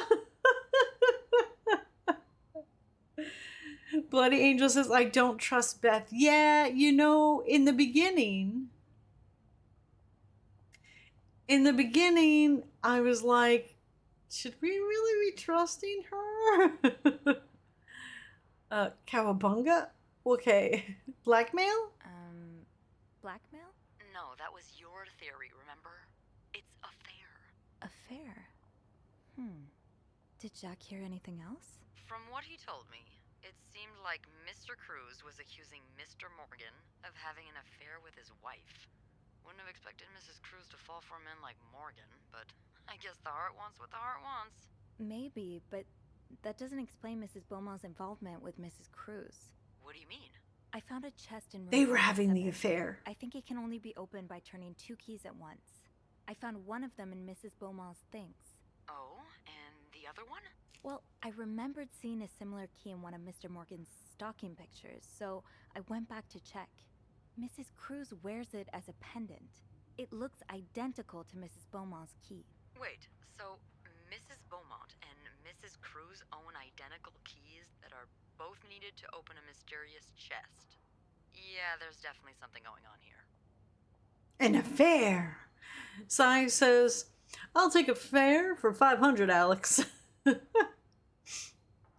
Bloody Angel says, I don't trust Beth. Yeah, you know, in the beginning, I was like, should we really be trusting her? Cowabunga? Okay. Blackmail? Blackmail? No, that was your theory, remember? It's a fair. Affair? Did Jack hear anything else? From what he told me, it seemed like Mr. Cruz was accusing Mr. Morgan of having an affair with his wife. Wouldn't have expected Mrs. Cruz to fall for a man like Morgan, but I guess the heart wants what the heart wants. Maybe, but that doesn't explain Mrs. Beaumont's involvement with Mrs. Cruz. What do you mean? I found a chest in room They were having 507. the affair. I think it can only be opened by turning 2 keys at once. I found one of them in Mrs. Beaumont's things. Oh, and the other one? Well, I remembered seeing a similar key in one of Mr. Morgan's stocking pictures, so I went back to check. Mrs. Cruz wears it as a pendant. It looks identical to Mrs. Beaumont's key. Wait, so Mrs. Beaumont and Mrs. Cruz own identical keys that are both needed to open a mysterious chest. Yeah, there's definitely something going on here. An affair. Sai says, I'll take a fare for 500, Alex.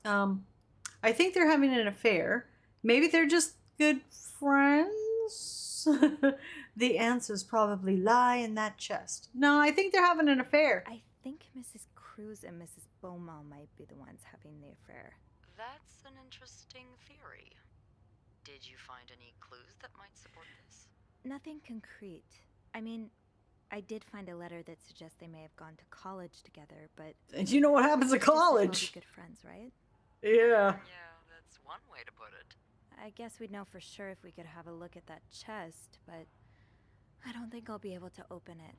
I think they're having an affair. Maybe they're just good friends. The answers probably lie in that chest. No, I think they're having an affair. I think Mrs. Cruz and Mrs. Beaumont might be the ones having the affair. That's an interesting theory. Did you find any clues that might support this? Nothing concrete. I mean, I did find a letter that suggests they may have gone to college together, but... And you know what happens at college? Just good friends, right? Yeah. Yeah, that's one way to put it. I guess we'd know for sure if we could have a look at that chest, but I don't think I'll be able to open it.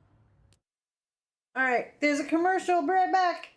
All right, there's a commercial. Be right back.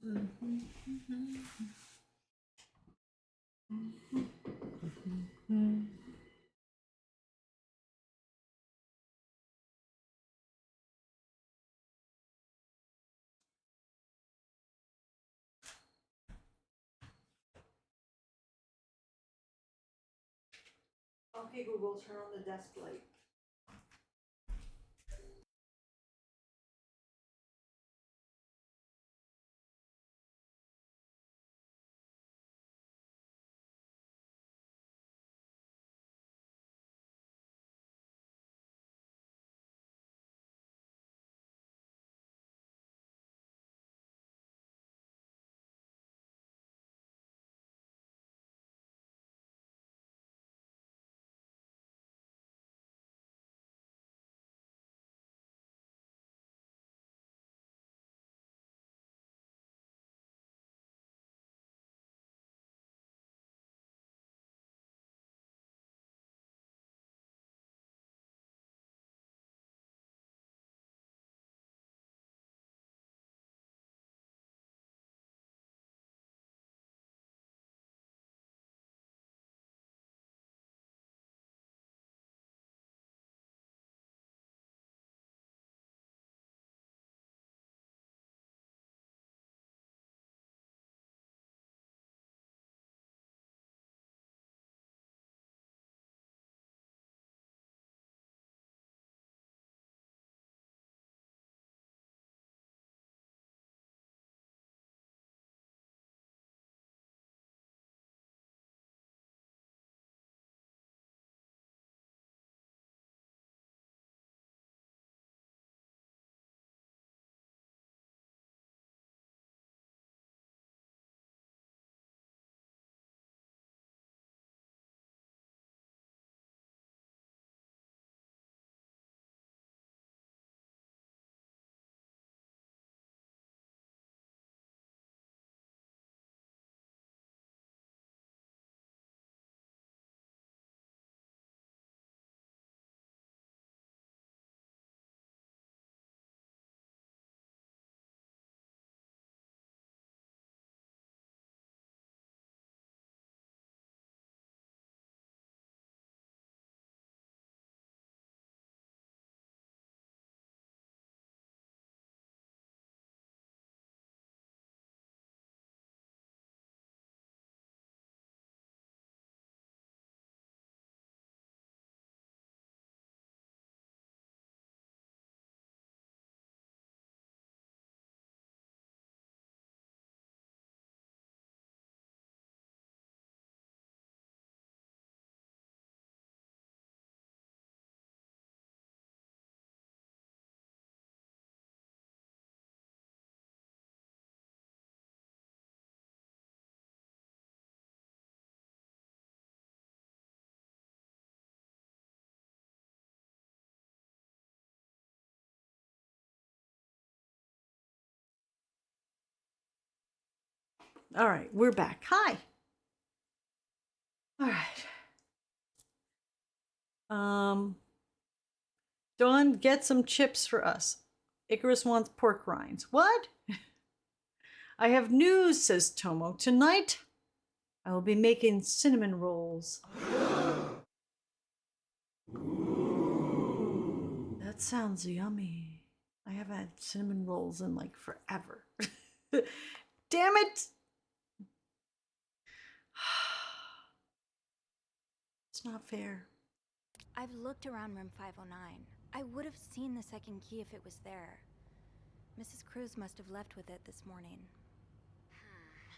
Okay, Google, turn on the desk light. All right, we're back. Hi. All right. Dawn, get some chips for us. Icarus wants pork rinds. What? I have news, says Tomo. Tonight, I will be making cinnamon rolls. That sounds yummy. I haven't had cinnamon rolls in like forever. Damn it! It's not fair. I've looked around room 509. I would have seen the second key if it was there. Mrs. Cruz must have left with it this morning.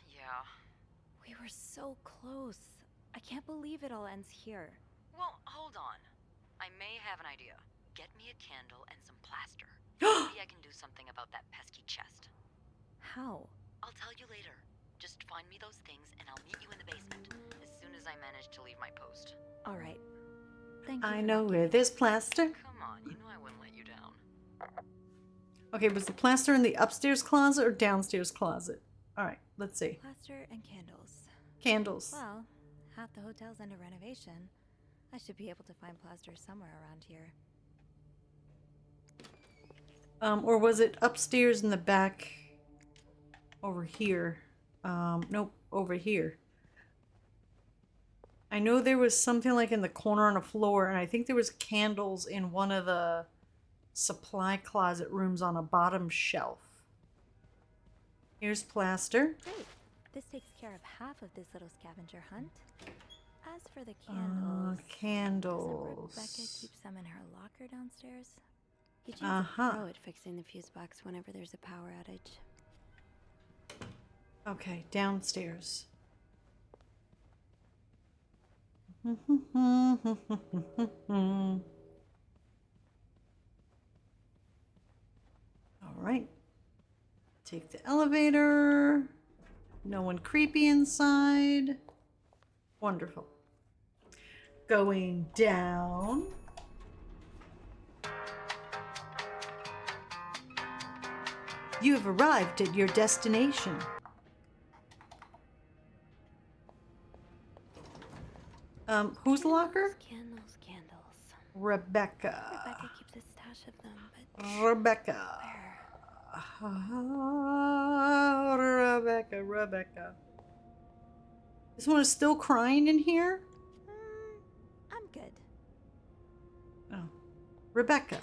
Yeah. We were so close. I can't believe it all ends here. Well, hold on. I may have an idea. Get me a candle and some plaster. Maybe I can do something about that pesky chest. How? I'll tell you later. Just find me those things and I'll meet you in the basement as soon as I manage to leave my post. All right. Thank you. I know where there's plaster. Come on, you know I wouldn't let you down. Okay, was the plaster in the upstairs closet or downstairs closet? All right, let's see. Plaster and candles. Candles. Well, half the hotel's under renovation. I should be able to find plaster somewhere around here. Or was it upstairs in the back over here. Nope, over here. I know there was something like in the corner on the floor, and I think there was candles in one of the supply closet rooms on a bottom shelf. Here's plaster. Great. This takes care of half of this little scavenger hunt. As for the candles, Candles. doesn't Rebecca keep some in her locker downstairs? Eugene's a pro at fixing the fuse box whenever there's a power outage. Okay, downstairs. All right. Take the elevator. No one creepy inside. Wonderful. Going down. You have arrived at your destination. Whose locker? Candles, candles. Rebecca. Rebecca keeps a stash of them, but Rebecca. Rebecca. This one is still crying in here? I'm good. Oh. Rebecca.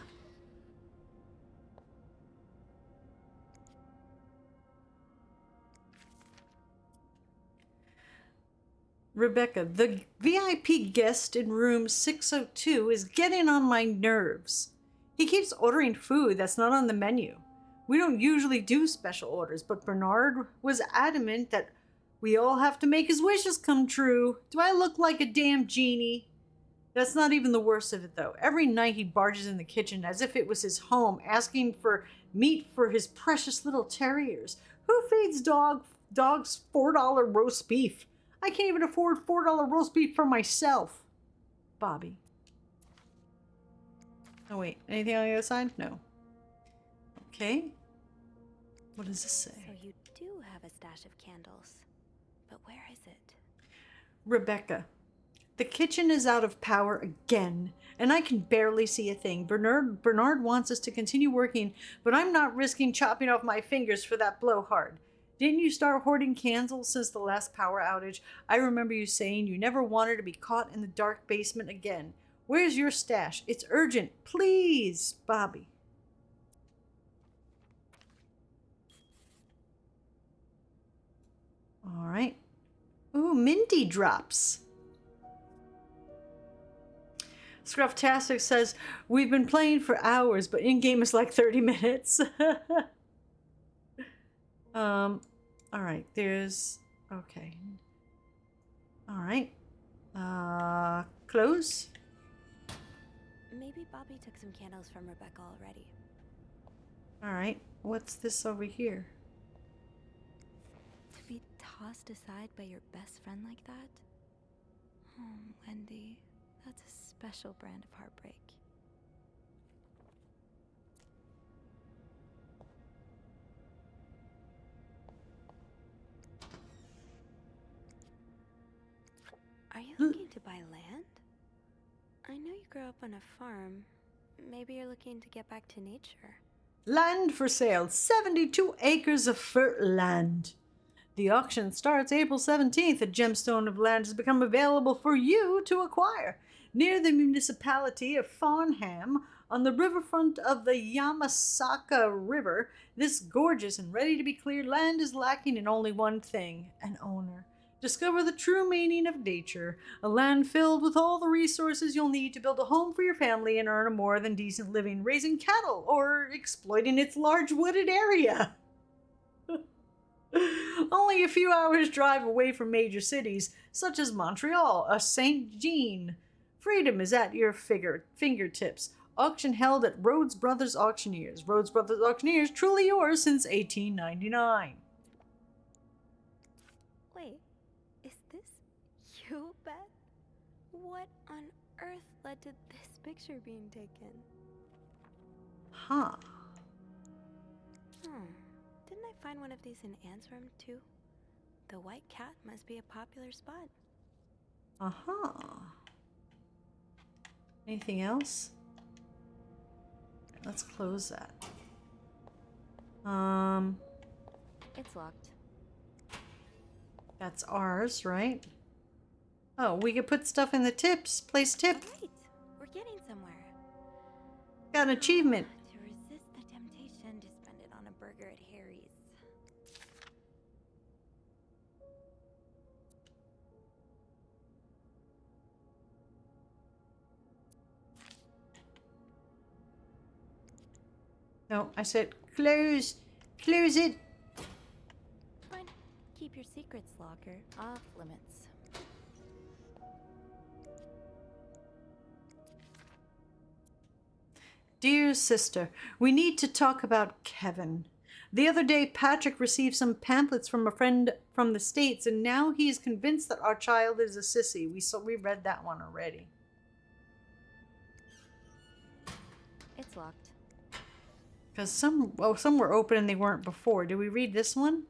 Rebecca, the VIP guest in room 602 is getting on my nerves. He keeps ordering food that's not on the menu. We don't usually do special orders, but Bernard was adamant that we all have to make his wishes come true. Do I look like a damn genie? That's not even the worst of it, though. Every night he barges in the kitchen as if it was his home, asking for meat for his precious little terriers. Who feeds dogs $4 roast beef? I can't even afford $4 roast beef for myself. Bobby. Oh, wait. Anything on the other side? No. Okay. What does this say? So you do have a stash of candles. But where is it? Rebecca. The kitchen is out of power again, and I can barely see a thing. Bernard wants us to continue working, but I'm not risking chopping off my fingers for that blowhard. Didn't you start hoarding candles since the last power outage? I remember you saying you never wanted to be caught in the dark basement again. Where's your stash? It's urgent. Please, Bobby. All right. Ooh, Minty drops. Scrufftastic says, we've been playing for hours, but in-game is like 30 minutes. All right, there's, okay. All right. Close. maybe Bobby took some candles from Rebecca already. All right, what's this over here? To be tossed aside by your best friend like that? Oh, Wendy, that's a special brand of heartbreak. Are you looking to buy land? I know you grew up on a farm. Maybe you're looking to get back to nature. Land for sale, 72 acres of fertile land. The auction starts April 17th. A gemstone of land has become available for you to acquire. Near the municipality of Farnham, on the riverfront of the Yamasaka River, this gorgeous and ready-to-be-cleared land is lacking in only one thing, an owner. Discover the true meaning of nature, a land filled with all the resources you'll need to build a home for your family and earn a more than decent living raising cattle or exploiting its large wooded area. Only a few hours' drive away from major cities, such as Montreal, a Saint Jean. Freedom is at your fingertips. Auction held at Rhodes Brothers Auctioneers. Rhodes Brothers Auctioneers, truly yours since 1899. Wait, is this you, Beth? What on earth led to this picture being taken? Huh. Didn't I find one of these in Anne's room, too? The White Cat must be a popular spot. Uh-huh. Anything else? Let's close that. It's locked. That's ours, right? Oh, we could put stuff in the tips. Place tip. Right. We're getting somewhere. Got an achievement. To resist the temptation to spend it on a burger at Harry's. No, I said close. Close it. Fine. Keep your secrets locker off limits. Dear sister, we need to talk about Kevin. The other day, Patrick received some pamphlets from a friend from the States, and now he is convinced that our child is a sissy. We read that one already. It's locked. Because some were open and they weren't before. Did we read this one?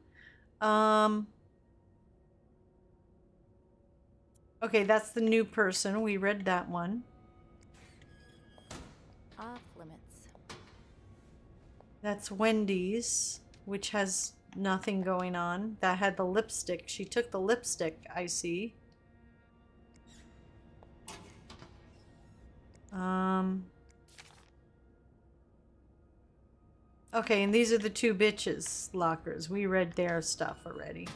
Okay, that's the new person. We read that one. Off limits. That's Wendy's, which has nothing going on. That had the lipstick. She took the lipstick, I see. Okay, and these are the two bitches lockers. We read their stuff already.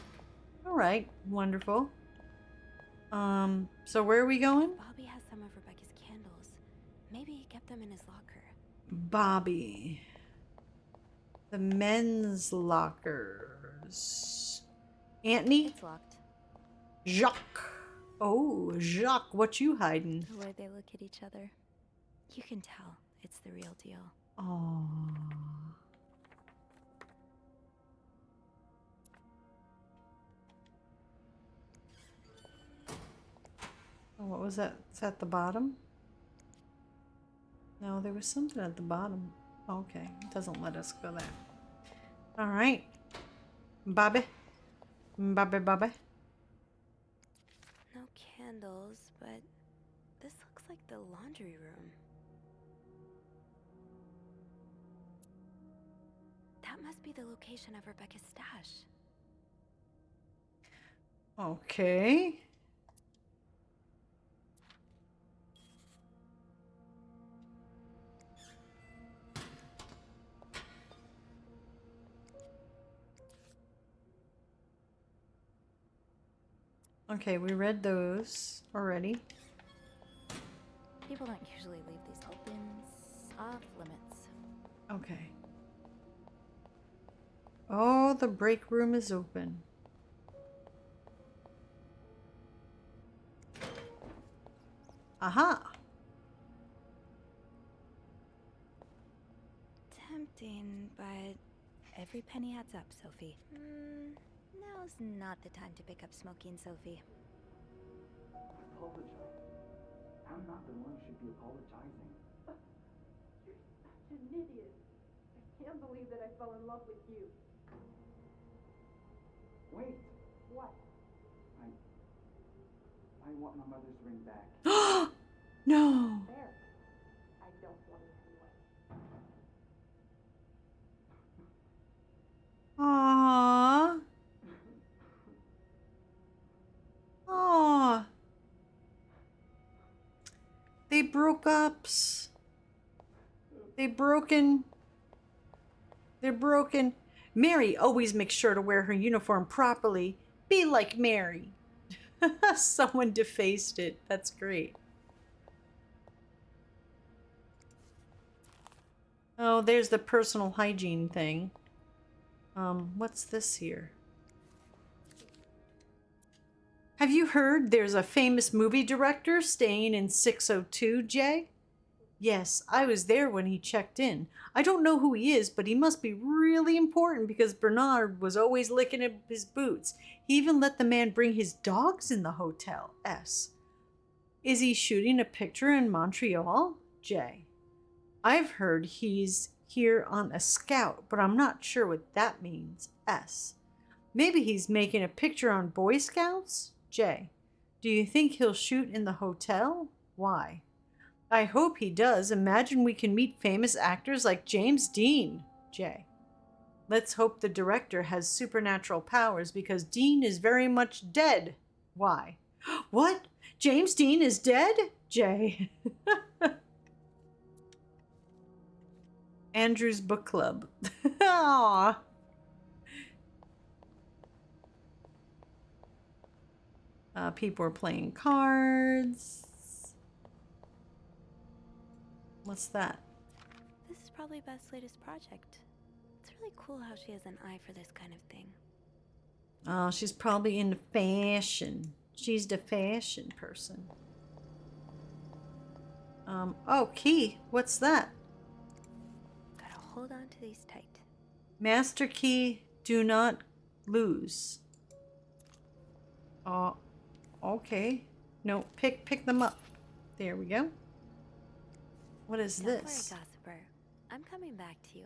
All right, wonderful. So where are we going? Bobby has some of Rebecca's candles. Maybe he kept them in his locker. Bobby. The men's lockers. Anthony? It's locked. Jacques. Oh, Jacques, what you hiding? The way they look at each other. You can tell it's the real deal. Oh. What was that? Is that the bottom? No, there was something at the bottom. Okay, it doesn't let us go there. All right. Bobby. Bobby, Bobby. No candles, but this looks like the laundry room. That must be the location of Rebecca's stash. Okay. Okay, we read those already. People don't usually leave these open. Off limits. Okay. Oh, the break room is open. Aha! Tempting, but every penny adds up, Sophie. Now's not the time to pick up smoking, Sophie. Apologize. I'm not the one who should be apologizing. You're such an idiot. I can't believe that I fell in love with you. Wait. What? I want my mother's ring back. No! There. I don't want it anyway. Aww. Aww. They broke up. They're broken. Mary always makes sure to wear her uniform properly. Be like Mary. Someone defaced it. That's great. Oh, there's the personal hygiene thing. What's this here? Have you heard there's a famous movie director staying in 602, Jay? Yes, I was there when he checked in. I don't know who he is, but he must be really important because Bernard was always licking at his boots. He even let the man bring his dogs in the hotel. S. Is he shooting a picture in Montreal? J. I've heard he's here on a scout, but I'm not sure what that means. S. Maybe he's making a picture on Boy Scouts? J. Do you think he'll shoot in the hotel? Why? I hope he does. Imagine we can meet famous actors like James Dean. J. Let's hope the director has supernatural powers because Dean is very much dead. Why? What? James Dean is dead? Jay. Andrew's book club. Aww. People are playing cards. What's that? This is probably Beth's latest project. It's really cool how she has an eye for this kind of thing. Oh, she's probably into fashion. She's the fashion person. Oh, key. What's that? Gotta hold on to these tight. Master key, do not lose. Oh, okay. No, pick them up. There we go. What is Don't worry, this? gossiper. I'm coming back to you.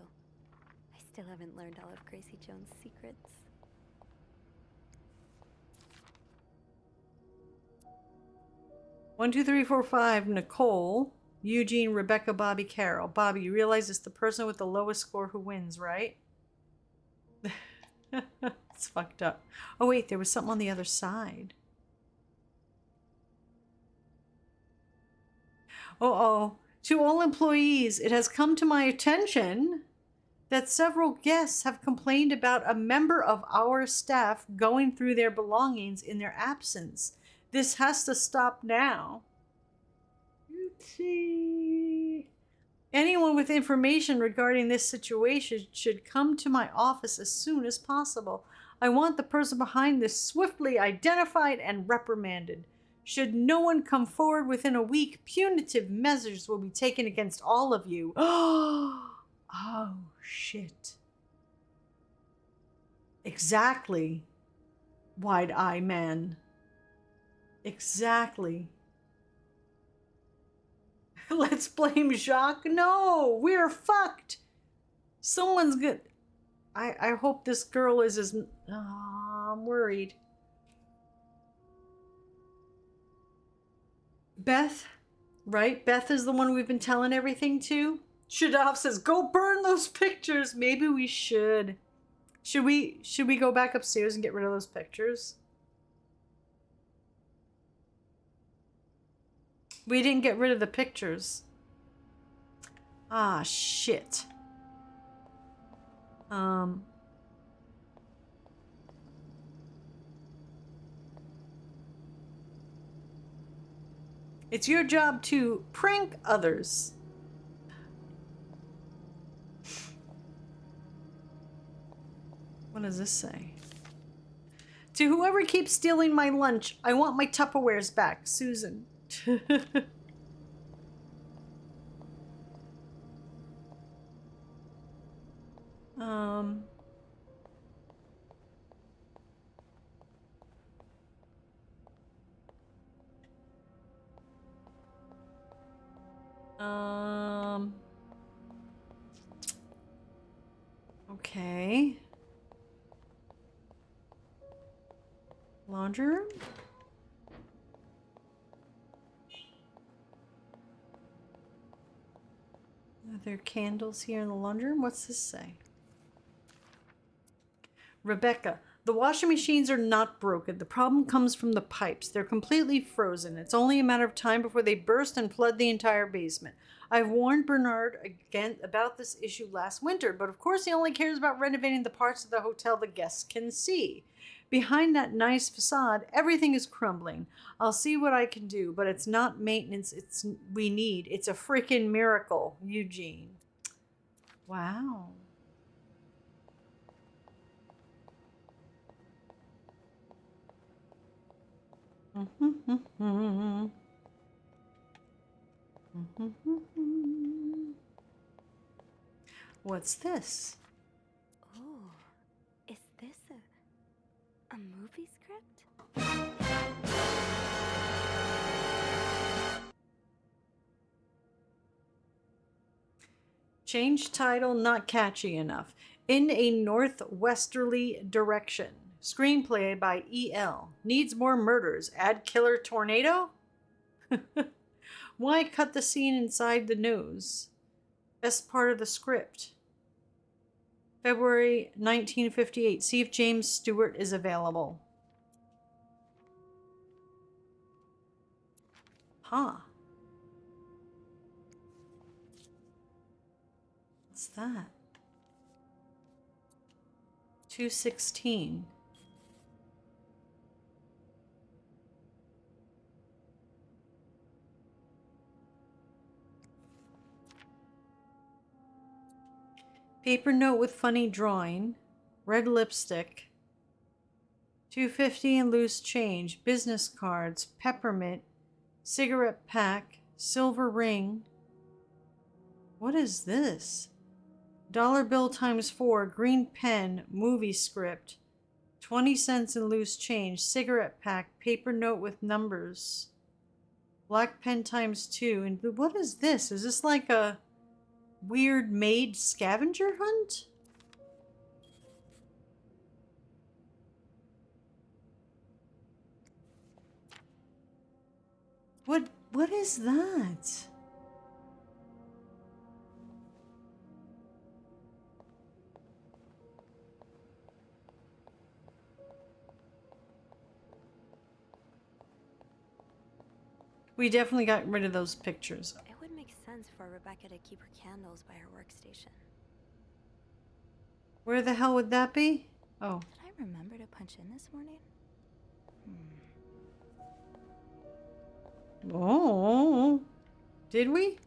I still haven't learned all of Gracie Jones' secrets. One, two, three, four, five. Nicole, Eugene, Rebecca, Bobby, Carol. Bobby, you realize it's the person with the lowest score who wins, right? It's fucked up. Oh wait, there was something on the other side. Uh-oh. To all employees, it has come to my attention that several guests have complained about a member of our staff going through their belongings in their absence. This has to stop now. Let's see. Anyone with information regarding this situation should come to my office as soon as possible. I want the person behind this swiftly identified and reprimanded. Should no one come forward within a week, punitive measures will be taken against all of you. Oh, shit. Exactly. Wide-eye man. Exactly. Let's blame Jacques. No, we're fucked. Someone's good. I hope this girl is as... Oh, I'm worried. Beth, right? Beth is the one we've been telling everything to. Shadov says, go burn those pictures. Maybe we should. Should we go back upstairs and get rid of those pictures? We didn't get rid of the pictures. Ah, shit. It's your job to prank others. What does this say? To whoever keeps stealing my lunch, I want my Tupperwares back. Susan. Okay. Laundry room? Are there candles here in the laundry room? What's this say? Rebecca, the washing machines are not broken. The problem comes from the pipes. They're completely frozen. It's only a matter of time before they burst and flood the entire basement. I've warned Bernard again about this issue last winter, but of course he only cares about renovating the parts of the hotel the guests can see. Behind that nice facade, everything is crumbling. I'll see what I can do, but it's not maintenance we need. It's a freaking miracle, Eugene. Wow. What's this? Oh, is this a movie script? Change title, not catchy enough. In a northwesterly direction. Screenplay by E.L. Needs more murders. Add killer tornado? Why cut the scene inside the nose? Best part of the script. February 1958. See if James Stewart is available. Huh. What's that? 216. Paper note with funny drawing. Red lipstick. 250 and loose change. Business cards. Peppermint. Cigarette pack. Silver ring. What is this? Dollar bill times 4. Green pen. Movie script. 20 cents in loose change. Cigarette pack. Paper note with numbers. Black pen times 2. And what is this? Is this like a weird maid scavenger hunt? What is that? We definitely got rid of those pictures. It would make sense for Rebecca to keep her candles by her workstation. Where the hell would that be? Oh. Did I remember to punch in this morning? Oh. Did we? Did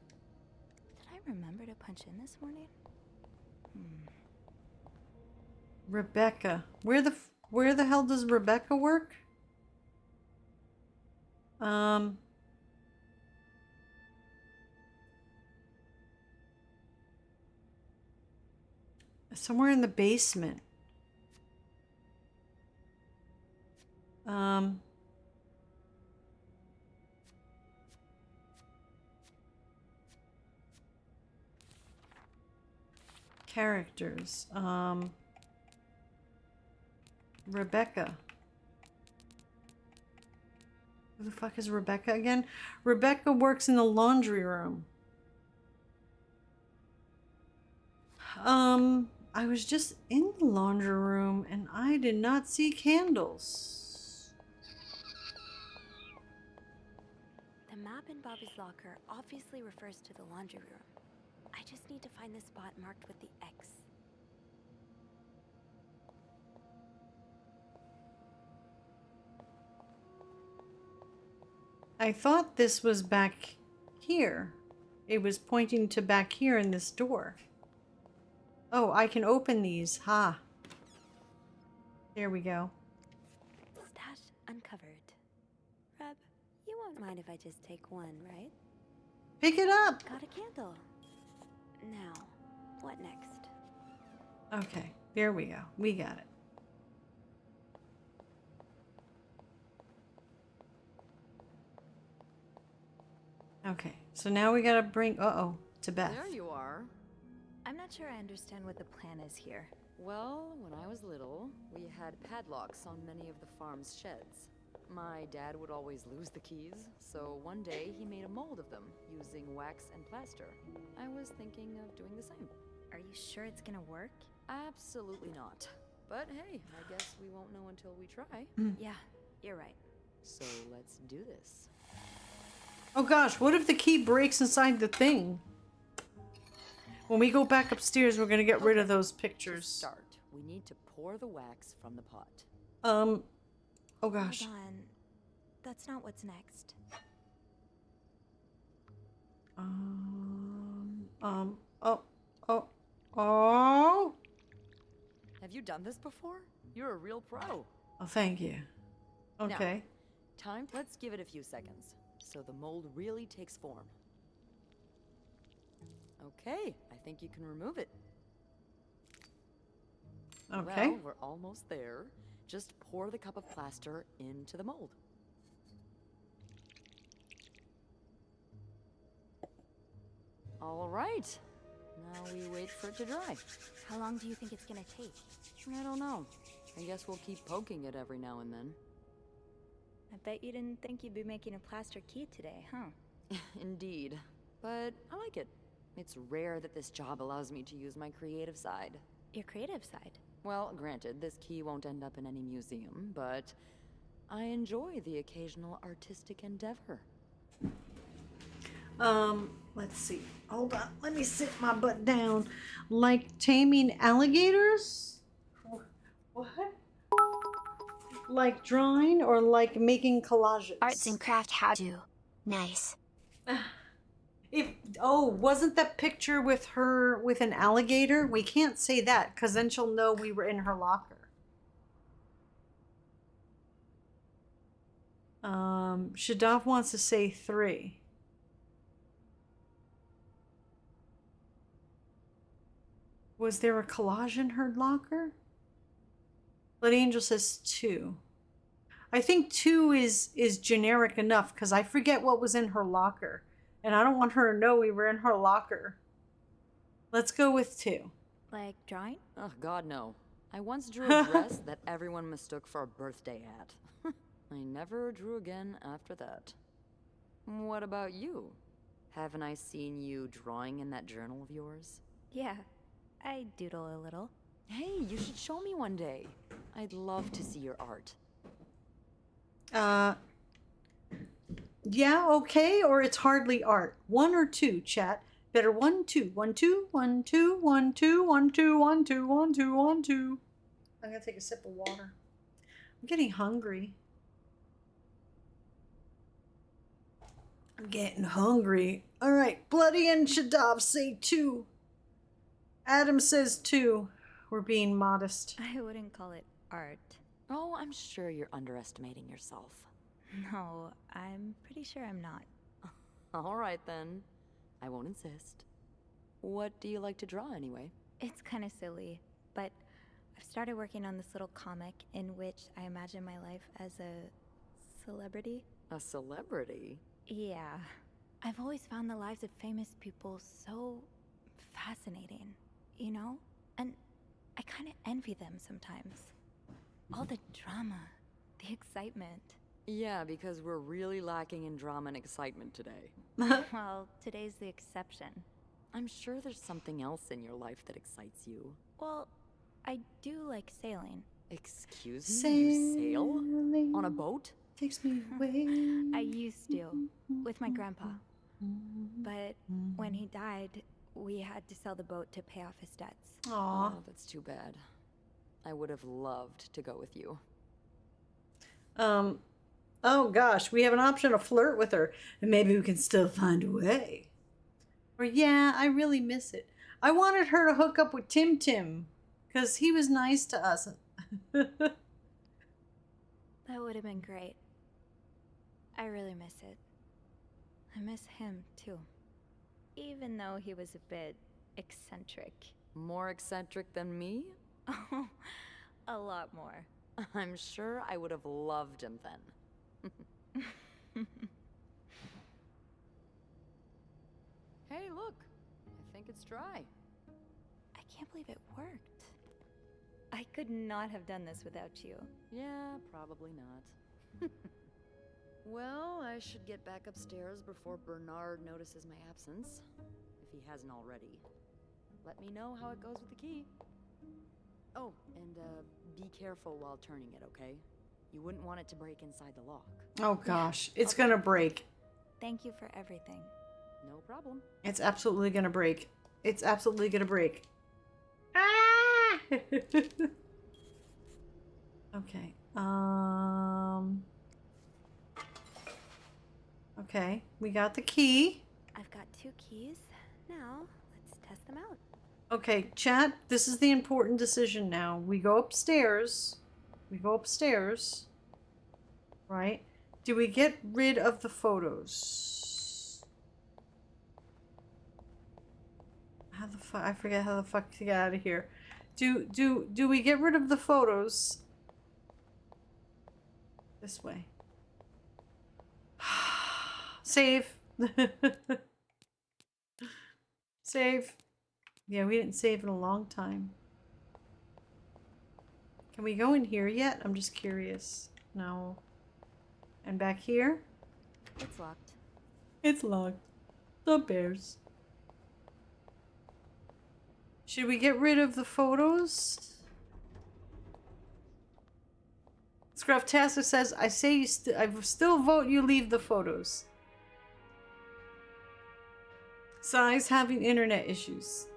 I remember to punch in this morning? Rebecca. Where the hell does Rebecca work? Somewhere in the basement. Characters. Rebecca. Who the fuck is Rebecca again? Rebecca works in the laundry room. I was just in the laundry room and I did not see candles. The map in Bobby's locker obviously refers to the laundry room. I just need to find the spot marked with the X. I thought this was back here. It was pointing to back here in this door. Oh, I can open these. Ha. There we go. Stash uncovered. Reb, you won't mind if I just take one, right? Pick it up. Got a candle. Now, what next? Okay, there we go. We got it. Okay, so now we gotta bring, to Beth. There you are. I'm not sure I understand what the plan is here. Well, when I was little, we had padlocks on many of the farm's sheds. My dad would always lose the keys, so one day he made a mold of them using wax and plaster. I was thinking of doing the same. Are you sure it's gonna work? Absolutely not. But hey, I guess we won't know until we try. Yeah, you're right. So let's do this. Oh gosh, what if the key breaks inside the thing? When we go back upstairs, we're gonna get rid of those pictures. To start, we need to pour the wax from the pot. Oh gosh. Hold on. That's not what's next. Oh. Have you done this before? You're a real pro. Oh, thank you. Okay. Now, let's give it a few seconds, so the mold really takes form. Okay, I think you can remove it. Okay. Well, we're almost there. Just pour the cup of plaster into the mold. All right. Now we wait for it to dry. How long do you think it's gonna take? I don't know. I guess we'll keep poking it every now and then. I bet you didn't think you'd be making a plaster key today, huh? Indeed. But I like it. It's rare that this job allows me to use my creative side. your creative side. Well, granted, this key won't end up in any museum, but I enjoy the occasional artistic endeavor. Let's see. Hold on. Let me sit my butt down. Like taming alligators? What? Like drawing or like making collages? Arts and craft how to. Nice. Wasn't that picture with her with an alligator? We can't say that because then she'll know we were in her locker. Shadav wants to say 3. Was there a collage in her locker? Blood Angel says 2. I think 2 is generic enough because I forget what was in her locker. And I don't want her to know we were in her locker. Let's go with 2. Like drawing? Oh, God, no. I once drew a dress that everyone mistook for a birthday hat. I never drew again after that. What about you? Haven't I seen you drawing in that journal of yours? Yeah, I doodle a little. Hey, you should show me one day. I'd love to see your art. Yeah, okay, or it's hardly art. 1 or 2, chat. Better 1, 2. 1, 2, 1, 2, 1, 2, 1, 2, 1, 2, 1, 2, 1, 2. I'm gonna take a sip of water. I'm getting hungry. I'm getting hungry. All right, Bloody and Shadav say 2. Adam says 2. We're being modest. I wouldn't call it art. Oh, I'm sure you're underestimating yourself. No, I'm pretty sure I'm not. All right, then. I won't insist. What do you like to draw, anyway? It's kind of silly, but I've started working on this little comic in which I imagine my life as a celebrity. A celebrity? Yeah. I've always found the lives of famous people so fascinating, you know? And I kind of envy them sometimes. All the drama, the excitement. Yeah, because we're really lacking in drama and excitement today. Well, today's the exception. I'm sure there's something else in your life that excites you. Well, I do like sailing. Excuse me? You sail? On a boat? Takes me away. I used to, with my grandpa. But when he died, we had to sell the boat to pay off his debts. Aw. Oh, that's too bad. I would have loved to go with you. Oh gosh, we have an option to flirt with her, and maybe we can still find a way. Or yeah, I really miss it. I wanted her to hook up with Tim Tim, because he was nice to us. That would have been great. I really miss it. I miss him, too. Even though he was a bit eccentric. More eccentric than me? A lot more. I'm sure I would have loved him then. Hey, look. I think it's dry. I can't believe it worked. I could not have done this without you. Yeah, probably not. Well, I should get back upstairs before Bernard notices my absence, if he hasn't already. Let me know how it goes with the key. Oh, and be careful while turning it, okay? You wouldn't want it to break inside the lock. Oh gosh, it's gonna break. Thank you for everything. No problem. It's absolutely gonna break. It's absolutely gonna break. Ah! Okay. Okay, we got the key. I've got 2 keys. Now, let's test them out. Okay, chat, this is the important decision now. We go upstairs. Right? Do we get rid of the photos? How the fuck? I forget how the fuck to get out of here. Do we get rid of the photos? This way. Save. Save. Yeah, we didn't save in a long time. Can we go in here yet? I'm just curious. No. And back here? It's locked. It's locked. The bears. Should we get rid of the photos? Scrufftastic says, I say you I still vote you leave the photos. Sai's having internet issues.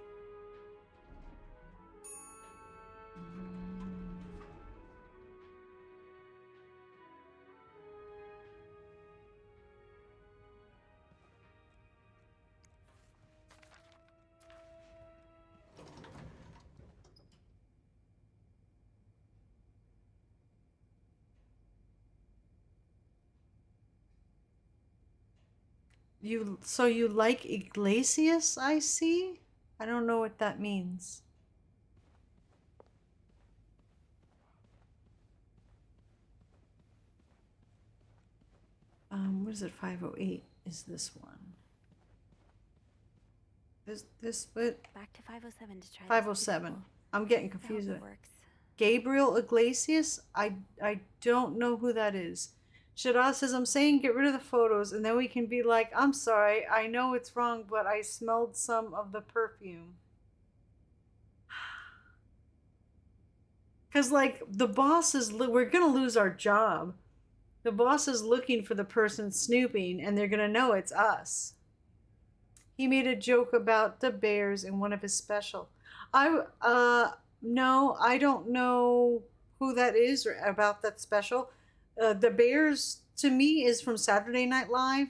So you like Iglesias, I see? I don't know what that means. What is it? 508 is this one. This but Back to 507 to try 507. I'm getting confused. It works. Gabriel Iglesias? I don't know who that is. Shada says, I'm saying get rid of the photos and then we can be like, I'm sorry, I know it's wrong, but I smelled some of the perfume. Because, like, the boss is, we're going to lose our job. The boss is looking for the person snooping and they're going to know it's us. He made a joke about the bears in one of his special. No, I don't know who that is or about that special. The Bears, to me, is from Saturday Night Live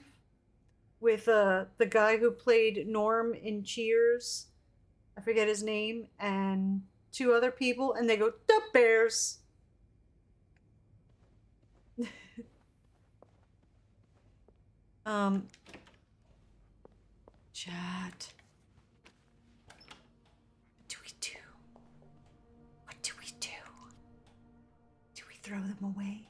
with the guy who played Norm in Cheers. I forget his name. And two other people. And they go, the Bears. Chat. What do we do? What do we do? Do we throw them away?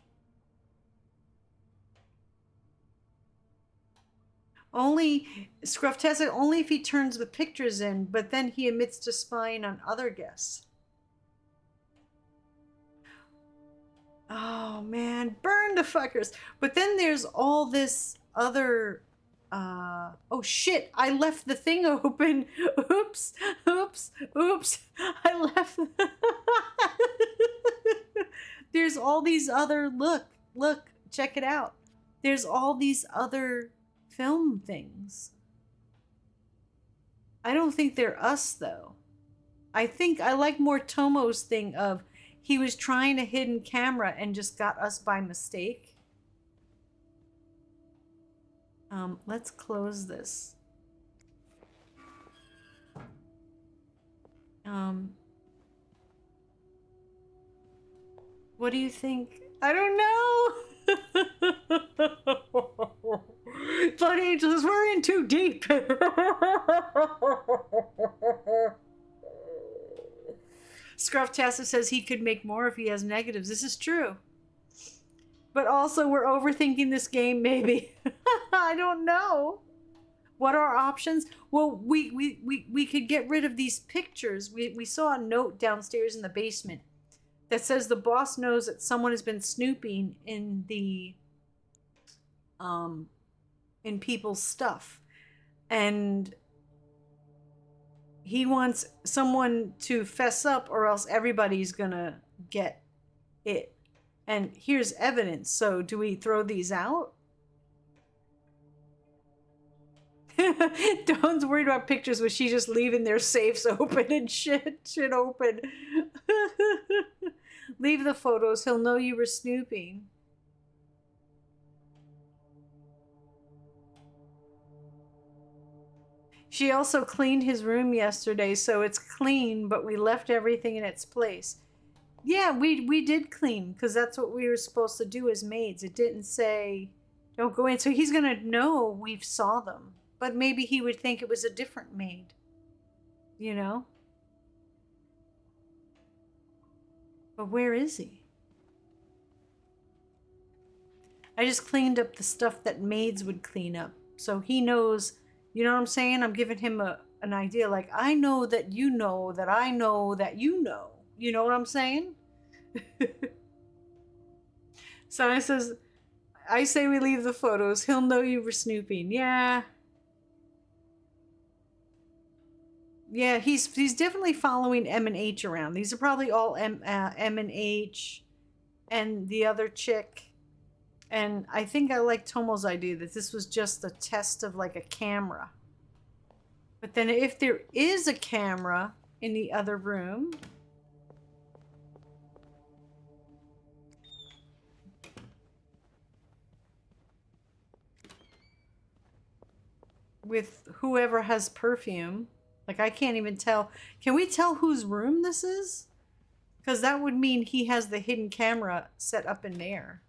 Only, Scrufftastic, only if he turns the pictures in, but then he admits to spying on other guests. Oh man, burn the fuckers. But then there's all this other, oh shit, I left the thing open. Oops, oops, oops. I left. There's all these other, look, check it out. There's all these other film things. I don't think they're us though. I think I like more Tomo's thing of he was trying a hidden camera and just got us by mistake. Let's close this. What do you think? I don't know. Blood Angels, we're in too deep. Scrufftastic says he could make more if he has negatives. This is true. But also we're overthinking this game, maybe. I don't know. What are our options? Well, we could get rid of these pictures. We saw a note downstairs in the basement that says the boss knows that someone has been snooping in the in people's stuff. And he wants someone to fess up or else everybody's gonna get it. And here's evidence. So do we throw these out? Dawn's worried about pictures. Was she just leaving their safes open and shit open? Leave the photos. He'll know you were snooping. She also cleaned his room yesterday, so it's clean, but we left everything in its place. Yeah, we did clean, because that's what we were supposed to do as maids. It didn't say, don't go in. So he's going to know we've saw them. But maybe he would think it was a different maid. You know? But where is he? I just cleaned up the stuff that maids would clean up. So he knows, you know what I'm saying? I'm giving him an idea. Like, I know that you know that I know that you know. You know what I'm saying? Sana says, I say we leave the photos. He'll know you were snooping. Yeah. Yeah, he's definitely following M and H around. These are probably all M and H and the other chick. And I think I like Tomo's idea that this was just a test of like a camera. But then if there is a camera in the other room, with whoever has perfume, like I can't even tell. Can we tell whose room this is? Because that would mean he has the hidden camera set up in there.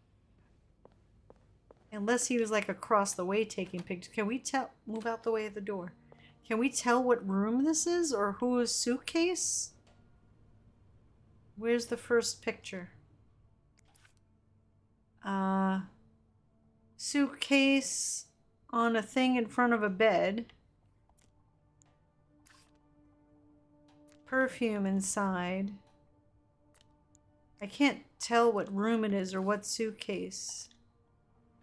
Unless he was like across the way taking pictures. Can we tell? Move out the way of the door. Can we tell what room this is or whose suitcase? Where's the first picture? Suitcase on a thing in front of a bed. Perfume inside. I can't tell what room it is or what suitcase.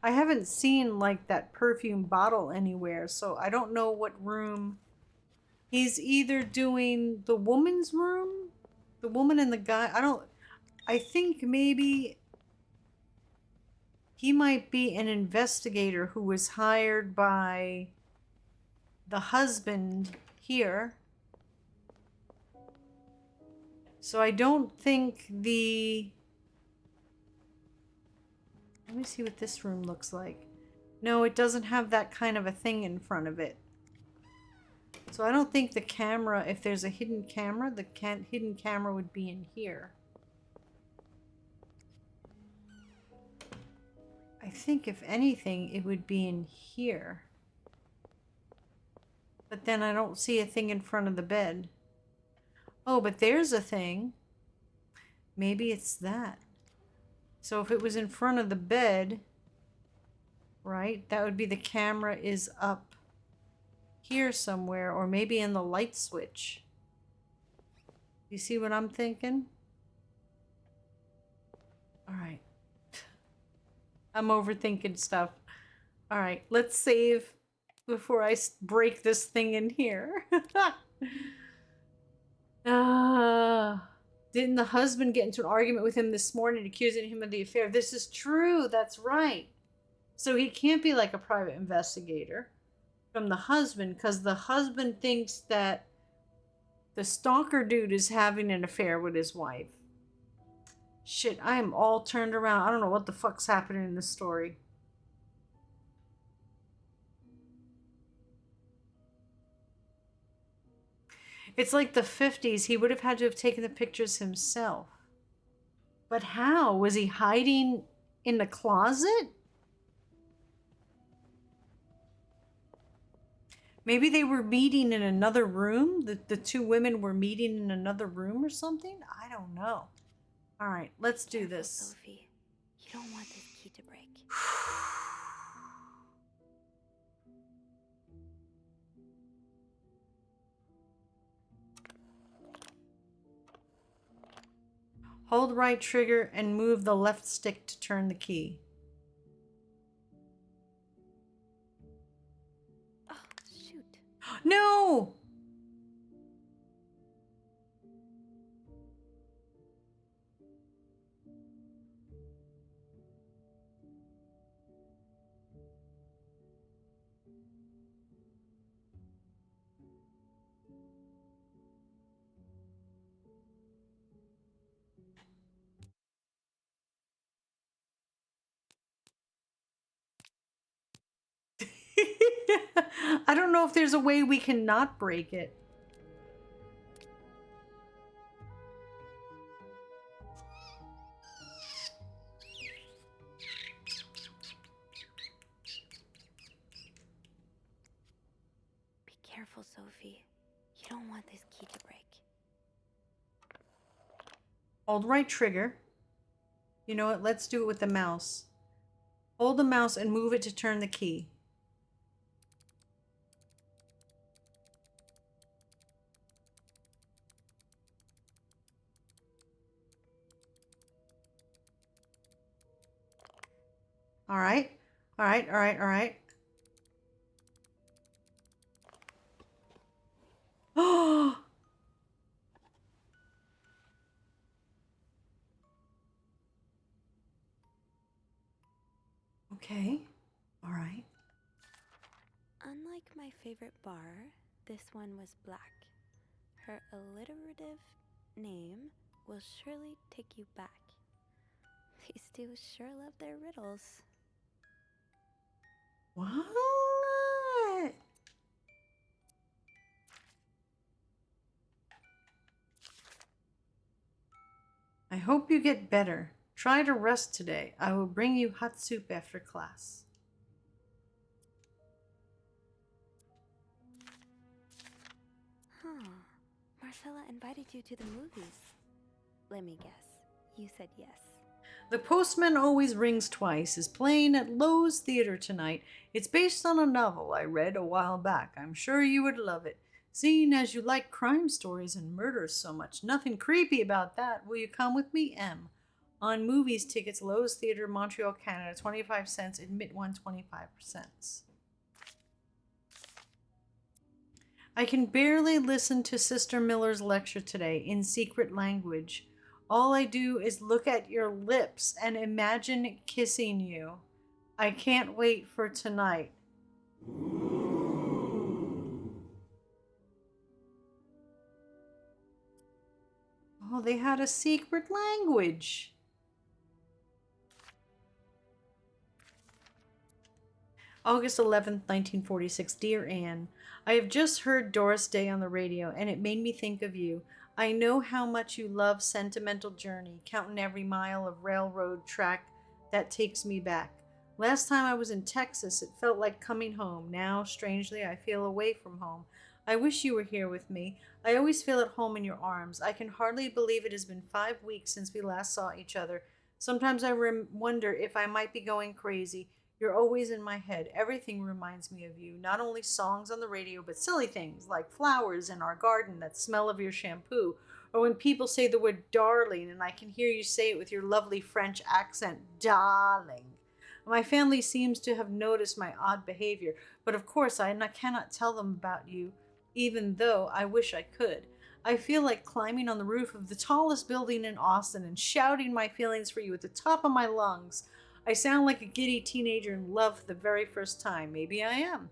I haven't seen like that perfume bottle anywhere, so I don't know what room. He's either doing the woman's room, the woman and the guy. I think maybe he might be an investigator who was hired by the husband here. So I don't think the... Let me see what this room looks like. No, it doesn't have that kind of a thing in front of it. So I don't think the camera, if there's a hidden camera, the hidden camera would be in here. I think if anything, it would be in here. But then I don't see a thing in front of the bed. Oh, but there's a thing. Maybe it's that. So if it was in front of the bed, right, that would be the camera is up here somewhere, or maybe in the light switch. You see what I'm thinking? All right. I'm overthinking stuff. All right, let's save before I break this thing in here. Didn't the husband get into an argument with him this morning, accusing him of the affair? This is true. That's right. So he can't be like a private investigator from the husband, because the husband thinks that the stalker dude is having an affair with his wife. Shit, I am all turned around. I don't know what the fuck's happening in this story. It's like the 50s. He would have had to have taken the pictures himself. But how? Was he hiding in the closet? Maybe they were meeting in another room? The two women were meeting in another room or something? I don't know. All right, let's do this. Sophie, you don't want this key to break. Hold right trigger and move the left stick to turn the key. Oh, shoot. No! I don't know if there's a way we can not break it. Be careful, Sophie. You don't want this key to break. Hold right trigger. You know what? Let's do it with the mouse. Hold the mouse and move it to turn the key. All right. All right. All right. All right. Oh, Okay. All right. Unlike my favorite bar, this one was black. Her alliterative name will surely take you back. These two sure love their riddles. What? I hope you get better. Try to rest today. I will bring you hot soup after class. Huh. Marcella invited you to the movies. Let me guess. You said yes. The Postman Always Rings Twice is playing at Lowe's Theater tonight. It's based on a novel I read a while back. I'm sure you would love it. Seeing as you like crime stories and murders so much, nothing creepy about that. Will you come with me, M? On movies tickets, Lowe's Theater, Montreal, Canada, 25 cents. Admit one, 25%. I can barely listen to Sister Miller's lecture today in secret language. All I do is look at your lips and imagine kissing you. I can't wait for tonight. Oh, they had a secret language. August 11th, 1946. Dear Anne, I have just heard Doris Day on the radio, and it made me think of you. I know how much you love Sentimental Journey, counting every mile of railroad track that takes me back. Last time I was in Texas, it felt like coming home. Now, strangely, I feel away from home. I wish you were here with me. I always feel at home in your arms. I can hardly believe it has been 5 weeks since we last saw each other. Sometimes I wonder if I might be going crazy. You're always in my head. Everything reminds me of you. Not only songs on the radio, but silly things like flowers in our garden that smell of your shampoo. Or when people say the word darling and I can hear you say it with your lovely French accent, darling. My family seems to have noticed my odd behavior, but of course I cannot tell them about you, even though I wish I could. I feel like climbing on the roof of the tallest building in Austin and shouting my feelings for you at the top of my lungs. I sound like a giddy teenager in love for the very first time. Maybe I am.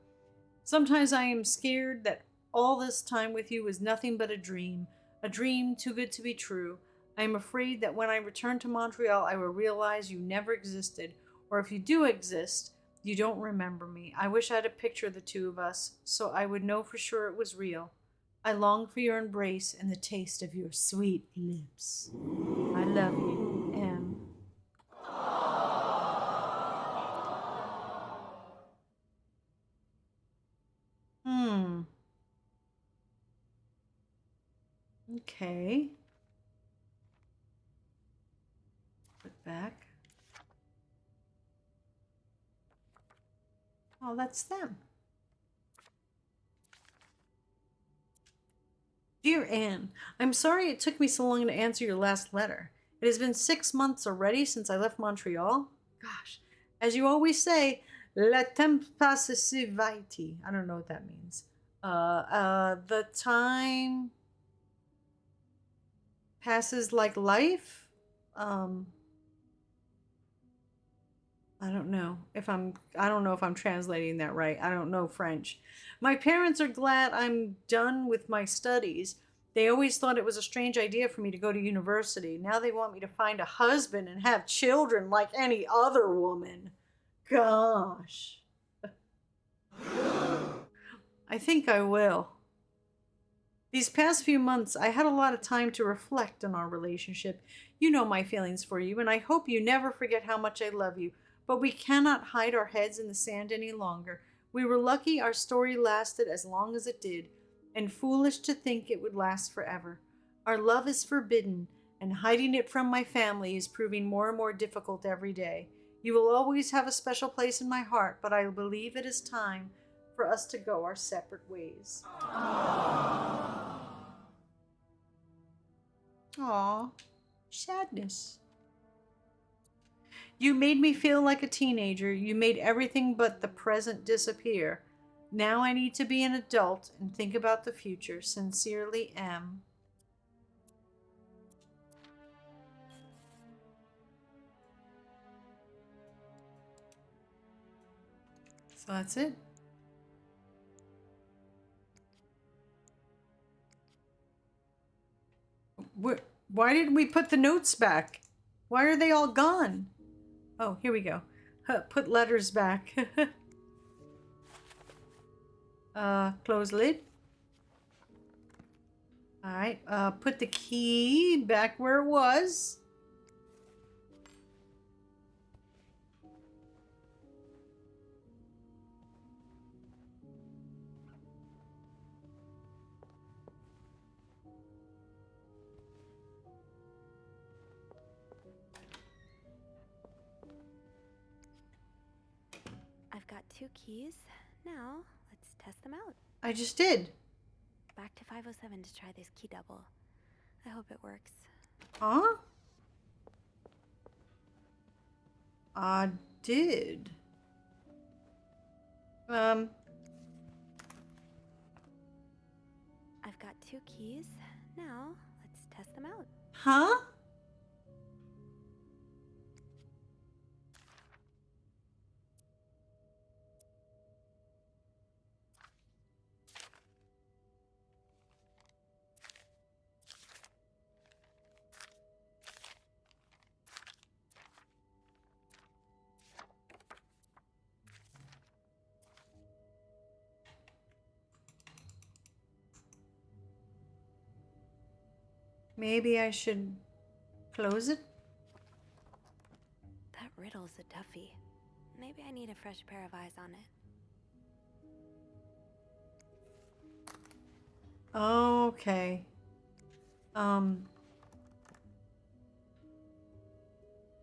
Sometimes I am scared that all this time with you was nothing but a dream too good to be true. I am afraid that when I return to Montreal, I will realize you never existed, or if you do exist, you don't remember me. I wish I had a picture of the two of us, so I would know for sure it was real. I long for your embrace and the taste of your sweet lips. I love you, M. Okay. Put back. Oh, that's them. Dear Anne, I'm sorry it took me so long to answer your last letter. It has been 6 months already since I left Montreal. Gosh, as you always say, le temps passe si vite. I don't know what that means. The time passes like life. I don't know if I'm translating that right. I don't know French. My parents are glad I'm done with my studies. They always thought it was a strange idea for me to go to university. Now they want me to find a husband and have children like any other woman. Gosh. I think I will. These past few months, I had a lot of time to reflect on our relationship. You know my feelings for you, and I hope you never forget how much I love you. But we cannot hide our heads in the sand any longer. We were lucky our story lasted as long as it did, and foolish to think it would last forever. Our love is forbidden, and hiding it from my family is proving more and more difficult every day. You will always have a special place in my heart, but I believe it is time for us to go our separate ways. Aww, sadness. You made me feel like a teenager. You made everything but the present disappear. Now I need to be an adult and think about the future. Sincerely, M. So that's it. Why didn't we put the notes back? Why are they all gone? Oh, here we go. Put letters back. Close lid. Alright, put the key back where it was. I've got 2 keys. Now, let's test them out. I just did. Back to 507 to try this key double. I hope it works. Huh? I did. I've got 2 keys. Now, let's test them out. Huh? Maybe I should close it? That riddle's a toughie. Maybe I need a fresh pair of eyes on it. Okay.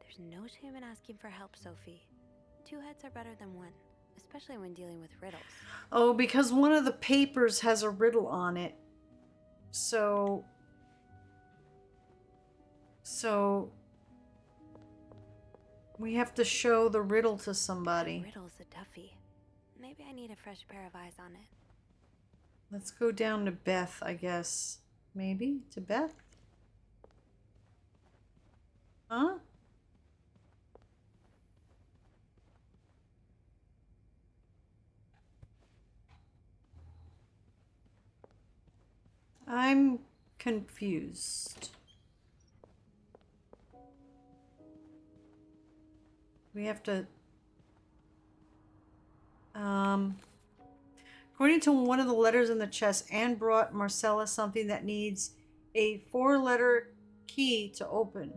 There's no shame in asking for help, Sophie. 2 heads are better than 1, especially when dealing with riddles. Oh, because one of the papers has a riddle on it. So we have to show the riddle to somebody. That riddle's a toughie. Maybe I need a fresh pair of eyes on it. Let's go down to Beth, I guess. Maybe to Beth? Huh? I'm confused. We have to... According to one of the letters in the chest, Anne brought Marcella something that needs a 4-letter key to open.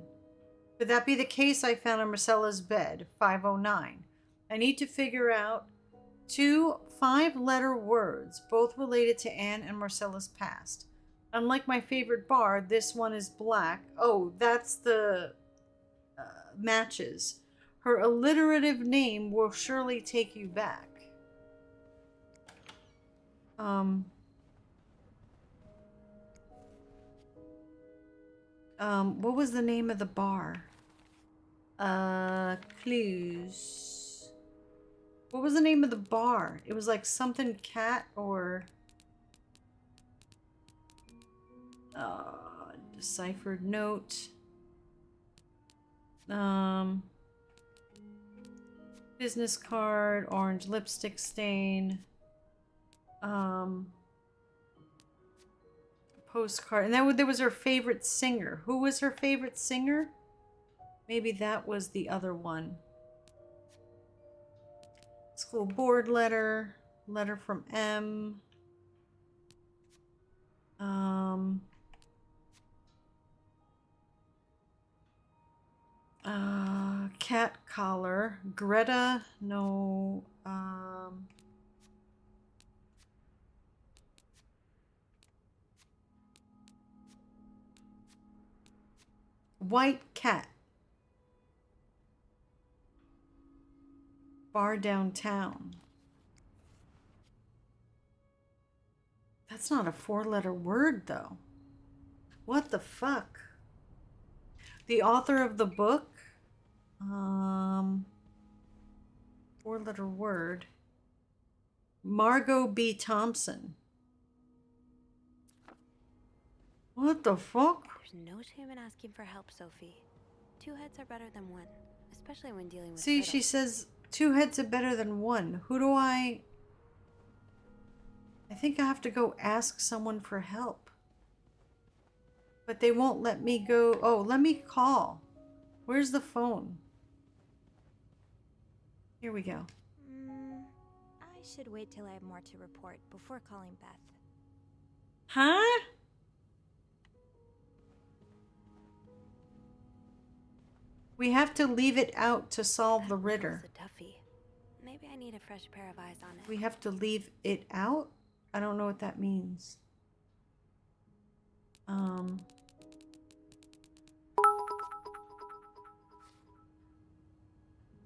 Could that be the case I found on Marcella's bed, 509? I need to figure out 2 5-letter words, both related to Anne and Marcella's past. Unlike my favorite bar, this one is black. Oh, that's the matches. Her alliterative name will surely take you back. What was the name of the bar? Clues. What was the name of the bar? It was like something cat or... deciphered note. Business card, orange lipstick stain. Postcard. And then there was her favorite singer. Who was her favorite singer? Maybe that was the other one. School board letter. Letter from M. Cat collar. Greta. No. White cat. Bar downtown. That's not a 4-letter word, though. What the fuck? The author of the book? 4-letter word. Margot B. Thompson. What the fuck? There's no shame in asking for help, Sophie. 2 heads are better than 1, especially when dealing with See, riddles. she says 2 heads are better than 1. Who do I think I have to go ask someone for help. But they won't let me go. Oh, let me call. Where's the phone? Here we go. I should wait till I have more to report before calling Beth. Huh? We have to leave it out to solve the riddle. It's a toughie. Maybe I need a fresh pair of eyes on it. We have to leave it out? I don't know what that means.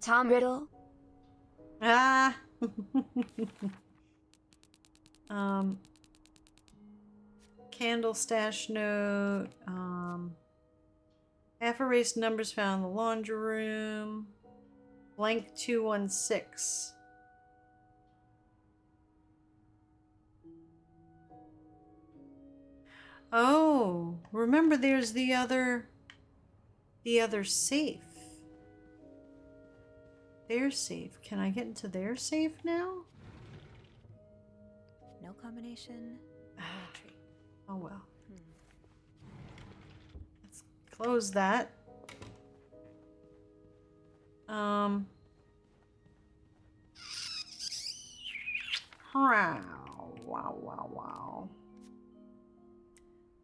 Tom Riddle? Ah! Candle stash note. Half erased numbers found in the laundry room. Blank 216. Oh, remember there's the other safe. Their safe. Can I get into their safe now? No combination, no entry. Oh well. Let's close that. Wow.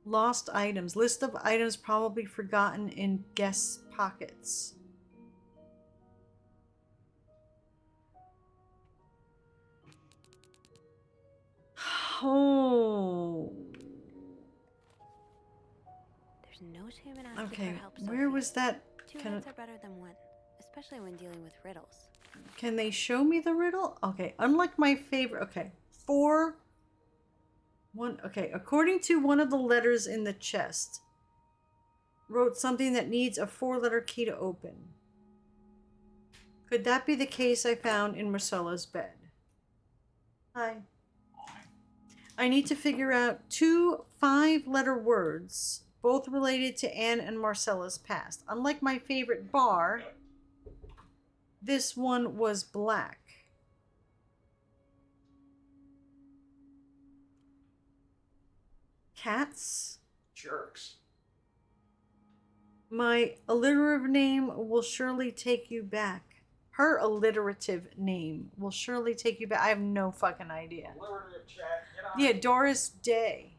Lost items. List of items probably forgotten in guests' pockets. Oh. There's no shame in asking Okay, for help, where Sophie. was that? 2 heads are better than 1, especially when dealing with riddles. Can they show me the riddle? Okay, unlike my favorite. Okay, 4. 1. Okay, according to one of the letters in the chest, wrote something that needs a 4-letter key to open. Could that be the case I found in Marcella's bed? Hi. I need to figure out 2 5-letter words, both related to Anne and Marcella's past. Unlike my favorite bar, this one was black. Cats? Jerks. My alliterative name will surely take you back. Her alliterative name will surely take you back. I have no fucking idea. Alliterative chat. Get on. Yeah, Doris Day.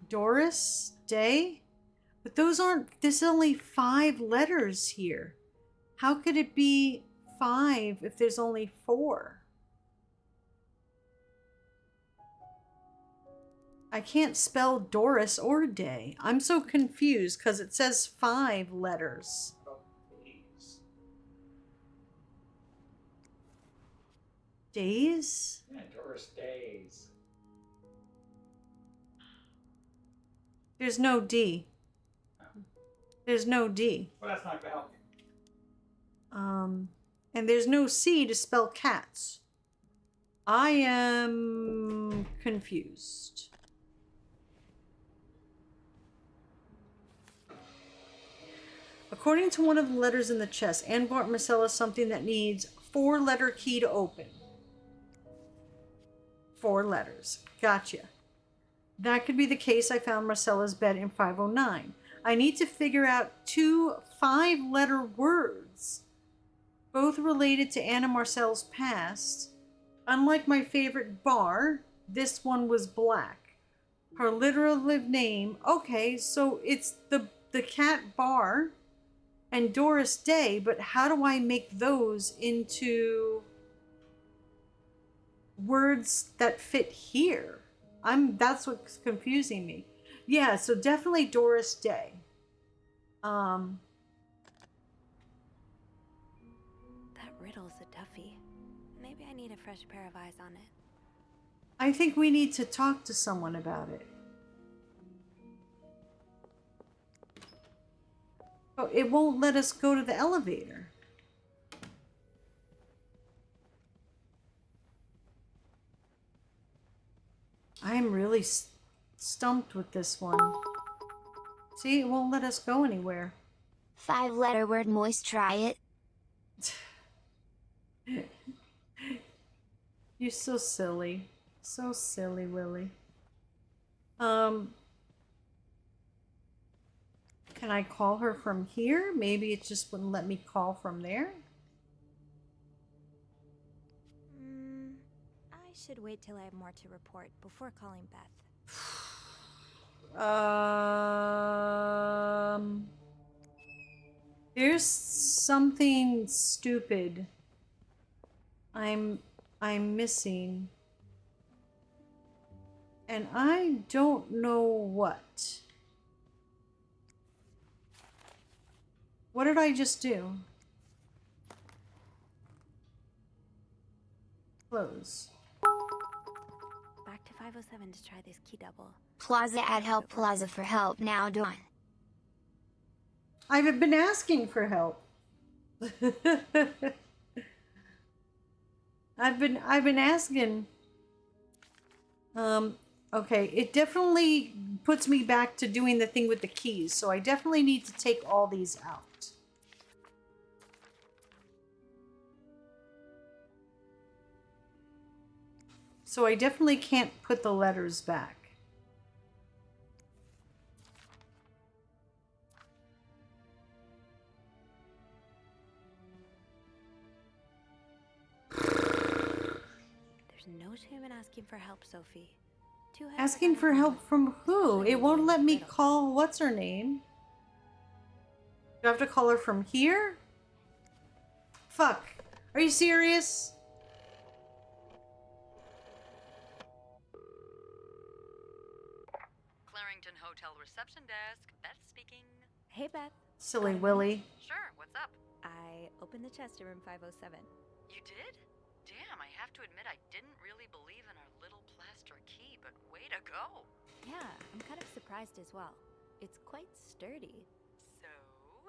Doris Day? But those aren't, this is only 5 letters here. How could it be 5 if there's only 4? I can't spell Doris or Day. I'm so confused because it says 5 letters. Days? Yeah, Doris Days. There's no D. There's no D. Well, that's not gonna help you. And there's no C to spell cats. I am confused. According to one of the letters in the chest, Anne bought Marcella something that needs 4-letter key to open. 4 letters. Gotcha. That could be the case I found Marcella's bed in 509. I need to figure out 2 5-letter words, both related to Anna Marcel's past. Unlike my favorite bar, this one was black. Her alliterative name, okay, so it's the cat bar and Doris Day, but how do I make those into words that fit here? That's what's confusing me. Yeah, so definitely Doris Day. That riddle's a toughie. Maybe I need a fresh pair of eyes on it. I think we need to talk to someone about it. Oh, it won't let us go to the elevator. I'm really stumped with this one. See, it won't let us go anywhere. 5-letter word, moist, try it. You're so silly. So silly, Willy. Can I call her from here? Maybe it just wouldn't let me call from there. I should wait till I have more to report before calling Beth. There's something stupid I'm missing. And I don't know what. What did I just do? Close. Back to 507 to try this key double. Plaza at help, Plaza for help, now done. I've been asking for help. I've been asking. Okay, it definitely puts me back to doing the thing with the keys, so I definitely need to take all these out. So I definitely can't put the letters back. There's no shame in asking for help, Sophie. Asking for help from who? It won't let me call what's her name. Do I have to call her from here? Fuck. Are you serious? Clarington Hotel reception desk. Beth speaking. Hey, Beth. Silly Willy. Sure, what's up? I opened the chest to room 507. You did? Damn, I have to admit I didn't really believe in our little plaster key, but way to go. Yeah, I'm kind of surprised as well. It's quite sturdy. So,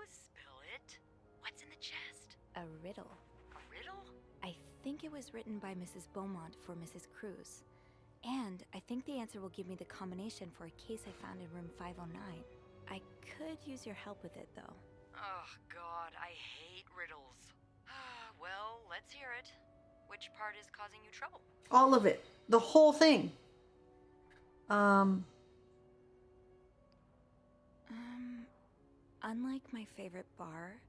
spill it. What's in the chest? A riddle. A riddle? I think it was written by Mrs. Beaumont for Mrs. Cruz. And I think the answer will give me the combination for a case I found in room 509. I could use your help with it, though. Oh, God, I hate riddles. Well, let's hear it. Which part is causing you trouble? All of it. The whole thing. Unlike my favorite bar,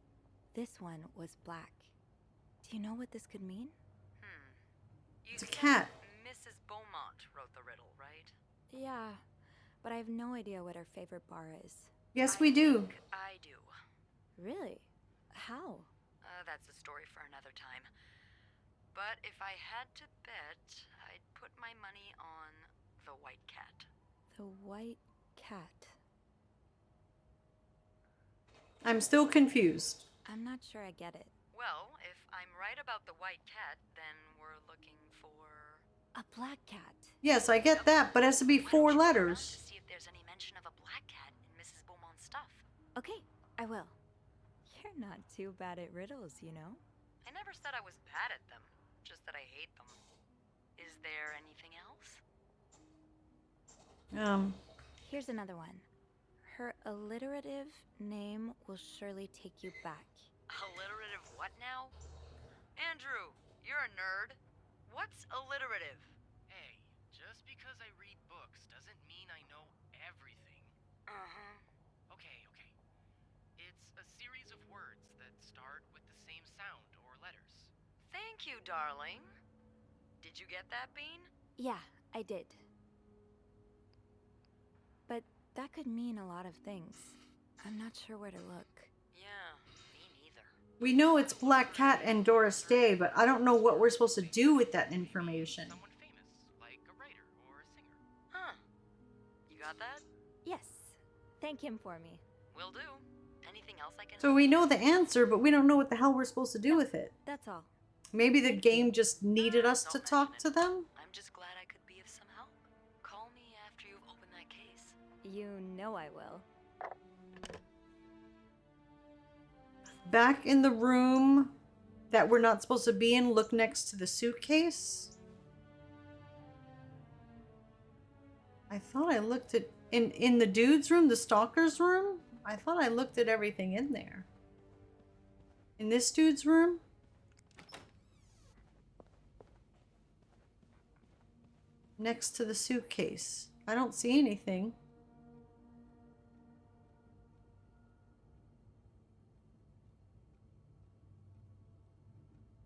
this one was black. Do you know what this could mean? It's a cat. Mrs. Beaumont wrote the riddle, right? Yeah, but I have no idea what her favorite bar is. Yes, we do. I do. Really? How? That's a story for another time. But if I had to bet, I'd put my money on the white cat. The white cat. I'm still confused. I'm not sure I get it. Well, if I'm right about the white cat, then we're looking for... A black cat. Yes, I get that, but it has to be 4 letters. To see if there's any mention of a black cat in Mrs. Beaumont's stuff. Okay, I will. You're not too bad at riddles, you know? I never said I was bad at them, just that I hate them. Is there anything else? Here's another one. Her alliterative name will surely take you back. Alliterative what now? Andrew, you're a nerd. What's alliterative? Hey, just because I read books doesn't mean I know everything. Uh-huh. Okay. It's a series of words that start with the same sound or letters. Thank you, darling. Did you get that, Bean? Yeah, I did. But that could mean a lot of things. I'm not sure where to look. Yeah, me neither. We know it's Black Cat and Doris Day, but I don't know what we're supposed to do with that information. Someone famous, like a writer or a singer. Huh. You got that? Yes. Thank him for me. Will do. Anything else I can... So we know the answer, but we don't know what the hell we're supposed to do with it. That's all. Maybe the game just needed us to talk to them? I'm just glad I could be of some help. Call me after you've opened that case. You know I will. Back in the room that we're not supposed to be in, look next to the suitcase. I thought I looked at... In the dude's room, the stalker's room? I thought I looked at everything in there. In this dude's room? Next to the suitcase. I don't see anything.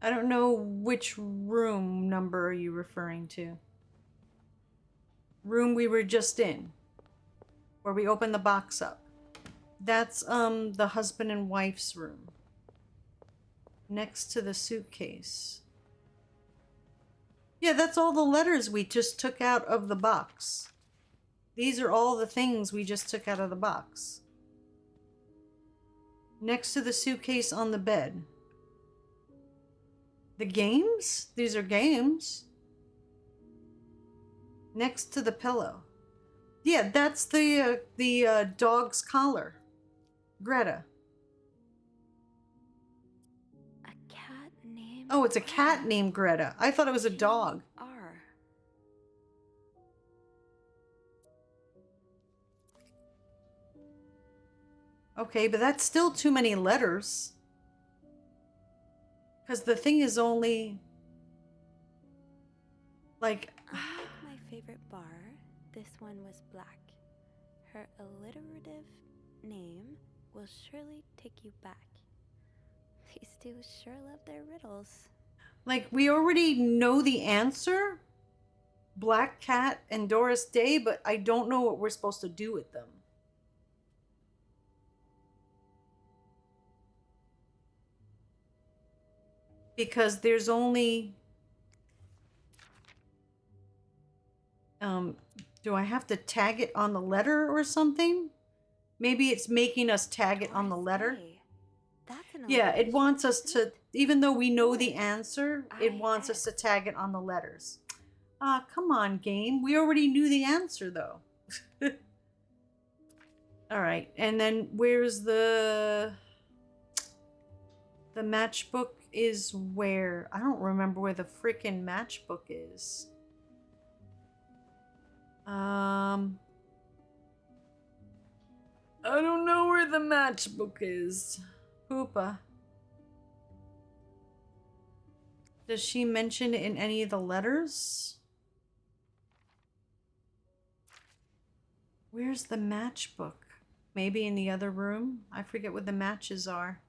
I don't know which room number are you referring to. Room we were just in, where we opened the box up. That's the husband and wife's room. Next to the suitcase. Yeah, that's all the letters we just took out of the box. These are all the things we just took out of the box. Next to the suitcase on the bed. The games? These are games. Next to the pillow. Yeah, that's the dog's collar. Greta. A cat named Oh, it's a cat named Greta. I thought it was a dog. R. Okay, but that's still too many letters. Because the thing is only... like... Unlike my favorite bar, this one was black. Her alliterative name will surely take you back. These two sure love their riddles. Like, we already know the answer? Black Cat and Doris Day, but I don't know what we're supposed to do with them. Because there's only... do I have to tag it on the letter or something? Maybe it's making us tag it on the letter. Yeah, it wants us to, even though we know the answer, it wants us to tag it on the letters. Ah, come on, game. We already knew the answer, though. All right, and then where's the matchbook is where? I don't remember where the freaking matchbook is. I don't know where the matchbook is. Hoopa. Does she mention it in any of the letters? Where's the matchbook? Maybe in the other room? I forget what the matches are.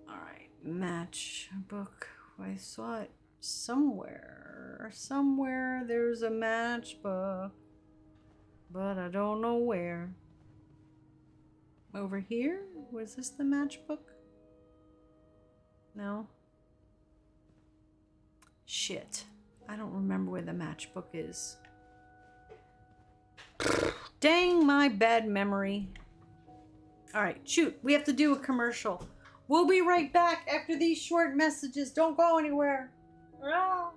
Alright, matchbook. I saw it somewhere. Somewhere there's a matchbook. But I don't know where. Over here? Was this the matchbook? No. Shit. I don't remember where the matchbook is. Dang my bad memory. Alright, shoot. We have to do a commercial. We'll be right back after these short messages. Don't go anywhere. Ah.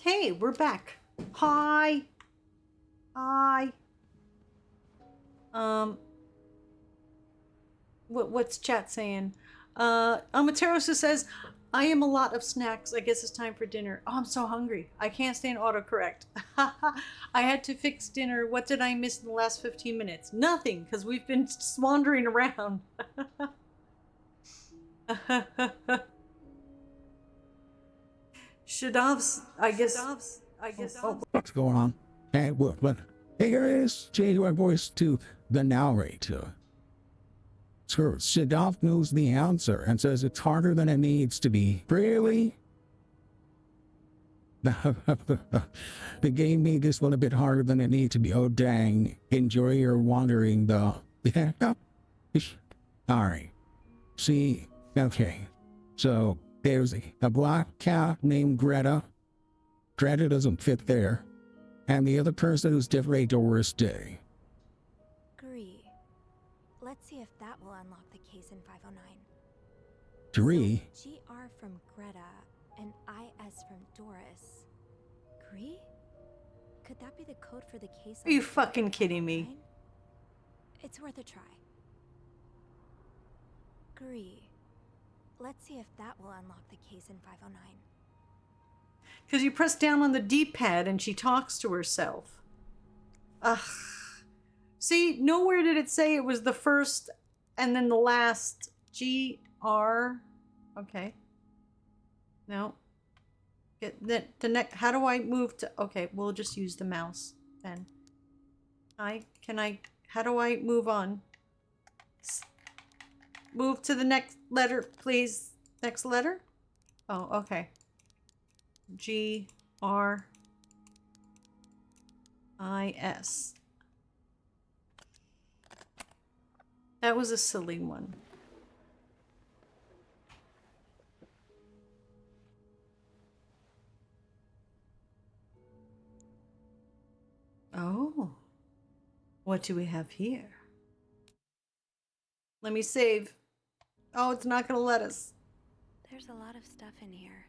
Hey, we're back. Hi. Hi. What's chat saying? Amaterosa says, I am a lot of snacks. I guess it's time for dinner. Oh, I'm so hungry. I can't stand autocorrect. I had to fix dinner. What did I miss in the last 15 minutes? Nothing, because we've been just wandering around. Shadov's, I guess. Oh, What's going on? Hey, what? Here is your voice to the narrator. Sir, Shadov knows the answer and says it's harder than it needs to be. Really? The game made this one a bit harder than it needs to be. Oh, dang. Enjoy your wandering, though. Alright. See, okay. So, there's a black cat named Greta. Greta doesn't fit there. And the other person who's different Doris Day. Agree. Let's see if that will unlock the case in 509. 3. So, GR from Greta and IS from Doris. Agree? Could that be the code for the case? Are you fucking kidding me? It's worth a try. Agree. Let's see if that will unlock the case in 509. Because you press down on the D-pad and she talks to herself. Ugh. See, nowhere did it say it was the first and then the last. GR. Okay. No. Get the next. How do I move to? Okay, we'll just use the mouse then. How do I move on? Move to the next letter, please. Next letter? Oh, okay. GRIS. That was a silly one. Oh. What do we have here? Let me save. Oh, it's not gonna let us. There's a lot of stuff in here.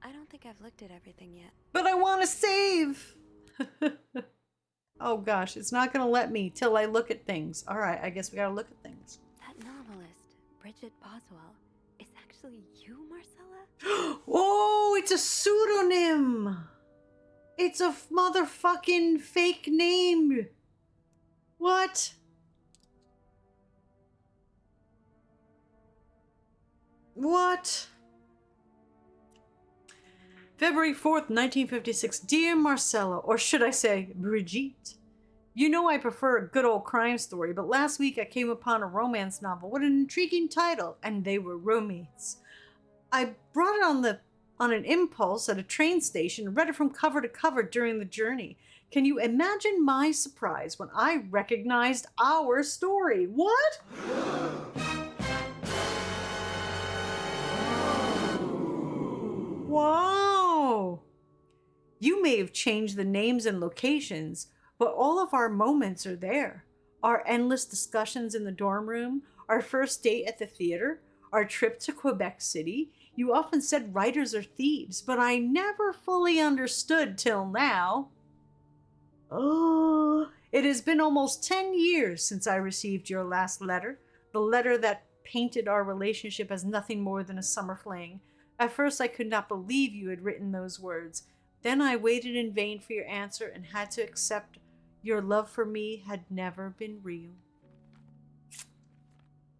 I don't think I've looked at everything yet. But I want to save! Oh gosh, it's not gonna let me till I look at things. Alright, I guess we gotta look at things. That novelist, Bridget Boswell, is actually you, Marcella? Oh, it's a pseudonym! It's a motherfucking fake name! What? What? February 4th, 1956. Dear Marcella, or should I say, Brigitte. You know I prefer a good old crime story, but last week I came upon a romance novel. What an intriguing title, and they were roommates. I brought it on an impulse at a train station and read it from cover to cover during the journey. Can you imagine my surprise when I recognized our story? What? Wow! You may have changed the names and locations, but all of our moments are there. Our endless discussions in the dorm room, our first date at the theater, our trip to Quebec City. You often said writers are thieves, but I never fully understood till now. Oh, it has been almost 10 years since I received your last letter, the letter that painted our relationship as nothing more than a summer fling. At first I could not believe you had written those words. Then I waited in vain for your answer and had to accept your love for me had never been real.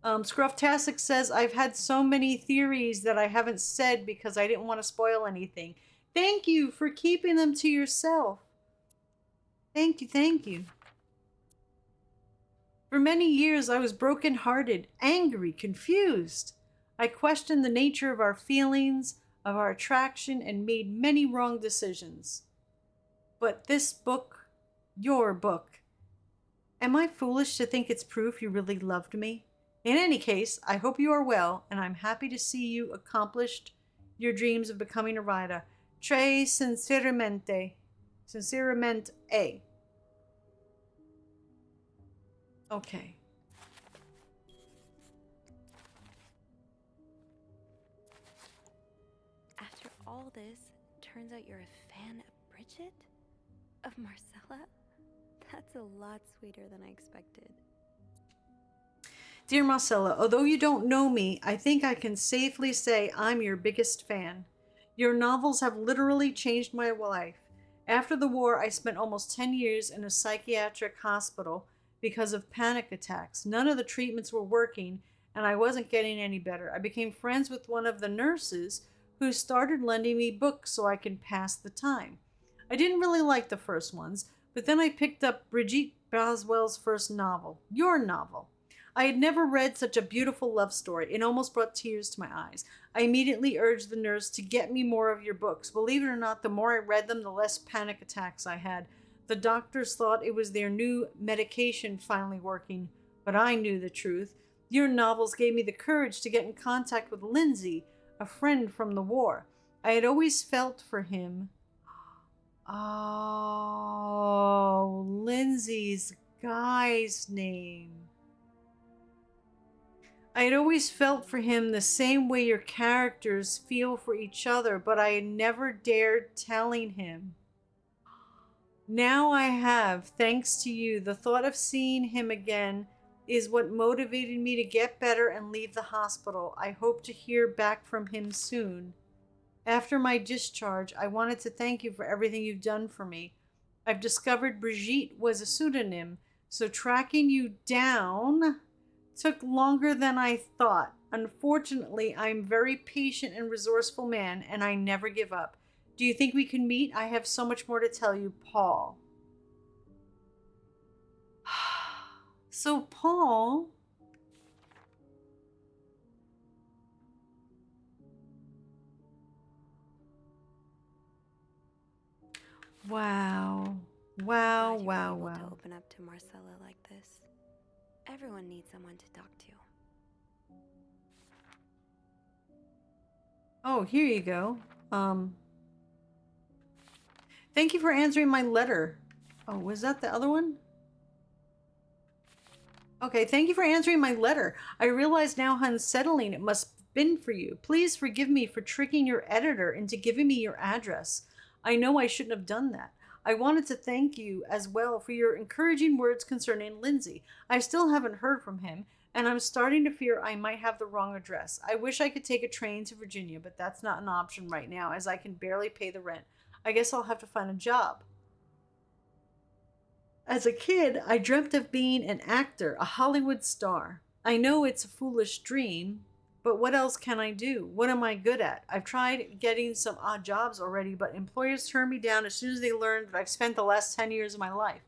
Scrufftastic says, I've had so many theories that I haven't said because I didn't want to spoil anything. Thank you for keeping them to yourself. Thank you, thank you. For many years I was broken-hearted, angry, confused. I questioned the nature of our feelings, of our attraction, and made many wrong decisions. But this book, your book, am I foolish to think it's proof you really loved me? In any case, I hope you are well, and I'm happy to see you accomplished your dreams of becoming a writer. Très sinceramente. Sinceramente. Okay. After all this, turns out you're a fan of Bridget? Of Marcella? That's a lot sweeter than I expected. Dear Marcella, although you don't know me, I think I can safely say I'm your biggest fan. Your novels have literally changed my life. After the war, I spent almost 10 years in a psychiatric hospital because of panic attacks. None of the treatments were working, and I wasn't getting any better. I became friends with one of the nurses who started lending me books so I could pass the time. I didn't really like the first ones, but then I picked up Brigitte Boswell's first novel, your novel. I had never read such a beautiful love story. It almost brought tears to my eyes. I immediately urged the nurse to get me more of your books. Believe it or not, the more I read them, the less panic attacks I had. The doctors thought it was their new medication finally working, but I knew the truth. Your novels gave me the courage to get in contact with Lindsay, a friend from the war. I had always felt for him. Oh, Lindsay's guy's name. I had always felt for him the same way your characters feel for each other, but I had never dared telling him. Now I have, thanks to you. The thought of seeing him again is what motivated me to get better and leave the hospital. I hope to hear back from him soon. After my discharge, I wanted to thank you for everything you've done for me. I've discovered Brigitte was a pseudonym, so tracking you down took longer than I thought. Unfortunately, I'm a very patient and resourceful man, and I never give up. Do you think we can meet? I have so much more to tell you, Paul. So, Paul... Wow. Wow, wow, To wow. open up to Marcella like this. Everyone needs someone to talk to. Oh, here you go. Thank you for answering my letter. Oh, was that the other one? Okay, thank you for answering my letter. I realize now how unsettling it must have been for you. Please forgive me for tricking your editor into giving me your address. I know I shouldn't have done that. I wanted to thank you as well for your encouraging words concerning Lindsay. I still haven't heard from him, and I'm starting to fear I might have the wrong address. I wish I could take a train to Virginia, but that's not an option right now, as I can barely pay the rent. I guess I'll have to find a job. As a kid, I dreamt of being an actor, a Hollywood star. I know it's a foolish dream, but what else can I do? What am I good at? I've tried getting some odd jobs already, but employers turn me down as soon as they learn that I've spent the last 10 years of my life.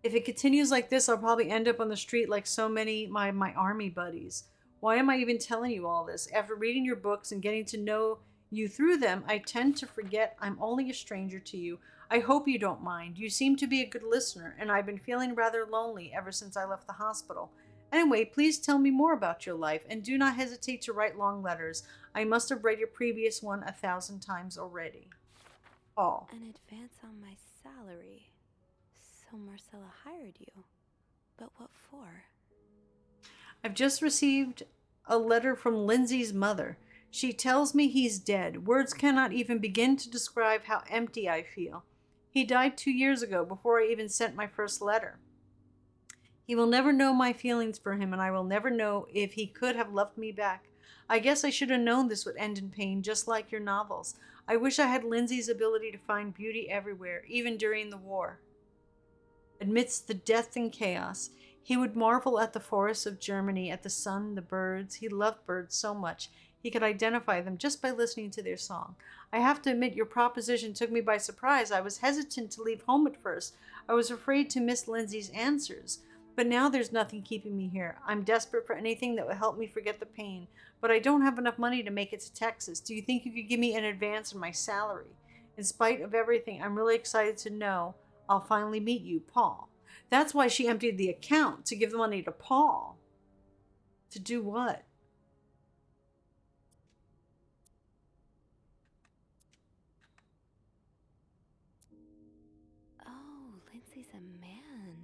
If it continues like this, I'll probably end up on the street like so many my army buddies. Why am I even telling you all this? After reading your books and getting to know you through them, I tend to forget I'm only a stranger to you. I hope you don't mind. You seem to be a good listener, and I've been feeling rather lonely ever since I left the hospital. Anyway, please tell me more about your life, and do not hesitate to write long letters. I must have read your previous one 1,000 times already. Paul. An advance on my salary. So Marcella hired you. But what for? I've just received a letter from Lindsay's mother. She tells me he's dead. Words cannot even begin to describe how empty I feel. He died 2 years ago, before I even sent my first letter. He will never know my feelings for him, and I will never know if he could have loved me back. I guess I should have known this would end in pain, just like your novels. I wish I had Lindsay's ability to find beauty everywhere, even during the war. Amidst the death and chaos, he would marvel at the forests of Germany, at the sun, the birds. He loved birds so much. He could identify them just by listening to their song. I have to admit, your proposition took me by surprise. I was hesitant to leave home at first. I was afraid to miss Lindsay's answers. But now there's nothing keeping me here. I'm desperate for anything that will help me forget the pain. But I don't have enough money to make it to Texas. Do you think you could give me an advance on my salary? In spite of everything, I'm really excited to know I'll finally meet you, Paul. That's why she emptied the account, to give the money to Paul. To do what? Oh, Lindsay's a man.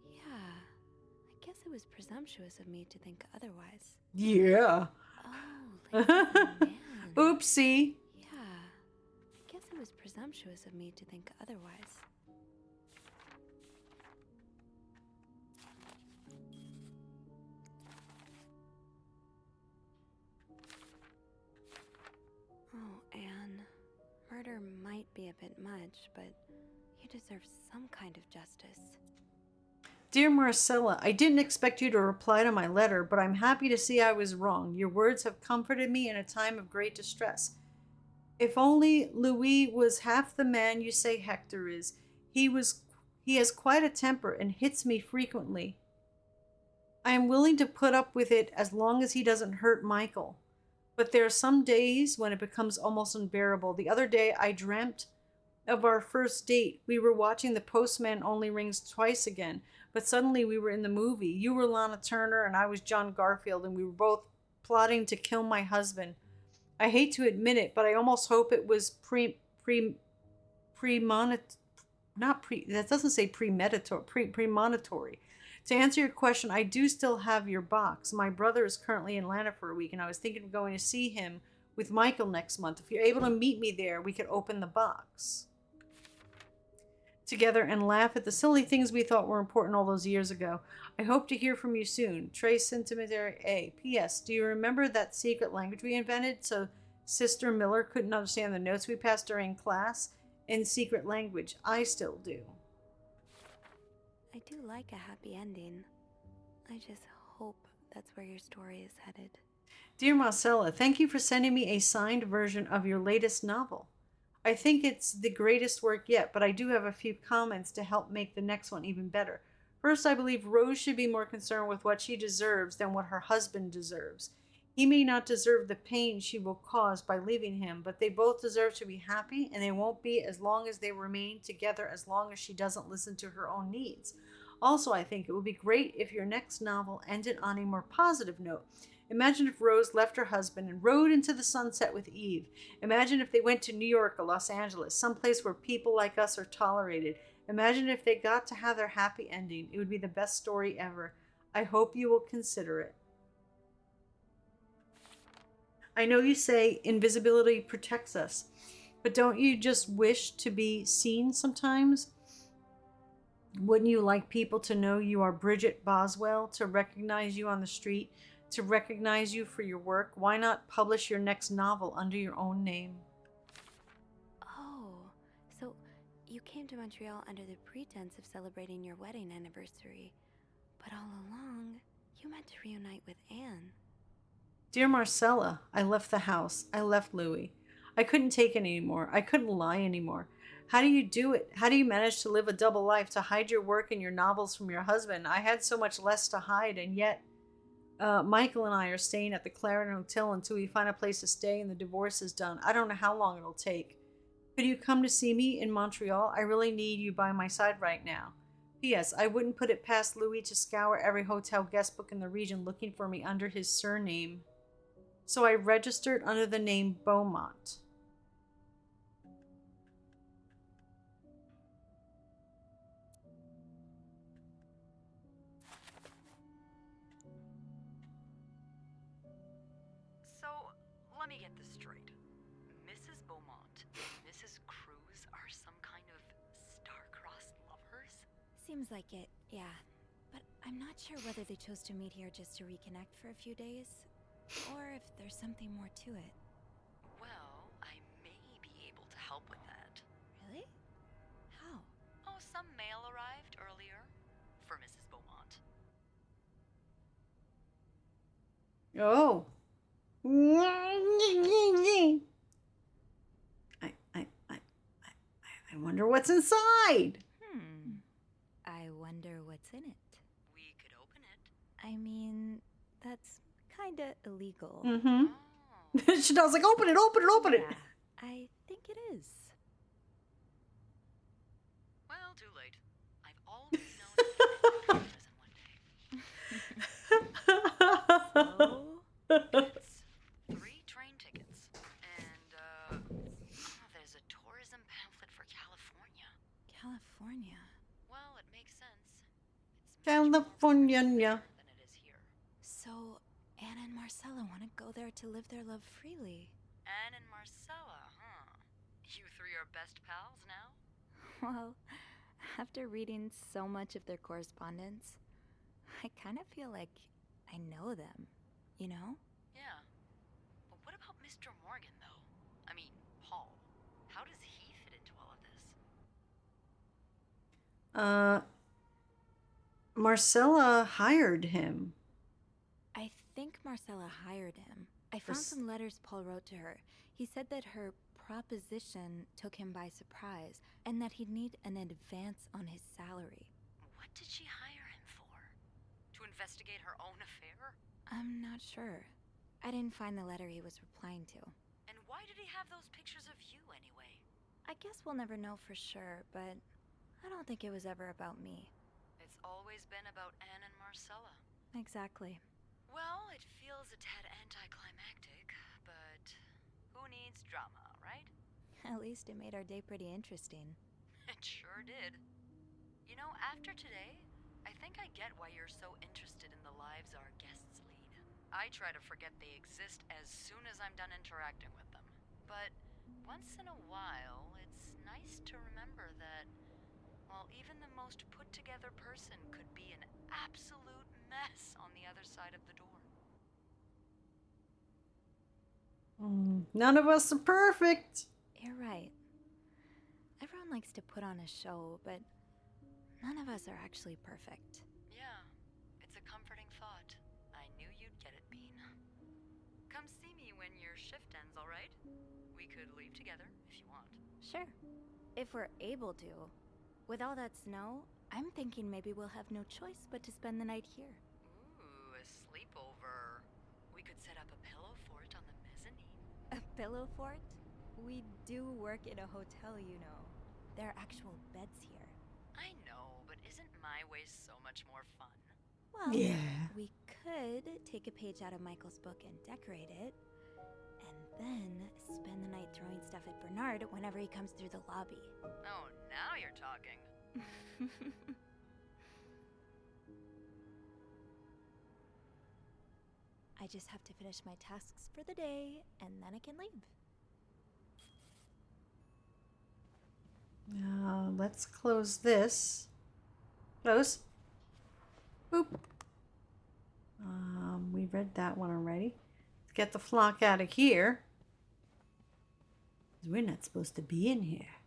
Yeah, I guess it was presumptuous of me to think otherwise. Yeah. Oh, Lindsay's a man. Oopsie. Yeah, I guess it was presumptuous presumptuous of me to think otherwise. Oh, Anne. Murder might be a bit much, but you deserve some kind of justice. Dear Marcella, I didn't expect you to reply to my letter, but I'm happy to see I was wrong. Your words have comforted me in a time of great distress. If only Louis was half the man you say Hector is. He has quite a temper and hits me frequently. I am willing to put up with it as long as he doesn't hurt Michael. But there are some days when it becomes almost unbearable. The other day I dreamt of our first date. We were watching The Postman Only Rings Twice again, but suddenly we were in the movie. You were Lana Turner and I was John Garfield, and we were both plotting to kill my husband. I hate to admit it, but I almost hope it was premonitory. To answer your question, I do still have your box. My brother is currently in Atlanta for a week, and I was thinking of going to see him with Michael next month. If you're able to meet me there, we could open the box together and laugh at the silly things we thought were important all those years ago. I hope to hear from you soon. Trey Sentimentary A. P.S. Do you remember that secret language we invented so Sister Miller couldn't understand the notes we passed during class? In secret language. I still do. I do like a happy ending. I just hope that's where your story is headed. Dear Marcella, thank you for sending me a signed version of your latest novel. I think it's the greatest work yet, but I do have a few comments to help make the next one even better. First, I believe Rose should be more concerned with what she deserves than what her husband deserves. He may not deserve the pain she will cause by leaving him, but they both deserve to be happy, and they won't be as long as they remain together, as long as she doesn't listen to her own needs. Also, I think it would be great if your next novel ended on a more positive note. Imagine if Rose left her husband and rode into the sunset with Eve. Imagine if they went to New York or Los Angeles, someplace where people like us are tolerated. Imagine if they got to have their happy ending. It would be the best story ever. I hope you will consider it. I know you say invisibility protects us, but don't you just wish to be seen sometimes? Wouldn't you like people to know you are Bridget Boswell, to recognize you on the street, to recognize you for your work? Why not publish your next novel under your own name? Oh, so you came to Montreal under the pretense of celebrating your wedding anniversary, but all along, you meant to reunite with Anne. Dear Marcella, I left the house. I left Louis. I couldn't take it anymore. I couldn't lie anymore. How do you do it? How do you manage to live a double life, to hide your work and your novels from your husband? I had so much less to hide, and yet Michael and I are staying at the Clarendon Hotel until we find a place to stay and the divorce is done. I don't know how long it'll take. Could you come to see me in Montreal? I really need you by my side right now. P.S. I wouldn't put it past Louis to scour every hotel guest book in the region looking for me under his surname. So I registered under the name Beaumont. So, let me get this straight. Mrs. Beaumont and Mrs. Cruz are some kind of star-crossed lovers? Seems like it, yeah. But I'm not sure whether they chose to meet here just to reconnect for a few days, or if there's something more to it. Well, I may be able to help with that. Really? How? Oh, some mail arrived earlier for Mrs. Beaumont. Oh. I wonder what's inside. I wonder what's in it. We could open it. I mean, that's kinda illegal. Mm-hmm. Chanel's like, open it, open it, open it. Yeah, I think it is. Well, too late. I've always known it's 3 train tickets. And, there's a tourism pamphlet for California. California? Well, it makes sense. California. Than it is here. So, Anna and Marcella want to go there to live their love freely. Anne and Marcella, huh? You three are best pals now? Well, after reading so much of their correspondence, I kind of feel like I know them, you know? Yeah. But what about Mr. Morgan, though? I mean, Paul. How does he fit into all of this? Marcella hired him. I think Marcella hired him. I found some letters Paul wrote to her. He said that her proposition took him by surprise, and that he'd need an advance on his salary. What did she hire him for? To investigate her own affair? I'm not sure. I didn't find the letter he was replying to. And why did he have those pictures of you anyway? I guess we'll never know for sure, but I don't think it was ever about me. It's always been about Anne and Marcella. Exactly. Well, it feels a tad anticlimactic, but who needs drama, right? At least it made our day pretty interesting. It sure did. You know, after today, I think I get why you're so interested in the lives our guests lead. I try to forget they exist as soon as I'm done interacting with them. But once in a while, it's nice to remember that, while even the most put-together person could be an absolute mess on the other side of the door. None of us are perfect. You're right. Everyone likes to put on a show, but none of us are actually perfect. Yeah, it's a comforting thought. I knew you'd get it, Bean. Come see me when your shift ends, all right? We could leave together if you want. Sure. If we're able to. With all that snow, I'm thinking maybe we'll have no choice but to spend the night here. Ooh, a sleepover. We could set up a pillow fort on the mezzanine. A pillow fort? We do work in a hotel, you know. There are actual beds here. I know, but isn't my way so much more fun? Well, Yeah. we could take a page out of Michael's book and decorate it, and then spend the night throwing stuff at Bernard whenever he comes through the lobby. Oh, now you're talking. I just have to finish my tasks for the day, and then I can leave. Let's close this. Close. Boop. We read that one already. Let's get the flock out of here. We're not supposed to be in here.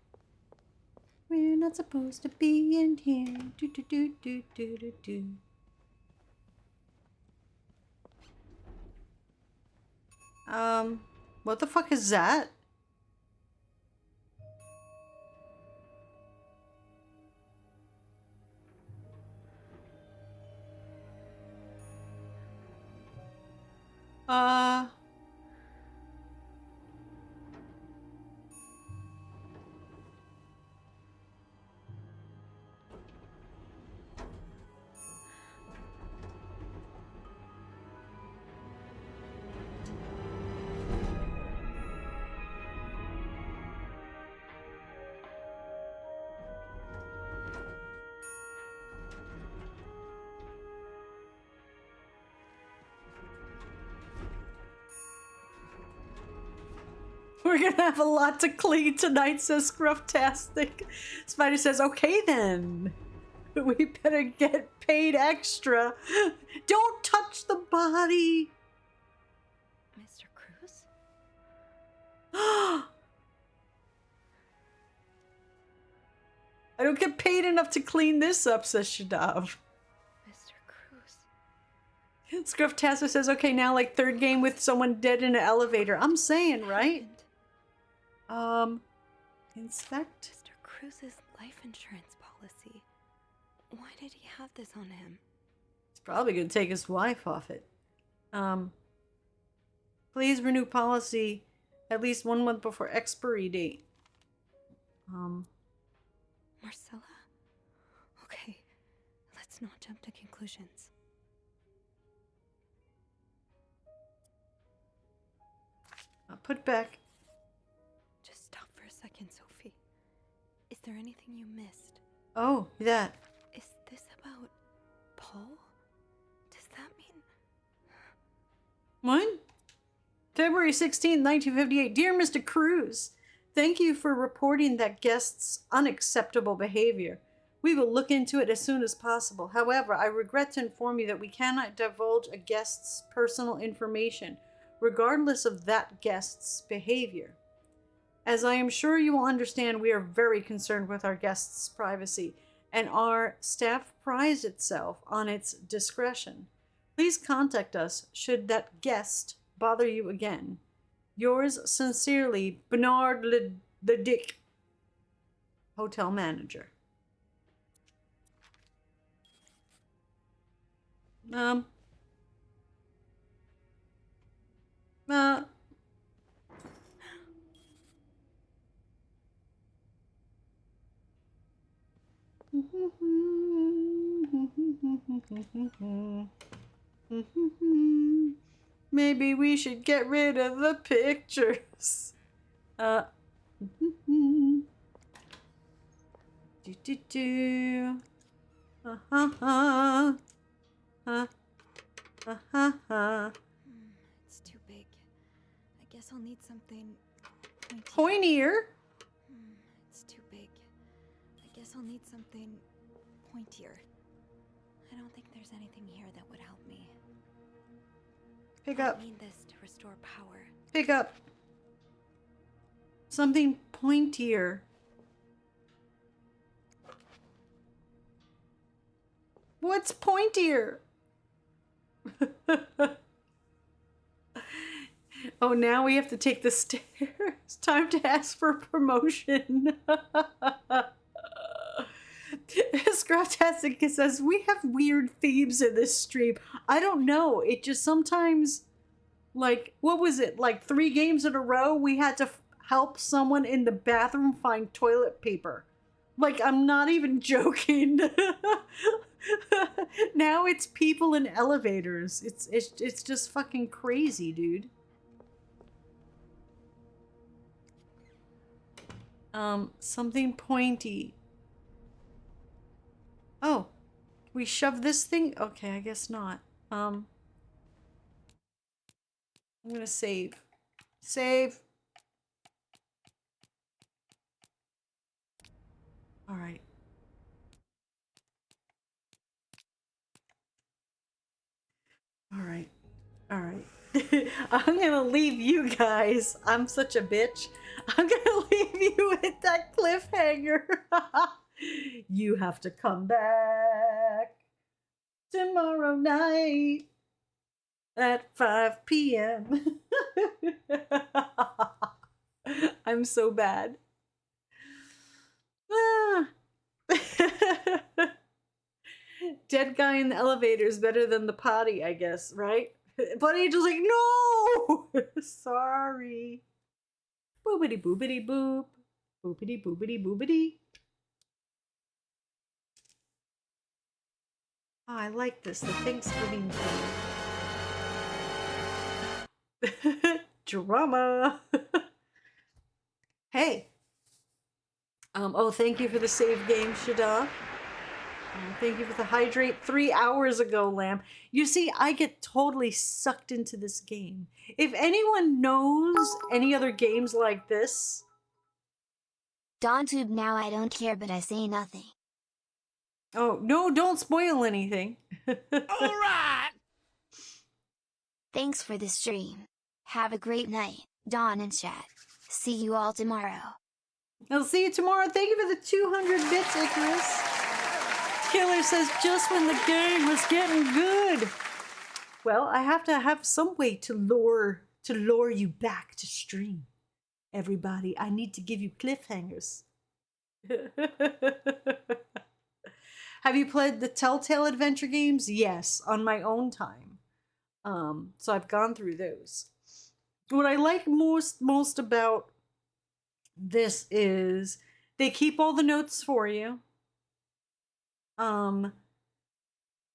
We're not supposed to be in here. Do do do do do do do. What the fuck is that? We're gonna have a lot to clean tonight, says Scrufftastic. Spider says, okay then. We better get paid extra. Don't touch the body. Mr. Cruz? I don't get paid enough to clean this up, says Shadav. Mr. Cruz. Scrufftastic says, okay, now like third game with someone dead in an elevator. I'm saying, right? Inspect. Mr. Cruz's life insurance policy. Why did he have this on him? He's probably gonna take his wife off it. Please renew policy at least 1 month before expiry date. Marcella? Okay, let's not jump to conclusions. I'll put back. Just stop for a second, Sophie. Is there anything you missed? Oh, that. Is this about Paul? Does that mean... What? February 16th, 1958. Dear Mr. Cruz, Thank you for reporting that guest's unacceptable behavior. We will look into it as soon as possible. However, I regret to inform you that we cannot divulge a guest's personal information, regardless of that guest's behavior. As I am sure you will understand, we are very concerned with our guests' privacy, and our staff prides itself on its discretion. Please contact us should that guest bother you again. Yours sincerely, Bernard the Dick, hotel manager. Maybe we should get rid of the pictures. It's too big. I guess I'll need something pointier. It's too big. I guess I'll need something pointier. I don't think there's anything here that would help me. Pick up. I need this to restore power. Pick up. Something pointier. What's pointier? Oh, now we have to take the stairs. Time to ask for promotion. Scraptastic says, we have weird themes in this stream. I don't know. It just sometimes, like, what was it? Like 3 games in a row, we had to help someone in the bathroom find toilet paper. Like, I'm not even joking. Now it's people in elevators. It's just fucking crazy, dude. Something pointy. Oh, we shove this thing? Okay, I guess not. I'm gonna save. Save. All right. All right. All right. I'm gonna leave you guys. I'm such a bitch. I'm gonna leave you with that cliffhanger. You have to come back tomorrow night at 5 p.m. I'm so bad. Dead guy in the elevator is better than the potty, I guess, right? But Angel's like, no! Sorry. Boobity boobity boop. Boopity boobity boobity. Oh, I like this. The Thanksgiving thing. Drama. Hey. Oh, thank you for the save game, Shada. Thank you for the hydrate 3 hours ago, Lamb. You see, I get totally sucked into this game. If anyone knows any other games like this... DonTube, now I don't care, but I say nothing. Oh, no, don't spoil anything. Alright! Thanks for the stream. Have a great night, Don and chat. See you all tomorrow. I'll see you tomorrow. Thank you for the 200 bits, Icarus. Killer says, just when the game was getting good. Well, I have to have some way to lure you back to stream. Everybody, I need to give you cliffhangers. Have you played the Telltale adventure games? Yes, on my own time. So I've gone through those. What I like most about this is they keep all the notes for you.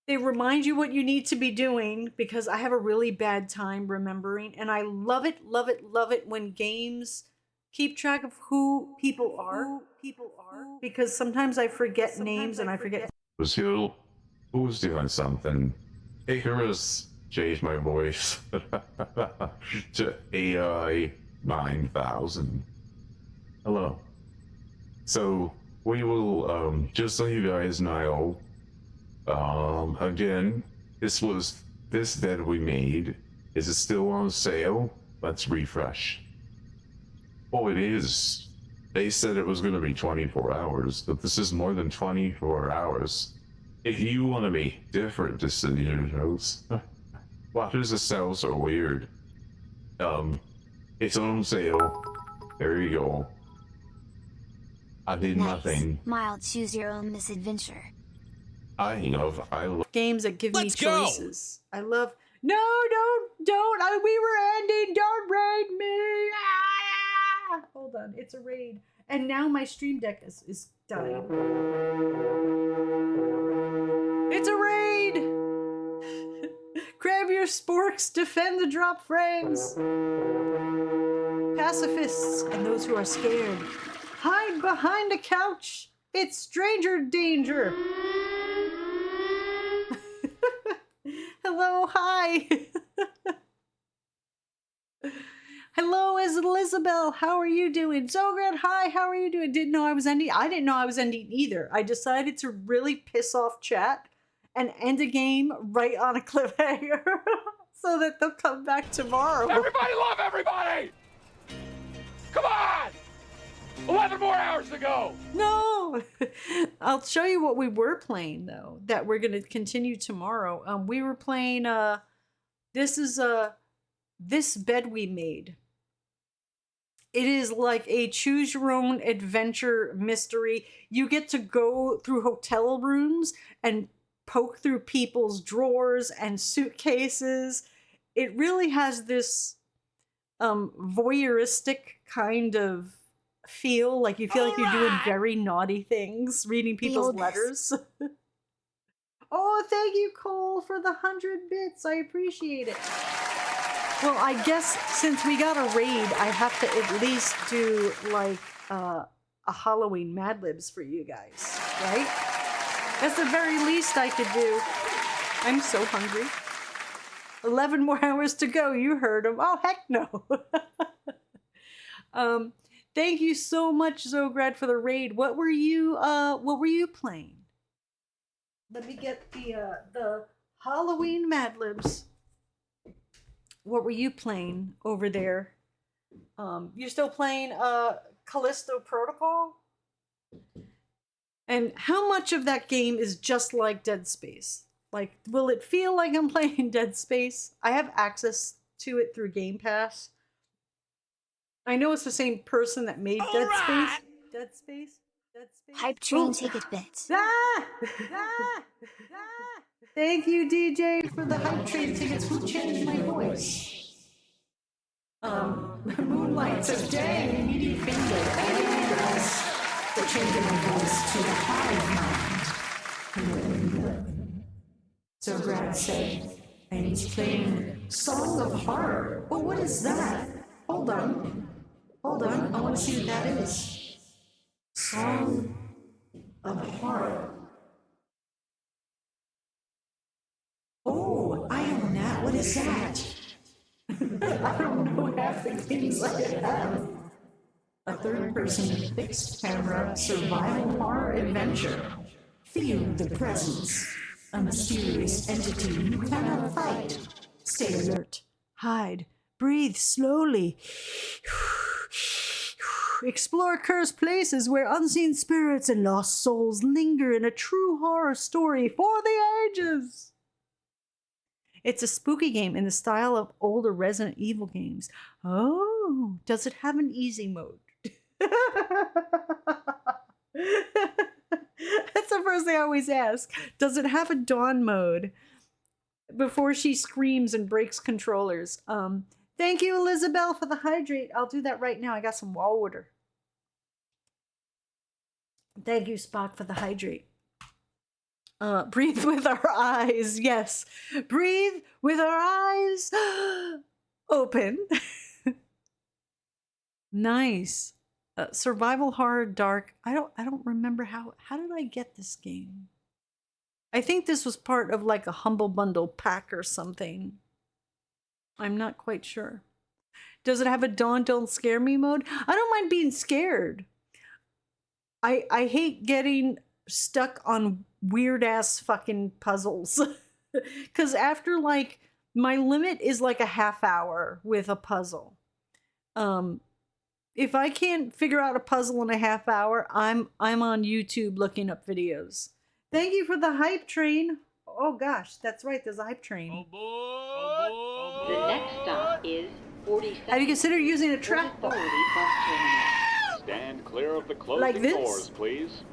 They remind you what you need to be doing, because I have a really bad time remembering, and I love it when games keep track of who people are, because sometimes I forget names and I forget. Who's doing something? Icarus changed my voice to AI 9000. Hello. So we will just so you guys know, again, this bed we made. Is it still on sale? Let's refresh. Oh, it is. They said it was going to be 24 hours, but this is more than 24 hours. If you want to be different, just in your notes. Why does this sound so weird? It's on sale. There you go. I did nothing. Mild, choose your own misadventure. I love games that give Let's me go. choices. I love. No, don't. We were ending. Don't raid me. Ah! Hold on, it's a raid, and now my stream deck is dying. It's a raid. Grab your sporks, defend the drop frames. Pacifists and those who are scared, hide behind a couch. It's stranger danger. Hello, hi. Hello, is Elizabeth. How are you doing? Zograd, hi. How are you doing? Didn't know I was ending. I didn't know I was ending either. I decided to really piss off chat and end a game right on a cliffhanger so that they'll come back tomorrow. Everybody love everybody! Come on! 11 more hours to go! No! I'll show you what we were playing, though, that we're going to continue tomorrow. We were playing, This Bed We Made. It is like a choose your own adventure mystery. You get to go through hotel rooms and poke through people's drawers and suitcases. It really has this voyeuristic kind of feel, like you feel like you're doing very naughty things, reading people's letters. Oh, thank you, Cole, for the 100 bits. I appreciate it. Well, I guess since we got a raid, I have to at least do like a Halloween Mad Libs for you guys, right? That's the very least I could do. I'm so hungry. 11 more hours to go. You heard him. Oh, heck no. Thank you so much, Zograd, for the raid. What were you playing? Let me get the Halloween Mad Libs. What were you playing over there? You're still playing Callisto Protocol? And how much of that game is just like Dead Space? Like, will it feel like I'm playing Dead Space? I have access to it through Game Pass. I know it's the same person that made Dead Space. Dead Space? Dead Space? Hype train ticket bits. Thank you, DJ, for the hype train tickets. Who changed my voice? Moonlight says, dang, you need bingo. For changing my voice to the high mind. So Brad said, and he's playing Song of Horror. Oh, what is that? Hold on. I want to see what that is. Song of Horror. Oh, I own that. What is that? I don't know half the games I have. A third-person fixed-camera survival horror adventure. Feel the presence. A mysterious entity you cannot fight. Stay alert. Hide. Breathe slowly. Explore cursed places where unseen spirits and lost souls linger in a true horror story for the ages. It's a spooky game in the style of older Resident Evil games. Oh, does it have an easy mode? That's the first thing I always ask. Does it have a dawn mode? Before she screams and breaks controllers. Thank you, Elizabeth, for the hydrate. I'll do that right now. I got some water. Thank you, Spock, for the hydrate. Breathe with our eyes. Yes. Breathe with our eyes open. Nice. Survival horror dark. I don't remember how did I get this game? I think this was part of like a Humble Bundle pack or something. I'm not quite sure. Does it have a don't scare me mode? I don't mind being scared. I hate getting stuck on weird ass fucking puzzles. Cause after like my limit is like a half hour with a puzzle. If I can't figure out a puzzle in a half hour, I'm on YouTube looking up videos. Thank you for the hype train. Oh gosh, that's right, there's a hype train. The next stop is 47. Have you considered using a track ball? Stand clear of the closing Like this? doors, please.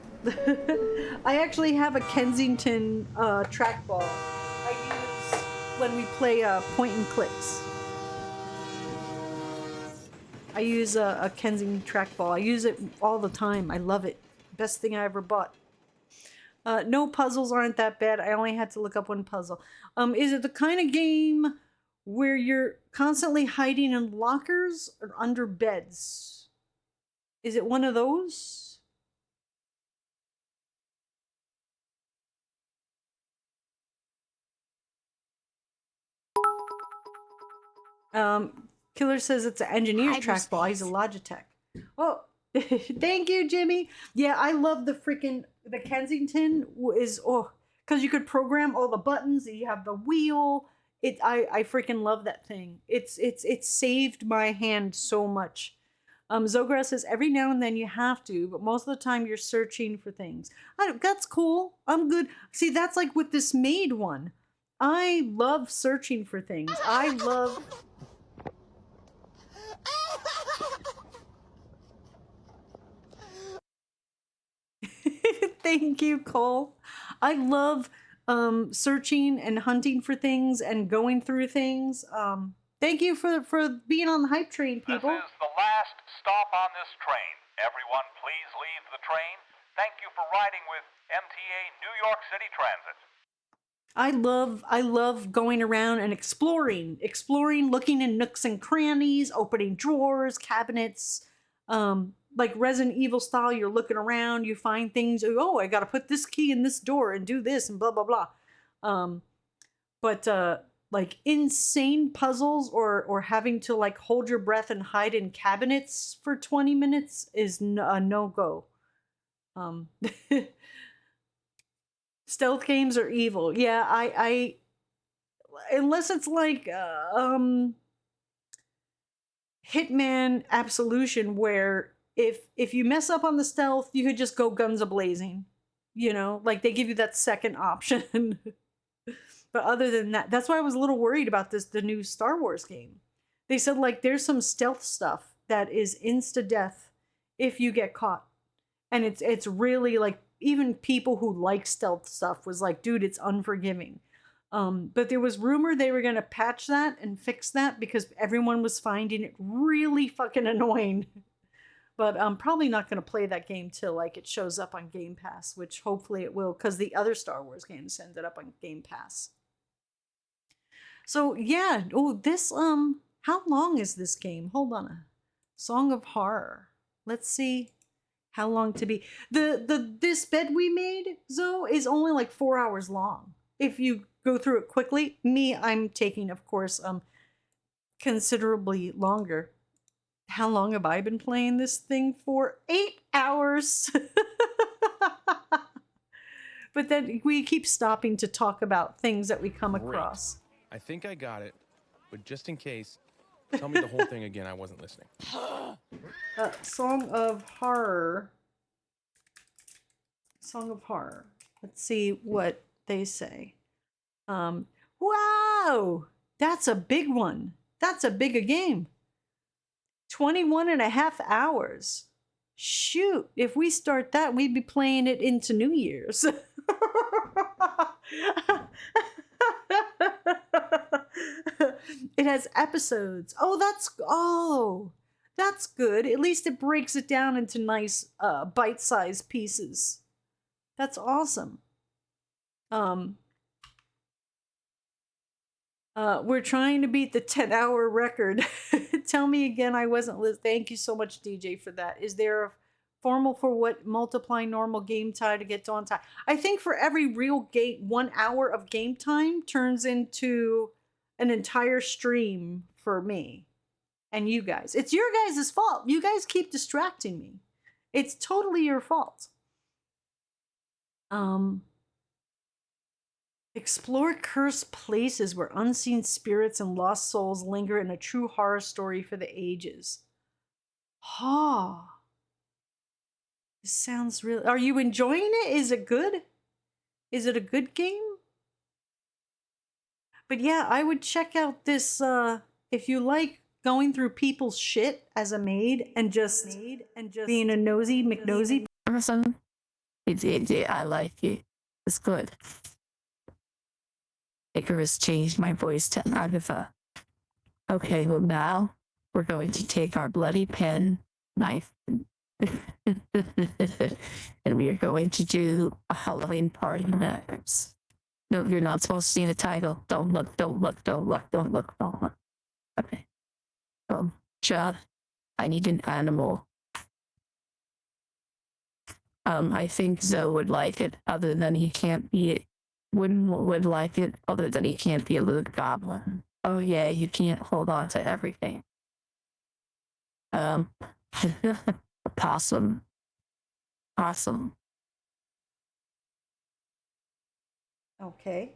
I actually have a Kensington trackball I use when we play point and clicks. I use a Kensington trackball. I use it all the time. I love it. Best thing I ever bought. No, puzzles aren't that bad. I only had to look up one puzzle. Is it the kind of game where you're constantly hiding in lockers or under beds? Is it one of those? Killer says it's an engineer's trackball. He's a Logitech. Oh, thank you, Jimmy. Yeah, I love the Kensington is, because you could program all the buttons. You have the wheel. I freaking love that thing. It's saved my hand so much. Zogra says every now and then you have to, but most of the time you're searching for things. That's cool. I'm good. See, that's like with this maid one. I love searching for things. I love. Thank you, Cole. I love searching and hunting for things and going through things. Thank you for being on the hype train, people. This is the last stop on this train. Everyone, please leave the train. Thank you for riding with MTA New York City Transit. I love going around and exploring, looking in nooks and crannies, opening drawers, cabinets, like Resident Evil style. You're looking around, you find things. Oh, I got to put this key in this door and do this and blah blah blah. But like insane puzzles or having to like hold your breath and hide in cabinets for 20 minutes is a no-go. Stealth games are evil. Yeah, I unless it's like Hitman Absolution, where if you mess up on the stealth, you could just go guns a-blazing. You know, like they give you that second option. But other than that, that's why I was a little worried about the new Star Wars game. They said like there's some stealth stuff that is insta-death if you get caught. And it's really like, even people who like stealth stuff was like, dude, it's unforgiving. But there was rumor they were going to patch that and fix that because everyone was finding it really fucking annoying. But I'm probably not going to play that game till like it shows up on Game Pass, which hopefully it will, because the other Star Wars games ended up on Game Pass. So yeah, this how long is this game? Hold on. Song of Horror. Let's see how long to be. This bed we made, Zoe, is only like 4 hours long. If you go through it quickly. I'm taking, of course, considerably longer. How long have I been playing this thing for? 8 hours. But then we keep stopping to talk about things that we come across. I think I got it, but just in case, tell me the whole thing again. I wasn't listening. Song of Horror. Song of Horror. Let's see what they say. Wow! That's a big one. That's a bigger game. 21 and a half hours. Shoot, if we start that, we'd be playing it into New Year's. It has episodes. That's good. At least it breaks it down into nice bite-sized pieces. That's awesome. We're trying to beat the 10-hour record. Tell me again, I wasn't listening. Thank you so much, DJ, for that. Is there a formula for what multiply normal game time to get to on time? I think for every real game, 1 hour of game time turns into an entire stream for me. and you guys. It's your guys' fault. You guys keep distracting me. It's totally your fault. Explore cursed places where unseen spirits and lost souls linger in a true horror story for the ages. This sounds really... Are you enjoying it? Is it good? Is it a good game? But yeah, I would check out this, if you like going through people's shit as a maid and just being a nosy McNosy person. I like it. It's good. Icarus changed my voice to Agatha. Okay, well now we're going to take our bloody pen, knife, and we are going to do a Halloween party next. No, you're not supposed to see the title. Don't look, don't look, don't look, don't look, don't look. Okay. Chad, I need an animal. I think Zoe would like it, other than he can't be it. Would like it, other than he can't be a little goblin. Oh yeah, you can't hold on to everything. Possum. Awesome. Okay.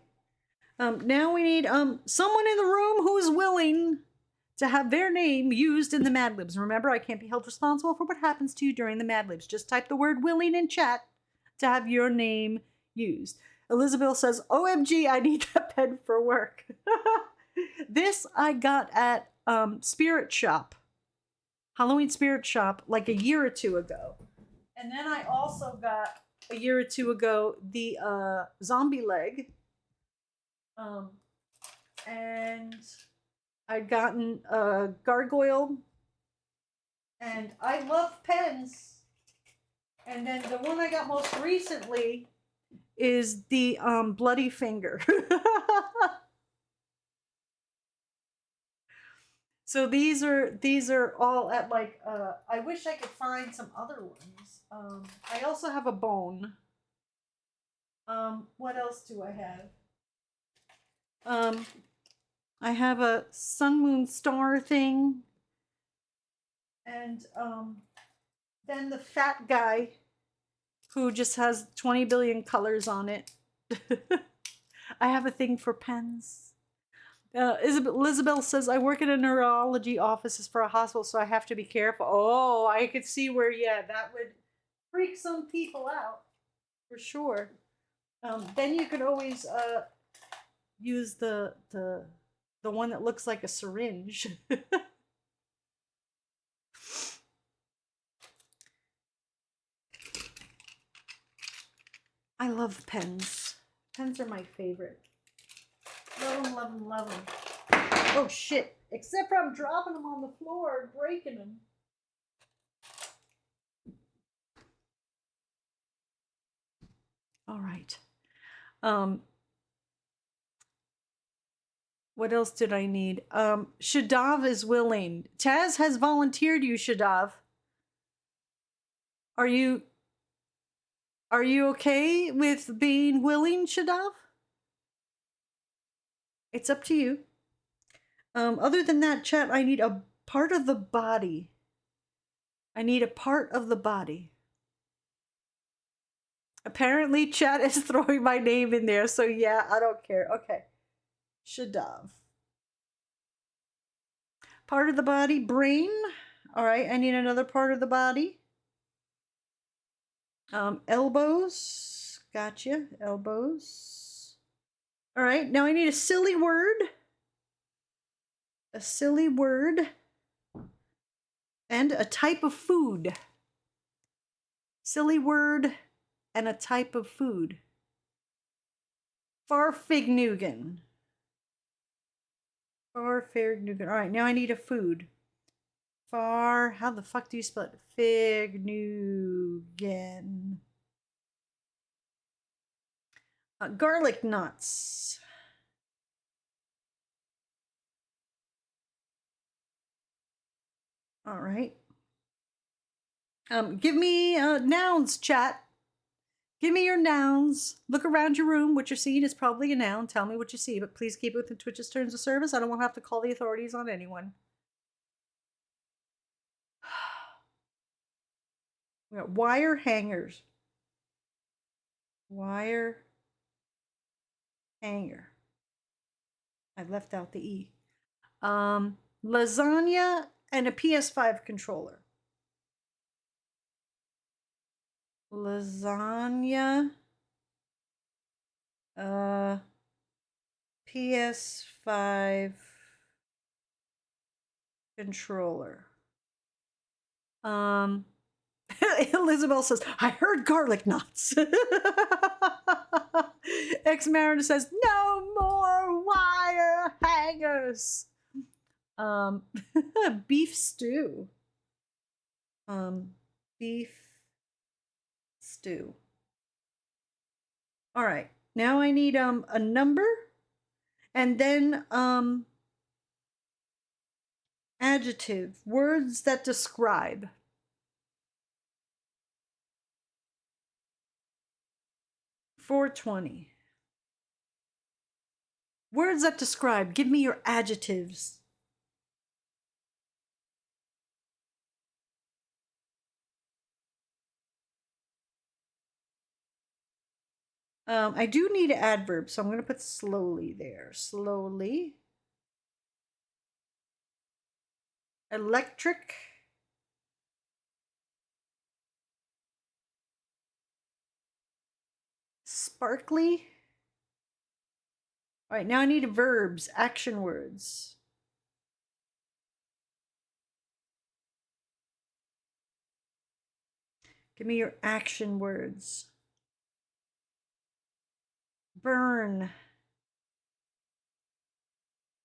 Now we need someone in the room who is willing to have their name used in the Mad Libs. Remember, I can't be held responsible for what happens to you during the Mad Libs. Just type the word willing in chat to have your name used. Elizabeth says, OMG, I need that pen for work. This I got at Spirit Shop, Halloween Spirit Shop, like a year or two ago. And then I also got, a year or two ago, the zombie leg. And I'd gotten a gargoyle. And I love pens. And then the one I got most recently is the bloody finger. So these are all at like I wish I could find some other ones. I also have a bone. What else do I have? I have a sun moon star thing. And then the fat guy who just has 20 billion colors on it. I have a thing for pens. Elizabeth says, I work in a neurology office for a hospital, so I have to be careful. Oh, I could see where, yeah, that would freak some people out, for sure. Then you could always use the one that looks like a syringe. I love pens. Pens are my favorite. Love them, love them, love them. Oh shit. Except for I'm dropping them on the floor and breaking them. All right. What else did I need? Shadav is willing. Taz has volunteered you, Shadav. Are you okay with being willing, Shadav? It's up to you. Other than that, chat, I need a part of the body. I need a part of the body. Apparently, chat is throwing my name in there, so yeah, I don't care. Okay. Shadav. Part of the body, brain. All right, I need another part of the body. Elbows. Gotcha. Elbows. All right, now I need a silly word. A silly word. And a type of food. Silly word and a type of food. Farfignugan. Farfignugan. All right, now I need a food. How the fuck do you spell it? Fignugan. Garlic nuts. All right. Give me nouns, chat. Give me your nouns. Look around your room. What you're seeing is probably a noun. Tell me what you see, but please keep it within Twitch's terms of service. I don't want to have to call the authorities on anyone. We got wire hangers. Wire hanger. I left out the E. Lasagna and a PS5 controller. Lasagna. PS5 controller. Elizabeth says, I heard garlic knots. Ex-Mariner says, no more wire hangers. Beef stew. Beef stew. All right. Now I need a number and then adjective, words that describe. $4.20. Words that describe. Give me your adjectives. I do need an adverb, so I'm going to put slowly there. Slowly. Electric. Sparkly. All right, now I need verbs, action words. Give me your action words. Burn.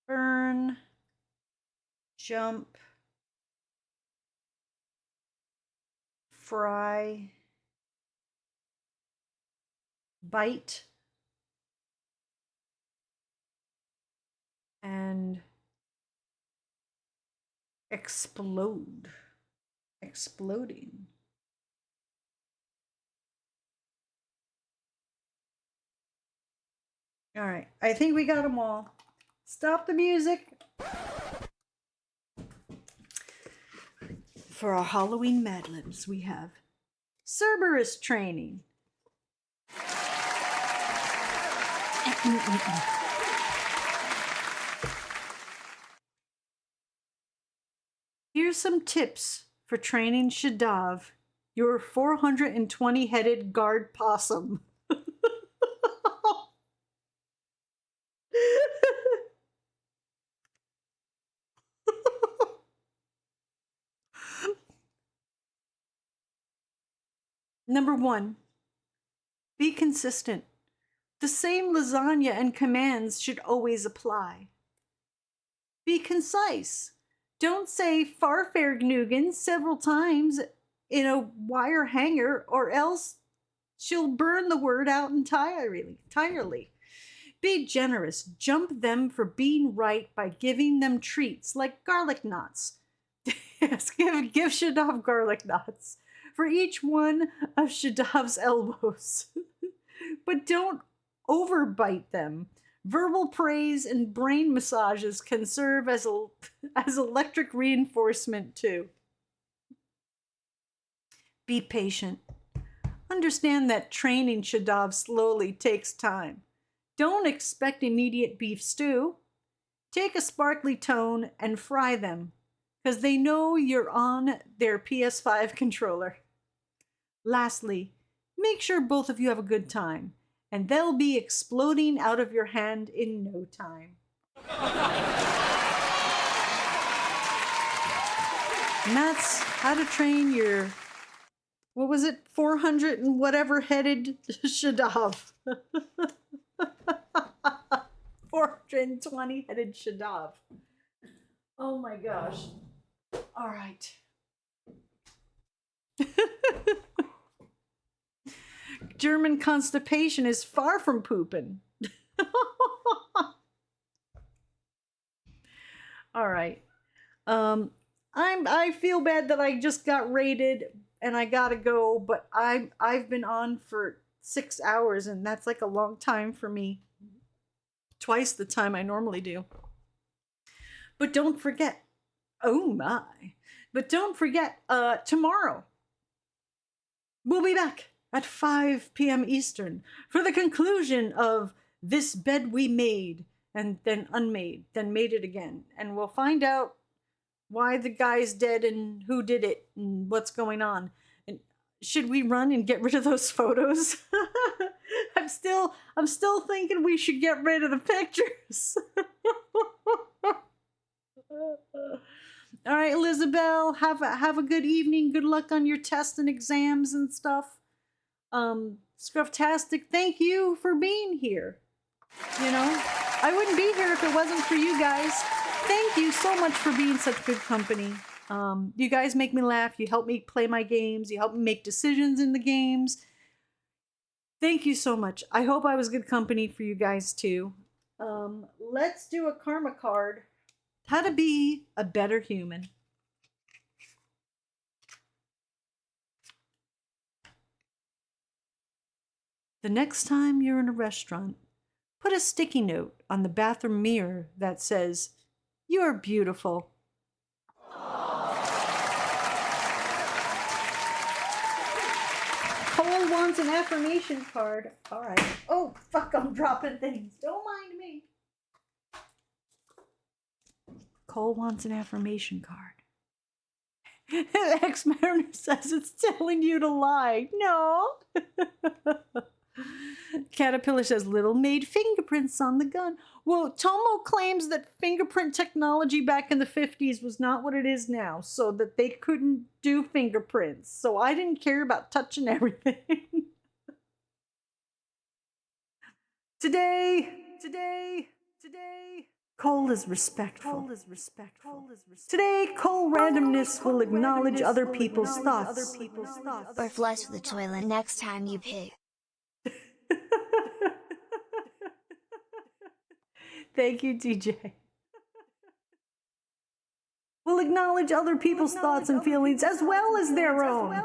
Burn. Jump. Fry. Bite. And explode. Exploding. All right, I think we got them all. Stop the music. For our Halloween Mad Libs, we have Cerberus training. Here's some tips for training Shadav, your 420-headed guard possum. Number 1, be consistent. The same lasagna and commands should always apply. Be concise. Don't say Farfairgnugan several times in a wire hanger, or else she'll burn the word out entirely. Be generous. Jump them for being right by giving them treats like garlic knots. Yes, give Shadav garlic knots for each one of Shadav's elbows. But don't overbite them. Verbal praise and brain massages can serve as electric reinforcement too. Be patient. Understand that training Shadav slowly takes time. Don't expect immediate beef stew. Take a sparkly tone and fry them, because they know you're on their PS5 controller. Lastly, make sure both of you have a good time, and they'll be exploding out of your hand in no time. And that's how to train your, what was it, 400 and whatever headed Shadav. 420 headed Shadav. Oh my gosh. All right. German constipation is far from pooping. All right. I feel bad that I just got raided and I gotta go, but I've been on for 6 hours, and that's like a long time for me. Twice the time I normally do. But don't forget, oh my, but don't forget, tomorrow We'll be back at 5 p.m. Eastern for the conclusion of This Bed We Made, and then unmade, then made it again. And we'll find out why the guy's dead and who did it and what's going on. And should we run and get rid of those photos? I'm still thinking we should get rid of the pictures. All right, Elizabeth, have a good evening. Good luck on your tests and exams and stuff. Scrufftastic, thank you for being here. You know, I wouldn't be here if it wasn't for you guys. Thank you so much for being such good company. You guys make me laugh. You help me play my games. You help me make decisions in the games. Thank you so much. I hope I was good company for you guys too. Let's do a karma card. How to be a better human. The next time you're in a restaurant, put a sticky note on the bathroom mirror that says, "You're beautiful." Cole wants an affirmation card. All right. Oh, fuck, I'm dropping things. Don't mind me. Cole wants an affirmation card. X-Mariner says it's telling you to lie. No. Caterpillar says Little made fingerprints on the gun. Well, Tomo claims that fingerprint technology back in the 50s was not what it is now, so that they couldn't do fingerprints. So I didn't care about touching everything. Today. Cole is respectful. Today, Cole randomness will acknowledge other people's thoughts. Or flush the toilet next time you pee. Thank you, DJ. Will acknowledge other people's thoughts and feelings as well as their own.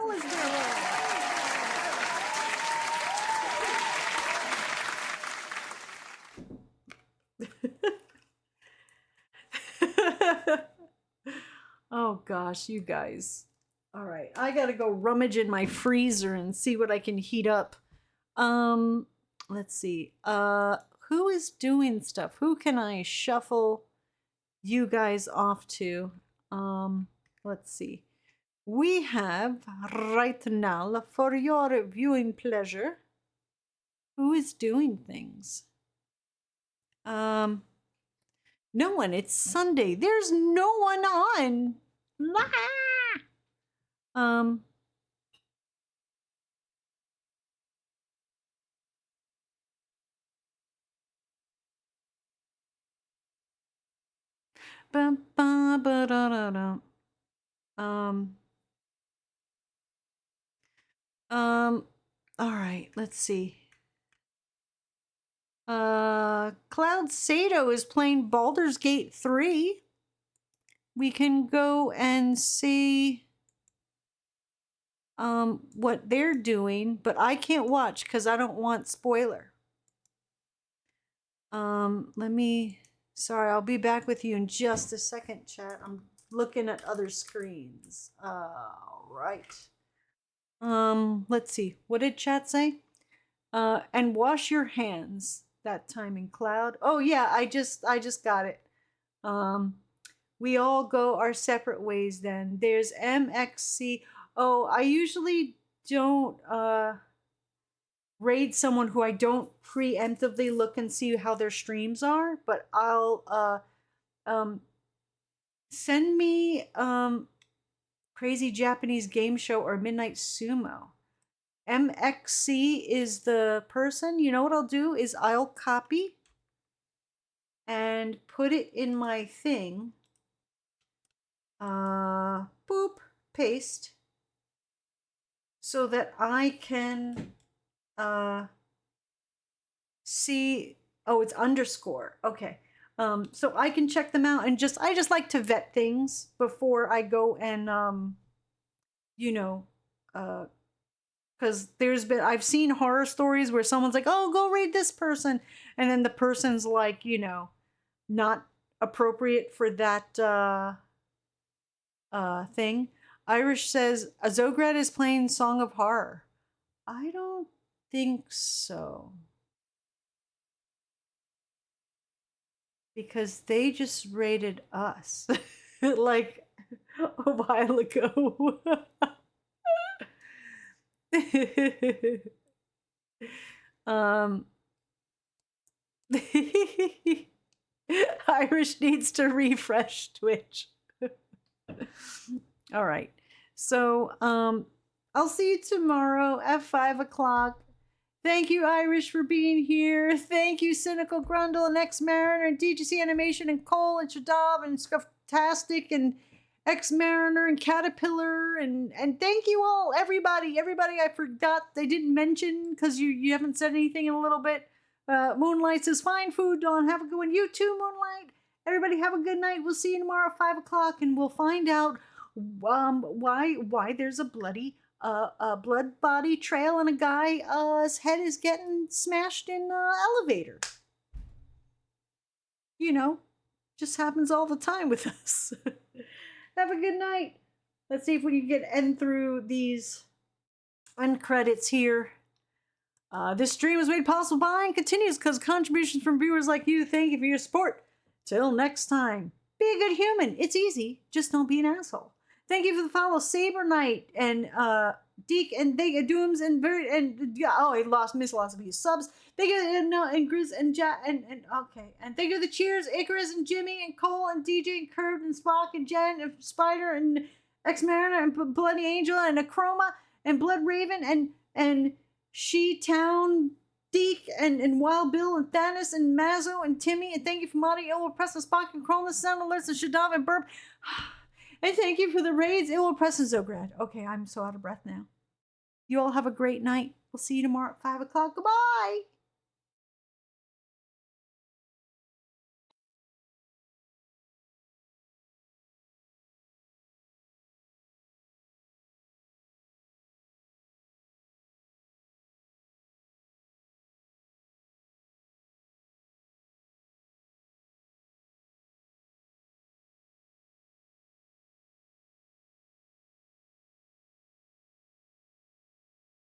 Oh gosh, you guys. All right, I gotta go rummage in my freezer and see what I can heat up. Let's see. Who is doing stuff? Who can I shuffle you guys off to? Let's see. We have right now, for your viewing pleasure, who is doing things? No one. It's Sunday. There's no one on. All right, let's see. Cloud Sato is playing Baldur's Gate 3. We can go and see what they're doing, but I can't watch because I don't want spoiler. Sorry, I'll be back with you in just a second, chat. I'm looking at other screens. All right. Let's see. What did chat say? And wash your hands that time in Cloud. Oh yeah, I just got it. We all go our separate ways then. There's MXC. Oh, I usually don't raid someone who I don't preemptively look and see how their streams are, but I'll send me Crazy Japanese Game Show or Midnight Sumo. MXC is the person. You know what I'll do is I'll copy and put it in my thing. Boop, paste, so that I can see. Oh, it's underscore. Okay. So I can check them out and I just like to vet things before I go and you know, because I've seen horror stories where someone's like, oh, go raid this person, and then the person's like, you know, not appropriate for that thing. Irish says Azograd is playing Song of Horror. I don't think so. Because they just rated us like a while ago. Irish needs to refresh Twitch. All right. So, I'll see you tomorrow at 5 o'clock. Thank you, Irish, for being here. Thank you, Cynical Grundle and X Mariner and DGC Animation and Cole and Shadab and Scufftastic and X Mariner and Caterpillar and thank you all, everybody I forgot they didn't mention because you haven't said anything in a little bit. Moonlight says fine food, Dawn. Have a good one. You too, Moonlight. Everybody have a good night. We'll see you tomorrow at 5 o'clock and we'll find out why there's a bloody blood body trail and a guy's head is getting smashed in an elevator. You know, just happens all the time with us. Have a good night. Let's see if we can get end through these end credits here. This stream was made possible by and continues because contributions from viewers like you. Thank you for your support. Till next time, be a good human. It's easy. Just don't be an asshole. Thank you for the follow, Saber Knight and Deke and they Dooms and I missed lots of these subs. Thank you and Grizz and Jack and okay. And thank you to the cheers, Icarus and Jimmy and Cole and DJ and Curved and Spock and Jen and Spider and X Mariner and Bloody Angel and Acroma and Blood Raven and She Town Deke and Wild Bill and Thanos and Mazzo and Timmy and thank you for modding Ill Press and Spock and Cronus, Sound Alerts and Shadav and Burp. And thank you for the raids, Ill Press and Zograd. Okay, I'm so out of breath now. You all have a great night. We'll see you tomorrow at 5 o'clock. Goodbye!